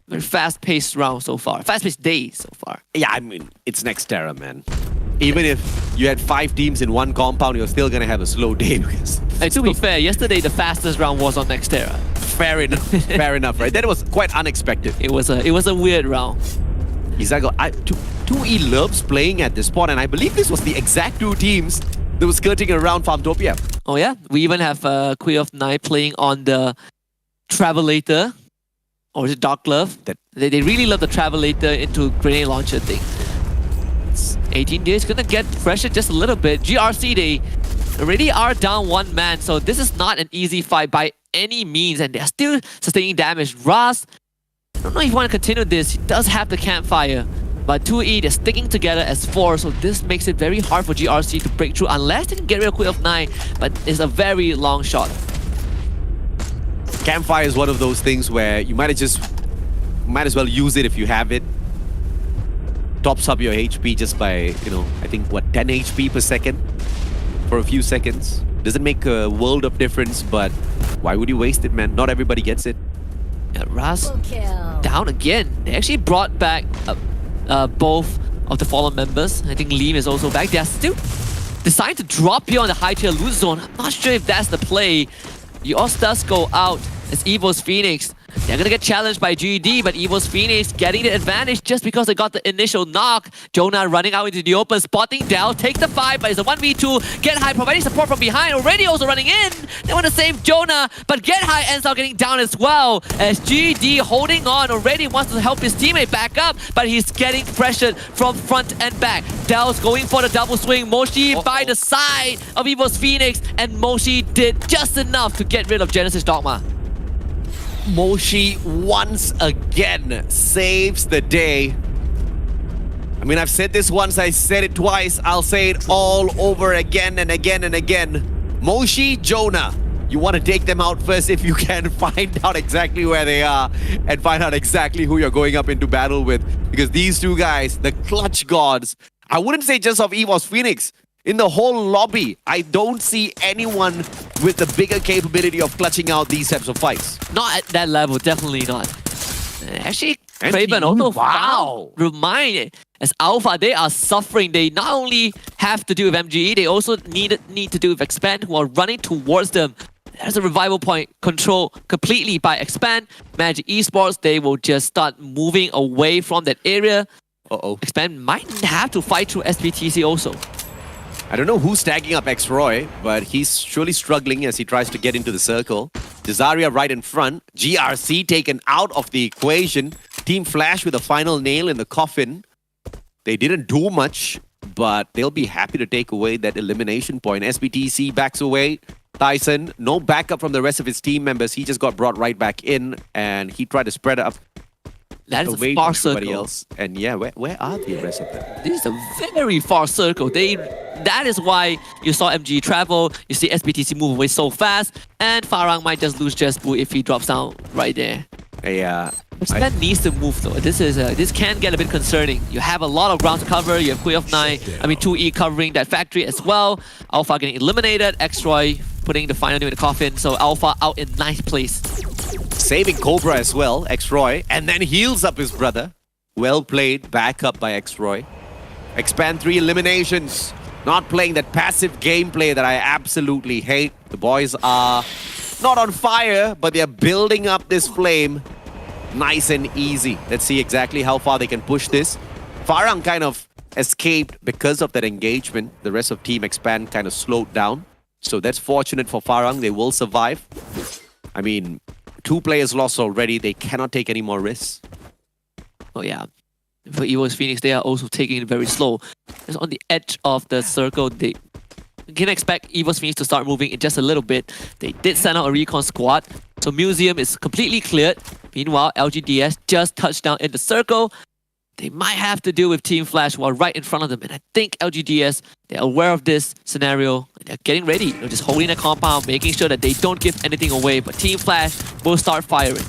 very fast-paced round so far. Fast-paced day so far. Yeah, I mean, it's Nextera, man. Even if you had 5 teams in one compound, you're still going to have a slow day. And to be fair, yesterday the fastest round was on Nextera. Fair enough. Fair enough, right? That was quite unexpected. It was a weird round. Izago, 2E loves playing at this spot, and I believe this was the exact 2 teams that was skirting around Farmtopia. Oh yeah, we even have Queen of 9 playing on the Travelator, or is it Dark Glove? They really love the Travelator into grenade launcher thing. 18 days gonna get pressured just a little bit. GRC, they already are down 1 man, so this is not an easy fight by any means, and they're still sustaining damage. Ras, I don't know if you want to continue this. He does have the campfire, but 2E, they're sticking together as 4, so this makes it very hard for GRC to break through unless they can get rid of Queen of 9, but it's a very long shot. Campfire is one of those things where you might as well use it if you have it. Tops up your HP just by, I think, 10 HP per second for a few seconds. Doesn't make a world of difference, but why would you waste it, man? Not everybody gets it. Yeah, Ras down again. They actually brought back both of the fallen members. I think Liam is also back. They are still deciding to drop here on the Hytail Loot Zone. I'm not sure if that's the play. Yours does go out as EVO's Phoenix They're gonna get challenged by GD, but EVOS Phoenix getting the advantage just because they got the initial knock. Jonah running out into the open, spotting Dell, take the 5, but it's a 1v2. Get High providing support from behind, already also running in. They want to save Jonah, but Get High ends up getting down as well, as GD holding on, already wants to help his teammate back up, but he's getting pressured from front and back. Dell's going for the double swing, Moshi by the side of EVOS Phoenix, and Moshi did just enough to get rid of Genesis Dogma. Moshi once again saves the day. I mean, I've said this once, I said it twice, I'll say it all over again and again and again. Moshi, Jonah, you want to take them out first if you can, find out exactly where they are and find out exactly who you're going up into battle with. Because these two guys, the clutch gods, I wouldn't say just of EVOS Phoenix, in the whole lobby, I don't see anyone with the bigger capability of clutching out these types of fights. Not at that level, definitely not. Actually, Craven also remind as Alpha, they are suffering. They not only have to do with MGE, they also need to do with Expand, who are running towards them. There's a revival point controlled completely by Expand. Magic Esports, they will just start moving away from that area. Expand might have to fight through SPTC also. I don't know who's tagging up X-Roy, but he's surely struggling as he tries to get into the circle. Desaria right in front. GRC taken out of the equation. Team Flash with a final nail in the coffin. They didn't do much, but they'll be happy to take away that elimination point. SBTC backs away. Tyson, no backup from the rest of his team members. He just got brought right back in, and he tried to spread up. That is a far circle. Else. And yeah, where are the rest of them? This is a very far circle. That is why you saw MG travel, you see SBTC move away so fast, and Farang might just lose Jesbu if he drops down right there. Yeah. Expand needs to move though. This can get a bit concerning. You have a lot of ground to cover. You have Queen of 9, 2E covering that factory as well. Alpha getting eliminated. X-Roy putting the final nail in the coffin. So Alpha out in 9th place. Saving Cobra as well, X-Roy, and then heals up his brother. Well played, back up by X-Roy. Expand 3 eliminations. Not playing that passive gameplay that I absolutely hate. The boys are not on fire, but they're building up this flame nice and easy. Let's see exactly how far they can push this. Farang kind of escaped because of that engagement. The rest of Team Expand kind of slowed down. So that's fortunate for Farang. They will survive. I mean, 2 players lost already. They cannot take any more risks. Oh yeah. For EVOS Phoenix, they are also taking it very slow. It's on the edge of the circle. They can expect EVOS Phoenix to start moving in just a little bit. They did send out a recon squad. So Museum is completely cleared. Meanwhile, LGDS just touched down in the circle. They might have to deal with Team Flash who are right in front of them. And I think LGDS, they're aware of this scenario. They're getting ready. They're just holding the compound, making sure that they don't give anything away. But Team Flash will start firing.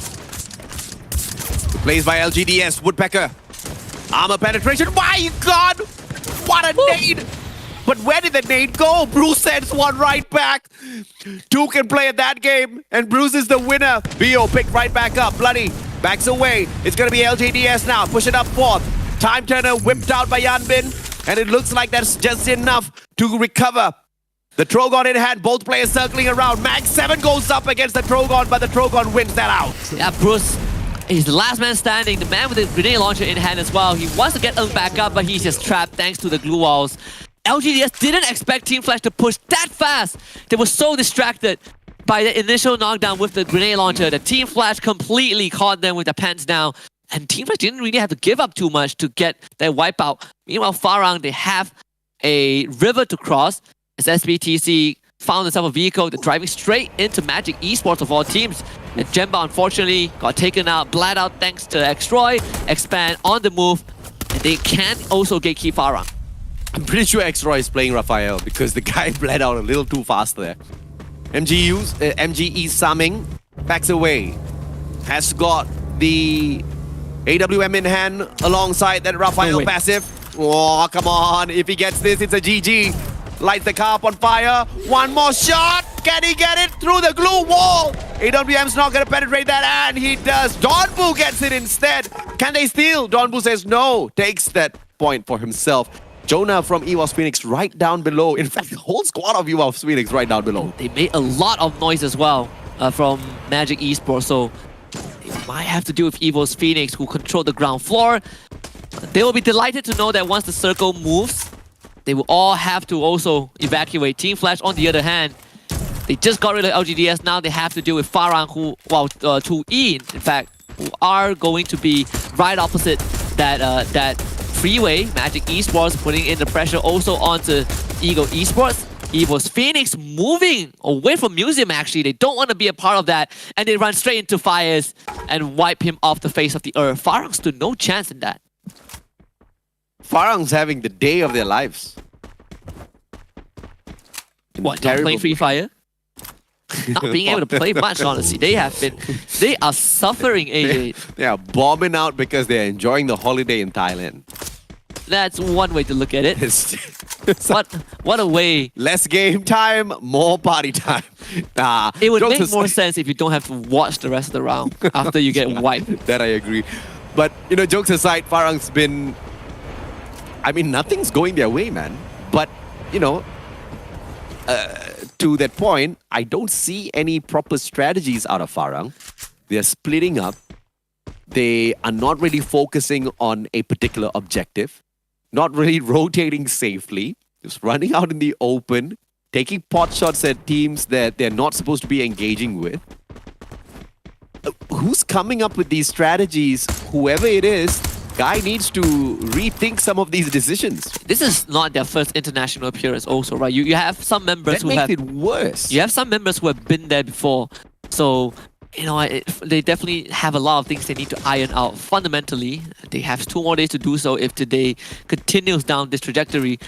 Plays by LGDS, Woodpecker. Armor penetration, my god! What a nade! But where did the nade go? Bruce sends one right back. 2 can play at that game, and Bruce is the winner. Bio picked right back up, Bloody backs away. It's gonna be LGDS now, push it up 4th. Time Turner whipped out by Yanbin, and it looks like that's just enough to recover. The Trogon in hand, both players circling around. Mag 7 goes up against the Trogon, but the Trogon wins that out. Yeah, Bruce. He's the last man standing, the man with the grenade launcher in hand as well. He wants to get them back up, but he's just trapped thanks to the glue walls. LGDS didn't expect Team Flash to push that fast. They were so distracted by the initial knockdown with the grenade launcher that Team Flash completely caught them with their pants down. And Team Flash didn't really have to give up too much to get their wipeout. Meanwhile, Farang, they have a river to cross as SBTC found themselves a vehicle. They're driving straight into Magic Esports of all teams. And Jemba, unfortunately, got taken out, bled out thanks to X-Roy. Expand on the move. And they can also gatekeep Farang. I'm pretty sure X-Roy is playing Raphael because the guy bled out a little too fast there. MGE Summing backs away. Has got the AWM in hand alongside that Raphael passive. Oh, come on. If he gets this, it's a GG. Lights the car up on fire. One more shot. Can he get it through the glue wall? AWM's not going to penetrate that, and he does. Donbu gets it instead. Can they steal? Donbu says no. Takes that point for himself. Jonah from EVOS Phoenix right down below. In fact, the whole squad of EVOS Phoenix right down below. They made a lot of noise as well from Magic Esports, so they might have to deal with Evo's Phoenix, who control the ground floor. They will be delighted to know that once the circle moves, they will all have to also evacuate. Team Flash, on the other hand, they just got rid of LGDS. Now they have to deal with Farang, who, well, 2E, in fact, who are going to be right opposite that freeway. Magic Esports putting in the pressure also onto Eagle Esports. Evo's Phoenix moving away from Museum, actually. They don't want to be a part of that. And they run straight into Fires and wipe him off the face of the earth. Farang stood no chance in that. Farang's having the day of their lives. What, not playing FreeFire? Not being able to play much, honestly. They are suffering, AJ. They are bombing out because they're enjoying the holiday in Thailand. That's one way to look at it. What a way. Less game time, more party time. Nah, it would make more sense if you don't have to watch the rest of the round after you get wiped. That I agree. But, you know, jokes aside, Farang's been... I mean, nothing's going their way, man. But, you know, to that point, I don't see any proper strategies out of Farang. They're splitting up. They are not really focusing on a particular objective. Not really rotating safely. Just running out in the open. Taking pot shots at teams that they're not supposed to be engaging with. Who's coming up with these strategies? Whoever it is, guy needs to rethink some of these decisions. This is not their first international appearance also, right? You have some members who have... That makes it worse. You have some members who have been there before. So, you know, they definitely have a lot of things they need to iron out. Fundamentally, they have 2 more days to do so if today continues down this trajectory.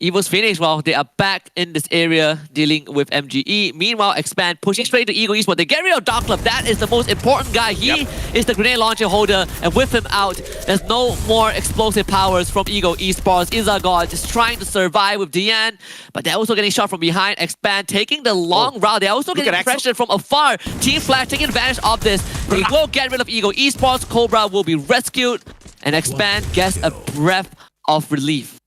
Evo's Phoenix, well, they are back in this area dealing with MGE. Meanwhile, Expand pushing straight to Eagle Esports. They get rid of Dark Club. That is the most important guy. He is the grenade launcher holder, and with him out, there's no more explosive powers from Eagle Esports. Izagod just trying to survive with Dian, but they're also getting shot from behind. Expand taking the long route. They're also getting pressure from afar. Team Flash taking advantage of this. They will get rid of Eagle Esports. Cobra will be rescued, and Expand gets a breath of relief.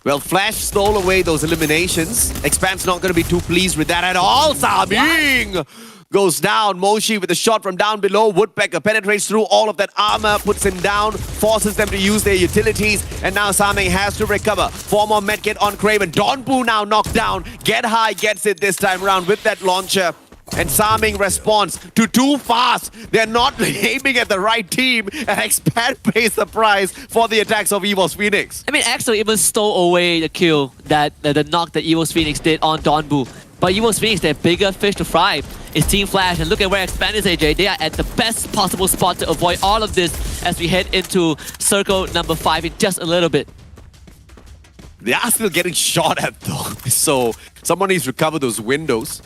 Well, Flash stole away those eliminations. Expand's not going to be too pleased with that at all. Saming goes down. Moshi with a shot from down below. Woodpecker penetrates through all of that armor, puts him down, forces them to use their utilities, and now Saming has to recover. 4 more medkit on Craven. Donbu now knocked down. Get High gets it this time around with that launcher. And Saming responds to too fast. They're not aiming at the right team, and Expand pays the price for the attacks of Evo's Phoenix. I mean, Axel even stole away the kill, the knock that Evo's Phoenix did on Donbu. But Evo's Phoenix, their bigger fish to fry is Team Flash. And look at where Expand is, AJ. They are at the best possible spot to avoid all of this as we head into circle number 5 in just a little bit. They are still getting shot at though. So someone needs to cover those windows.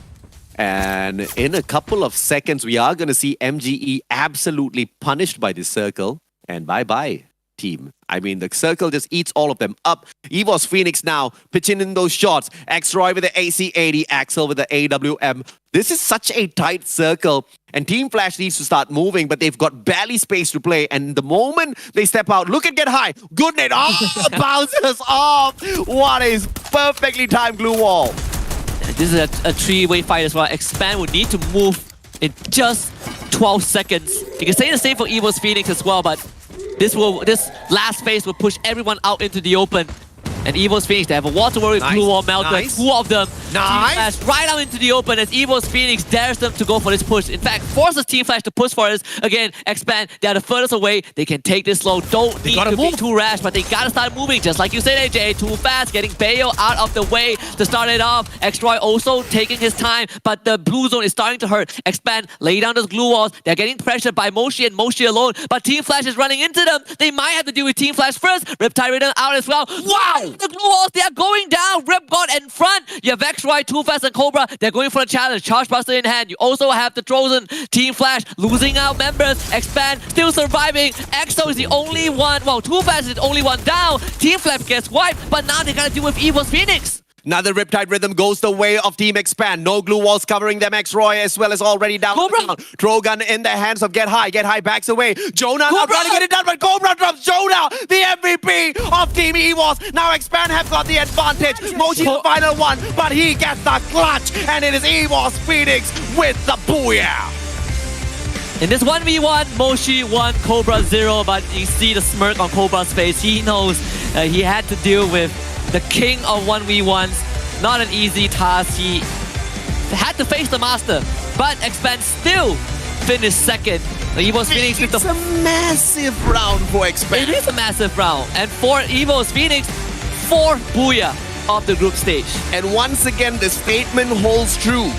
And in a couple of seconds, we are going to see MGE absolutely punished by this circle. And bye-bye, team. I mean, the circle just eats all of them up. Evo's Phoenix now pitching in those shots. X-Roy with the AC-80, Axel with the AWM. This is such a tight circle. And Team Flash needs to start moving, but they've got barely space to play. And the moment they step out, look at Get High. Good net. Oh, bounces off. What is perfectly timed glue wall. This is a 3-way fight as well. Expand would need to move in just 12 seconds. You can say the same for Evo's Phoenix as well, but this last phase will push everyone out into the open. And Evo's Phoenix, they have a water warrior glue wall melter. 2 of them. Team Flash right out into the open as Evo's Phoenix dares them to go for this push. In fact, forces Team Flash to push for this. Again, Expand, they are the furthest away. They can take this slow. Don't need to be too rash, but they gotta start moving. Just like you said, AJ, too fast. Getting Bayo out of the way to start it off. X-Roy also taking his time, but the blue zone is starting to hurt. Expand, lay down those glue walls. They're getting pressured by Moshi and Moshi alone, but Team Flash is running into them. They might have to deal with Team Flash first. Riptide Rhythm out as well. Wow! The glue walls, they are going down. Rip God in front. You have X-Roy, Too Fast, and Cobra. They're going for a challenge. Charge Buster in hand. You also have the Trozen. Team Flash losing out members. Expand still surviving. EXO is the only one. Well, Too Fast is the only one down. Team Flash gets wiped, but now they gotta deal with Evo's Phoenix. Another Riptide Rhythm goes the way of Team Expand. No glue walls covering them. X-Roy as well as already down. Cobra. Trogan in the hands of Get High. Get High backs away. Jonah not trying to get it done, but Cobra drops Jonah, the MVP of Team EVOS. Now Expand have got the advantage. Mochi the final one, but he gets the clutch. And it is EVOS Phoenix with the booyah. In this 1v1, Moshi won Cobra 0, but you see the smirk on Cobra's face. He knows he had to deal with the king of 1v1s. Not an easy task. He had to face the master, but Expand still finished second. The EVOS Phoenix with It's a massive round for Expand. It is a massive round. And for EVOS Phoenix, 4 Booyah of the group stage. And once again, the statement holds true.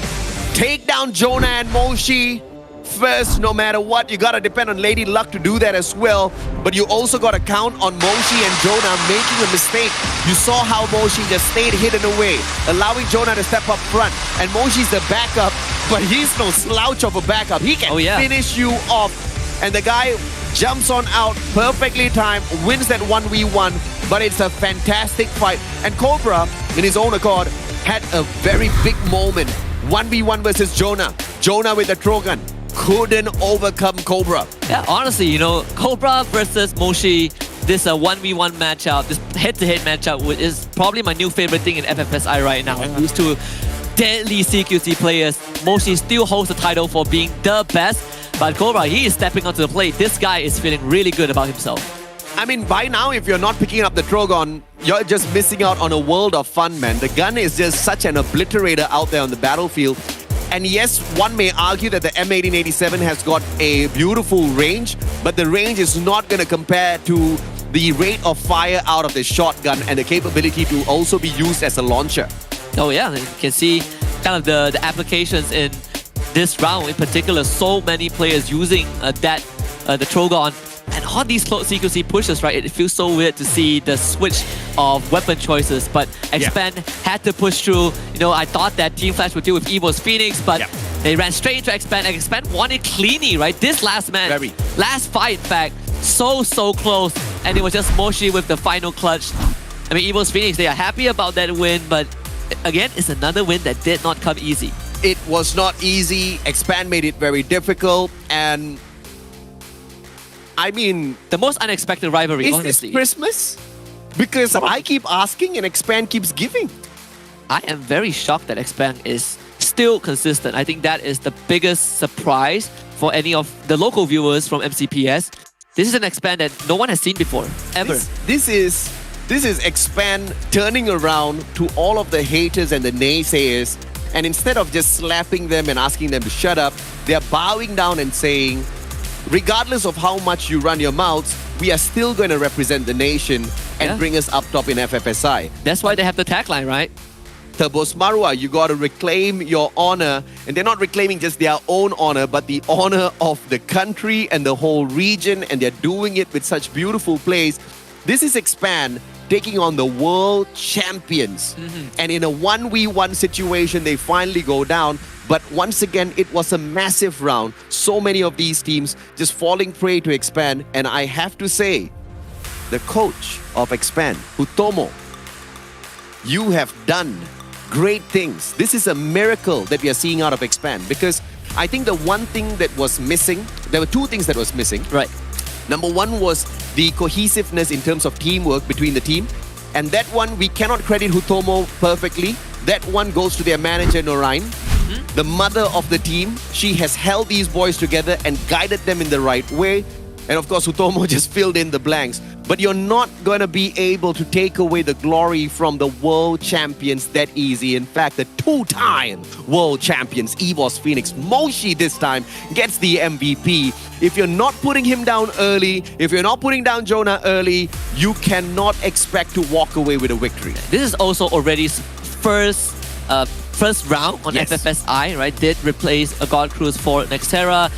Take down Jonah and Moshi first, no matter what. You gotta depend on Lady Luck to do that as well. But you also gotta count on Moshi and Jonah making a mistake. You saw how Moshi just stayed hidden away, allowing Jonah to step up front. And Moshi's the backup, but he's no slouch of a backup. He can finish you off. And the guy jumps on out, perfectly timed, wins that 1v1. But it's a fantastic fight. And Cobra, in his own accord, had a very big moment. 1v1 versus Jonah. Jonah with the Trogan couldn't overcome Cobra. Yeah, honestly, you know, Cobra versus Moshi, this 1v1 matchup, this head-to-head matchup is probably my new favorite thing in FFSI right now. These two deadly CQC players. Moshi still holds the title for being the best, but Cobra, he is stepping onto the plate. This guy is feeling really good about himself. I mean, by now, if you're not picking up the Trogon, you're just missing out on a world of fun, man. The gun is just such an obliterator out there on the battlefield. And yes, one may argue that the M1887 has got a beautiful range, but the range is not going to compare to the rate of fire out of the shotgun and the capability to also be used as a launcher. Oh yeah, you can see kind of the applications in this round in particular. So many players using the Trogon. And all these close CQC pushes, right? It feels so weird to see the switch of weapon choices, but Expand had to push through. You know, I thought that Team Flash would deal with EVOS Phoenix, but they ran straight into Expand, and Expand won it cleanly, right? This last match, last fight, in fact, so close, and it was just Moshi with the final clutch. I mean, EVOS Phoenix, they are happy about that win, but again, it's another win that did not come easy. It was not easy. Expand made it very difficult, and I mean, the most unexpected rivalry, honestly. Is this Christmas? Because I keep asking and Expand keeps giving. I am very shocked that Expand is still consistent. I think that is the biggest surprise for any of the local viewers from MCPS. This is an Expand that no one has seen before, ever. This is Expand turning around to all of the haters and the naysayers, and instead of just slapping them and asking them to shut up, they're bowing down and saying, regardless of how much you run your mouths, we are still going to represent the nation and bring us up top in FFSI. That's why they have the tagline, right? Turbos Marwa, you got to reclaim your honor. And they're not reclaiming just their own honor, but the honor of the country and the whole region. And they're doing it with such beautiful plays. This is Expand taking on the world champions. And in a 1v1 situation, they finally go down. But once again, it was a massive round. So many of these teams just falling prey to Expand. And I have to say, the coach of Expand, Hutomo, you have done great things. This is a miracle that we are seeing out of Expand, because I think the one thing that was missing, there were two things that was missing. Right. Number one was the cohesiveness in terms of teamwork between the team. And that one, we cannot credit Hutomo perfectly. That one goes to their manager, Norine, the mother of the team. She has held these boys together and guided them in the right way. And of course, Hutomo just filled in the blanks. But you're not going to be able to take away the glory from the world champions that easy. In fact, the two-time world champions, EVOS Phoenix, Moshi this time, gets the MVP. If you're not putting him down early, if you're not putting down Jonah early, you cannot expect to walk away with a victory. This is also already first round on FFSI, right? Did replace a God Cruise for Nextera.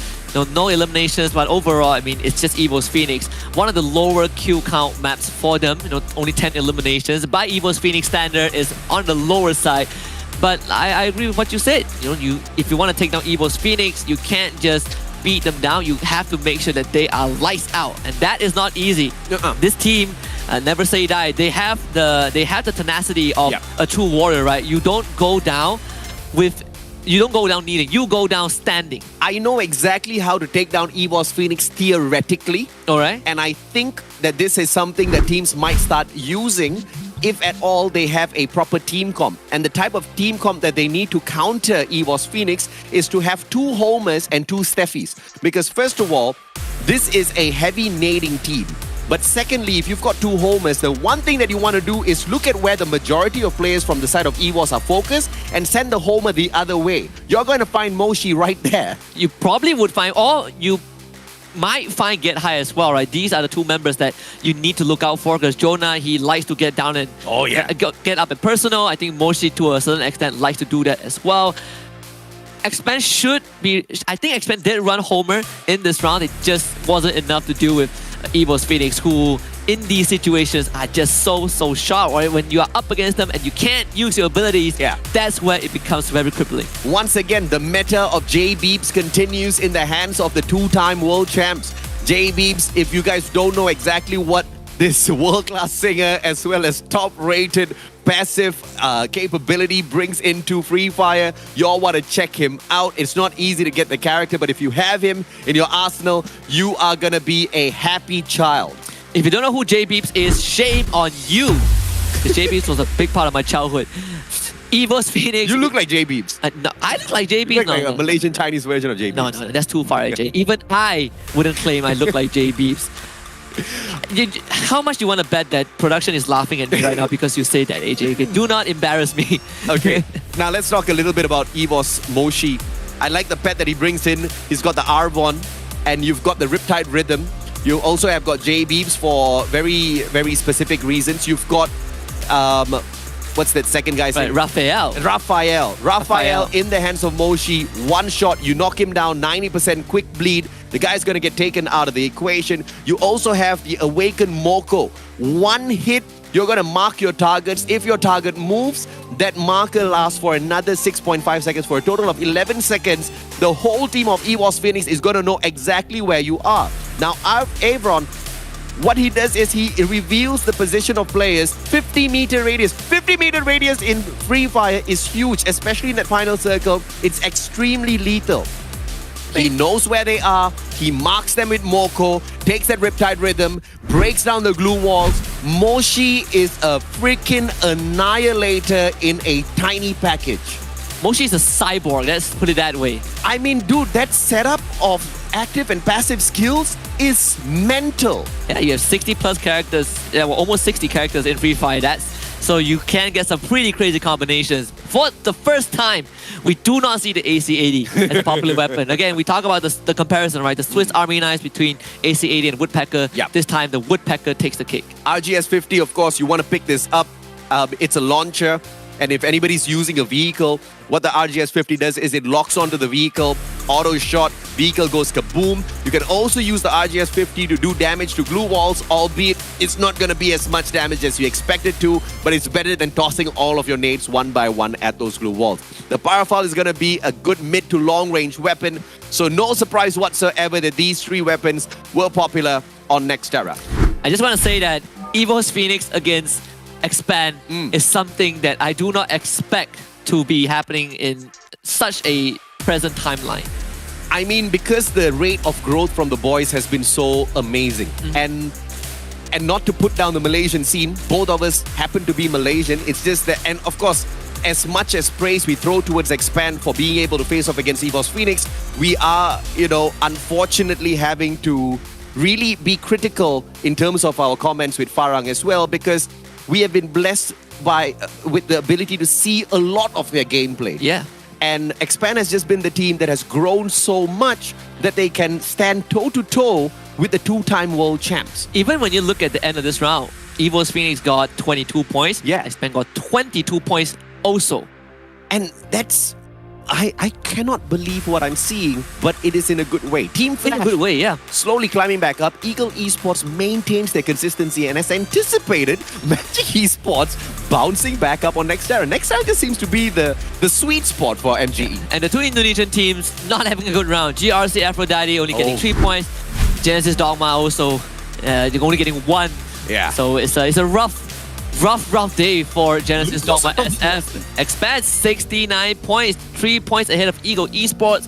No eliminations, but overall, I mean, it's just EVOS Phoenix. One of the lower kill count maps for them, only 10 eliminations. By EVOS Phoenix standard is on the lower side. But I agree with what you said. If you want to take down EVOS Phoenix, you can't just beat them down. You have to make sure that they are lights out, and that is not easy. This team, never say die. They have the tenacity of a true warrior, right? You don't go down kneeling, you go down standing. I know exactly how to take down EVOS Phoenix theoretically. Alright. And I think that this is something that teams might start using if at all they have a proper team comp. And the type of team comp that they need to counter EVOS Phoenix is to have 2 homers and 2 Steffies. Because first of all, this is a heavy nading team. But secondly, if you've got 2 homers, the one thing that you want to do is look at where the majority of players from the side of EVOS are focused and send the homer the other way. You're going to find Moshi right there. You probably would find, or you might find Get High as well, right? These are the 2 members that you need to look out for, because Jonah, he likes to get down and get up and personal. I think Moshi, to a certain extent, likes to do that as well. Expand should be... I think Expand did run homer in this round. It just wasn't enough to do with EVOS Phoenix, who in these situations are just so sharp, right? When you are up against them and you can't use your abilities, that's where it becomes very crippling. Once again, the meta of J-Beeps continues in the hands of the 2-time world champs. J-Beeps, if you guys don't know exactly what this world-class singer as well as top-rated passive capability brings into FreeFire, you all want to check him out. It's not easy to get the character, but if you have him in your arsenal, you are going to be a happy child. If you don't know who J-Beeps is, shame on you. Because J-Beeps was a big part of my childhood. EVOS Phoenix. You look like J-Beeps. No, I look like J-Beeps. You look like a Malaysian Chinese version of J-Beeps. No, that's too far, AJ. Even I wouldn't claim I look like J-Beeps. How much do you want to bet that production is laughing at me right now because you say that, AJ? Okay, do not embarrass me. Okay, now let's talk a little bit about EVOS Moshi. I like the pet that he brings in. He's got the Arbon, and you've got the Riptide Rhythm. You also have got J-Beeps for very, very specific reasons. You've got, what's that second guy's name? Raphael in the hands of Moshi. One shot, you knock him down, 90% quick bleed. The guy's going to get taken out of the equation. You also have the Awakened Moko. One hit, you're going to mark your targets. If your target moves, that marker lasts for another 6.5 seconds for a total of 11 seconds. The whole team of EVOS Phoenix is going to know exactly where you are. Now, Avron, what he does is he reveals the position of players. 50-meter radius. 50-meter radius in FreeFire is huge, especially in that final circle. It's extremely lethal. He knows where they are. He marks them with Moko, takes that Riptide Rhythm, breaks down the glue walls. Moshi is a freaking annihilator in a tiny package. Moshi is a cyborg, let's put it that way. I mean, dude, that setup of active and passive skills is mental. Yeah, you have 60 plus characters, almost 60 characters in FreeFire. So you can get some pretty crazy combinations. For the first time, we do not see the AC-80 as a popular weapon. Again, we talk about the comparison, right? The Swiss Army knives between AC-80 and Woodpecker. Yep. This time, the Woodpecker takes the cake. RGS-50, of course, you want to pick this up. It's a launcher. And if anybody's using a vehicle, what the RGS-50 does is it locks onto the vehicle, auto shot, vehicle goes kaboom. You can also use the RGS-50 to do damage to glue walls, albeit it's not going to be as much damage as you expect it to, but it's better than tossing all of your nades one by one at those glue walls. The Parafal is going to be a good mid to long range weapon, so no surprise whatsoever that these 3 weapons were popular on Nextera. I just want to say that EVOS Phoenix against Expand is something that I do not expect to be happening in such a present timeline. I mean, because the rate of growth from the boys has been so amazing. And not to put down the Malaysian scene, both of us happen to be Malaysian. It's just that, and of course, as much as praise we throw towards Expand for being able to face off against EVOS Phoenix, we are, unfortunately having to really be critical in terms of our comments with Farang as well, because we have been blessed with the ability to see a lot of their gameplay. Yeah. And Expand has just been the team that has grown so much that they can stand toe-to-toe with the 2-time world champs. Even when you look at the end of this round, EVOS Phoenix got 22 points. Yeah. Expand got 22 points also. And that's... I cannot believe what I'm seeing, but it is in a good way. Team Flash, in a good way, yeah. Slowly climbing back up. Eagle Esports maintains their consistency, and as anticipated, Magic Esports bouncing back up on Nextera. Nextera just seems to be the sweet spot for MGE. And the 2 Indonesian teams not having a good round. GRC Aphrodite only getting 3 points. Genesis Dogma also they're only getting 1. Yeah. So it's a rough rough day for Genesis Dogma SF. Expand 69 points, 3 points ahead of Eagle Esports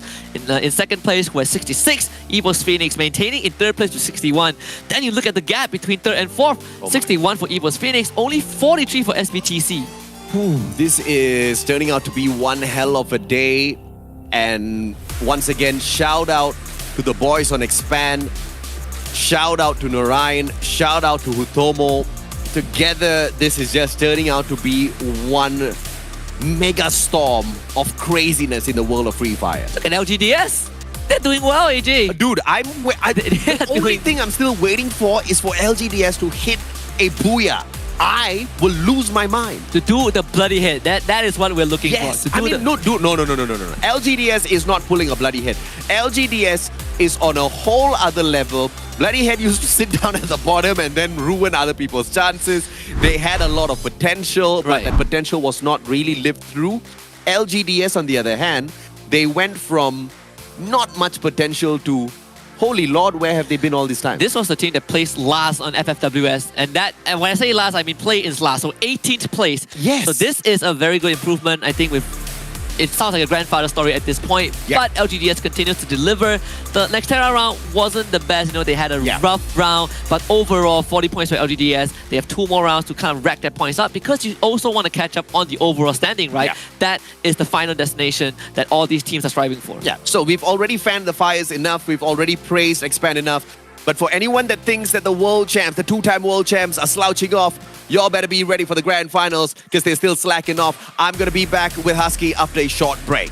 in second place, who has 66. Evos Phoenix maintaining in third place with 61. Then you look at the gap between third and fourth. 61 for Evos Phoenix, only 43 for SBTC. This is turning out to be one hell of a day. And once again, shout out to the boys on Expand. Shout out to Narayan. Shout out to Hutomo. Together, this is just turning out to be one mega storm of craziness in the world of Free Fire. Look at LGDS. They're doing well, AJ. Dude, the only thing I'm still waiting for is for LGDS to hit a booyah. I will lose my mind. To do the bloody hit. That is what we're looking for. No. LGDS is not pulling a bloody hit. LGDS is on a whole other level. Bloody Head used to sit down at the bottom and then ruin other people's chances. They had a lot of potential, but that potential was not really lived through. LGDS, on the other hand, they went from not much potential to, holy Lord, where have they been all this time? This was the team that placed last on FFWS. And when I say last, I mean play is last. So 18th place. Yes. So this is a very good improvement. I think it sounds like a grandfather story at this point. But LGDS continues to deliver. The Nextera round wasn't the best. They had a rough round. But overall, 40 points for LGDS. They have 2 more rounds to kind of rack their points up because you also want to catch up on the overall standing, right? That is the final destination that all these teams are striving for. So we've already fanned the fires enough. We've already praised Expand enough. But for anyone that thinks that the world champs, the 2-time world champs are slouching off, y'all better be ready for the grand finals because they're still slacking off. I'm going to be back with Husky after a short break.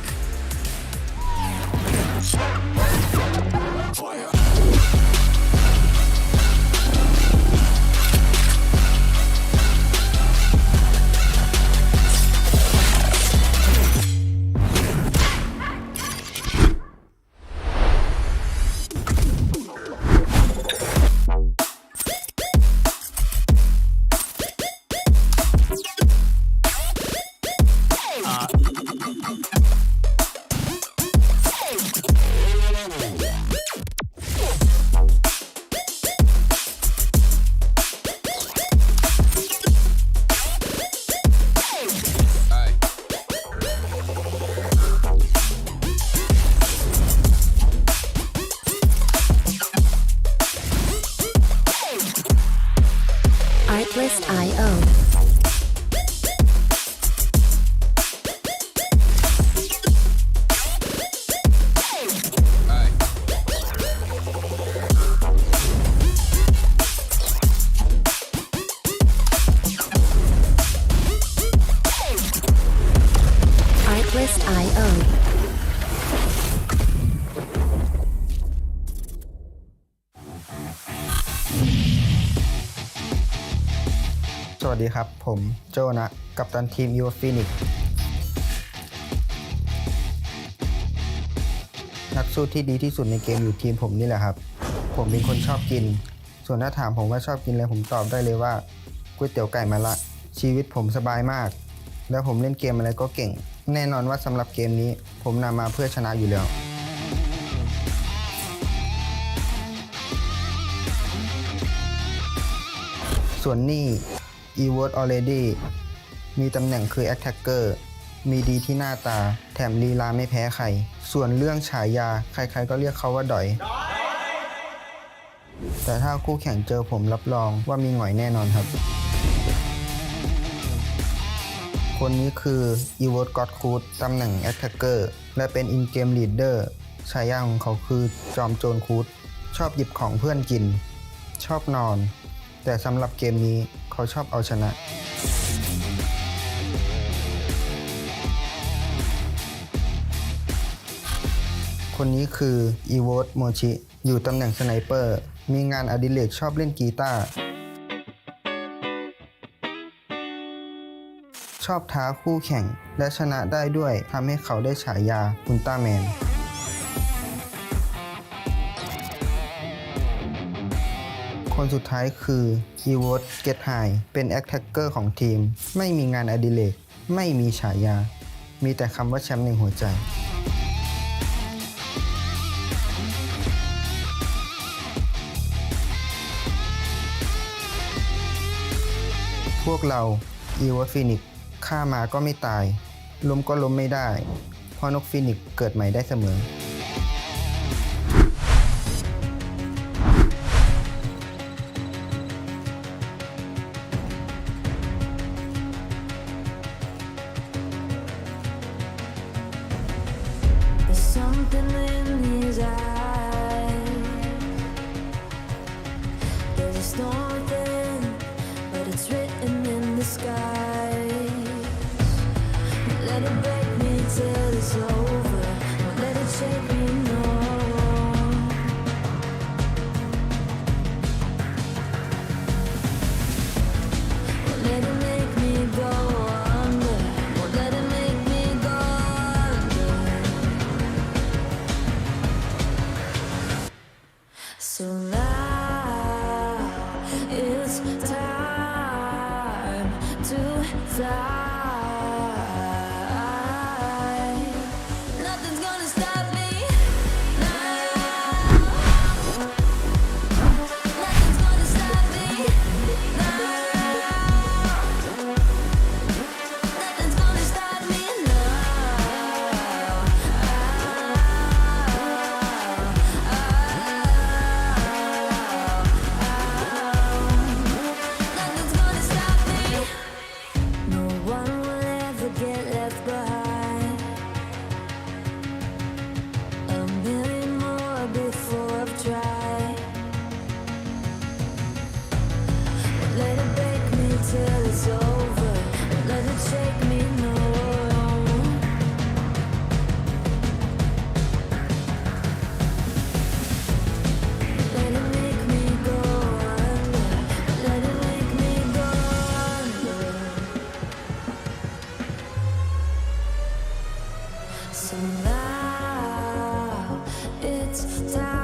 Artlist.io สวัสดีครับผมโจนะกัปตันทีมยูฟินิกนักสู้ที่ดีที่สุดในเกมอยู่ทีมผมนี่แหละครับผมเป็นคนชอบกินส่วนถ้าถามผมว่าชอบกินอะไรผมตอบได้เลยว่าก๋วยเตี๋ยวไก่มะระชีวิตผมสบายมากแล้วผมเล่นเกมอะไรก็เก่งแน่นอนว่าสำหรับเกมนี้ผมนำมาเพื่อชนะอยู่แล้วส่วนนี่ e-word already มีตำแหน่งคือ attacker มีดีที่หน้าตาแถมลีลาไม่แพ้ใครส่วนเรื่องฉายาใครๆก็เรียกเขาว่าดอยแต่ถ้าคู่แข่งเจอผมรับรองว่ามีหงอยแน่นอนครับคนนี้คือ e-word god coot ตำแหน่ง attacker และเป็น in-game leader ฉายาของเขาคือจอมโจรคูดชอบหยิบของเพื่อนกินชอบนอนแต่สำหรับเกมนี้เขาชอบเอาชนะคนนี้คือ e-word mochi อยู่ตำแหน่งสไนเปอร์มีงานอดิเรกชอบเล่นกีตาร์ชอบท้าคู่แข่งและชนะได้ด้วยทำให้เขาได้ฉายาอุลตร้าแมนคนสุดท้ายคือ e-word get high เป็น attacker ของทีมไม่มีงานอดิเรกไม่มีฉายามีแต่คำว่าแชมป์ในหัวใจพ วกเราอีวอฟินิกฆ่ามาก็ไม่ตายล้มก็ล้มไม่ได้เพราะนกฟินิกเกิดใหม่ได้เสมอ There's something in his eyes. There's a storm within, but it's written in the sky. Let it break me till it's over. Don't let it shake me, no. Won't let it make me go under. Won't let it make me go under. So now it's time to fly. Nothing's gonna stop me now. Nothing's gonna stop me now. Nothing's gonna stop me Nothing's gonna stop me. No one will ever get left behind. A million more before I've tried. Won't let it break me till it's over. Won't let it shake me, no. Let it make me go under. Let it make me go under. So now it's time.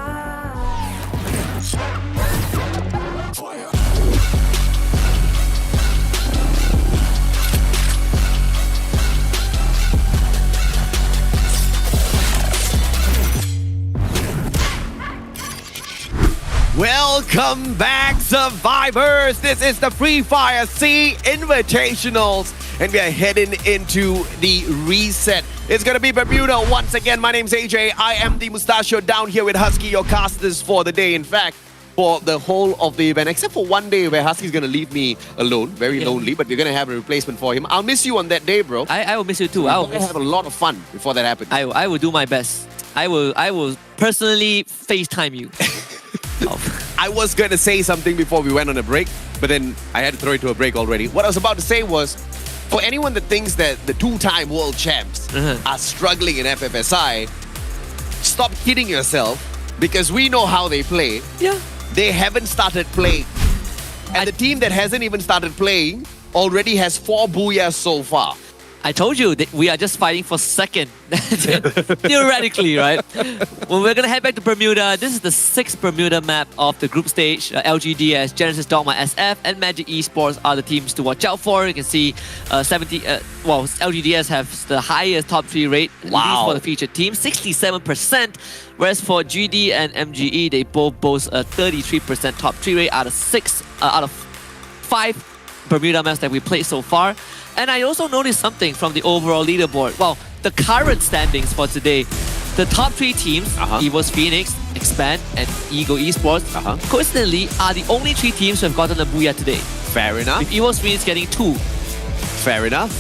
Welcome back, survivors. This is the Fire SEA Invitationals, and we are heading into the reset. It's going to be Bermuda once again. My name's AJ. I am the Mustachio down here with Husky, your casters for the day. In fact, for the whole of the event, except for one day where Husky's going to leave me alone, very lonely, but we're going to have a replacement for him. I'll miss you on that day, bro. I will miss you too. We're going to have a lot of fun before that happens. I will do my best. I will personally FaceTime you. I was going to say something before we went on a break, but then I had to throw it to a break already. What I was about to say was, for anyone that thinks that the two-time world champs are struggling in FFSI, stop kidding yourself, because we know how they play. Yeah. They haven't started playing. And the team that hasn't even started playing already has 4 booyahs so far. I told you that we are just fighting for second, theoretically, right? Well, we're gonna head back to Bermuda. This is the 6th Bermuda map of the group stage. LGDS, Genesis Dogma SF, and Magic Esports are the teams to watch out for. You can see LGDS have the highest top 3 rate, at least for the featured team, 67%. Whereas for GD and MGE, they both boast a 33% top 3 rate out of 5 Bermuda maps that we played so far. And I also noticed something from the overall leaderboard. Well, the current standings for today. The top 3 teams, EVOS Phoenix, Expand, and Eagle Esports, coincidentally, are the only 3 teams who have gotten a booyah today. Fair enough. With EVOS Phoenix getting 2. Fair enough.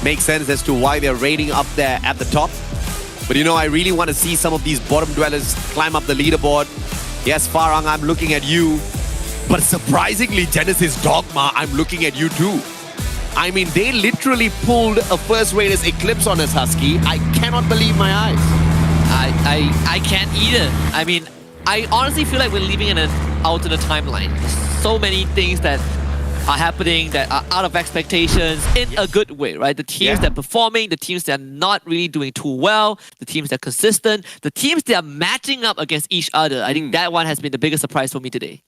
Makes sense as to why they're rating up there at the top. But you know, I really want to see some of these bottom dwellers climb up the leaderboard. Yes, Farang, I'm looking at you. But surprisingly, Genesis Dogma, I'm looking at you too. I mean, they literally pulled a First Raiders Eclipse on us, Husky. I cannot believe my eyes. I can't either. I mean, I honestly feel like we're living in an alternate timeline. There's so many things that are happening that are out of expectations in a good way, right? The teams that are performing, the teams that are not really doing too well, the teams that are consistent, the teams that are matching up against each other. I think that one has been the biggest surprise for me today.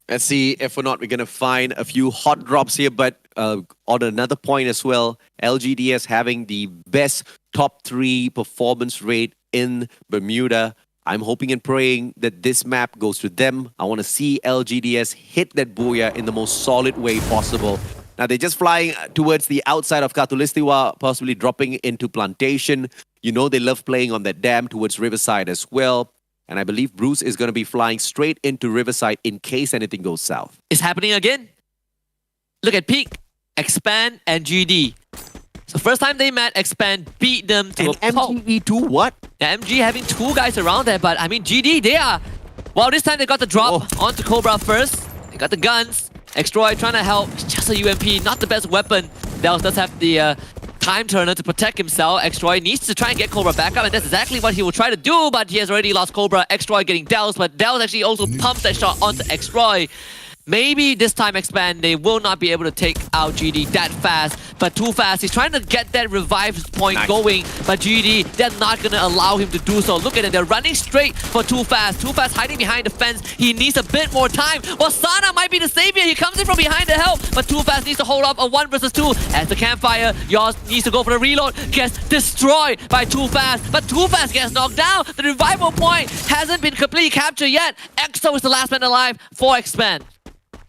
Let's see if or not we're going to find a few hot drops here. But on another point as well, LGDS having the best top 3 performance rate in Bermuda. I'm hoping and praying that this map goes to them. I want to see LGDS hit that booyah in the most solid way possible. Now they're just flying towards the outside of Katulistiwa, possibly dropping into Plantation. You know they love playing on that dam towards Riverside as well. And I believe Bruce is going to be flying straight into Riverside in case anything goes south. It's happening again. Look at Peak, Expand, and GD. So first time they met, Expand beat them to a MGE too, what? Yeah, MG having two guys around there, but I mean GD, they are... Well, this time they got the drop onto Cobra first. They got the guns. Xtroy trying to help. It's just a UMP, not the best weapon. Dels does have the time turner to protect himself. Xtroy needs to try and get Cobra back up, and that's exactly what he will try to do, but he has already lost Cobra. Xtroy getting Dels, but Dels actually also pumps that shot onto Xtroy. Maybe this time Expand, they will not be able to take out GD that fast, but too fast. He's trying to get that revive point going, but GD, they're not going to allow him to do so. Look at it, they're running straight for Too Fast. Too Fast hiding behind the fence. He needs a bit more time. Wasana might be the savior. He comes in from behind to help, but Too Fast needs to hold up a 1 versus 2. As the campfire, Yoz needs to go for the reload. Gets destroyed by Too Fast, but Too Fast gets knocked down. The revival point hasn't been completely captured yet. EXO is the last man alive for Expand.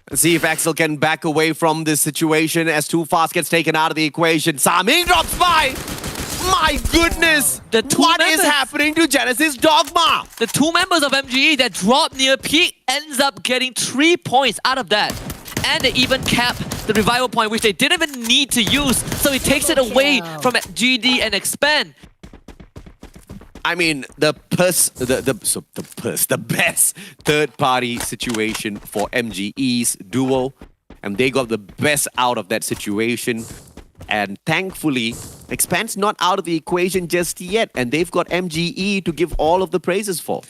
Let's see if Axel can back away from this situation as Too Fast gets taken out of the equation. Saming drops by! My goodness! What is happening to Genesis Dogma? The two members of MGE that dropped near peak ends up getting 3 points out of that. And they even cap the revival point, which they didn't even need to use. So it takes it away from GD and Expand. I mean, the best third-party situation for MGE's duo, and they got the best out of that situation. And thankfully, Expand's not out of the equation just yet, and they've got MGE to give all of the praises for.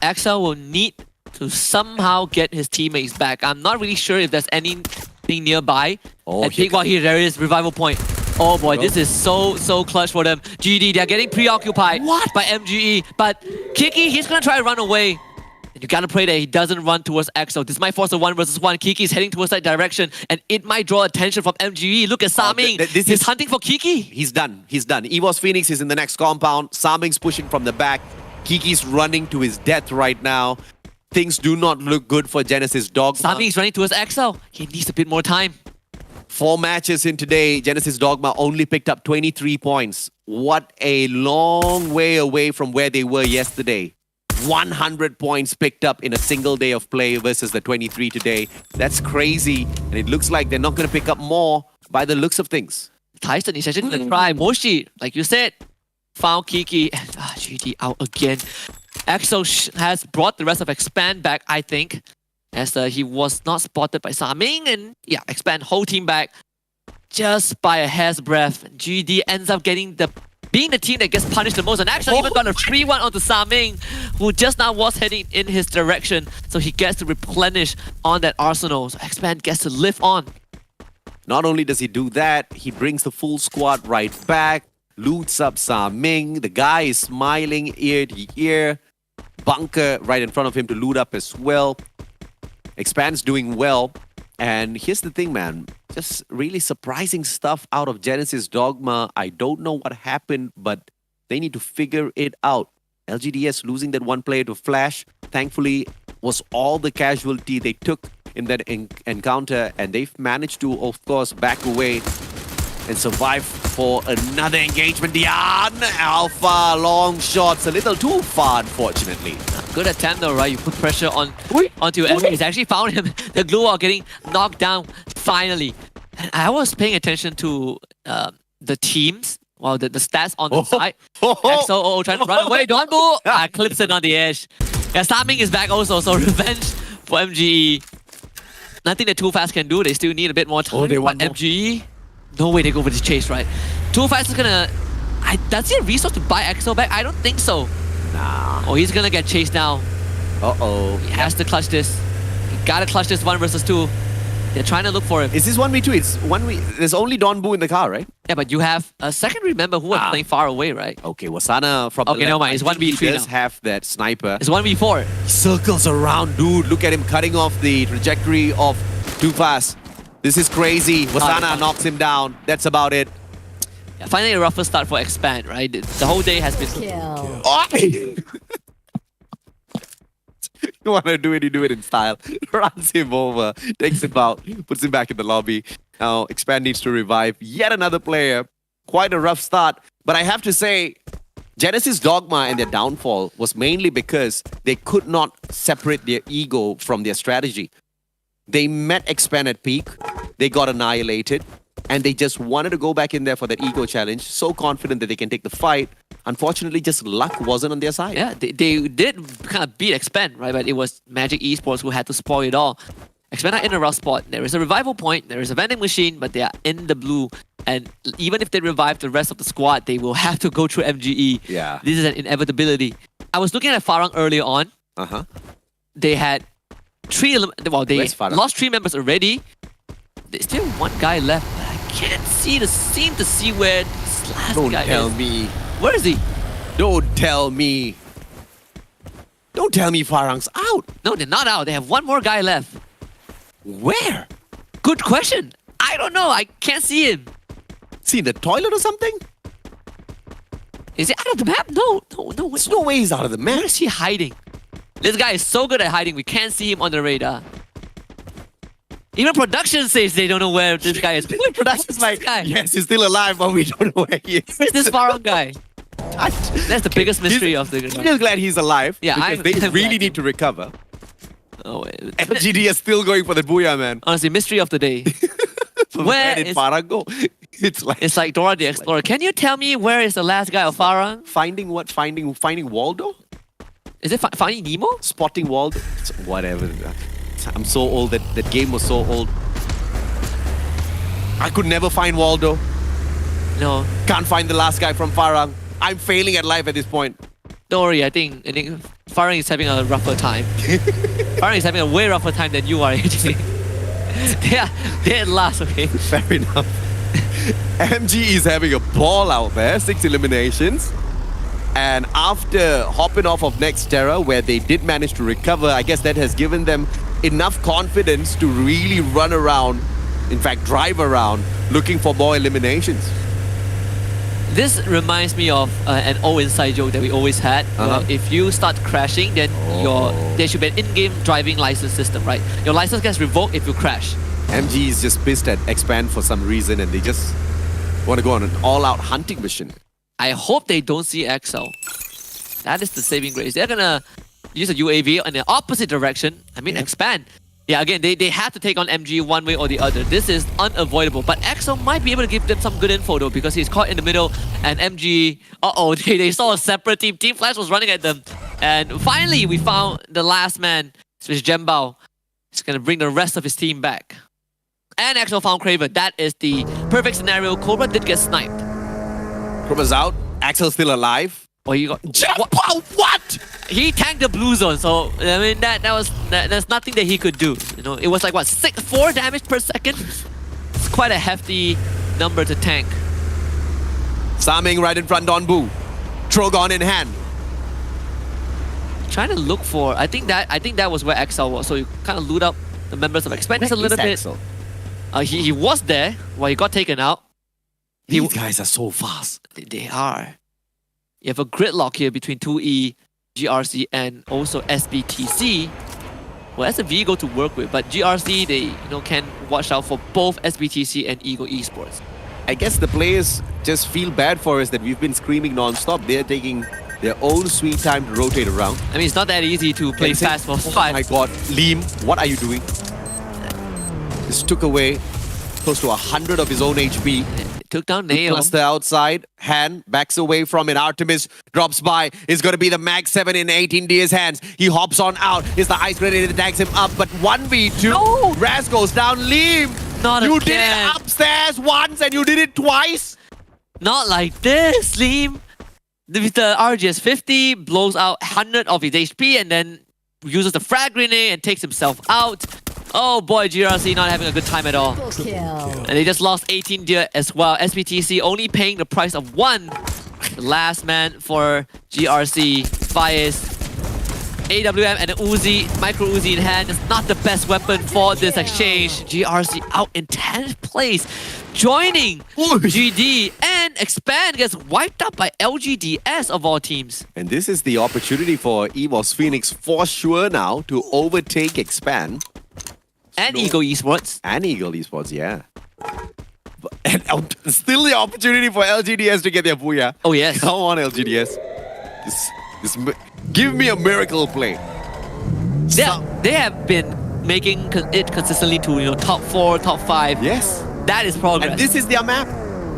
Axel will need to somehow get his teammates back. I'm not really sure if there's anything nearby. I think here there is revival point. Oh boy, this is so clutch for them. GD, they're getting preoccupied by MGE. But Kiki, he's gonna try to run away. And you gotta pray that he doesn't run towards EXO. This might force a 1 versus 1. Kiki's heading towards that direction, and it might draw attention from MGE. Look at Saming. He's hunting for Kiki. He's done. He's done. EVOS Phoenix is in the next compound. Saming's pushing from the back. Kiki's running to his death right now. Things do not look good for Genesis Dogma. Saming's running towards EXO. He needs a bit more time. 4 matches in today, Genesis Dogma only picked up 23 points. What a long way away from where they were yesterday. 100 points picked up in a single day of play versus the 23 today. That's crazy. And it looks like they're not going to pick up more by the looks of things. Tyson is actually going to try. Moshi, like you said, found Kiki. And GD out again. EXO has brought the rest of Expand back, I think. As he was not spotted by Saming, and yeah, Expand whole team back just by a hair's breadth. GD ends up being the team that gets punished the most, and actually even got a 3-1 onto Saming, who just now was heading in his direction, so he gets to replenish on that arsenal. So Expand gets to live on. Not only does he do that, he brings the full squad right back, loots up Saming. The guy is smiling ear to ear. Bunker right in front of him to loot up as well. Expand's doing well. And here's the thing, man. Just really surprising stuff out of Genesis Dogma. I don't know what happened, but they need to figure it out. LGDS losing that one player to Flash, thankfully, was all the casualty they took in that encounter. And they've managed to, of course, back away and survive for another engagement. Dian, Alpha, long shots, a little too far, unfortunately. Good attempt though, right? You put pressure onto your enemy. He's actually found him. The glue wall getting knocked down, finally. And I was paying attention to the teams, well, the stats on the side. EXO trying to run away. Donbu clips it on the edge. Yeah, Saming is back also, so revenge for MGE. Nothing that Too Fast can do. They still need a bit more time. They want MGE. No way they go for this chase, right? Too Fast is gonna... does he have resource to buy EXO back? I don't think so. Nah. Oh, he's gonna get chased now. Uh-oh. He has to clutch this. He gotta clutch this 1 versus 2. They're trying to look for him. Is this 1v2? It's 1v... There's only Donbu in the car, right? Yeah, but you have a secondary member who was playing far away, right? Okay, Wasana from okay, never mind. It's 1v3 now. He does have that sniper. It's 1v4. He circles around, dude. Look at him cutting off the trajectory of Too Fast. This is crazy. Wasana knocks him down. That's about it. Yeah, finally a rougher start for Expand, right? The whole day has been... You want to do it, you do it in style. Runs him over, takes him out, puts him back in the lobby. Now, Expand needs to revive yet another player. Quite a rough start. But I have to say, Genesis' dogma and their downfall was mainly because they could not separate their ego from their strategy. They met Expand at peak, they got annihilated, and they just wanted to go back in there for that ego challenge, so confident that they can take the fight. Unfortunately, just luck wasn't on their side. Yeah, they did kind of beat Expand, right? But it was Magic Esports who had to spoil it all. Expand are in a rough spot. There is a revival point, there is a vending machine, but they are in the blue. And even if they revive the rest of the squad, they will have to go through MGE. Yeah. This is an inevitability. I was looking at Farang earlier on. They had they lost 3 members already. There's still 1 guy left. But I can't seem to see where this last Don't guy tell is. me. Where is he? Don't tell me. Don't tell me Farang's out. No, they're not out. They have 1 more guy left. Where? Good question. I don't know. I can't see him. Is he in the toilet or something? Is he out of the map? No. There's no way he's out of the map. Where is he hiding? This guy is so good at hiding, we can't see him on the radar. Even production says they don't know where this guy is. Production's like, yes, he's still alive, but we don't know where he is. Where's this Farang guy? That's the biggest mystery of the... I'm just glad he's alive. Yeah, because they really need to recover. Oh, wait. MGD is still going for the booyah, man. Honestly, mystery of the day. Where did Farang go? It's like Dora the Explorer. Can you tell me where is the last guy of Farang? Finding what? Finding Waldo? Is it Finding Nemo? Spotting Waldo? Whatever. I'm so old. That game was so old. I could never find Waldo. No. Can't find the last guy from Farang. I'm failing at life at this point. Don't worry, I think Farang is having a rougher time. Farang is having a way rougher time than you are actually. They're at last, okay? Fair enough. MG is having a ball out there. 6 eliminations. And after hopping off of Nextera, where they did manage to recover, I guess that has given them enough confidence to really run around, in fact, drive around, looking for more eliminations. This reminds me of an old inside joke that we always had. If you start crashing, then there should be an in-game driving license system, right? Your license gets revoked if you crash. MG is just pissed at Expand for some reason, and they just want to go on an all-out hunting mission. I hope they don't see XL. That is the saving grace. They're gonna use a UAV in the opposite direction. I mean, Expand. Yeah, again, they have to take on MG one way or the other. This is unavoidable. But XL might be able to give them some good info though, because he's caught in the middle and MG... they saw a separate team. Team Flash was running at them. And finally, we found the last man, which is Jembao. He's gonna bring the rest of his team back. And XL found Kraven. That is the perfect scenario. Cobra did get sniped. Cobra's out. Axel's still alive. Oh, he got... What? He tanked the blue zone, so I mean there's nothing that he could do. You know, it was like what, 4 damage per second? It's quite a hefty number to tank. Saming right in front, Donbu. Trogon in hand. Trying to look for... I think that was where XL was, so you kind of loot up the members of Expand just a little bit. He was there while he got taken out. These guys are so fast. They are. You have a gridlock here between 2E, GRC, and also SBTC. Well, that's a vehicle to work with, but GRC, they can watch out for both SBTC and Eagle Esports. I guess the players just feel bad for us that we've been screaming non-stop. They're taking their own sweet time to rotate around. I mean, it's not that easy to play fast for 5. Oh my god, Liam, what are you doing? Just took away close to 100 of his own HP. Took down Neo. Cluster outside. Han backs away from it. Artemis drops by. It's going to be the Mag 7 in 18D's hands. He hops on out. It's the ice grenade that tags him up. But 1v2. No! Raz goes down. Liam! Not you again. did it upstairs once and you did it twice. Not like this, Liam. With the RGS 50, blows out 100 of his HP and then uses the frag grenade and takes himself out. Oh boy, GRC not having a good time at all. And they just lost 18 deer as well. SBTC only paying the price of 1. The last man for GRC, Fires. AWM and an Uzi, micro Uzi in hand, is not the best weapon for this exchange. GRC out in 10th place. Joining GD and Expand gets wiped up by LGDS of all teams. And this is the opportunity for EVOS Phoenix for sure now to overtake Expand. And Eagle Esports. And Eagle Esports, yeah. And still the opportunity for LGDS to get their booyah. Oh, yes. Come on, LGDS. Just give me a miracle play. They have been making it consistently to top 4, top 5. Yes. That is progress. And this is their map.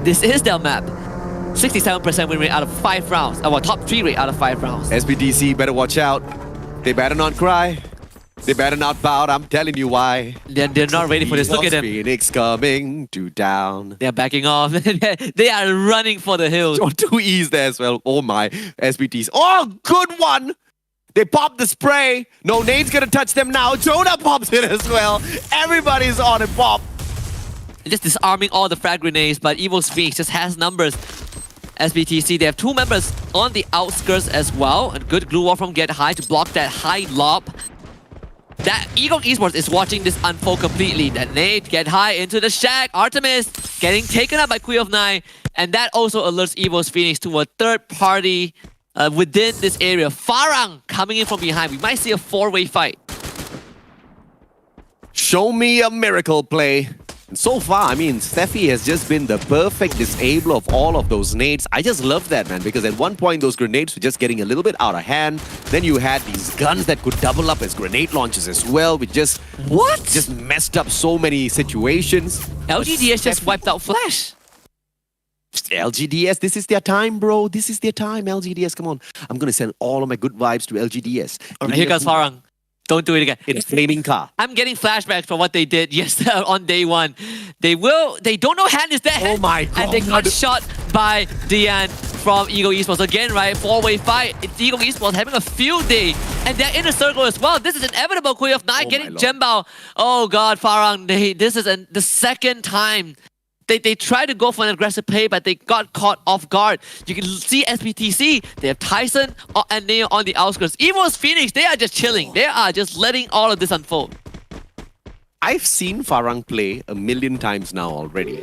This is their map. 67% win rate out of 5 rounds. Our top 3 rate out of 5 rounds. SBDC better watch out. They better not cry. They better not bow. I'm telling you why. They're not ready for this. Look at them. Phoenix coming to down. They're backing off. They are running for the hills. Oh, 2 E's there as well. Oh my. SBTs. Oh, good one. They popped the spray. No nade's gonna touch them now. Jonah pops it as well. Everybody's on it, pop. Just disarming all the frag grenades, but Evo's Phoenix just has numbers. SBTC, they have 2 members on the outskirts as well. A good glue wall from Get High to block that high lob. That Eagle Esports is watching this unfold completely. That nade, Get High into the shack. Artemis getting taken up by Queen of 9. And that also alerts Evo's Phoenix to a third party within this area. Farang coming in from behind. We might see a 4-way fight. Show me a miracle play. And so far, I mean, Steffi has just been the perfect disabler of all of those nades. I just love that, man, because at one point those grenades were just getting a little bit out of hand. Then you had these guns that could double up as grenade launchers as well, which just messed up so many situations. LGDS just wiped out Flash. LGDS, this is their time, bro. This is their time, LGDS. Come on. I'm going to send all of my good vibes to LGDS. All right, here comes Farang. Don't do it again. In a flaming car. I'm getting flashbacks from what they did yesterday on day 1. They don't know hand is dead. Oh my god. And they got shot by Dian from Eagle Esports. Again, right? 4-way fight. It's Eagle Esports having a field day. And they're in a circle as well. This is inevitable. Queen of 9 getting Jembao. Oh god, Farang. This is the second time. They tried to go for an aggressive play, but they got caught off guard. You can see SPTC. They have Tyson and Neo on the outskirts. Evo's Phoenix, they are just chilling. They are just letting all of this unfold. I've seen Farang play a million times now already.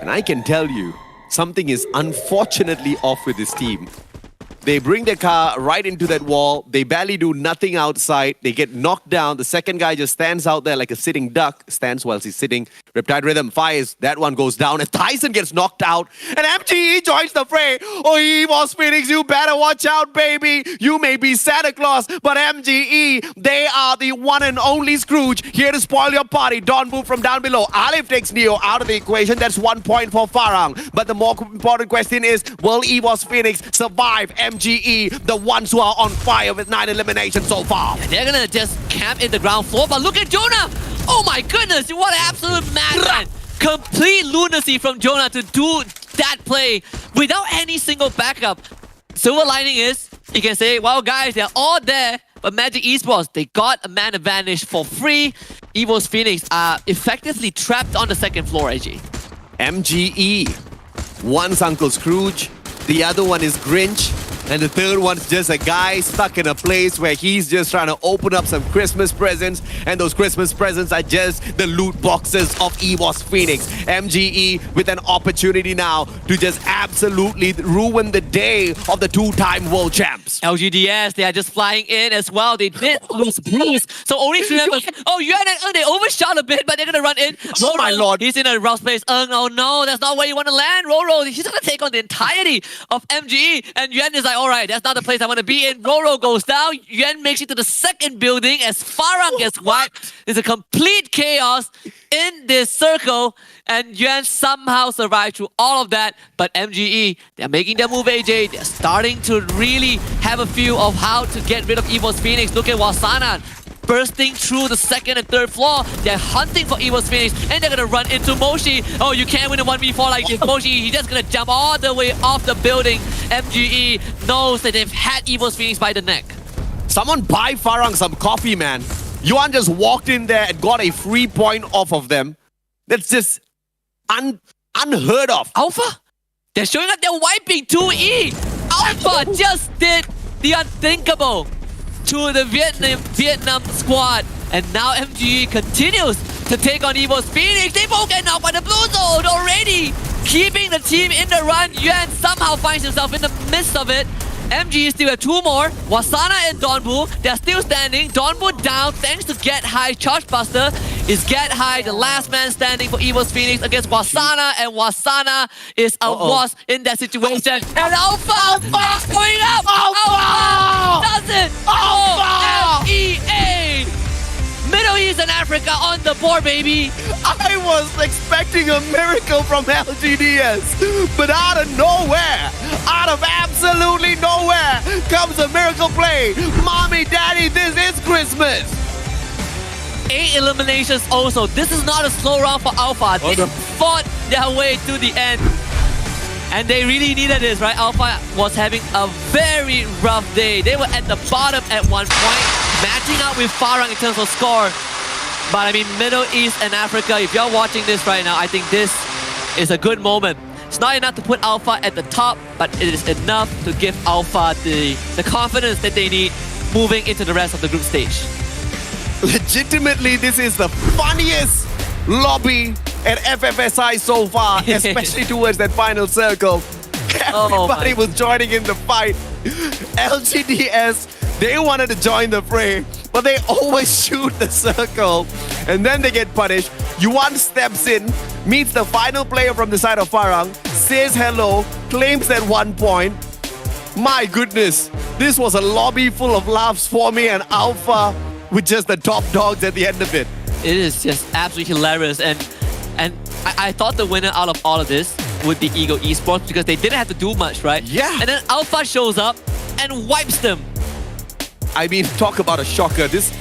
And I can tell you, something is unfortunately off with this team. They bring their car right into that wall. They barely do nothing outside. They get knocked down. The second guy just stands out there like a sitting duck. Stands whilst he's sitting. Riptide Rhythm fires. That one goes down. And Tyson gets knocked out. And MGE joins the fray. Oh, Evo's Phoenix, you better watch out, baby. You may be Santa Claus, but MGE, they are the one and only Scrooge. Here to spoil your party. Don Boo from down below. Alif takes Neo out of the equation. That's 1 point for Farang. But the more important question is, will Evo's Phoenix survive MGE, the ones who are on fire with 9 eliminations so far? Yeah, they're gonna just camp in the ground floor, but look at Jonah! Oh my goodness, what an absolute madman! Complete lunacy from Jonah to do that play without any single backup. Silver lining is, you can say, well guys, they're all there, but Magic Esports, they got a man advantage for free. Evo's Phoenix are effectively trapped on the second floor, AG. MGE. One's Uncle Scrooge, the other one is Grinch, and the third one's just a guy stuck in a place where he's just trying to open up some Christmas presents, and those Christmas presents are just the loot boxes of Evo's Phoenix. MGE with an opportunity now to just absolutely ruin the day of the 2-time world champs. LGDS, they are just flying in as well. They did lose Bruce, so only 3 members. Oh, Yuan and Eng, they overshot a bit, but they're gonna run in. Oh my lord. He's in a rough space. Eng, oh no, that's not where you want to land. Roro, he's gonna take on the entirety of MGE, and Yuan is like, alright, that's not the place I want to be in. Roro goes down. Yuan makes it to the second building as Farang gets wiped. There's a complete chaos in this circle, and Yuan somehow survived through all of that. But MGE, they're making their move, AJ. They're starting to really have a feel of how to get rid of Evo's Phoenix. Look at Wasana bursting through the second and third floor. They're hunting for Evo's Phoenix, and they're gonna run into Moshi. Oh, you can't win a 1v4 like this. Moshi, he's just gonna jump all the way off the building. MGE knows that they've had Evo's Phoenix by the neck. Someone buy Farang some coffee, man. Yuan just walked in there and got a free point off of them. That's just unheard of. Alpha? They're showing up, they're wiping 2E. Alpha just did the unthinkable to the Vietnam squad. And now MGE continues to take on Evo's Phoenix. They both get knocked by the blue zone already. Keeping the team in the run. Yuan somehow finds himself in the midst of it. MGE still have 2 more. Wasana and Donbu, they're still standing. Donbu down thanks to Get High Charge Buster. is Get High, the last man standing for Evo's Phoenix against Wasana, and Wasana is a was in that situation. And Alpha going up! Alpha does it! OFEA! Middle East and Africa on the board, baby! I was expecting a miracle from LGDS, but out of nowhere, out of absolutely nowhere, comes a miracle play. Mommy, Daddy, this is Christmas. 8 eliminations also. This is not a slow round for Alpha. They fought their way to the end. And they really needed this, right? Alpha was having a very rough day. They were at the bottom at one point, matching up with Farang in terms of score. But I mean, Middle East and Africa, if you're watching this right now, I think this is a good moment. It's not enough to put Alpha at the top, but it is enough to give Alpha the confidence that they need moving into the rest of the group stage. Legitimately, this is the funniest lobby at FFSI so far, especially towards that final circle. Everybody was joining in the fight. LGDS, they wanted to join the fray, but they always shoot the circle and then they get punished. Yuan steps in, meets the final player from the side of Farang, says hello, claims that 1 point. My goodness, this was a lobby full of laughs for me and Alpha with just the top dogs at the end of it. It is just absolutely hilarious, and I thought the winner out of all of this would be Ego Esports because they didn't have to do much, right? Yeah. And then Alpha shows up and wipes them. I mean, talk about a shocker. This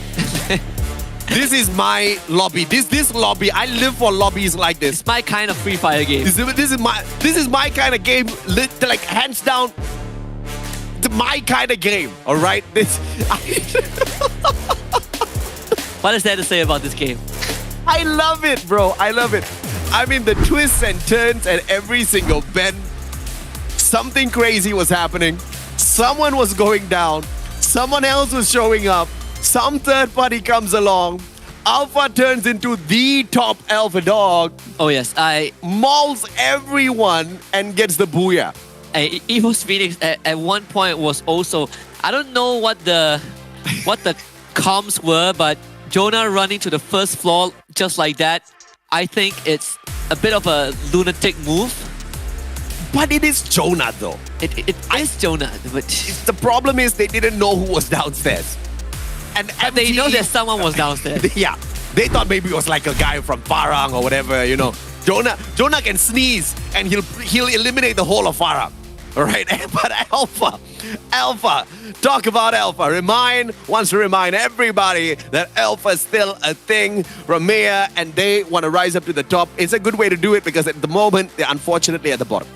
is my lobby. This lobby, I live for lobbies like this. It's my kind of FreeFire game. This is my kind of game. Like hands down, my kind of game. All right. What is there to say about this game? I love it, bro. I love it. I mean, the twists and turns at every single bend. Something crazy was happening. Someone was going down. Someone else was showing up. Some third party comes along. Alpha turns into the top alpha dog. Oh yes, mauls everyone and gets the booyah. Evo's Phoenix at one point was also, I don't know what the comms were, but Jonah running to the first floor just like that, I think it's a bit of a lunatic move. But it is Jonah though. It is Jonah. But the problem is they didn't know who was downstairs. And they know that someone was downstairs. Yeah. They thought maybe it was like a guy from Farang or whatever, you know. Jonah can sneeze and he'll eliminate the whole of Farang. Alright, but Alpha, talk about Alpha. Wants to remind everybody that Alpha is still a thing from Maya and they want to rise up to the top. It's a good way to do it because at the moment, they're unfortunately at the bottom.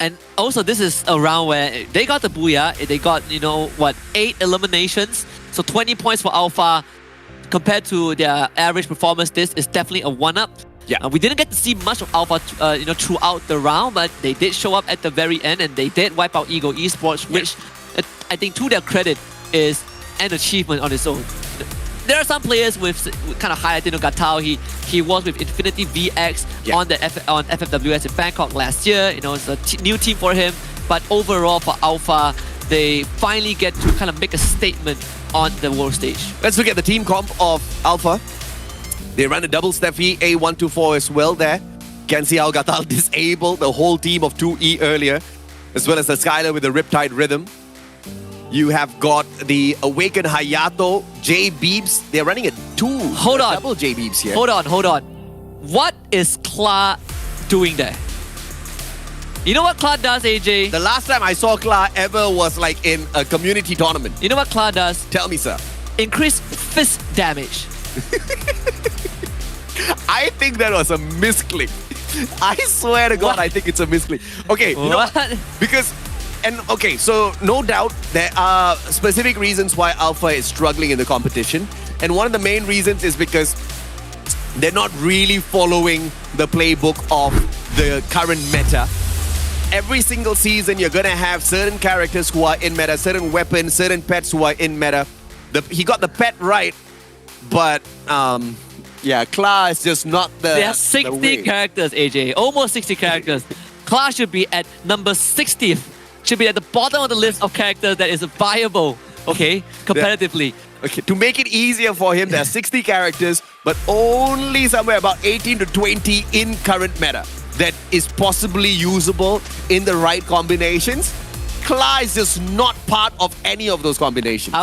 And also, this is a round where they got the booyah. They got, 8 eliminations. So 20 points for Alpha. Compared to their average performance, this is definitely a one-up. Yeah. We didn't get to see much of Alpha, throughout the round, but they did show up at the very end and they did wipe out Ego Esports, which I think to their credit is an achievement on its own. There are some players with kind of high, Gatao. He was with Infinity VX on FFWS in Bangkok last year. It's a new team for him. But overall for Alpha, they finally get to kind of make a statement on the world stage. Let's look at the team comp of Alpha. They ran a double Steffi A124 as well there. Can see how Gatal disabled the whole team of 2E earlier, as well as the Skylar with the Riptide Rhythm. You have got the Awakened Hayato, J Beebs. They're running a double J Beebs here. Hold on. What is Kla doing there? You know what Kla does, AJ? The last time I saw Kla ever was like in a community tournament. You know what Kla does? Tell me, sir. Increase fist damage. I think that was a misclick. I swear to God, I think it's a misclick. Okay, you know what? So no doubt there are specific reasons why Alpha is struggling in the competition. And one of the main reasons is because they're not really following the playbook of the current meta. Every single season, you're going to have certain characters who are in meta, certain weapons, certain pets who are in meta. He got the pet right, but Kla is just not the There are 60 characters, AJ. Almost 60 characters. Kla should be at number 60th. Should be at the bottom of the list of characters that is viable, okay, competitively. Okay, to make it easier for him, there are 60 characters, but only somewhere about 18 to 20 in current meta that is possibly usable in the right combinations. Kla is just not part of any of those combinations.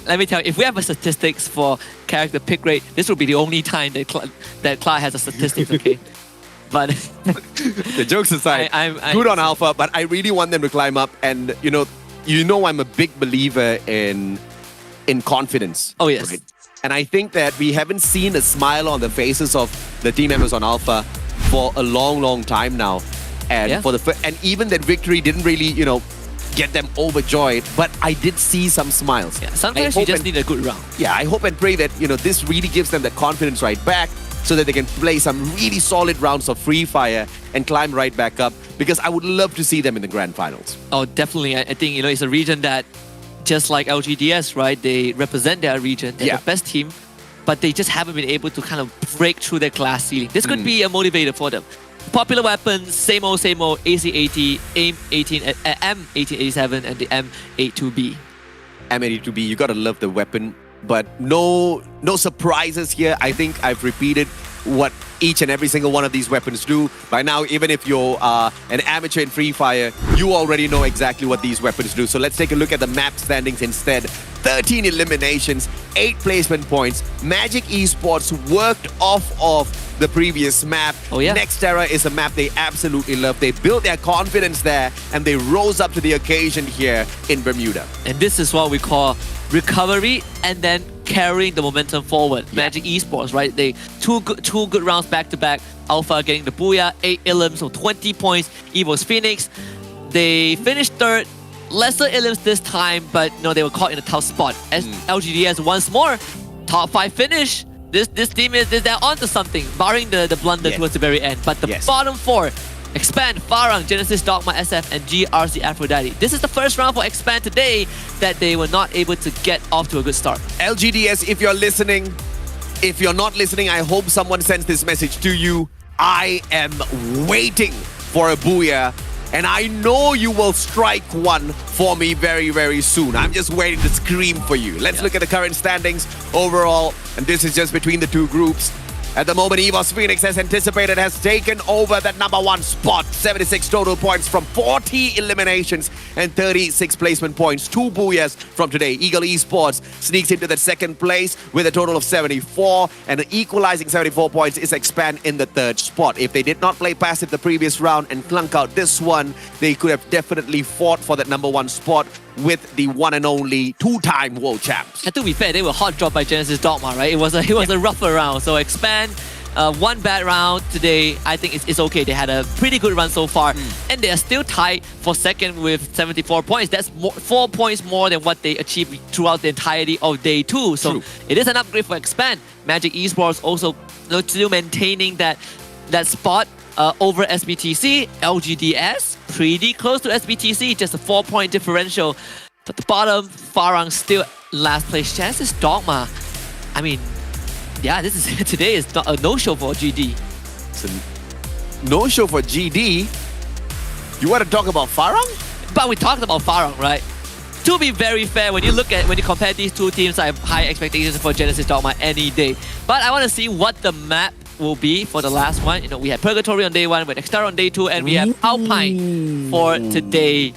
Let me tell you, if we have a statistics for character pick rate, this will be the only time that Kla has a statistics, okay? But the jokes aside, good on Alpha, but I really want them to climb up. And you know, I'm a big believer in confidence. Oh yes. Right? And I think that we haven't seen a smile on the faces of the team members on Alpha for a long time now. And and even that victory didn't really, get them overjoyed, but I did see some smiles. Yeah, sometimes you just need a good round. Yeah, I hope and pray that, this really gives them that confidence right back so that they can play some really solid rounds of FreeFire and climb right back up, because I would love to see them in the grand finals. Oh, definitely. I think, it's a region that, just like LGDS, right, they represent their region. They're the best team, but they just haven't been able to kind of break through their class ceiling. This could be a motivator for them. Popular weapons, same old, AC-80, AIM-18, M1887, and the M82B. M82B, you gotta love the weapon, but no surprises here. I think I've repeated what each and every single one of these weapons do. By now, even if you're an amateur in FreeFire, you already know exactly what these weapons do. So let's take a look at the map standings instead. 13 eliminations, 8 placement points. Magic Esports worked off of the previous map. Oh yeah. Nextera is a map they absolutely love. They built their confidence there and they rose up to the occasion here in Bermuda. And this is what we call recovery and then carrying the momentum forward. Magic Esports, right? They two good rounds back to back. Alpha getting the Booyah, 8 elims, so 20 points. Evo's Phoenix, they finished third. Lesser elims this time, but they were caught in a tough spot. As LGDS once more, top 5 finish. This team they're onto something, barring the blunder towards the very end. But the bottom 4, Expand, Farang, Genesis, Dogma, SF, and GRC Aphrodite. This is the first round for Expand today that they were not able to get off to a good start. LGDS, if you're listening, if you're not listening, I hope someone sends this message to you. I am waiting for a Booyah, and I know you will strike one for me very soon. I'm just waiting to scream for you. Let's look at the current standings overall, and this is just between the two groups. At the moment, EVOS Phoenix, as anticipated, has taken over that #1 spot. 76 total points from 40 eliminations and 36 placement points. 2 Booyahs from today. Eagle Esports sneaks into the second place with a total of 74, and an equalizing 74 points is Expand in the third spot. If they did not play passive the previous round and clunk out this one, they could have definitely fought for that #1 spot with the one and only 2-time world champs. And to be fair, they were hot dropped by Genesis Dogma, right? It was a rougher round. So Expand, one bad round today. I think it's okay. They had a pretty good run so far, and they are still tied for second with 74 points. That's 4 points more than what they achieved throughout the entirety of day 2. So it is an upgrade for Expand. Magic Esports also still maintaining that spot over SBTC. LGDS pretty close to SBTC, just a 4-point differential. But the bottom, Farang still last place. Genesis Dogma, I mean, today is not a no-show for GD. It's a no-show for GD? You want to talk about Farang? But we talked about Farang, right? To be very fair, when you compare these two teams, I have high expectations for Genesis Dogma any day. But I want to see what the map will be for the last one. We had Purgatory on day 1, we had Extar on day 2, and we have Alpine for today.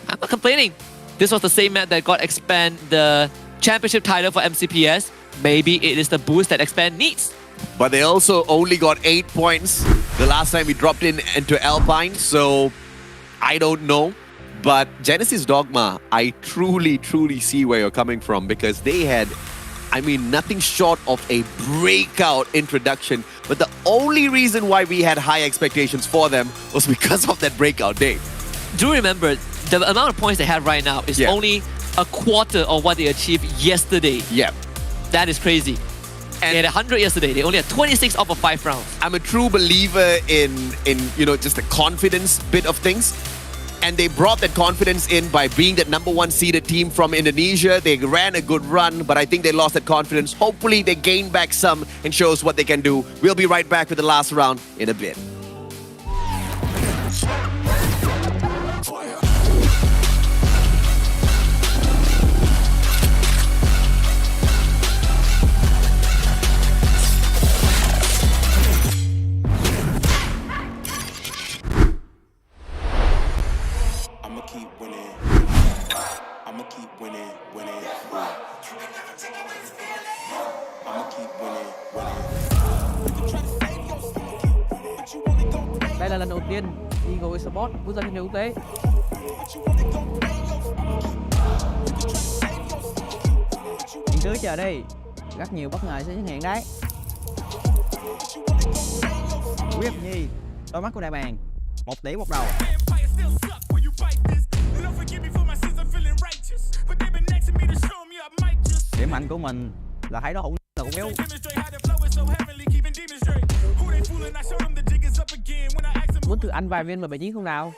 I'm not complaining. This was the same map that got Expand the championship title for MCPS. Maybe it is the boost that Expand needs. But they also only got 8 points the last time we dropped into Alpine, so I don't know. But Genesis Dogma, I truly see where you're coming from, because they had, nothing short of a breakout introduction. But the only reason why we had high expectations for them was because of that breakout day. Do remember, the amount of points they have right now is only a quarter of what they achieved yesterday. Yeah. That is crazy. And they had 100 yesterday. They only had 26 off of 5 rounds. I'm a true believer in just the confidence bit of things. And they brought that confidence in by being that #1 seeded team from Indonesia. They ran a good run, but I think they lost that confidence. Hopefully they gain back some and show us what they can do. We'll be right back with the last round in a bit. winning. I'ma keep winning. Đây là lần đầu tiên Eagle Esports bước ra trên trường quốc tế. Những thứ chờ đây, rất nhiều bất ngờ sẽ xuất hiện đấy. Quyết Nhi, đôi mắt của đại bàng, 1 tỷ một đầu. Điểm mạnh của mình là thấy đó hỗn là cũng yếu. Muốn thử ăn vài viên mà 79 không nào?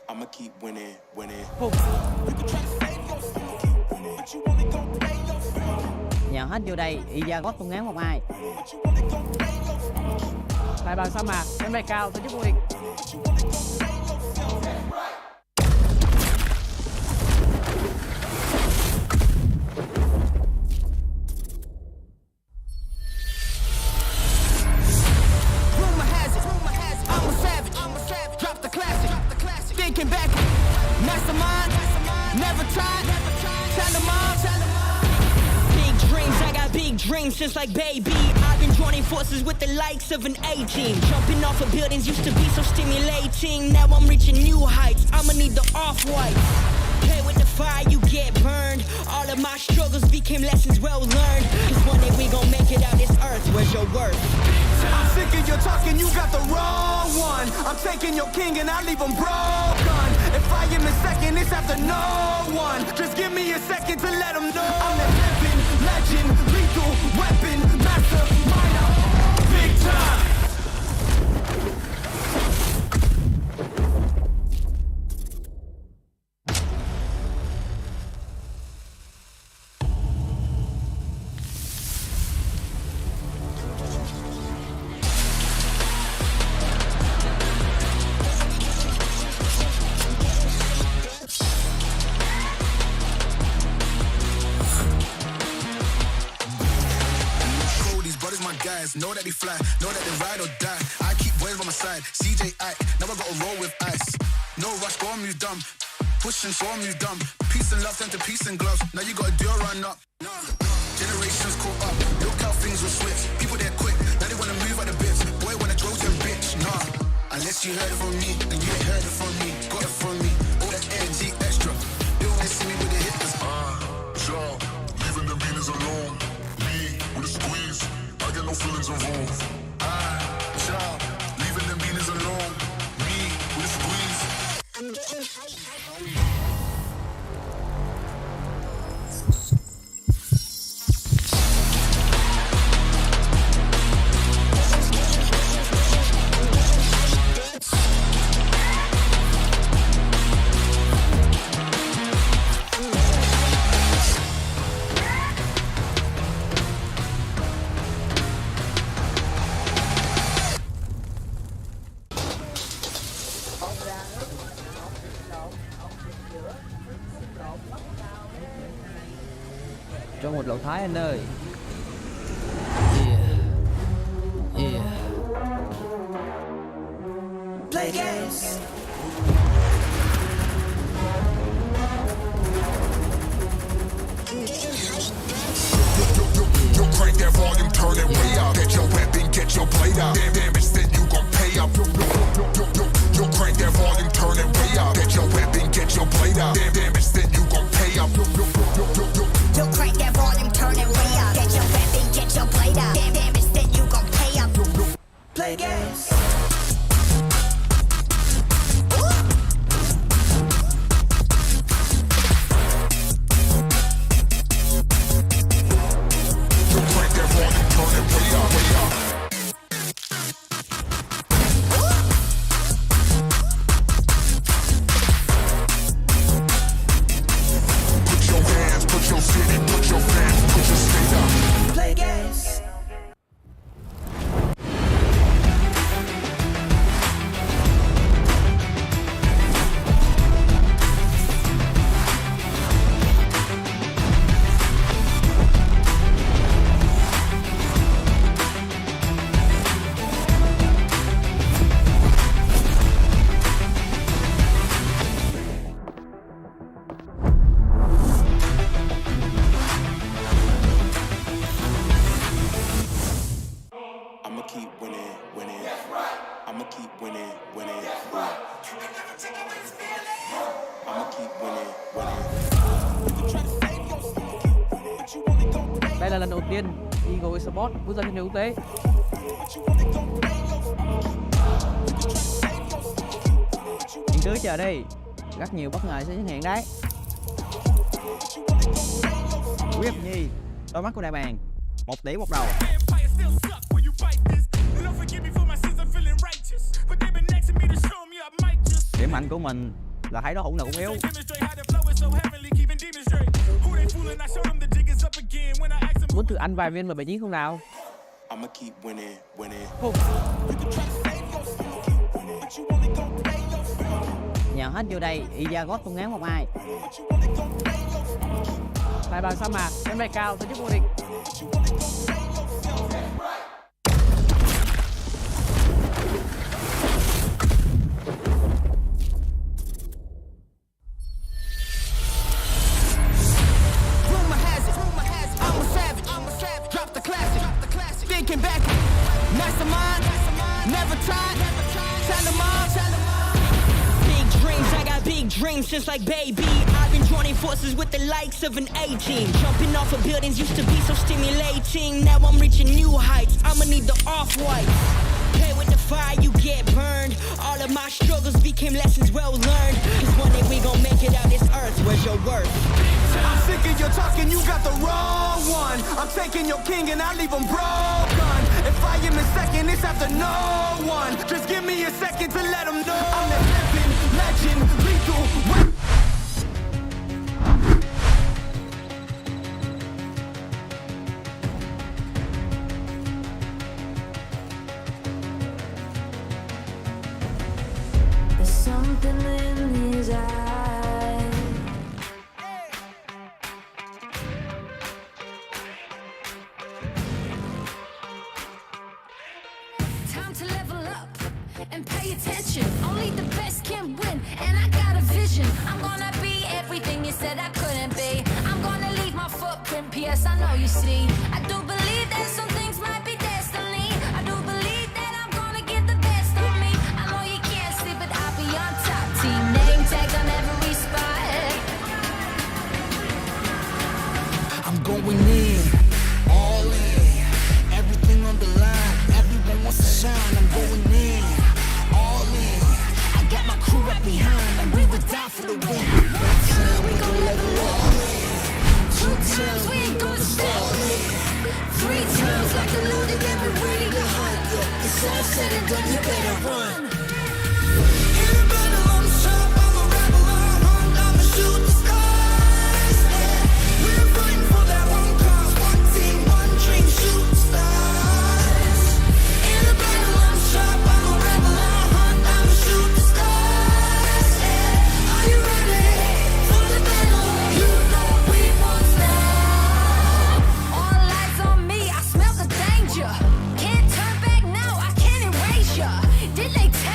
I'ma keep winning. Nhào hết vô đây, y ra gót không ngán một ai. Tại bàn sa mạc, sân bay cao, tổ chức quyền. Thinking back, mastermind, never tried, tell them all. Big dreams, I got big dreams since like baby. I've been joining forces with the likes of an A-team. Jumping off of buildings used to be so stimulating. Now I'm reaching new heights, I'ma need the off-whites. Play with the fire, you get burned. All of my struggles became lessons well learned. Cause one day we gon' make it out this earth, where's your worth? I'm sick of your talking, you got the wrong one. I'm taking your king and I leave him broken. If I am in second, it's after no one. Just give me a second to let him know. I'm the living legend, lethal weapon, master miner, big time. Know that they fly, know that they ride or die. I keep boys by my side. CJ, now I gotta roll with ice. No rush, go on move dumb. Pushing, so I'm you dumb. Peace and love turn to peace and gloves. Now you gotta do a run up. Generations caught up. Look how things will switch. People they're quick. Now they wanna move out the bits. Boy wanna throw to a bitch. Nah, unless you heard it from me, and you ain't heard it from me. Got it from me. All that energy extra. They wanna see me with the hitters. Child, leaving the beaners alone. Me with a squeeze. I get no feelings involved. Child, leaving them beaners alone. Me with a squeeze. Cho một lẩu Thái anh ơi. Play games. Yo, crank that volume, turn it way up. Get your weapon, get your blade up. Damage, then you gon' pay up. Yo, crank that volume, turn it way up. Get your weapon, get your blade up. Damage, then you gon' pay up. Yo, crank that volume, turn it way up. Get your weapon, get your blade up. Damage, then you gon' pay up. Play games. Put your hands, put your city, put your Đây là lần đầu tiên Eagle Esports bước ra trên trường quốc tế. Những thứ chờ đây, rất nhiều bất ngờ sẽ xuất hiện đấy. Quyết Nhi, đôi mắt của đại bàng, 1 tỷ một đầu. Điểm mạnh của mình là thấy đối thủ nào cũng yếu. Muốn thử ăn vài viên M79 không nào? Nhào hết vô đây, Iagot không ngán một ai. Tại bàn sa mạc, em bay cao, tổ chức vô địch. Dreams since like baby, I've been joining forces with the likes of an A-team. Jumping off of buildings used to be so stimulating. Now I'm reaching new heights, I'ma need the off-whites. Play with the fire, you get burned. All of my struggles became lessons well learned. Cause one day we gon' make it out this earth, where's your worth? I'm sick of your talking, you got the wrong one. I'm taking your king and I leave him broken. If I am in second, it's after no one. Just give me a second to let him know I'm the living legend, lethal weapon. There's something in his eyes. Time to level up and pay attention. Only the best can win, and I got a vision. I'm gonna be everything you said I couldn't be. I'm gonna leave my footprint, P.S. I know you see. I do believe that some things might be destiny. I do believe that I'm gonna give the best of me. I know you can't see, but I'll be on top. Team name tags on every spot. I'm going in, all in, everything on the line. Everyone wants to shine. I'm going in, all in. I got my crew right behind, and we would die for the win. One time we gon' level all in. 2 times we ain't gonna stop. 3 times like the loaded, then we're ready to hunt. It's all said and done, you better run. In the battle, I'm sharp, I'm a rebel, I'm hunt, I'ma shoot the stars. Yeah. We're fighting for that one cause, one team, one dream, shoot the stars. In the battle, I'm sharp, I'm a rebel, I'm hunt, I'ma shoot the stars. Yeah. Are you ready for the battle? You know we won't stop. All eyes on me, I smell the danger. Can't turn back now, I can't erase ya. Did they tell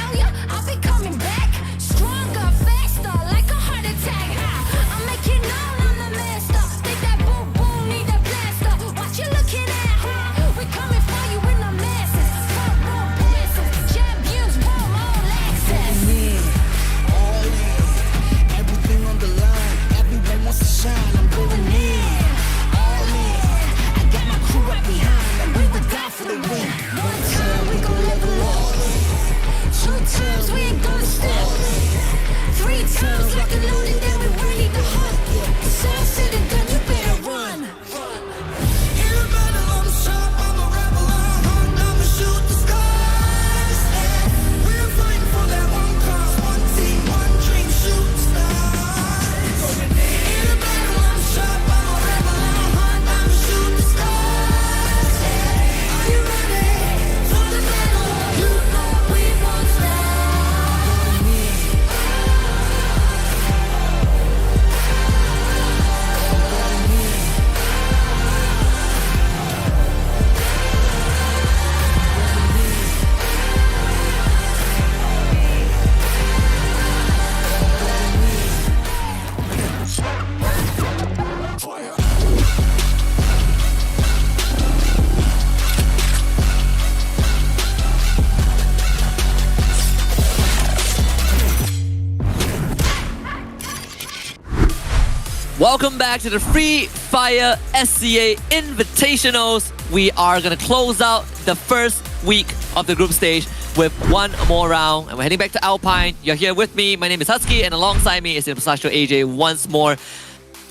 Welcome back to the FreeFire SEA Invitationals. We are going to close out the first week of the group stage with one more round. And we're heading back to Alpine. You're here with me. My name is Husky. And alongside me is the Pistachio AJ once more.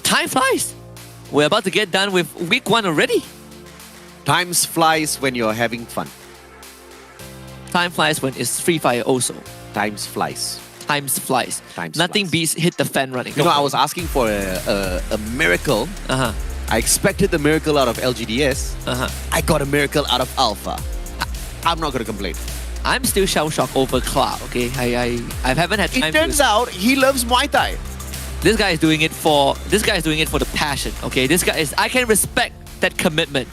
Time flies. We're about to get done with week one already. Time flies when you're having fun. Time flies when it's FreeFire also. Time flies. Nothing beats hit the fan running. You know, I was asking for a miracle. I expected the miracle out of LGDS. I got a miracle out of Alpha. I'm not going to complain. I'm still shell-shocked over Cloud, okay? I haven't had time. It turns out he loves Muay Thai. This guy is doing it for the passion, okay? I can respect that commitment.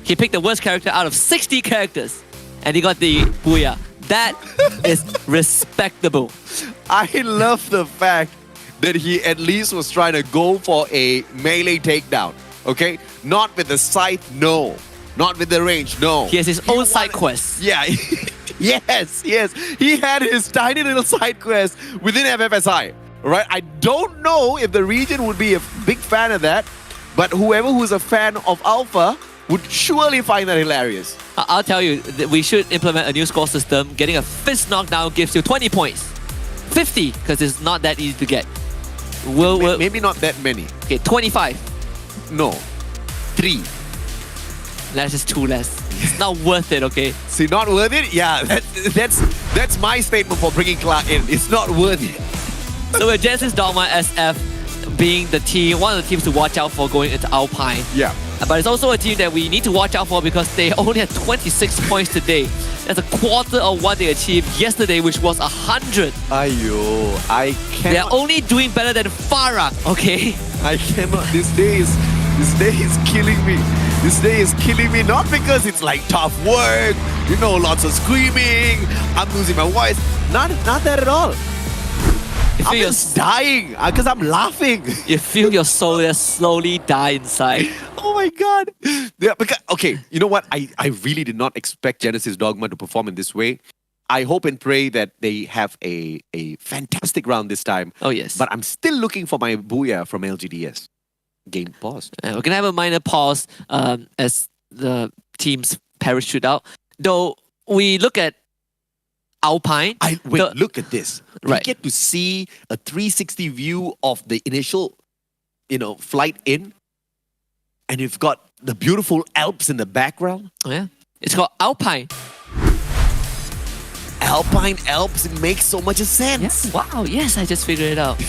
He picked the worst character out of 60 characters and he got the booyah. That is respectable. I love the fact that he at least was trying to go for a melee takedown, okay? Not with the scythe, no. Not with the range, no. He has his own side quest. Yeah, yes. He had his tiny little side quest within FFSI, right? I don't know if the region would be a big fan of that, but whoever who's a fan of Alpha would surely find that hilarious. I'll tell you, we should implement a new score system. Getting a fist knockdown gives you 20 points. 50, because it's not that easy to get. Maybe not that many. Okay, 25. No. 3. That's just 2 less. It's not worth it, okay? See, not worth it? Yeah, that's my statement for bringing Clark in. It's not worth it. So with Genesis Dogma SF being the team, one of the teams to watch out for going into Alpine. Yeah. But it's also a team that we need to watch out for because they only had 26 points today. That's a quarter of what they achieved yesterday, which was 100. Ayo, I cannot. They're only doing better than Farah, okay? I cannot. This day is killing me. This day is killing me, not because it's like tough work, you know, lots of screaming, I'm losing my voice. Not that at all. I'm just dying because I'm laughing. You feel your soul just slowly die inside. Oh my God. Yeah, because, okay, you know what? I really did not expect Genesis Dogma to perform in this way. I hope and pray that they have a fantastic round this time. Oh, yes. But I'm still looking for my booyah from LGDS. Game paused. We're going to have a minor pause as the teams parachute out. Though we look at Alpine. Look at this. Right. We get to see a 360 view of the initial, flight in. And you've got the beautiful Alps in the background. Oh, yeah. It's called Alpine. Alpine Alps. It makes so much sense. Yes. Wow. Yes, I just figured it out.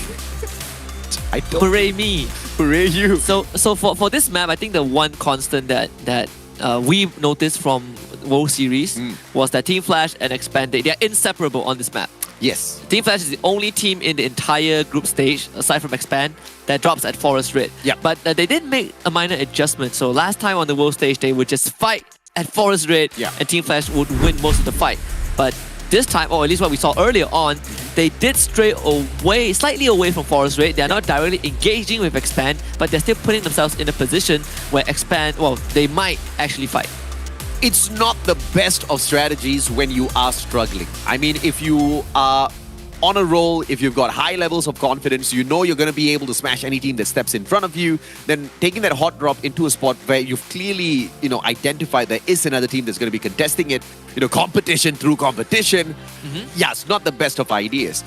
Hooray me. Hooray you. So for this map, I think the one constant that we noticed from World Series was that Team Flash and Expand, they're inseparable on this map. Yes. Team Flash is the only team in the entire group stage, aside from Expand, that drops at Forest Red. Yeah. But they did make a minor adjustment. So last time on the World stage, they would just fight at Forest Red, and Team Flash would win most of the fight. But this time, or at least what we saw earlier on, they did stray away, slightly away from Forest Red. They're not directly engaging with Expand, but they're still putting themselves in a position where Expand, they might actually fight. It's not the best of strategies when you are struggling. I mean, if you are on a roll, if you've got high levels of confidence, you know you're going to be able to smash any team that steps in front of you, then taking that hot drop into a spot where you've clearly, identified there is another team that's going to be contesting it, competition through competition. Yeah, it's not the best of ideas.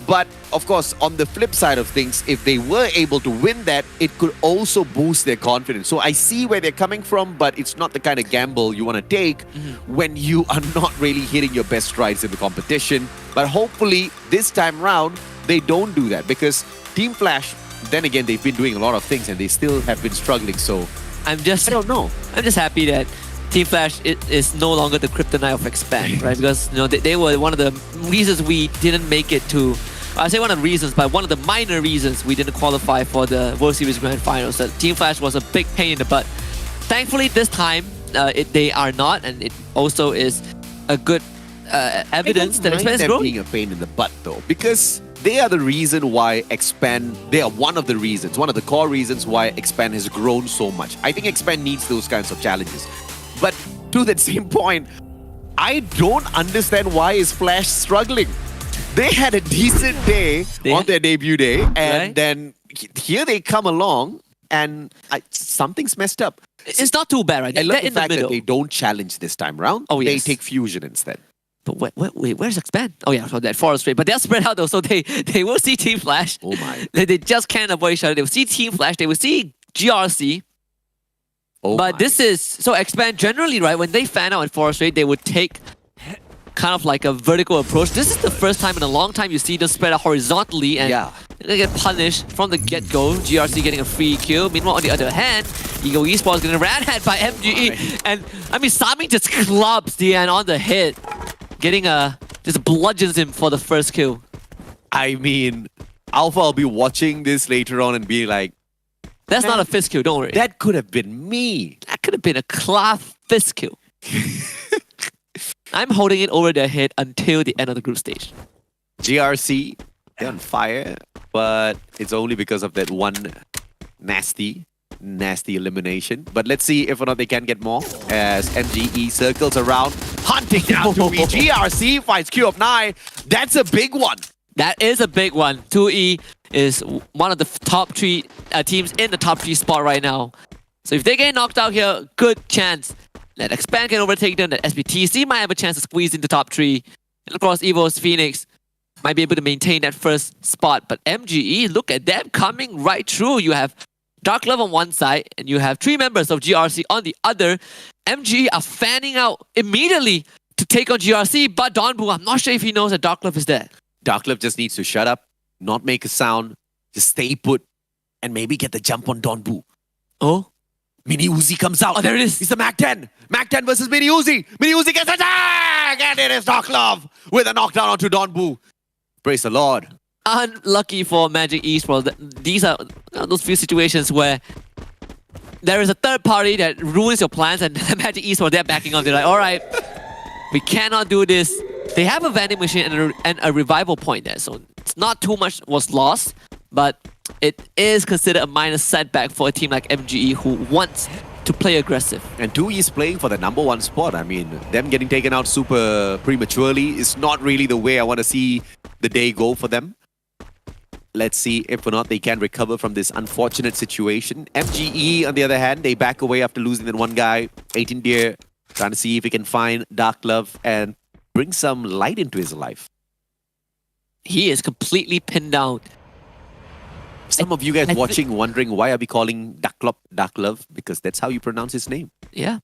But of course, on the flip side of things, if they were able to win that, it could also boost their confidence. So I see where they're coming from, but it's not the kind of gamble you want to take when you are not really hitting your best strides in the competition. But hopefully, this time round, they don't do that because Team Flash, then again, they've been doing a lot of things and they still have been struggling. So I don't know. I'm just happy that Team Flash is no longer the kryptonite of Expand, right? Because they were one of the reasons we didn't make it to. I say one of the reasons, but one of the minor reasons we didn't qualify for the World Series Grand Finals. That Team Flash was a big pain in the butt. Thankfully, this time they are not, and it also is a good evidence that Expand is growing. Being a pain in the butt though, because they are the reason why Expand. They are one of the core reasons why Expand has grown so much. I think Expand needs those kinds of challenges. But to that same point, I don't understand why is Flash struggling. They had a decent day on their debut day, and then here they come along, and something's messed up. It's not too bad, right? I love They're the in the fact that middle. they don't challenge this time around. Oh, They yes. take fusion instead. But wait, where's Expand? Oh yeah, so that forest rate. But they're spread out though, so they will see Team Flash. Oh my. They just can't avoid each other. They will see Team Flash, they will see GRC. Oh but my. this is, so Expand generally, right, when they fan out in forest rate, they would take kind of like a vertical approach. This is the first time in a long time you see them spread out horizontally and they get punished from the get-go. GRC getting a free kill. Meanwhile, on the other hand, Ego Esports getting ran at by MGE. And I mean, Sami just clubs Dian on the head, getting just bludgeons him for the first kill. I mean, Alpha will be watching this later on and be like, that's not a fist kill, don't worry. That could have been me. That could have been a cloth fist kill. I'm holding it over their head until the end of the group stage. GRC, they're on fire, but it's only because of that one nasty elimination. But let's see if or not they can get more as MGE circles around, hunting down 2E. GRC finds Q of 9. That's a big one. That is a big one. 2E is one of the top 3 teams in the top 3 spot right now. So if they get knocked out here, good chance that Expand can overtake them, that SBTC might have a chance to squeeze into top 3. And of course, Evo's Phoenix might be able to maintain that first spot. But MGE, look at them coming right through. You have Dark Love on one side, and you have 3 members of GRC on the other. MGE are fanning out immediately to take on GRC, but Donbu, I'm not sure if he knows that Dark Love is there. Dark Love just needs to shut up, not make a sound, just stay put, and maybe get the jump on Donbu. Oh? Mini Uzi comes out. Oh, there it is. It's the Mac 10. Mac 10 versus Mini Uzi. Mini Uzi gets a tag! And it is Dark Love with a knockdown onto Donbu. Praise the Lord. Unlucky for Magic Esports. These are those few situations where there is a third party that ruins your plans, and Magic Esports, they're backing up. They're like, all right, we cannot do this. They have a vending machine and a revival point there, so it's not too much was lost, but it is considered a minor setback for a team like MGE who wants to play aggressive. And 2E is playing for the #1 spot. I mean, them getting taken out super prematurely is not really the way I want to see the day go for them. Let's see if or not they can recover from this unfortunate situation. MGE, on the other hand, they back away after losing that one guy. 18 Deer trying to see if he can find Dark Love and bring some light into his life. He is completely pinned down. Some of you guys watching wondering why are we calling Dark Love? Because that's how you pronounce his name. Yeah.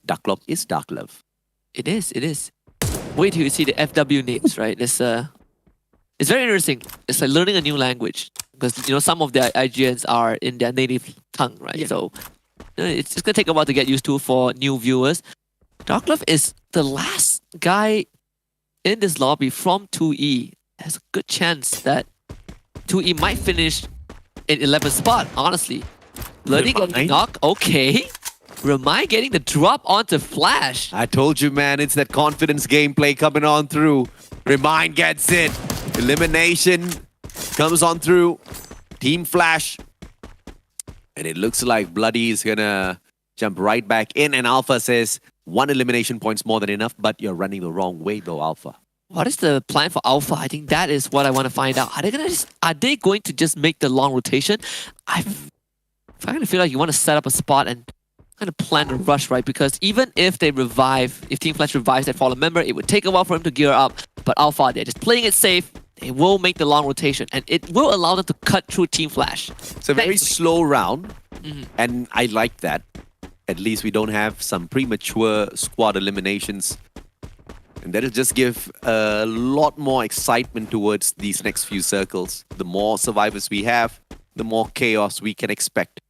Dark Love is Dark Love. It is. Wait till you see the FW names, right? It's very interesting. It's like learning a new language. Because, you know, some of their IGNs are in their native tongue, right? Yeah. So it's just going to take a while to get used to for new viewers. Dark Love is the last guy in this lobby from 2E. There's a good chance that 2E might finish in 11th spot, honestly. Bloody getting knocked, okay. Ramai getting the drop onto Flash. I told you, man, it's that confidence gameplay coming on through. Remind gets it. Elimination comes on through. Team Flash. And it looks like Bloody is gonna jump right back in. And Alpha says, 1 elimination point's more than enough, but you're running the wrong way though, Alpha. What is the plan for Alpha? I think that is what I want to find out. Are they going to just make the long rotation? I kind of feel like you want to set up a spot and kind of plan a rush, right? Because even if they revive, if Team Flash revives that fallen member, it would take a while for him to gear up. But Alpha, they're just playing it safe. They will make the long rotation, and it will allow them to cut through Team Flash. It's a very slow round, and I like that. At least we don't have some premature squad eliminations. And that'll just give a lot more excitement towards these next few circles. The more survivors we have, the more chaos we can expect.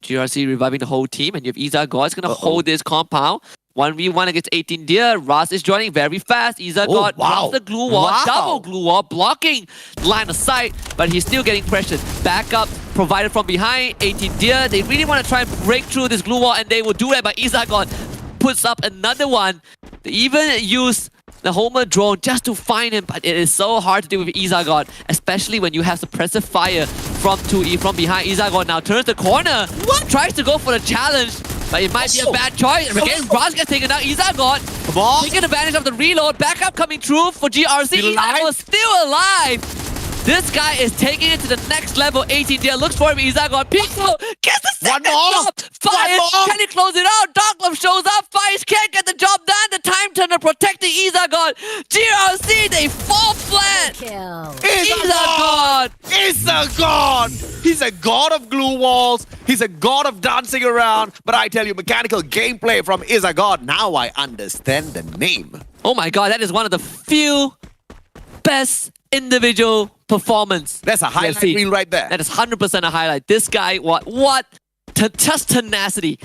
GRC reviving the whole team, and you have Iza God is going to hold this compound. 1v1 against 18 Deer. Ras is joining very fast. Iza God drops the glue wall, double glue wall, blocking line of sight, but he's still getting pressured. Back up, provided from behind. 18 Deer, they really want to try and break through this glue wall, and they will do that, but Iza God puts up another one. They even use the Homer drone just to find him, but it is so hard to deal with Izagon, especially when you have suppressive fire from 2E from behind. Izagon now turns the corner, tries to go for the challenge, But it might be a bad choice. Again, Raz gets taken out. Izagot taking advantage of the reload. Backup coming through for GRC. Izagot still alive. This guy is taking it to the next level. 18 there. Looks for him. Izagot. Pico gets the second job. Fires. Can he close it out? Darklove shows up. Fires can't get the job done. The time turner protecting Izagot. GRC, they fall flat. Izagot. He's a god of glue walls. He's a god of dancing around. But I tell you, mechanical gameplay from Izagot. Now I understand the name. Oh my god, that is one of the few best individual performance. That's a highlight reel right there. That is 100% a highlight. This guy, just tenacity.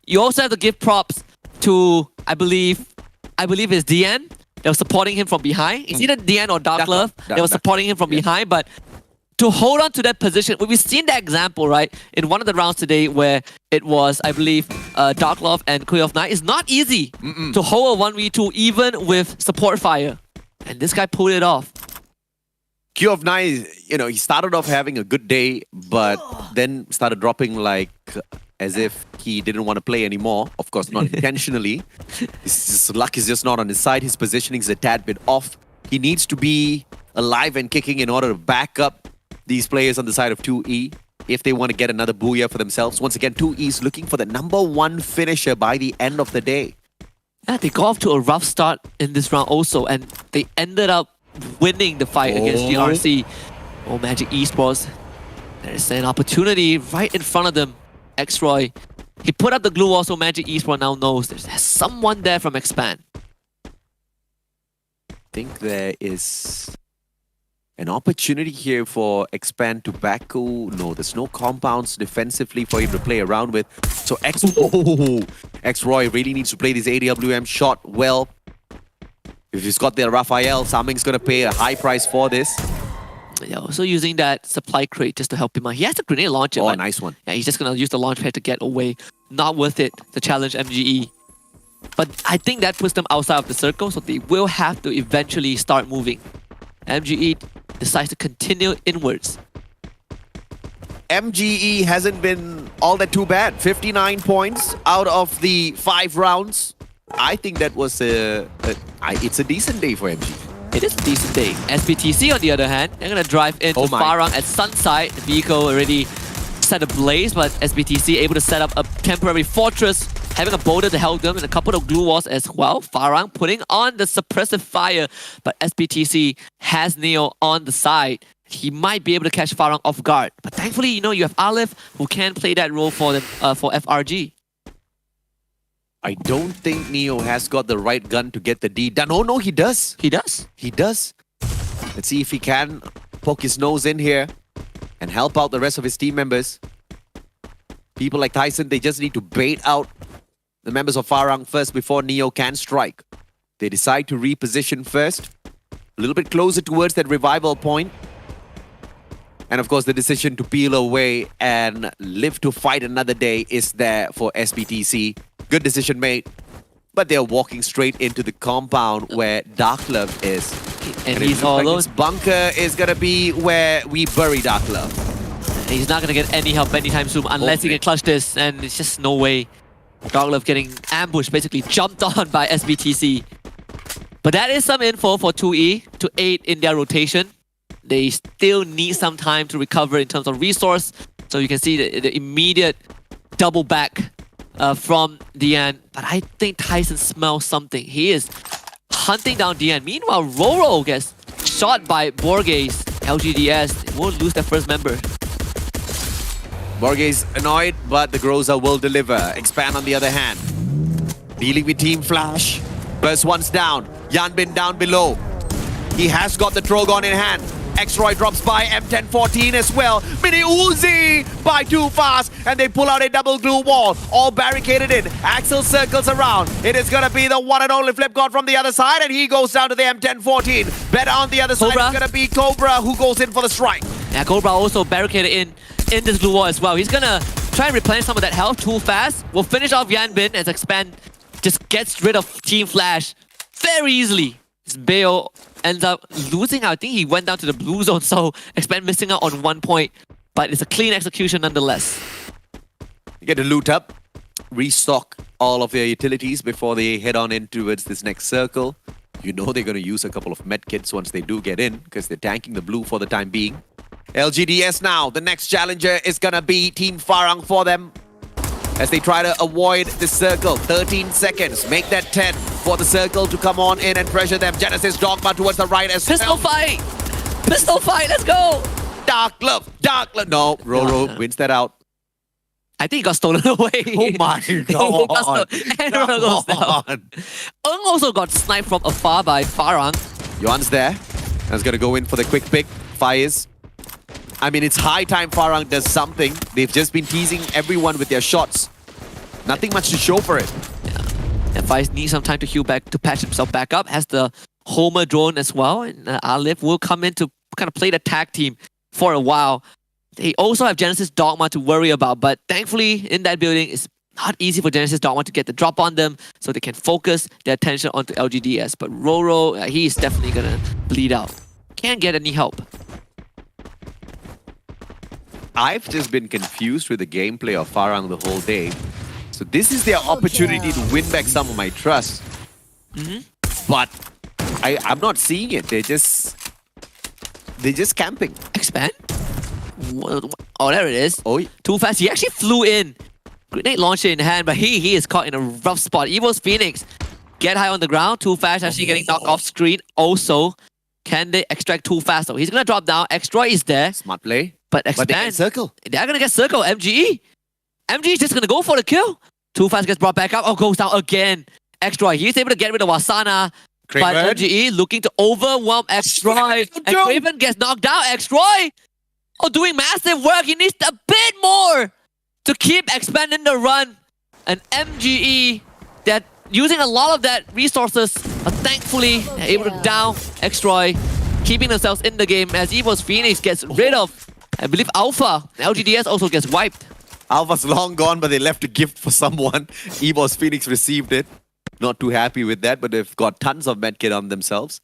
You also have to give props to, I believe it's DN. They were supporting him from behind. It's either DN or Darklove. They were supporting him from behind, but to hold on to that position, we've seen that example, right? In one of the rounds today where it was, I believe, Darklove and Queen of Night. It's not easy to hold a 1v2 even with support fire. And this guy pulled it off. Q of 9, he started off having a good day, but then started dropping like as if he didn't want to play anymore. Of course, not intentionally. His luck is just not on his side. His positioning is a tad bit off. He needs to be alive and kicking in order to back up these players on the side of 2E if they want to get another booyah for themselves. Once again, 2E is looking for the #1 finisher by the end of the day. Yeah, they got off to a rough start in this round also, and they ended up winning the fight against GRC. Oh, Magic Esports. There's an opportunity right in front of them. X-Roy. He put up the glue wall, so Magic Esports now knows there's someone there from Expand. I think there is an opportunity here for Expand to backcool. No, there's no compounds defensively for him to play around with. So X-Roy really needs to play this AWM shot well. If he's got the Raphael, Saming's going to pay a high price for this. Yeah, also using that supply crate just to help him out. He has a grenade launcher. Oh, nice one. Yeah, he's just going to use the launch pad to get away. Not worth it to challenge MGE. But I think that puts them outside of the circle, so they will have to eventually start moving. MGE decides to continue inwards. MGE hasn't been all that too bad. 59 points out of the 5 rounds. I think that was it's a decent day for MGE. It is a decent day. SBTC, on the other hand, they're going to drive into Farang at Sunside. The vehicle already set ablaze, but SBTC able to set up a temporary fortress, having a boulder to help them and a couple of glue walls as well. Farang putting on the suppressive fire, but SBTC has Neo on the side. He might be able to catch Farang off guard. But thankfully, you have Aleph who can play that role for them for FRG. I don't think Neo has got the right gun to get the D done. Oh no, he does. He does? He does. Let's see if he can poke his nose in here and help out the rest of his team members. People like Tyson, they just need to bait out the members of Farang first before Neo can strike. They decide to reposition first. A little bit closer towards that revival point. And of course, the decision to peel away and live to fight another day is there for SBTC. Good decision made. But they're walking straight into the compound where Darklove is. And he's all alone. His bunker is going to be where we bury Darklove. He's not going to get any help anytime soon unless he can clutch this. And it's just no way. Darklove getting ambushed, basically jumped on by SBTC. But that is some info for 2E to aid in their rotation. They still need some time to recover in terms of resource. So you can see the immediate double back from DN. But I think Tyson smells something. He is hunting down DN. Meanwhile, Roro gets shot by Borges. LGDS won't lose their first member. Borges annoyed, but the Groza will deliver. Expand on the other hand. Dealing with Team Flash. First one's down. Yanbin down below. He has got the Trogon in hand. X-Roy drops by M1014 as well. Mini Uzi by too fast. And they pull out a double glue wall. All barricaded in. Axel circles around. It is going to be the one and only Flip God from the other side. And he goes down to the M1014. Better on the other side is going to be Cobra who goes in for the strike. Yeah, Cobra also barricaded in this glue wall as well. He's going to try and replenish some of that health too fast. We'll finish off Yanbin as Expand just gets rid of Team Flash very easily. This Bayo ends up losing. I think he went down to the blue zone, so Expand missing out on 1 point. But it's a clean execution nonetheless. You get to loot up restock all of their utilities before they head on in towards this next circle. You know they're going to use a couple of med kits once they do get in because they're tanking the blue for the time being. LGDS now, the next challenger is going to be Team Farang for them as they try to avoid the circle. 13 seconds, make that 10 for the circle to come on in and pressure them. Genesis Dogma towards the right as Pistol fight! Pistol fight, let's go! Dark love. No, Roro wins that out. I think he got stolen away. Oh my god. And Roro goes down. Ung also got sniped from afar by Farang. Yuan's there. That's going to go in for the quick pick. Fires. I mean, it's high time Farang does something. They've just been teasing everyone with their shots. Nothing much to show for it. And Fires needs some time to heal back, to patch himself back up. Has the Homer drone as well. And Alif will come in to kind of play the tag team for a while. They also have Genesis Dogma to worry about, but thankfully in that building, it's not easy for Genesis Dogma to get the drop on them, so they can focus their attention onto LGDS. But Roro, he is definitely gonna bleed out. Can't get any help. I've just been confused with the gameplay of Farang the whole day. So this is their opportunity to win back some of my trust. But I'm not seeing it. They're just camping. Expand? Oh, there it is. Oh, too fast. He actually flew in. Grenade launcher in hand, but he is caught in a rough spot. Evo's Phoenix get high on the ground. Too fast, actually getting knocked off screen. Also, can they extract too fast though? He's gonna drop down. Extroy is there. Smart play. But expand. But they get circle. They're gonna get circle. MGE is just gonna go for the kill. Too fast gets brought back up. Oh, goes down again. Extroy. He's able to get rid of Wasana. Craven. But MGE looking to overwhelm Extroy. And Craven gets knocked down. Extroy doing massive work. He needs a bit more to keep expanding the run. And MGE, they're using a lot of that resources, but thankfully they're able to down Extroy, keeping themselves in the game as Evo's Phoenix gets rid of, I believe, Alpha. LGDS also gets wiped. Alpha's long gone, but they left a gift for someone. Evo's Phoenix received it. Not too happy with that, but they've got tons of medkit on themselves.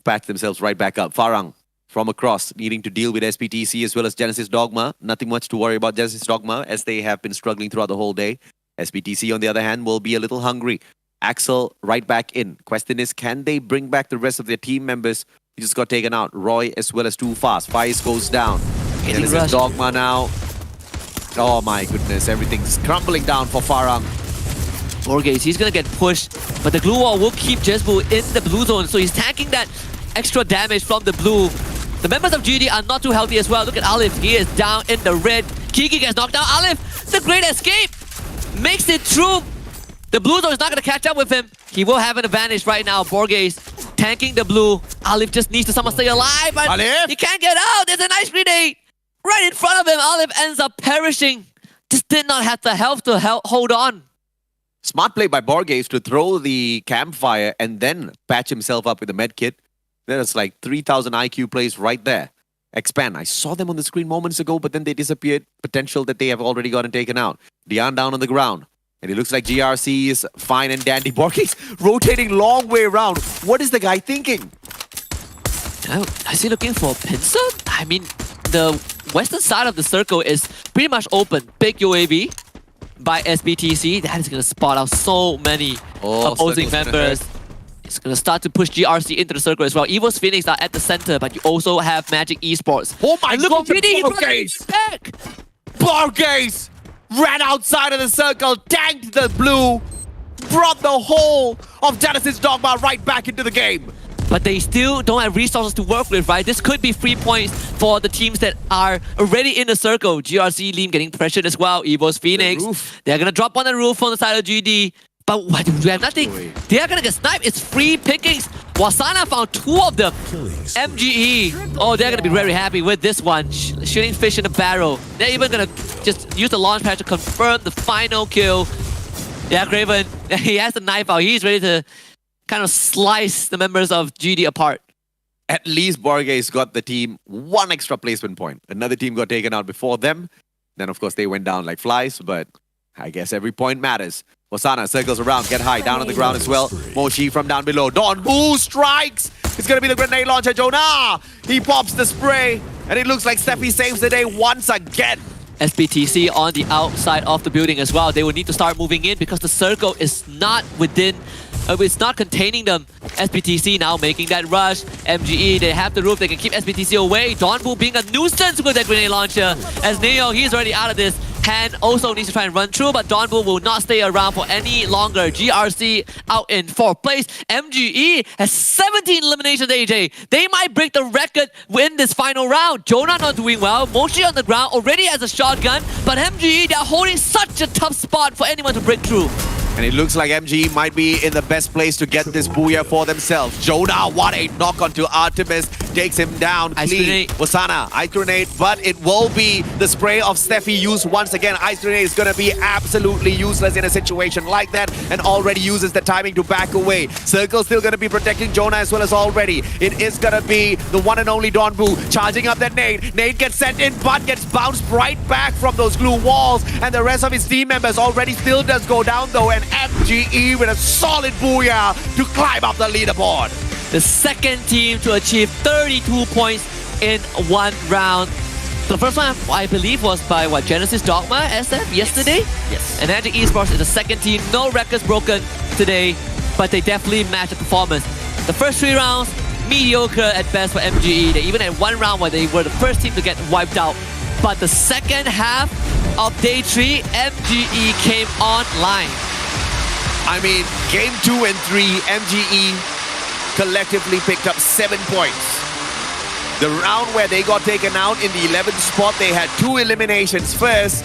Patch themselves right back up. Farang from across, needing to deal with SPTC as well as Genesis Dogma. Nothing much to worry about Genesis Dogma as they have been struggling throughout the whole day. SPTC, on the other hand, will be a little hungry. Axel right back in. Question is, can they bring back the rest of their team members? He just got taken out. Roy as well as Too Fast. Fires goes down. Genesis Dogma now. Oh my goodness, everything's crumbling down for Farang. Borges, he's gonna get pushed, but the glue wall will keep Jesbu in the blue zone, so he's tanking that extra damage from the blue. The members of GD are not too healthy as well. Look at Alif, he is down in the red. Kiki gets knocked down. Alif, the great escape, makes it through. The blue zone is not gonna catch up with him. He will have an advantage right now. Borges tanking the blue. Alif just needs to somehow stay alive, but Alif, he can't get out. There's a nice grenade right in front of him. Alif ends up perishing. Just did not have the health to hold on. Smart play by Borges to throw the campfire and then patch himself up with a med kit. There's like 3,000 IQ plays right there. Expand. I saw them on the screen moments ago, but then they disappeared. Potential that they have already gotten taken out. Dian down on the ground. And it looks like GRC is fine and dandy. Borges rotating long way around. What is the guy thinking? Oh, is he looking for a pincer? I mean, the western side of the circle is pretty much open. Big UAV by SBTC. That is going to spot out so many opposing members. It's going to start to push GRC into the circle as well. Evo's Phoenix are at the center, but you also have Magic Esports. Oh my god, Borges! Borges ran outside of the circle, tanked the blue, brought the whole of Genesis Dogma right back into the game. But they still don't have resources to work with, right? This could be free points for the teams that are already in the circle. GRC Liam getting pressured as well. Evo's Phoenix. They're going to drop on the roof on the side of GD. But what, do we have nothing? They are going to get sniped. It's free pickings. Wasana found 2 of them. MGE. Oh, they're going to be very happy with this one. Shooting fish in a barrel. They're even going to just use the launch pad to confirm the final kill. Yeah, Craven. He has the knife out. He's ready to kind of slice the members of GD apart. At least Borges got the team 1 extra placement point. Another team got taken out before them. Then, of course, they went down like flies, but I guess every point matters. Wasana circles around, get high, down on the ground as well. Moshi from down below. Don Boo strikes! It's going to be the grenade launcher, Jonah! He pops the spray, and it looks like Steffi saves the day once again. SBTC on the outside of the building as well. They will need to start moving in because the circle is not within, it's not containing them. SBTC now making that rush. MGE, they have the roof, they can keep SBTC away. Donbu being a nuisance with that grenade launcher. As Neo, he's already out of this. Han also needs to try and run through, but Donbu will not stay around for any longer. GRC out in 4th place. MGE has 17 eliminations, AJ. They might break the record in this final round. Jonah not doing well. Mochi on the ground, already has a shotgun, but MGE, they're holding such a tough spot for anyone to break through. And it looks like MGE might be in the best place to get this booyah for themselves. Jonah, what a knock onto Artemis. Takes him down. Ice Clean. grenade. Wasana, ice grenade, but it will be the spray of Steffi used once again. Ice grenade is going to be absolutely useless in a situation like that, and already uses the timing to back away. Circle still going to be protecting Jonah as well as already. It is going to be the one and only Donbu charging up that nade. Nade gets sent in, but gets bounced right back from those glue walls, and the rest of his team members already still does go down though, and MGE with a solid booyah to climb up the leaderboard. The second team to achieve 32 points in one round. The first one, I believe, was by Genesis Dogma SF yesterday? Yes. And Magic Esports is the second team. No records broken today, but they definitely matched the performance. The first 3 rounds, mediocre at best for MGE. They even had 1 round where they were the first team to get wiped out. But the second half of day 3, MGE came online. I mean, game 2 and 3, MGE collectively picked up 7 points. The round where they got taken out in the 11th spot, they had 2 eliminations first,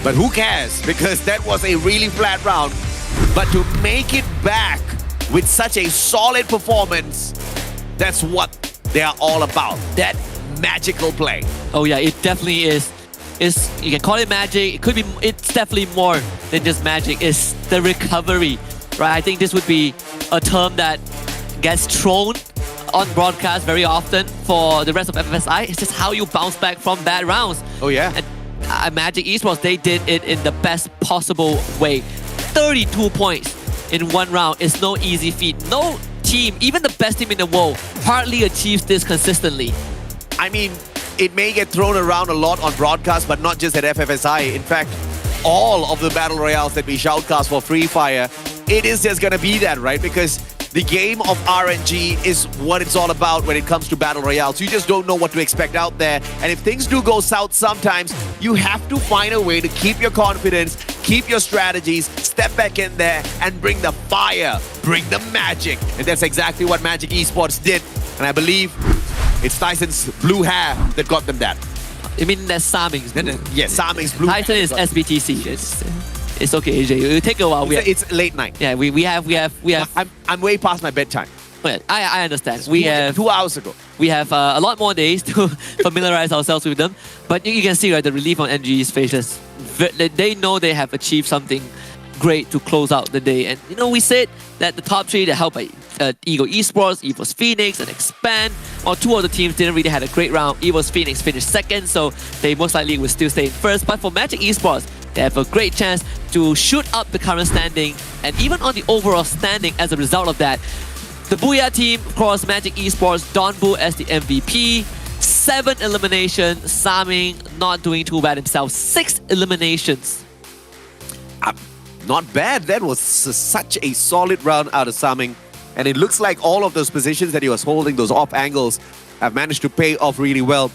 but who cares? Because that was a really flat round. But to make it back with such a solid performance, that's what they are all about. That magical play. Oh yeah, it definitely is. You can call it magic. It could be. It's definitely more than just magic. It's the recovery, right? I think this would be a term that gets thrown on broadcast very often for the rest of FFSI. It's just how you bounce back from bad rounds. Oh yeah. And Magic Esports, they did it in the best possible way. 32 points in 1 round is no easy feat. No team, even the best team in the world, hardly achieves this consistently. I mean, it may get thrown around a lot on broadcast, but not just at FFSI. In fact, all of the battle royales that we shoutcast for FreeFire, it is just gonna be that, right? Because the game of RNG is what it's all about when it comes to battle royales. You just don't know what to expect out there. And if things do go south sometimes, you have to find a way to keep your confidence, keep your strategies, step back in there and bring the fire, bring the magic. And that's exactly what Magic Esports did. And I believe it's Tyson's blue hair that got them that. I mean, that's Saming's blue. Yes, Saming's blue. Tyson is SBTC. It's okay, AJ. It'll take a while. It's late night. Yeah, we have. I'm way past my bedtime. Well, I understand. We have 2 hours ago. We have a lot more days to familiarize ourselves with them. But you can see, right, the relief on MGE's faces. They know they have achieved something great to close out the day. And you know, we said that the top 3 that helped by Eagle Esports, EVOS Phoenix, and Expand. Or 2 of the teams didn't really have a great round. EVOS Phoenix finished 2nd, so they most likely will still stay in 1st. But for Magic Esports, they have a great chance to shoot up the current standing and even on the overall standing as a result of that. The Booyah team, of course, Magic Esports, Donbu as the MVP. 7 eliminations, Saming not doing too bad himself. 6 eliminations. Not bad. That was such a solid round out of Saming. And it looks like all of those positions that he was holding, those off angles, have managed to pay off really well.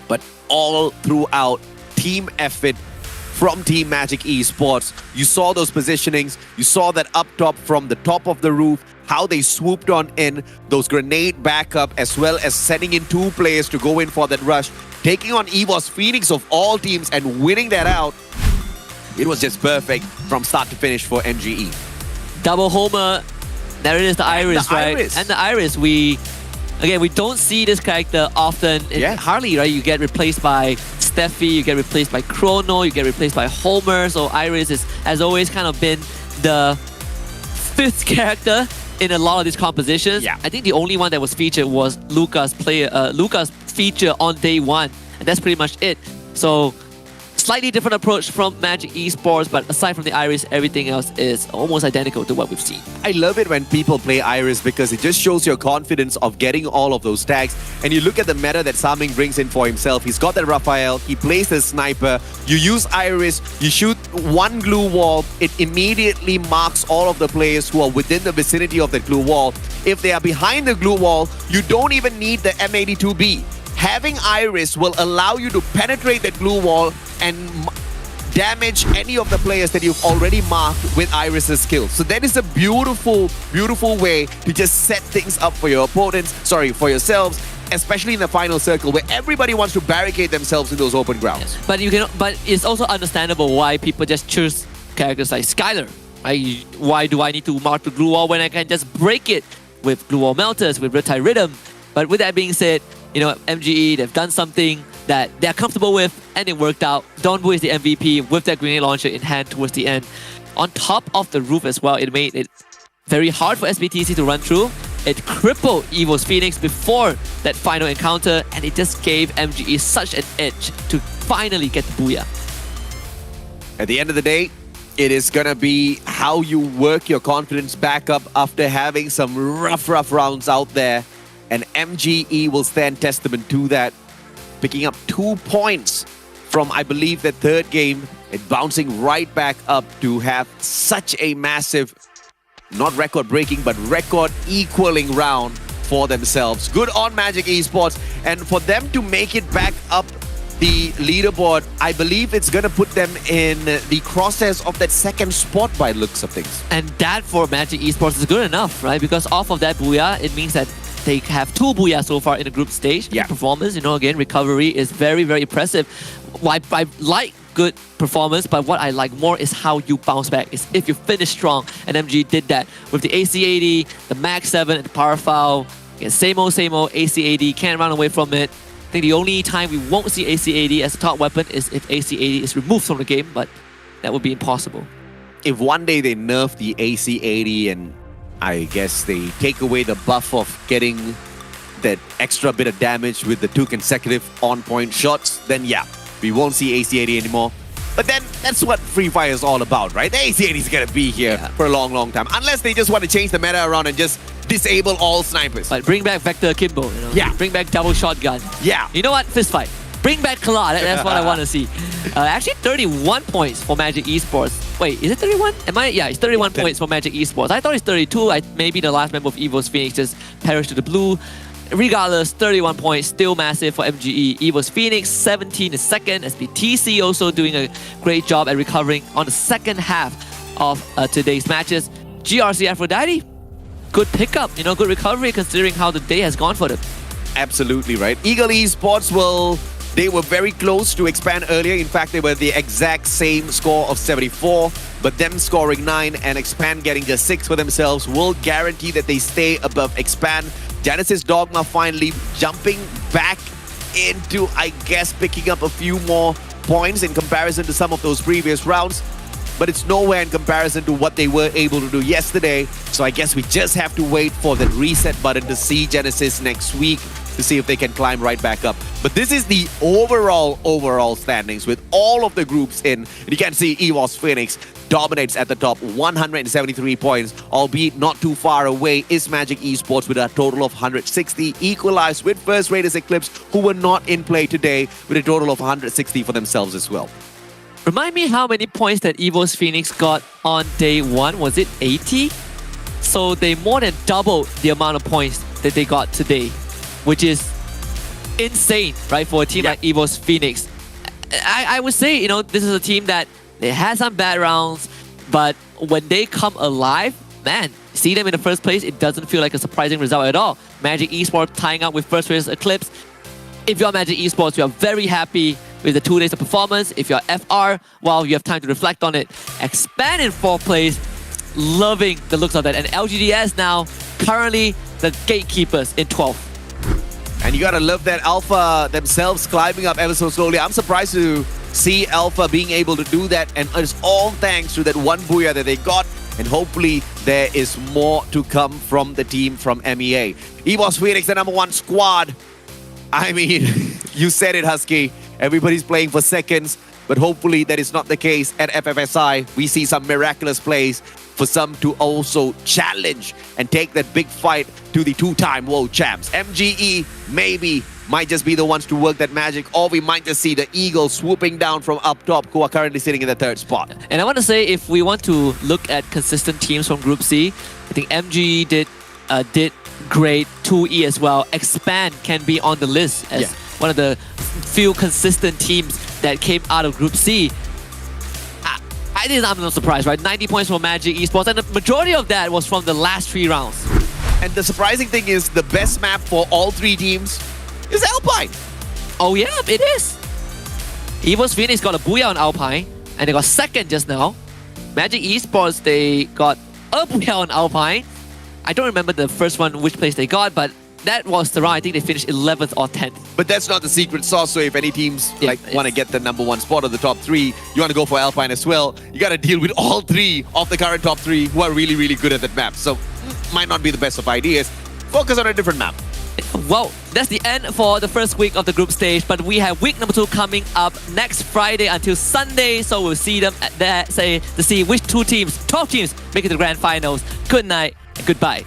But all throughout, team effort from Team Magic Esports. You saw those positionings. You saw that up top from the top of the roof, how they swooped on in, those grenade backup, as well as sending in 2 players to go in for that rush, taking on EVOS Phoenix of all teams and winning that out. It was just perfect from start to finish for MGE. Double homer. There it is, the Iris, right? And the Iris, we don't see this character often. Hardly, right? You get replaced by Steffi, you get replaced by Chrono, you get replaced by Homer. So Iris has always kind of been the 5th character in a lot of these compositions. Yeah. I think the only one that was featured was Luca's feature on day 1. And that's pretty much it. So slightly different approach from Magic Esports, but aside from the Iris, everything else is almost identical to what we've seen. I love it when people play Iris because it just shows your confidence of getting all of those tags. And you look at the meta that Saming brings in for himself. He's got that Raphael, he plays the sniper, you use Iris, you shoot one glue wall, it immediately marks all of the players who are within the vicinity of the glue wall. If they are behind the glue wall, you don't even need the M82B. Having Iris will allow you to penetrate that glue wall and damage any of the players that you've already marked with Iris's skill. So that is a beautiful, beautiful way to just set things up for your opponents, for yourselves, especially in the final circle where everybody wants to barricade themselves in those open grounds. But it's also understandable why people just choose characters like Skylar. Right? Why do I need to mark the glue wall when I can just break it with glue wall melters, with Riptide Rhythm? But with that being said, MGE, they've done something that they're comfortable with and it worked out. Donbu is the MVP with that grenade launcher in hand towards the end. On top of the roof as well, it made it very hard for SBTC to run through. It crippled Evo's Phoenix before that final encounter, and it just gave MGE such an edge to finally get the booyah. At the end of the day, it is going to be how you work your confidence back up after having some rough rounds out there. And MGE will stand testament to that, picking up 2 points from, I believe, the third game and bouncing right back up to have such a massive, not record-breaking, but record-equaling round for themselves. Good on Magic Esports. And for them to make it back up the leaderboard, I believe it's going to put them in the crosshairs of that second spot by the looks of things. And that for Magic Esports is good enough, right? Because off of that booyah, it means that they have 2 booyahs so far in the group stage. Yeah. Performance, again, recovery is very, very impressive. I like good performance, but what I like more is how you bounce back. Is if you finish strong, and MG did that with the AC80, the Mag 7, and the Power Foul. Again, same old AC80, can't run away from it. I think the only time we won't see AC80 as a top weapon is if AC80 is removed from the game, but that would be impossible. If one day they nerf the AC80 and I guess they take away the buff of getting that extra bit of damage with the 2 consecutive on-point shots, then yeah, we won't see AC80 anymore. But then that's what FreeFire is all about, right? The AC80 is going to be here for a long, long time. Unless they just want to change the meta around and just disable all snipers. Like bring back Vector Akimbo, Yeah. Bring back double shotgun. Yeah. You know what? Fist fight. Bring back Kala. That's what I want to see. Actually, 31 points for Magic Esports. Wait, is it 31? Yeah, it's 31 points for Magic Esports. I thought it's 32. Maybe the last member of Evo's Phoenix just perished to the blue. Regardless, 31 points, still massive for MGE. Evo's Phoenix, 17 is second. SBTC also doing a great job at recovering on the second half of today's matches. GRC Aphrodite, good pickup, good recovery considering how the day has gone for them. Absolutely right. Eagle Esports they were very close to expand earlier. In fact, they were the exact same score of 74, but them scoring 9 and expand getting just 6 for themselves will guarantee that they stay above expand. Genesis Dogma finally jumping back into, I guess, picking up a few more points in comparison to some of those previous rounds. But it's nowhere in comparison to what they were able to do yesterday. So I guess we just have to wait for the reset button to see Genesis next week to see if they can climb right back up. But this is the overall standings with all of the groups in. And you can see EVOS Phoenix dominates at the top, 173 points, albeit not too far away is Magic Esports with a total of 160, equalized with First Raiders Eclipse, who were not in play today, with a total of 160 for themselves as well. Remind me how many points that EVO's Phoenix got on day 1. Was it 80? So they more than doubled the amount of points that they got today, which is insane, right, for a team like EVO's Phoenix. I would say, this is a team that they had some bad rounds, but when they come alive, man, see them in the first place, it doesn't feel like a surprising result at all. Magic Esports tying up with First Raiders Eclipse. If you're Magic Esports, you are very happy with the 2 days of performance. If you're FR, well, you have time to reflect on it. Expand in 4th place, loving the looks of that. And LGDS now, currently the gatekeepers in 12th. And you gotta love that Alpha themselves climbing up ever so slowly. I'm surprised to see Alpha being able to do that, and it's all thanks to that one booyah that they got, and hopefully there is more to come from the team from MEA. EVOS Phoenix, the #1 squad. I mean, you said it, Husky. Everybody's playing for seconds. but hopefully that is not the case at FFSI. We see some miraculous plays for some to also challenge and take that big fight to the two-time world champs. MGE maybe might just be the ones to work that magic, or we might just see the Eagles swooping down from up top, who are currently sitting in the third spot. And I want to say, if we want to look at consistent teams from Group C, I think MGE did great, 2E as well. Expand can be on the list as one of the few consistent teams that came out of Group C. I think I'm not surprised, right? 90 points for Magic Esports, and the majority of that was from the last 3 rounds. And the surprising thing is the best map for all 3 teams is Alpine. Oh yeah, it is. EVOS Phoenix got a booyah on Alpine, and they got second just now. Magic Esports, they got a booyah on Alpine. I don't remember the first one, which place they got, but that was the round. I think they finished 11th or 10th. But that's not the secret sauce. So if any teams want to get the #1 spot or the top 3, you want to go for Alpine as well, you got to deal with all 3 of the current top 3 who are really, really good at that map. So might not be the best of ideas. Focus on a different map. Well, that's the end for the first week of the group stage, but we have week number 2 coming up next Friday until Sunday, so we'll see them there, to see which 2 teams, top teams, make it to the grand finals. Good night and goodbye.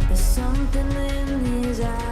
There's something in these eyes.